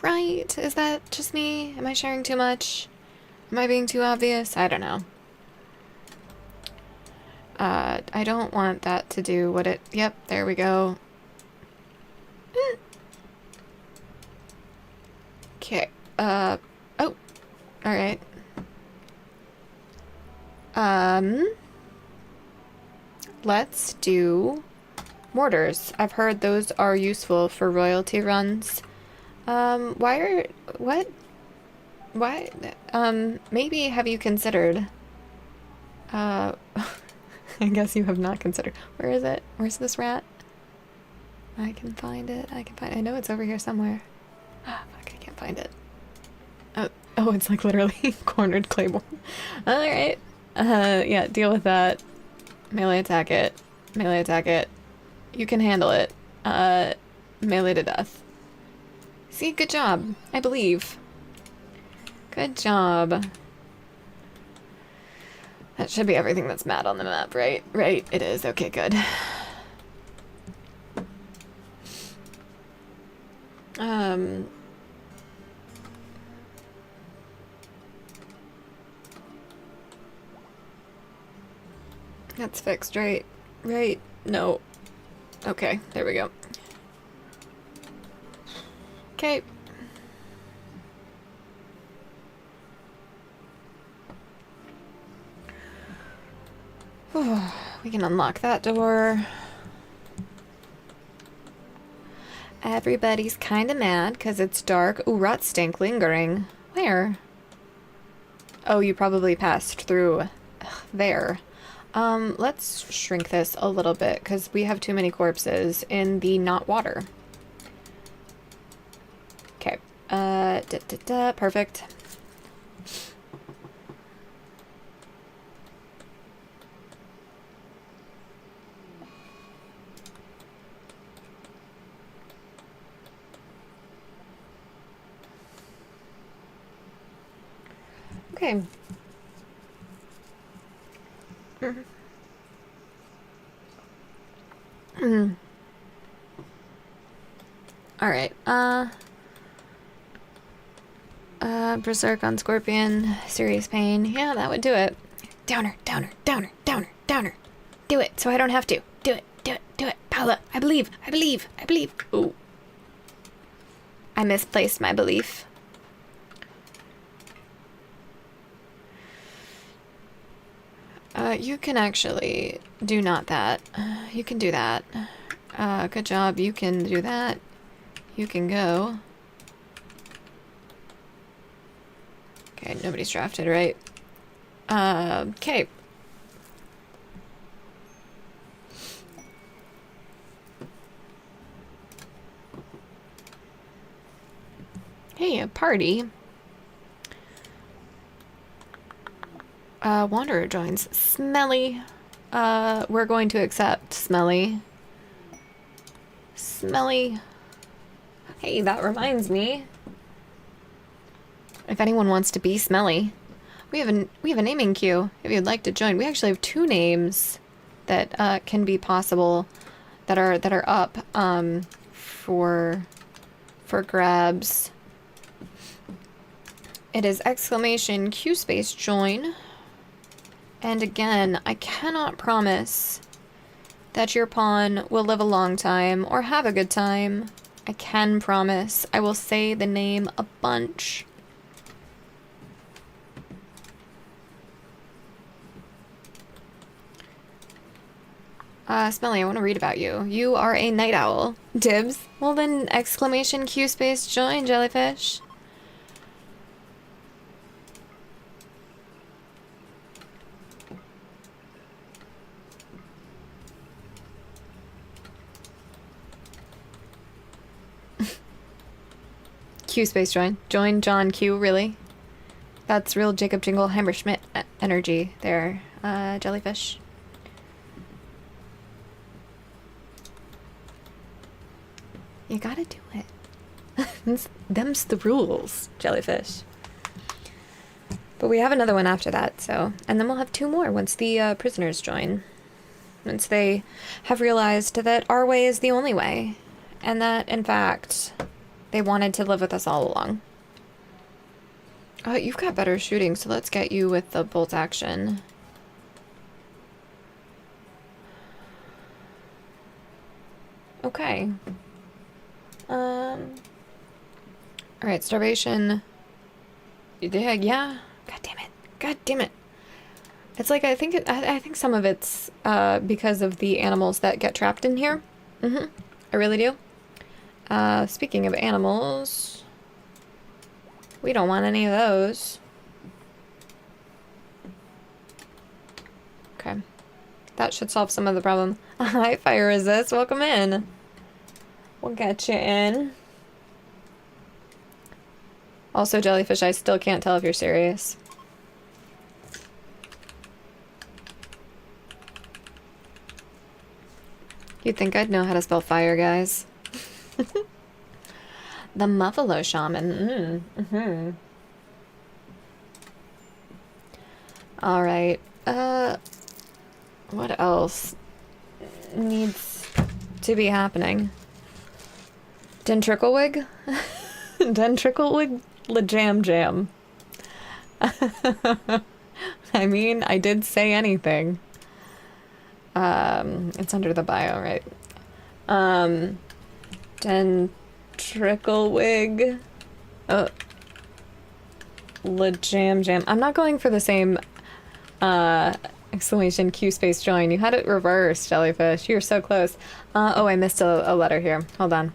Right? Is that just me? Am I sharing too much? Am I being too obvious? I don't know. I don't want that to do what it... Yep, there we go. Okay. Oh. Alright. Um, let's do mortars. I've heard those are useful for royalty runs. Why, maybe have you considered, I guess you have not considered. Where is it? Where's this rat? I can find it. I know it's over here somewhere. Ah, fuck, I can't find it. Oh, it's like literally cornered Claymore. Alright. Yeah, deal with that. Melee attack it. Melee attack it. You can handle it. Melee to death. See, good job. I believe. Good job. That should be everything that's mad on the map, right? Right, it is. Okay, good. That's fixed, right? Right? No. Okay, there we go. Okay. We can unlock that door. Everybody's kind of mad because it's dark. Ooh, rot stink lingering. Where? Oh, you probably passed through there. Let's shrink this a little bit because we have too many corpses in the not water. Okay. Perfect. Okay. Alright, Berserk on Scorpion, serious pain. Yeah, that would do it. Downer, downer, downer, downer, downer. Do it, so I don't have to. Do it, do it, do it. Paula, I believe, I believe, I believe. Ooh. I misplaced my belief. You can actually do not that. You can do that. Good job, you can do that. You can go. Okay, nobody's drafted, right? Okay. Hey, a party. Wanderer joins. Smelly. We're going to accept Smelly. Smelly. Hey, that reminds me. If anyone wants to be Smelly, we have a naming queue if you'd like to join. We actually have 2 names that can be possible that are up for grabs. It is exclamation Q space join. And again, I cannot promise that your pawn will live a long time or have a good time. I can promise I will say the name a bunch. Smelly, I want to read about you. You are a night owl. Dibs. Well then, exclamation Q space join, jellyfish. Q space join. Join John Q, really? That's real Jacob Jingleheimer Schmidt energy there, jellyfish. You gotta do it. Them's the rules, jellyfish. But we have another one after that, so... And then we'll have 2 more once the prisoners join. Once they have realized that our way is the only way. And that, in fact, they wanted to live with us all along. You've got better shooting, so let's get you with the bolt action. Okay. Alright, starvation. Yeah. God damn it. God damn it. It's like I think some of it's because of the animals that get trapped in here. I really do. Speaking of animals, we don't want any of those. Okay. That should solve some of the problem. Hi, Fire Resist. Welcome in. We'll get you in. Also, Jellyfish, I still can't tell if you're serious. You'd think I'd know how to spell fire, guys. The Muffalo Shaman. Alright. What else needs to be happening? Dentricklewig? Dentricklewig Jam Jam. I mean, I did say anything. It's under the bio, right? Dentricklewig. Jam Jam. I'm not going for the same, exclamation Q space join. You had it reversed, Jellyfish. You're so close. Oh, I missed a letter here. Hold on.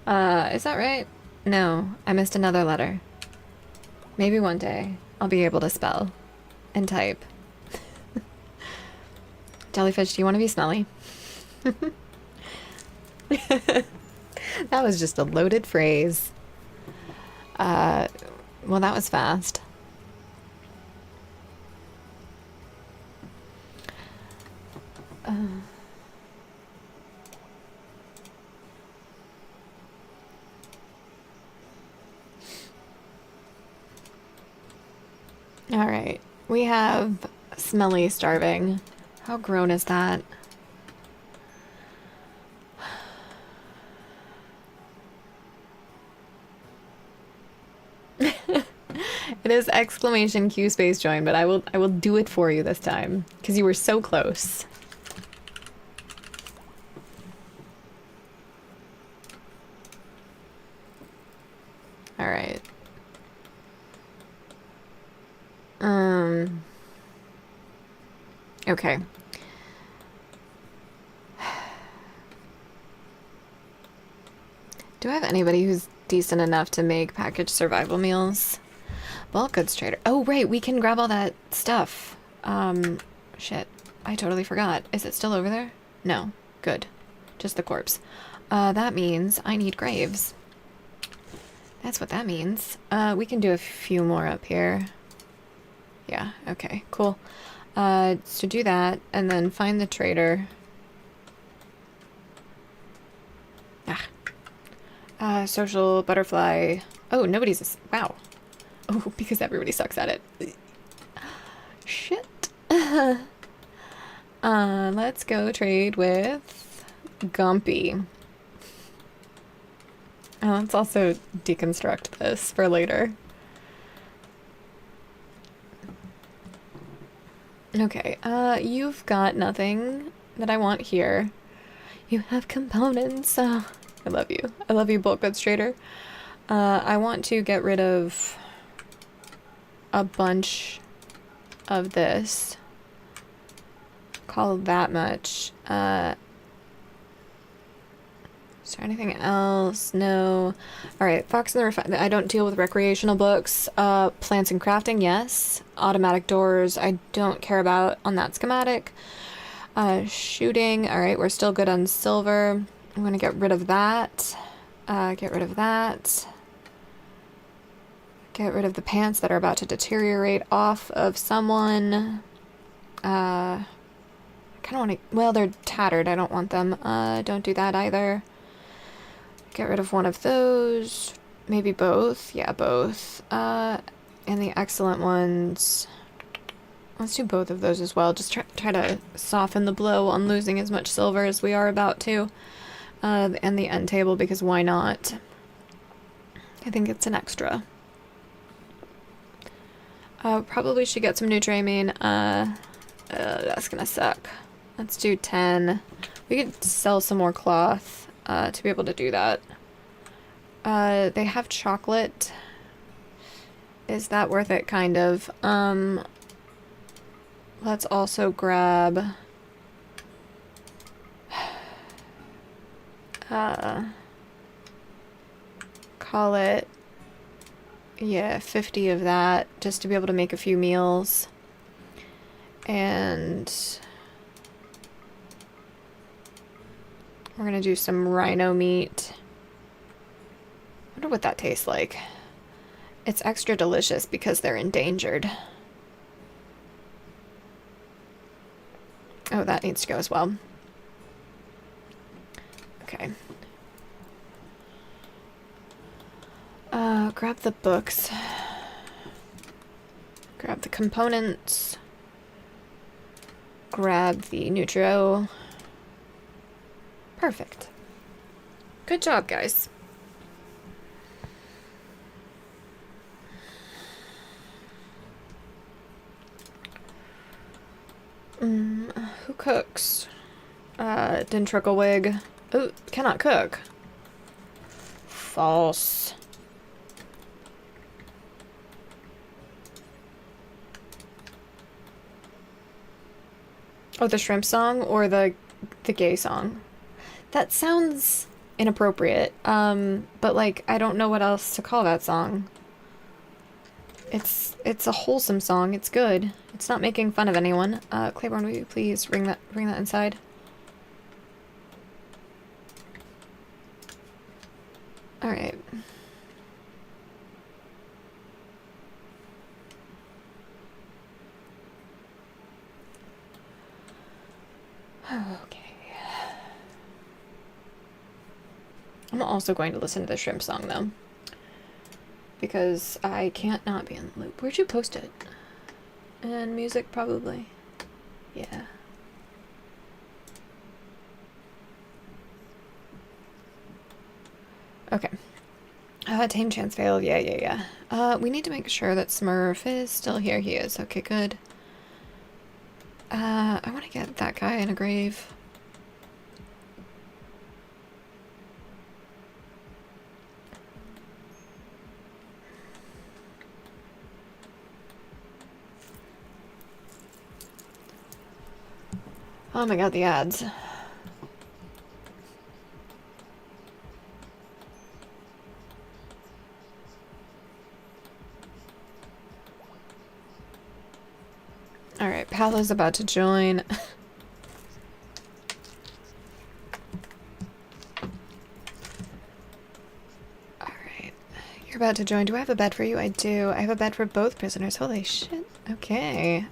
Is that right? No, I missed another letter. Maybe one day I'll be able to spell and type. Jellyfish, do you want to be smelly? That was just a loaded phrase. Well, that was fast. All right, we have Smelly starving. How grown is that? It is exclamation Q space join, but I will do it for you this time because you were so close. All right. Okay. Do I have anybody who's decent enough to make packaged survival meals? Bulk goods trader. Oh, right, we can grab all that stuff. Shit. I totally forgot. Is it still over there? No. Good. Just the corpse. That means I need graves. That's what that means. We can do a few more up here. Yeah, okay, cool. So do that, and then find the trader. Social butterfly. Oh, nobody's. Wow. Oh, because everybody sucks at it. Shit. Let's go trade with Gumpy. Let's also deconstruct this for later. Okay, you've got nothing that I want here. You have components. I love you. I love you, bulk goods trader. I want to get rid of a bunch of this. Call that much. Is there anything else? No. Alright, Fox and the Refinement. I don't deal with recreational books. Plants and crafting, yes. Automatic doors, I don't care about on that schematic. Shooting, alright, we're still good on silver. I'm gonna get rid of that. Get rid of that. Get rid of the pants that are about to deteriorate off of someone. I kind of want to... Well, they're tattered. I don't want them. Don't do that either. Get rid of one of those. Maybe both. Yeah, both. And the excellent ones. Let's do both of those as well. Just try to soften the blow on losing as much silver as we are about to. And the end table, because why not? I think it's an extra. Probably should get some Nutramine. That's gonna suck. Let's do 10. We could sell some more cloth to be able to do that. They have chocolate. Is that worth it? Kind of. Let's also grab... call it... Yeah, 50 of that, just to be able to make a few meals. And... we're gonna do some rhino meat. I wonder what that tastes like. It's extra delicious because they're endangered. Oh, that needs to go as well. Okay. Grab the books. Grab the components. Grab the Nutrio. Perfect. Good job, guys. Who cooks? Dentricklewig. Oh, cannot cook. False. Oh, the shrimp song or the gay song? That sounds inappropriate. But like I don't know what else to call that song. It's a wholesome song. It's good. It's not making fun of anyone. Claiborne, will you please bring that inside? All right. Okay. I'm also going to listen to the shrimp song though, because I can't not be in the loop. Where'd you post it? And music, probably. Yeah. Okay. Tame chance failed. Yeah. We need to make sure that Smurf is still here. He is. Okay, good. I want to get that guy in a grave. Oh my god, the ads. Alright, Paolo's about to join. Alright, you're about to join. Do I have a bed for you? I do. I have a bed for both prisoners. Holy shit. Okay.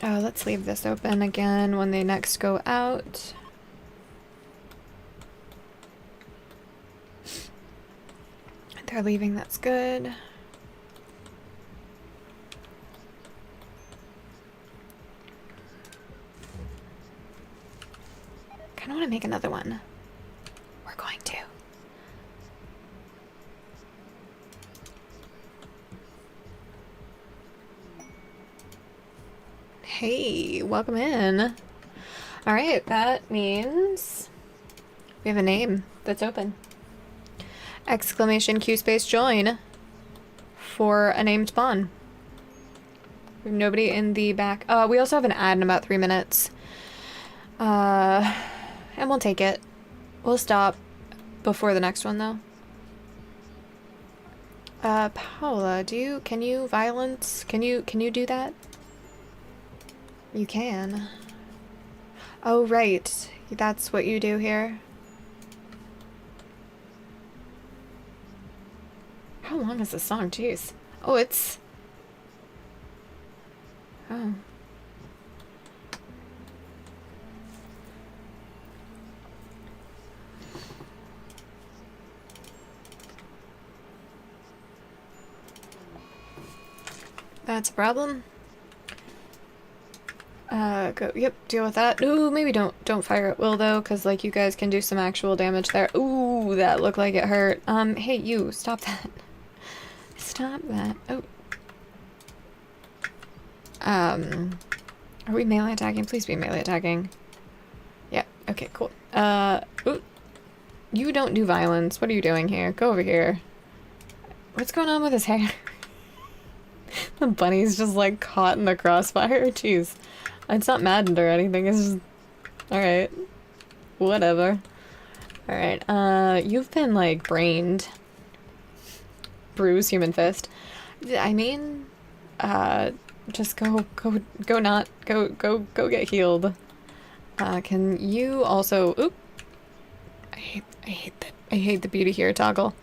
Oh, let's leave this open again when they next go out. They're leaving, that's good. Kinda wanna make another one. We're going to. Hey, welcome in. Alright, that means we have a name that's open. Exclamation Q space join for a named spawn. We have nobody in the back. We also have an ad in about 3 minutes. And we'll take it. We'll stop before the next one though. Paola, can you violence? Can you do that? You can. Oh, right. That's what you do here. How long is the song? Jeez. Oh, it's... Oh. That's a problem. Go, yep, deal with that. Ooh, maybe don't fire at will though, because like you guys can do some actual damage there. Ooh, that looked like it hurt. Hey you, stop that. Stop that. Oh. Are we melee attacking? Please be melee attacking. Yeah, okay, cool. Ooh. You don't do violence. What are you doing here? Go over here. What's going on with his hair? The bunny's just like caught in the crossfire. Jeez. It's not maddened or anything. It's just... Alright. Whatever. Alright, you've been like brained. Bruise, human fist. I mean, just go get healed. Can you also, oop. I hate the beauty here toggle.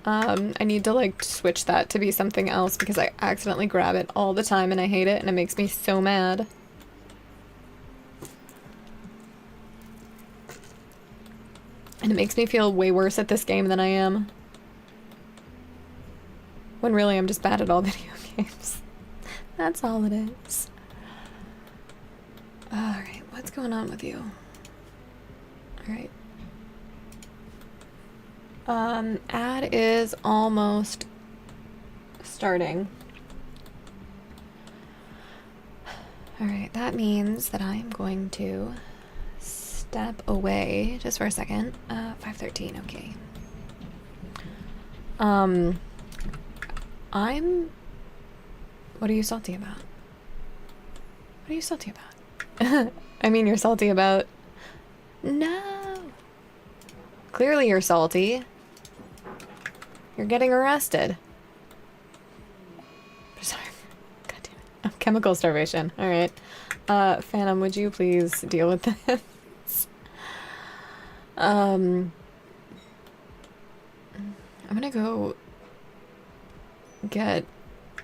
I need to like switch that to be something else because I accidentally grab it all the time and I hate it and it makes me so mad. And it makes me feel way worse at this game than I am. When really I'm just bad at all video games. That's all it is. Alright, what's going on with you? Alright. Ad is almost starting. Alright, that means that I'm going to step away just for a second. 513, okay. What are you salty about? What are you salty about? I mean, you're salty about... No! Clearly you're salty. You're getting arrested. Sorry. God damn it. Oh, chemical starvation. Alright. Phantom, would you please deal with this? I'm gonna go get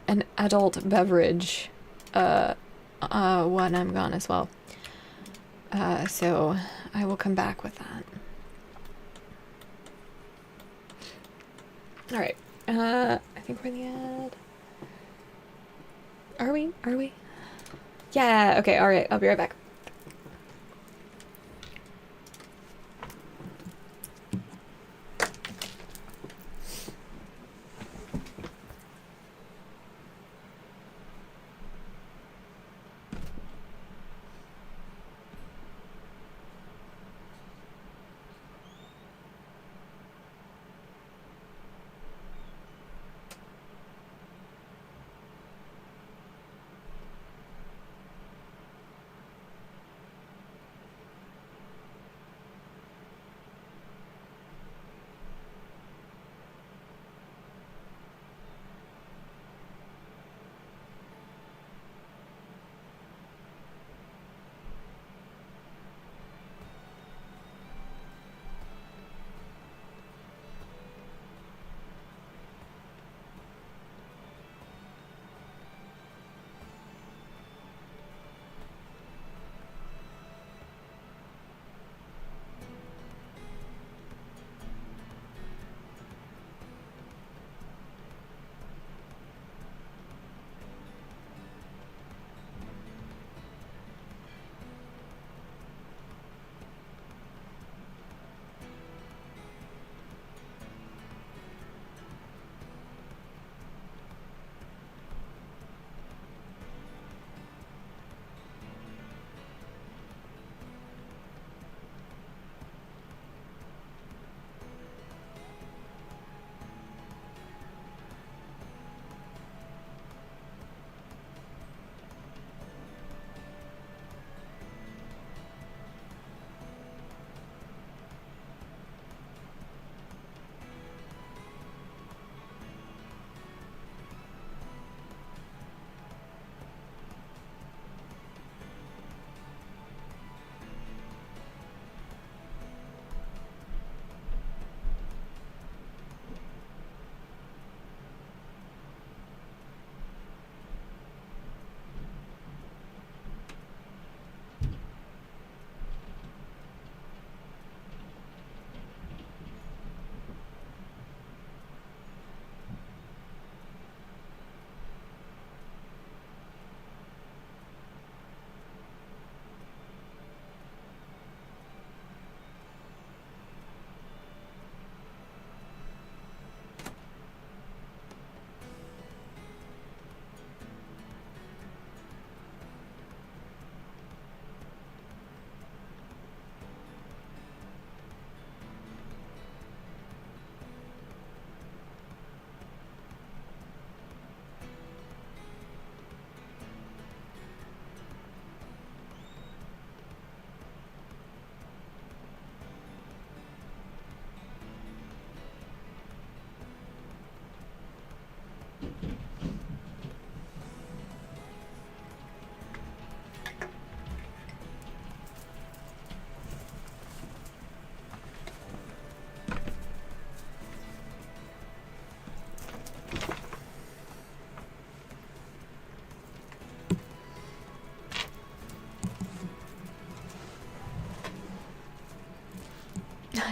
an adult beverage when I'm gone as well. So I will come back with that. Alright. I think we're in the ad. Are we? Are we? Yeah, okay, alright, I'll be right back.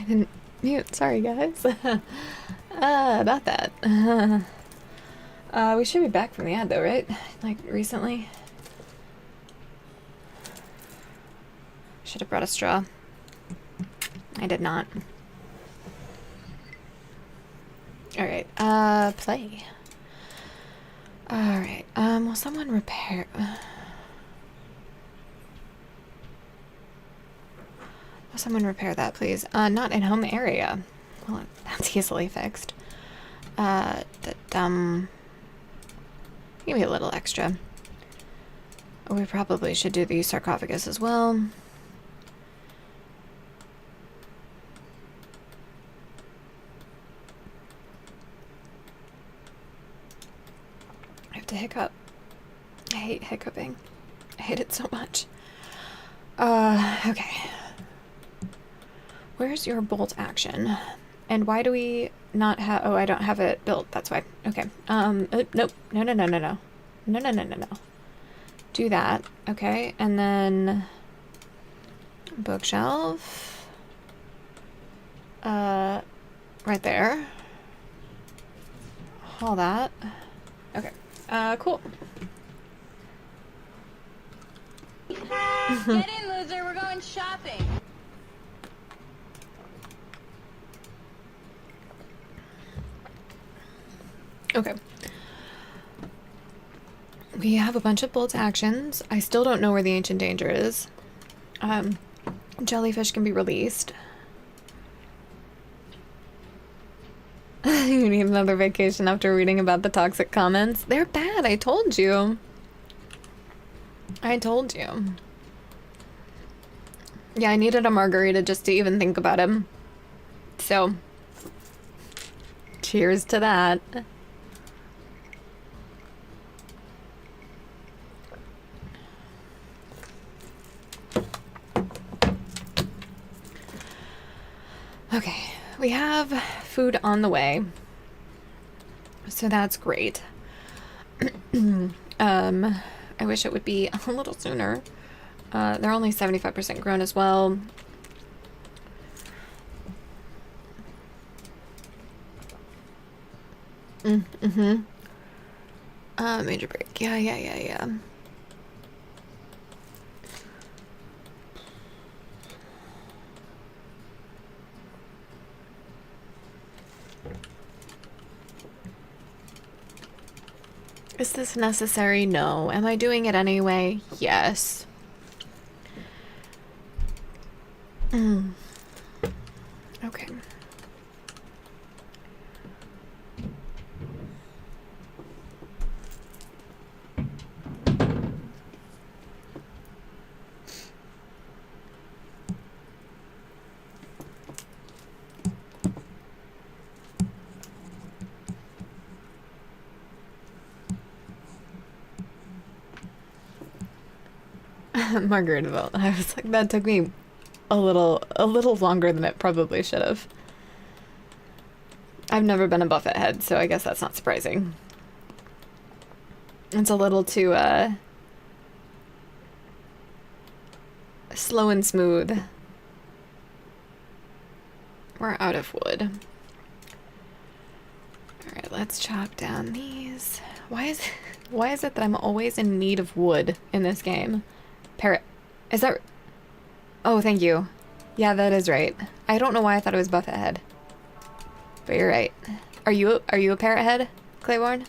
didn't mute. Sorry, guys. About that. We should be back from the ad, though, right? Like, recently? Should have brought a straw. I did not. Alright, play. Alright, will someone repair... Will someone repair that, please? Not in home area. Well, that's easily fixed. Give me a little extra. We probably should do the sarcophagus as well. I have to hiccup. I hate hiccuping. I hate it so much. Okay. Where's your bolt action? And why do we not have... Oh, I don't have it built. That's why. Okay. Nope. No. No. Do that. Okay. And then... Bookshelf. Right there. All that. Okay. Cool. Get in, loser. We're going shopping. Okay. We have a bunch of bolt actions. I still don't know where the ancient danger is. Jellyfish can be released. You need another vacation after reading about the toxic comments. They're bad, I told you. I told you. Yeah, I needed a margarita just to even think about him. So, cheers to that. Okay, we have food on the way, so that's great. I wish it would be a little sooner. They're only 75% grown as well. Major break. Yeah. Is this necessary? No. Am I doing it anyway? Yes. Okay. Margaritaville. I was like, that took me a little longer than it probably should have. I've never been a Buffett head, so I guess that's not surprising. It's a little too slow and smooth. We're out of wood. Alright, let's chop down these. Why is it that I'm always in need of wood in this game? Parrot. Is that... Oh, thank you. Yeah, that is right. I don't know why I thought it was Buffett head. But you're right. Are you a parrot head, Claiborne?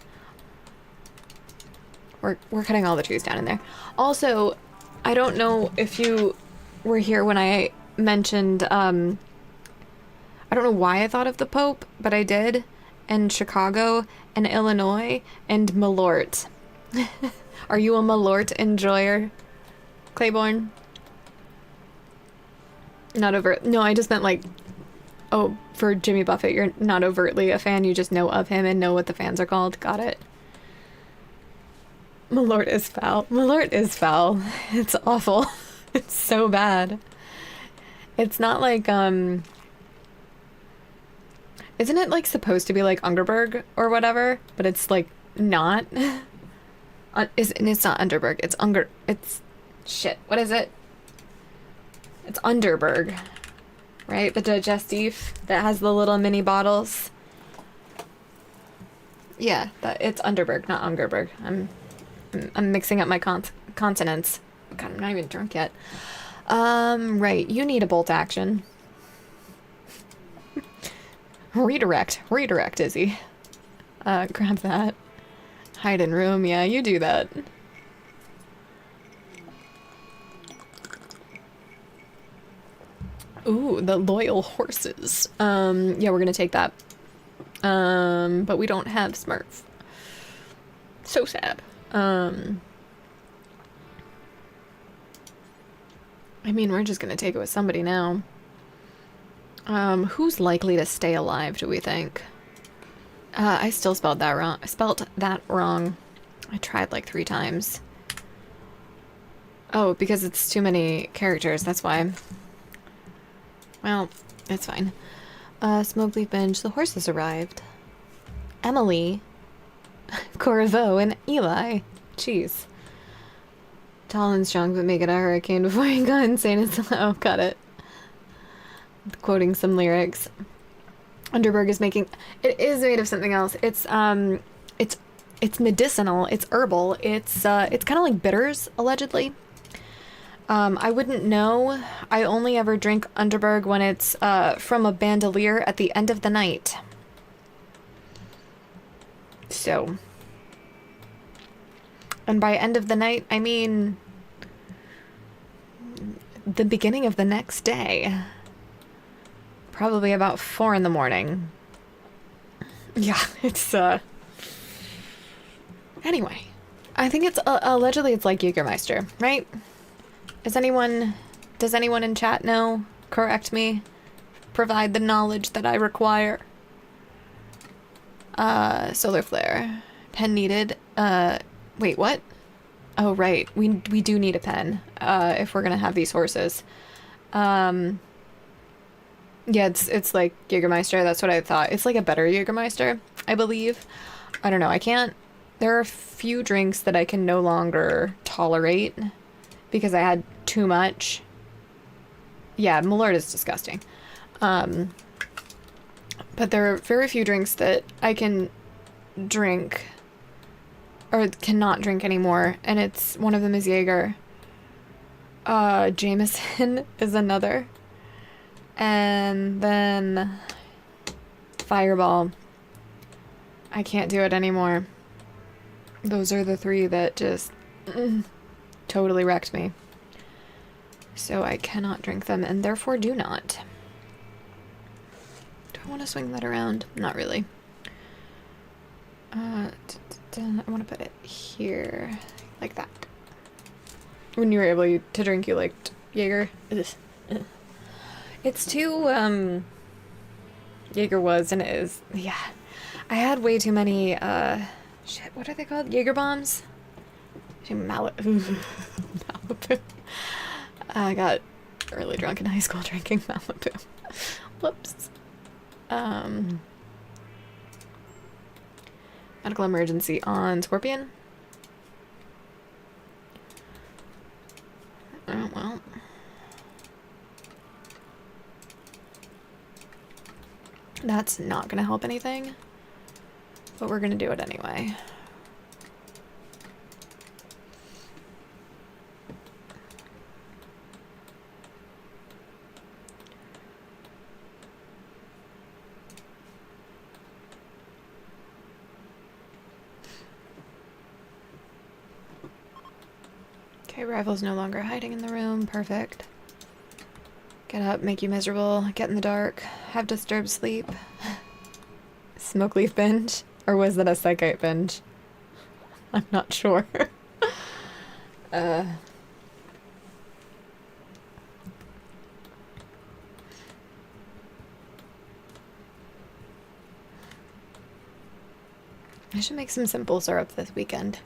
We're cutting all the trees down in there. Also, I don't know if you were here when I mentioned, I don't know why I thought of the Pope, but I did. And Chicago and Illinois and Malort. Are you a Malort enjoyer, Claiborne? Not overt. No, I just meant like, oh, for Jimmy Buffett, you're not overtly a fan. You just know of him and know what the fans are called. Got it. Malort is foul. Malort is foul. It's awful. It's so bad. It's not like, isn't it like supposed to be like Ungerberg or whatever? But it's like not. It's not Underberg. It's it's shit. What is it? It's Underberg, right? The digestif that has the little mini bottles. Yeah, it's Underberg, not Ungerberg. I'm mixing up my consonants. God, I'm not even drunk yet. Right, you need a bolt action. Redirect, Izzy. Grab that. Hide in room, yeah, you do that. Ooh, the loyal horses. Yeah, we're gonna take that. But we don't have Smurf. So sad. I mean, we're just gonna take it with somebody now. Who's likely to stay alive, do we think? I still spelled that wrong. I spelled that wrong. I tried like 3 times. Oh, because it's too many characters, that's why. Well, it's fine. Smoke Leaf Bench, the horses arrived. Emily, Corvo, and Eli. Jeez. Tall and strong, but make it a hurricane before you go insane and slow. Got it. Quoting some lyrics. Underberg is making... It is made of something else. It's medicinal. It's herbal. It's kind of like bitters, allegedly. I wouldn't know. I only ever drink Underberg when it's from a bandolier at the end of the night. So. And by end of the night, I mean the beginning of the next day. Probably about 4 in the morning. Yeah, it's, Anyway. I think it's, allegedly it's like Jägermeister, right? Does anyone in chat know? Correct me. Provide the knowledge that I require. Solar flare. Pen needed. Wait, what? Oh, right. We do need a pen, if we're gonna have these horses. Yeah, it's like Jägermeister. That's what I thought. It's like a better Jägermeister, I believe. I don't know. I can't... There are a few drinks that I can no longer tolerate because I had too much. Yeah, Malort is disgusting. But there are very few drinks that I can drink or cannot drink anymore, and it's one of them is Jaeger. Jameson is another. And then Fireball. I can't do it anymore. Those are the 3 that just totally wrecked me. So I cannot drink them, and therefore do not. Do I want to swing that around? Not really. I want to put it here, like that. When you were able to drink, you liked Jaeger. It's too, Jaeger was and is, yeah. I had way too many, shit, what are they called? Jaeger bombs? Malibu. I got really drunk in high school drinking Malibu. Whoops. Medical emergency on Scorpion. Oh, well. That's not gonna help anything, but we're gonna do it anyway. Okay, Rival's no longer hiding in the room. Perfect. Get up, make you miserable, get in the dark, have disturbed sleep. Smoke leaf binge? Or was that a psychite binge? I'm not sure. I should make some simple syrup this weekend.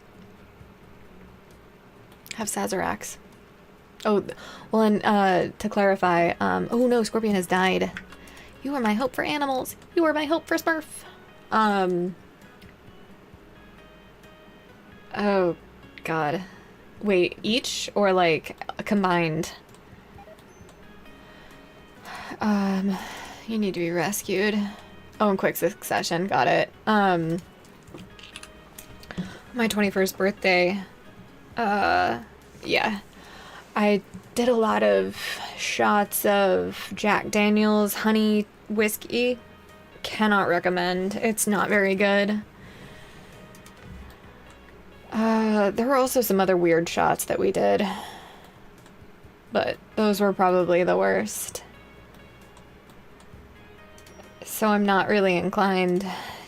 Have Sazeracs. Oh, well, and to clarify, oh no, Scorpion has died. You are my hope for animals. You are my hope for Smurf. Oh, God. Wait, each or like combined? You need to be rescued. Oh, in quick succession. Got it. My 21st birthday. Yeah. I did a lot of shots of Jack Daniel's honey whiskey. Cannot recommend. It's not very good. There were also some other weird shots that we did. But those were probably the worst. So I'm not really inclined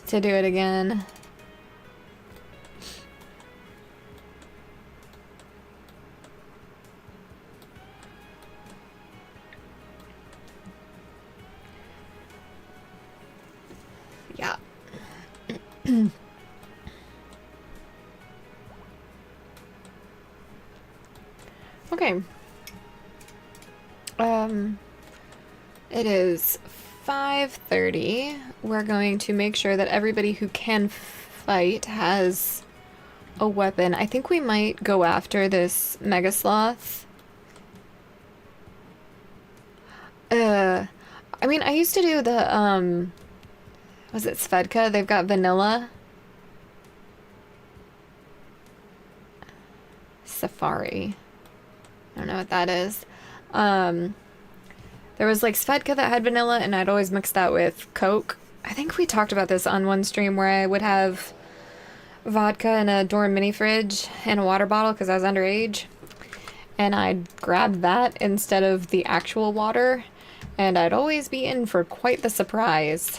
to do it again. Yeah. Okay. It is 5:30. We're going to make sure that everybody who can fight has a weapon. I think we might go after this Mega Sloth. I mean, I used to do the, was it Svedka? They've got vanilla. Safari. I don't know what that is. There was like Svedka that had vanilla, and I'd always mix that with Coke. I think we talked about this on one stream where I would have vodka in a dorm mini fridge and a water bottle because I was underage. And I'd grab that instead of the actual water, and I'd always be in for quite the surprise.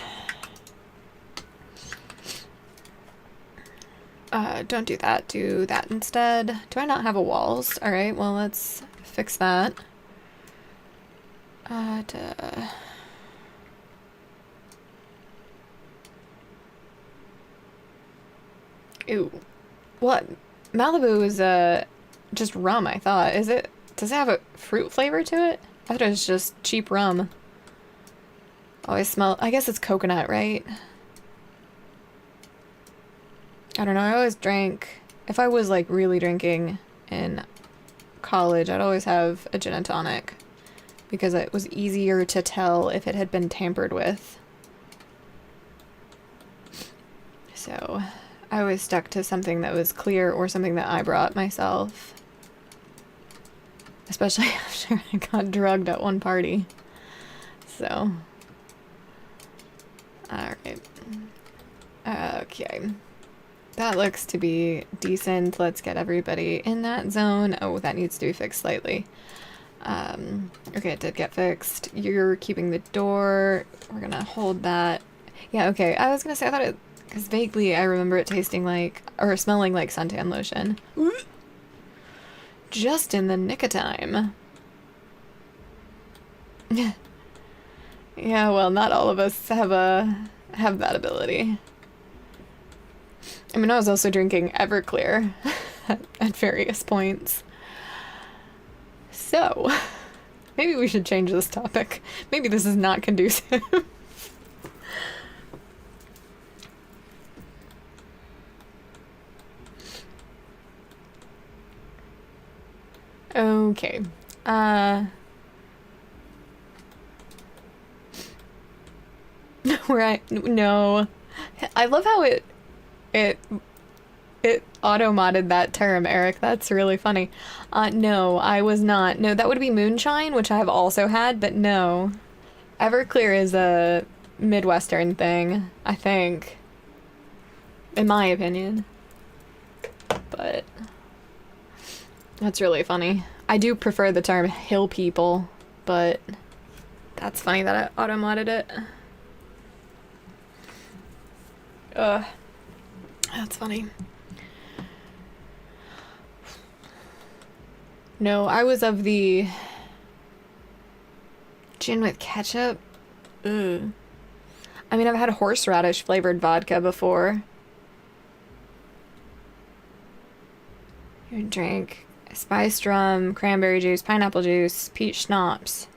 Don't do that. Do that instead. Do I not have a walls? Alright, well, let's fix that. Ooh. What? Malibu is, just rum, I thought. Is it? Does it have a fruit flavor to it? I thought it was just cheap rum. Always smell... I guess it's coconut, right? I don't know, I always drank... If I was, like, really drinking in college, I'd always have a gin and tonic. Because it was easier to tell if it had been tampered with. So, I always stuck to something that was clear or something that I brought myself. Especially after I got drugged at one party. So. Alright. Okay. That looks to be decent. Let's get everybody in that zone. Oh, that needs to be fixed slightly. Okay, it did get fixed. You're keeping the door. We're gonna hold that. Yeah, okay. I was gonna say, I thought it... Because vaguely I remember it tasting like... Or smelling like suntan lotion. Just in the nick of time. Yeah, well, not all of us have that ability. I mean, I was also drinking Everclear at various points. So, maybe we should change this topic. Maybe this is not conducive. Okay. No. I love how it auto-modded that term, Eric. That's really funny. No, I was not. No, that would be moonshine, which I have also had, but no. Everclear is a Midwestern thing, I think. In my opinion. But that's really funny. I do prefer the term hill people, but that's funny that I auto-modded it. That's funny. No, I was of the gin with ketchup. Ugh. I mean, I've had horseradish flavored vodka before. You drink spiced rum, cranberry juice, pineapple juice, peach schnapps,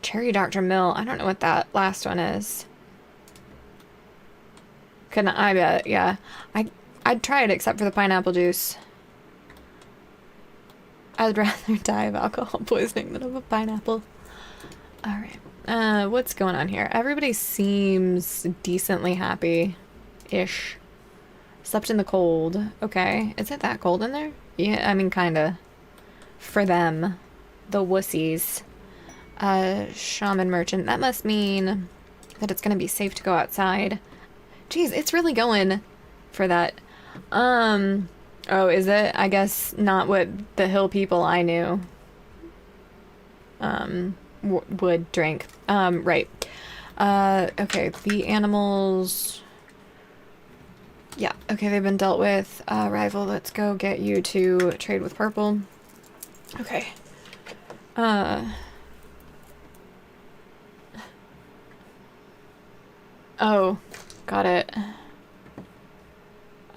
cherry Dr. Mill. I don't know what that last one is. Couldn't I bet, yeah. I'd try it except for the pineapple juice. I'd rather die of alcohol poisoning than of a pineapple. Alright. What's going on here? Everybody seems decently happy-ish. Slept in the cold. Okay. Is it that cold in there? Yeah, I mean, kinda. For them. The wussies. Shaman merchant. That must mean that it's gonna be safe to go outside. Jeez, it's really going for that. Oh, is it? I guess not what the hill people I knew, would drink. Right. Okay, the animals... Yeah, okay, they've been dealt with. Rival, let's go get you to trade with purple. Okay. Oh, got it.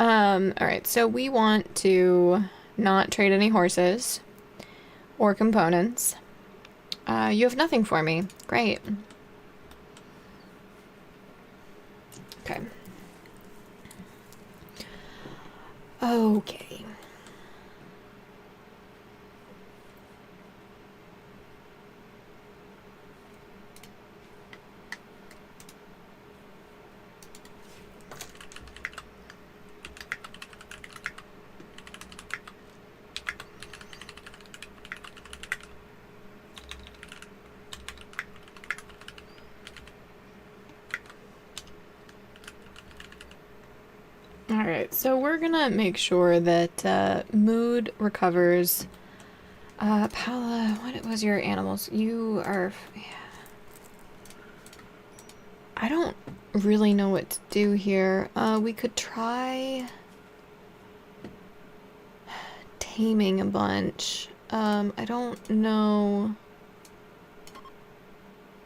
Alright, so we want to not trade any horses or components. You have nothing for me. Great. Okay. Okay. Alright, so we're gonna make sure that Mood recovers. Paula, what was your animals? You are... Yeah. I don't really know what to do here. We could try taming a bunch. I don't know.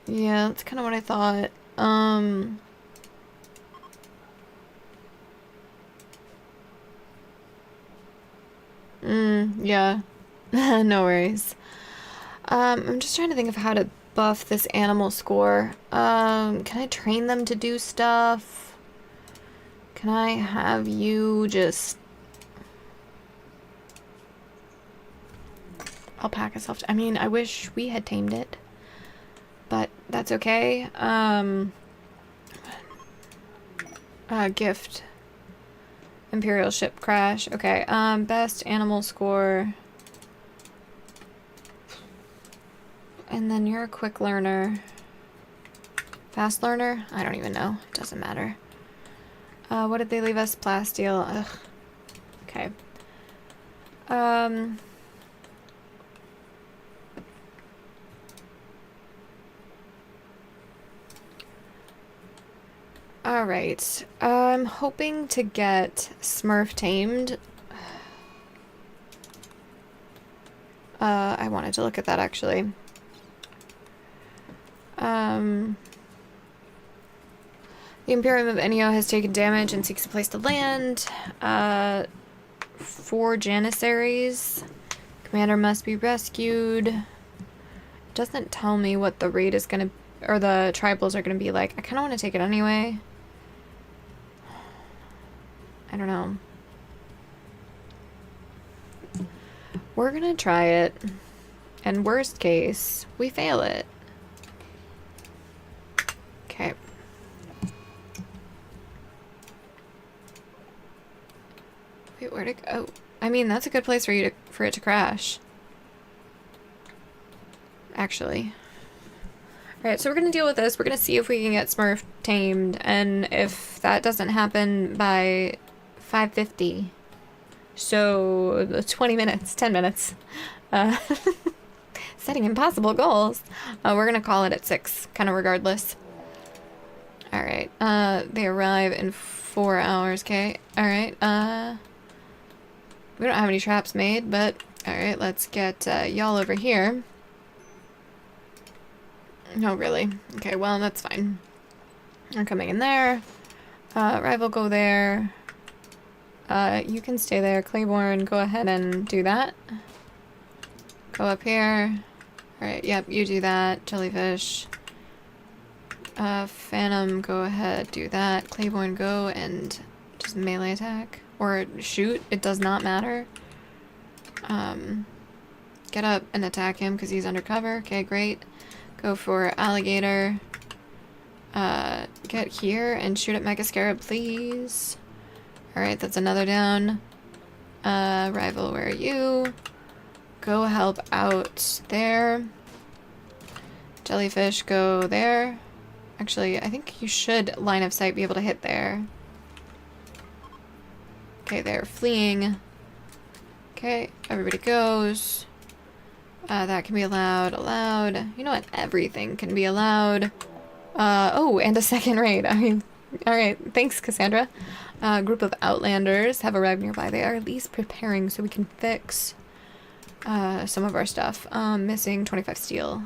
Yeah, that's kind of what I thought. Yeah. No worries. I'm just trying to think of how to buff this animal score. Can I train them to do stuff? Can I have you just... Alpaca soft... I mean, I wish we had tamed it. But that's okay. Gift. Imperial ship crash. Okay, best animal score. And then you're a quick learner. Fast learner? I don't even know. It doesn't matter. What did they leave us? Plasteel. Ugh. Okay. Alright. I'm hoping to get Smurf tamed. I wanted to look at that actually. The Imperium of Enio has taken damage and seeks a place to land. 4 Janissaries. Commander must be rescued. Doesn't tell me what the raid is gonna, or the tribals are gonna be like. I kind of want to take it anyway. I don't know. We're gonna try it. And worst case, we fail it. Okay. Wait, where'd it go? Oh, I mean, that's a good place for it to crash. Actually. Alright, so we're gonna deal with this. We're gonna see if we can get Smurf tamed, and if that doesn't happen by 5:50, so 20 minutes, 10 minutes, setting impossible goals, we're gonna call it at 6, kind of regardless. Alright, they arrive in 4 hours, okay. Alright, we don't have any traps made, but alright, let's get y'all over here. No, really. Okay, well, that's fine. They're coming in there. Rival, go there. You can stay there. Claiborne, go ahead and do that. Go up here. Alright, yep, you do that. Jellyfish. Phantom, go ahead, do that. Claiborne, go and just melee attack. Or shoot, it does not matter. Get up and attack him because he's undercover. Okay, great. Go for alligator. Get here and shoot at Mega Scarab, please. Alright, that's another down. Rival, where are you? Go help out there. Jellyfish, go there. Actually, I think you should line of sight be able to hit there. Okay, they're fleeing. Okay, everybody goes. That can be allowed. Allowed. You know what? Everything can be allowed. Oh, and a second raid. I mean, alright. Thanks, Cassandra. Group of Outlanders have arrived nearby. They are at least preparing so we can fix some of our stuff. Missing 25 steel.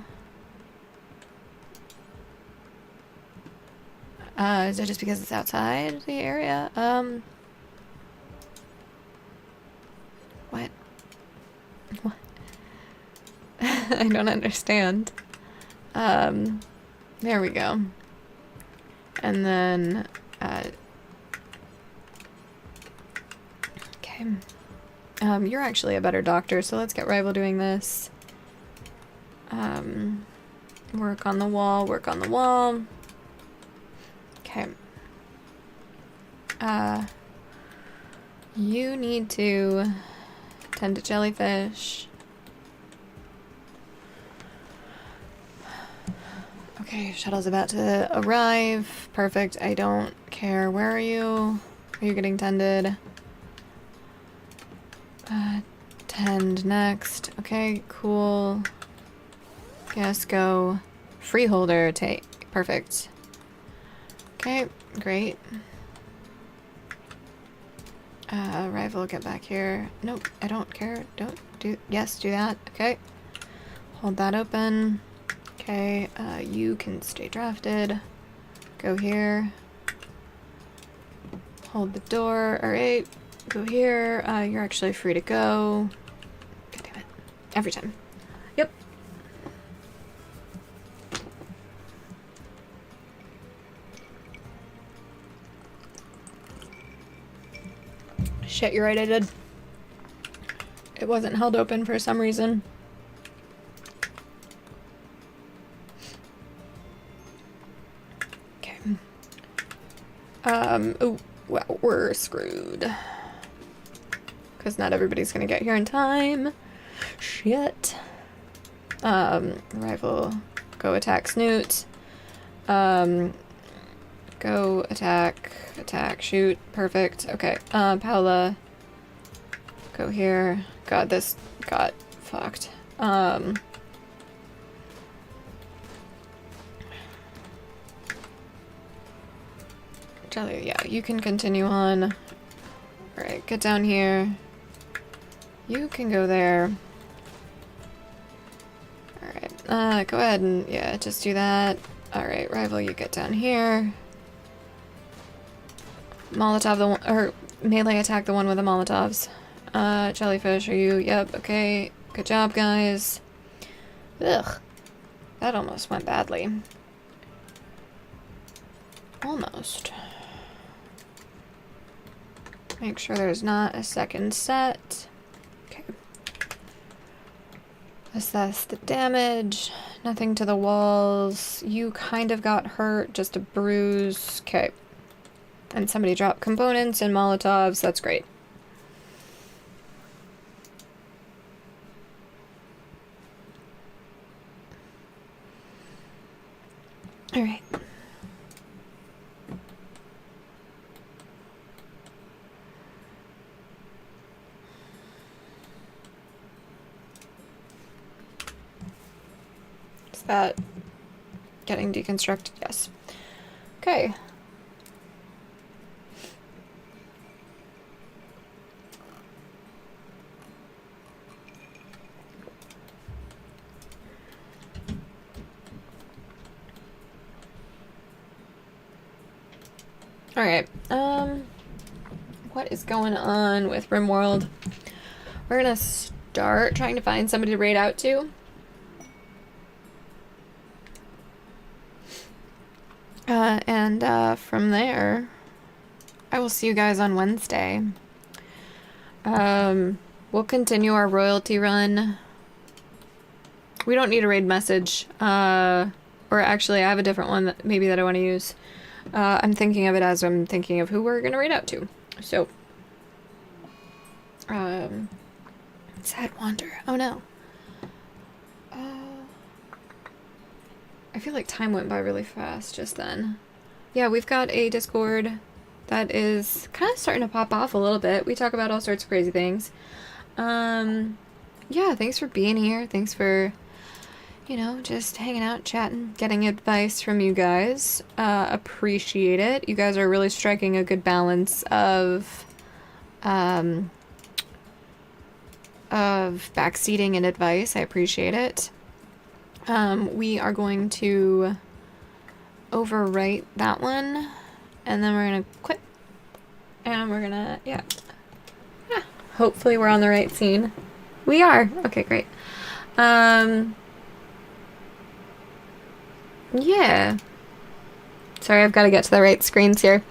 Is it just because it's outside the area? What? What? I don't understand. There we go. And then, okay. You're actually a better doctor, so let's get Rival doing this. Work on the wall, work on the wall. Okay. You need to tend to jellyfish. Okay, shuttle's about to arrive. Perfect. I don't care. Where are you? Are you getting tended? Tend next. Okay, cool. Guess go. Freeholder take. Perfect. Okay, great. Rival, get back here. Nope, I don't care. Don't do. Yes, do that. Okay. Hold that open. Okay, you can stay drafted. Go here. Hold the door. Alright. Go here. You're actually free to go. God damn it. Every time. Yep. Shit, you're right, I did. It wasn't held open for some reason. Okay. Oh, well, we're screwed. Because not everybody's gonna get here in time. Shit. Rival, go attack Snoot. Go attack, shoot. Perfect. Okay. Paula, go here. God, this got fucked. Jelly, yeah, you can continue on. Alright, get down here. You can go there. Alright, go ahead and, yeah, just do that. Alright, Rival, you get down here. Molotov the one, or melee attack the one with the Molotovs. Jellyfish, are you? Yep, okay. Good job, guys. Ugh. That almost went badly. Almost. Make sure there's not a second set. Okay. Assess the damage. Nothing to the walls. You kind of got hurt, just a bruise. Okay. And somebody dropped components and Molotovs. That's great. All right. Is that getting deconstructed? Yes. Okay. Alright, what is going on with RimWorld? We're gonna start trying to find somebody to raid out to. And from there, I will see you guys on Wednesday. We'll continue our royalty run. We don't need a raid message. Or actually, I have a different one that maybe that I want to use. I'm thinking of it as I'm thinking of who we're gonna raid out to. So, Sad Wander. Oh no. I feel like time went by really fast just then. Yeah, we've got a Discord that is kind of starting to pop off a little bit. We talk about all sorts of crazy things. Yeah, thanks for being here. Thanks for, you know, just hanging out, chatting, getting advice from you guys. Appreciate it. You guys are really striking a good balance of backseating and advice. I appreciate it. We are going to overwrite that one, and then we're gonna quit, and we're gonna, yeah. Hopefully we're on the right scene. We are. Okay, great. Yeah. Sorry, I've got to get to the right screens here.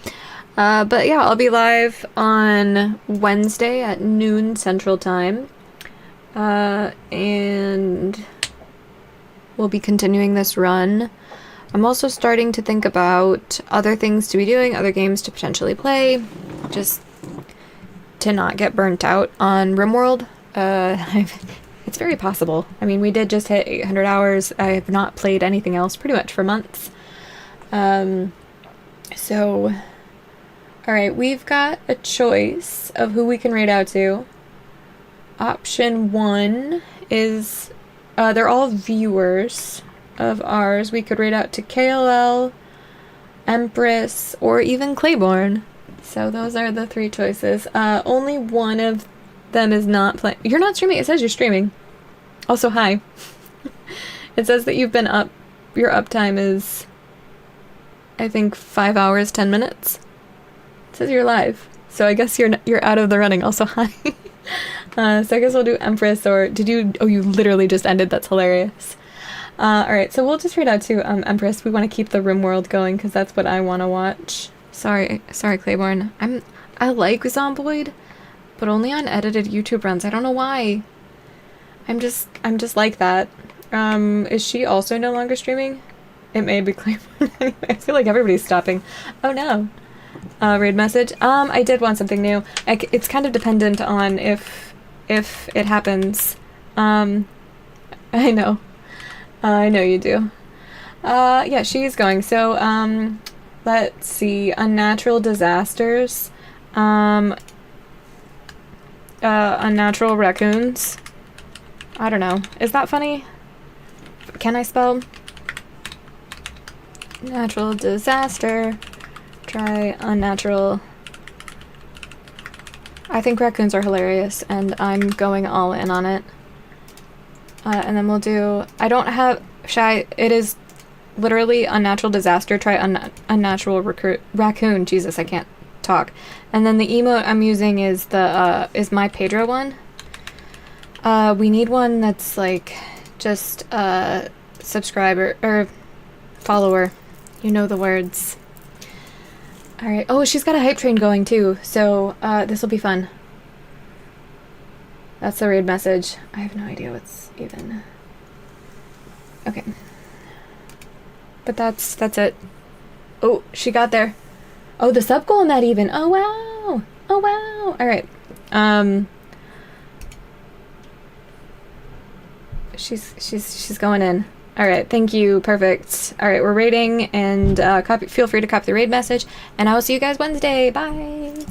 But yeah, I'll be live on Wednesday at noon Central Time. And we'll be continuing this run. I'm also starting to think about other things to be doing, other games to potentially play, just to not get burnt out on RimWorld. It's very possible. I mean, we did just hit 800 hours. I have not played anything else pretty much for months. So, alright, we've got a choice of who we can raid out to. Option 1 is, they're all viewers of ours. We could raid out to KLL, Empress, or even Claiborne. So those are the 3 choices. Only one of them is not playing. You're not streaming. It says you're streaming. Also, hi. It says that you've been up. Your uptime is, I think, 5 hours, 10 minutes. It says you're live. So I guess you're out of the running. Also, hi. So I guess we'll do Empress, or did you? Oh, you literally just ended. That's hilarious. Alright, so we'll just read out to Empress. We want to keep the RimWorld going because that's what I want to watch. Sorry, Claiborne. I like Zomboid, but only on edited YouTube runs. I don't know why. I'm just like that. Is she also no longer streaming? It may be Claiborne. Anyway, I feel like everybody's stopping. Oh no. Raid message. I did want something new. It's kind of dependent on if it happens. I know. I know you do. Yeah, she's going. So, let's see. Unnatural disasters. Unnatural raccoons. I don't know. Is that funny? Can I spell? Natural disaster. Try unnatural. I think raccoons are hilarious, and I'm going all in on it. And then we'll do... I don't have... It is literally unnatural disaster. Try unnatural raccoon. Jesus, I can't talk. And then the emote I'm using is the is my Pedro one. We need one that's like just subscriber or follower. You know the words. All right. Oh, she's got a hype train going too. So this will be fun. That's the raid message. I have no idea what's even. Okay. But that's it. Oh, she got there. Oh, the sub goal met even. Oh wow. Oh wow. All right. She's going in. All right. Thank you. Perfect. All right. We're raiding, and feel free to copy the raid message, and I will see you guys Wednesday. Bye.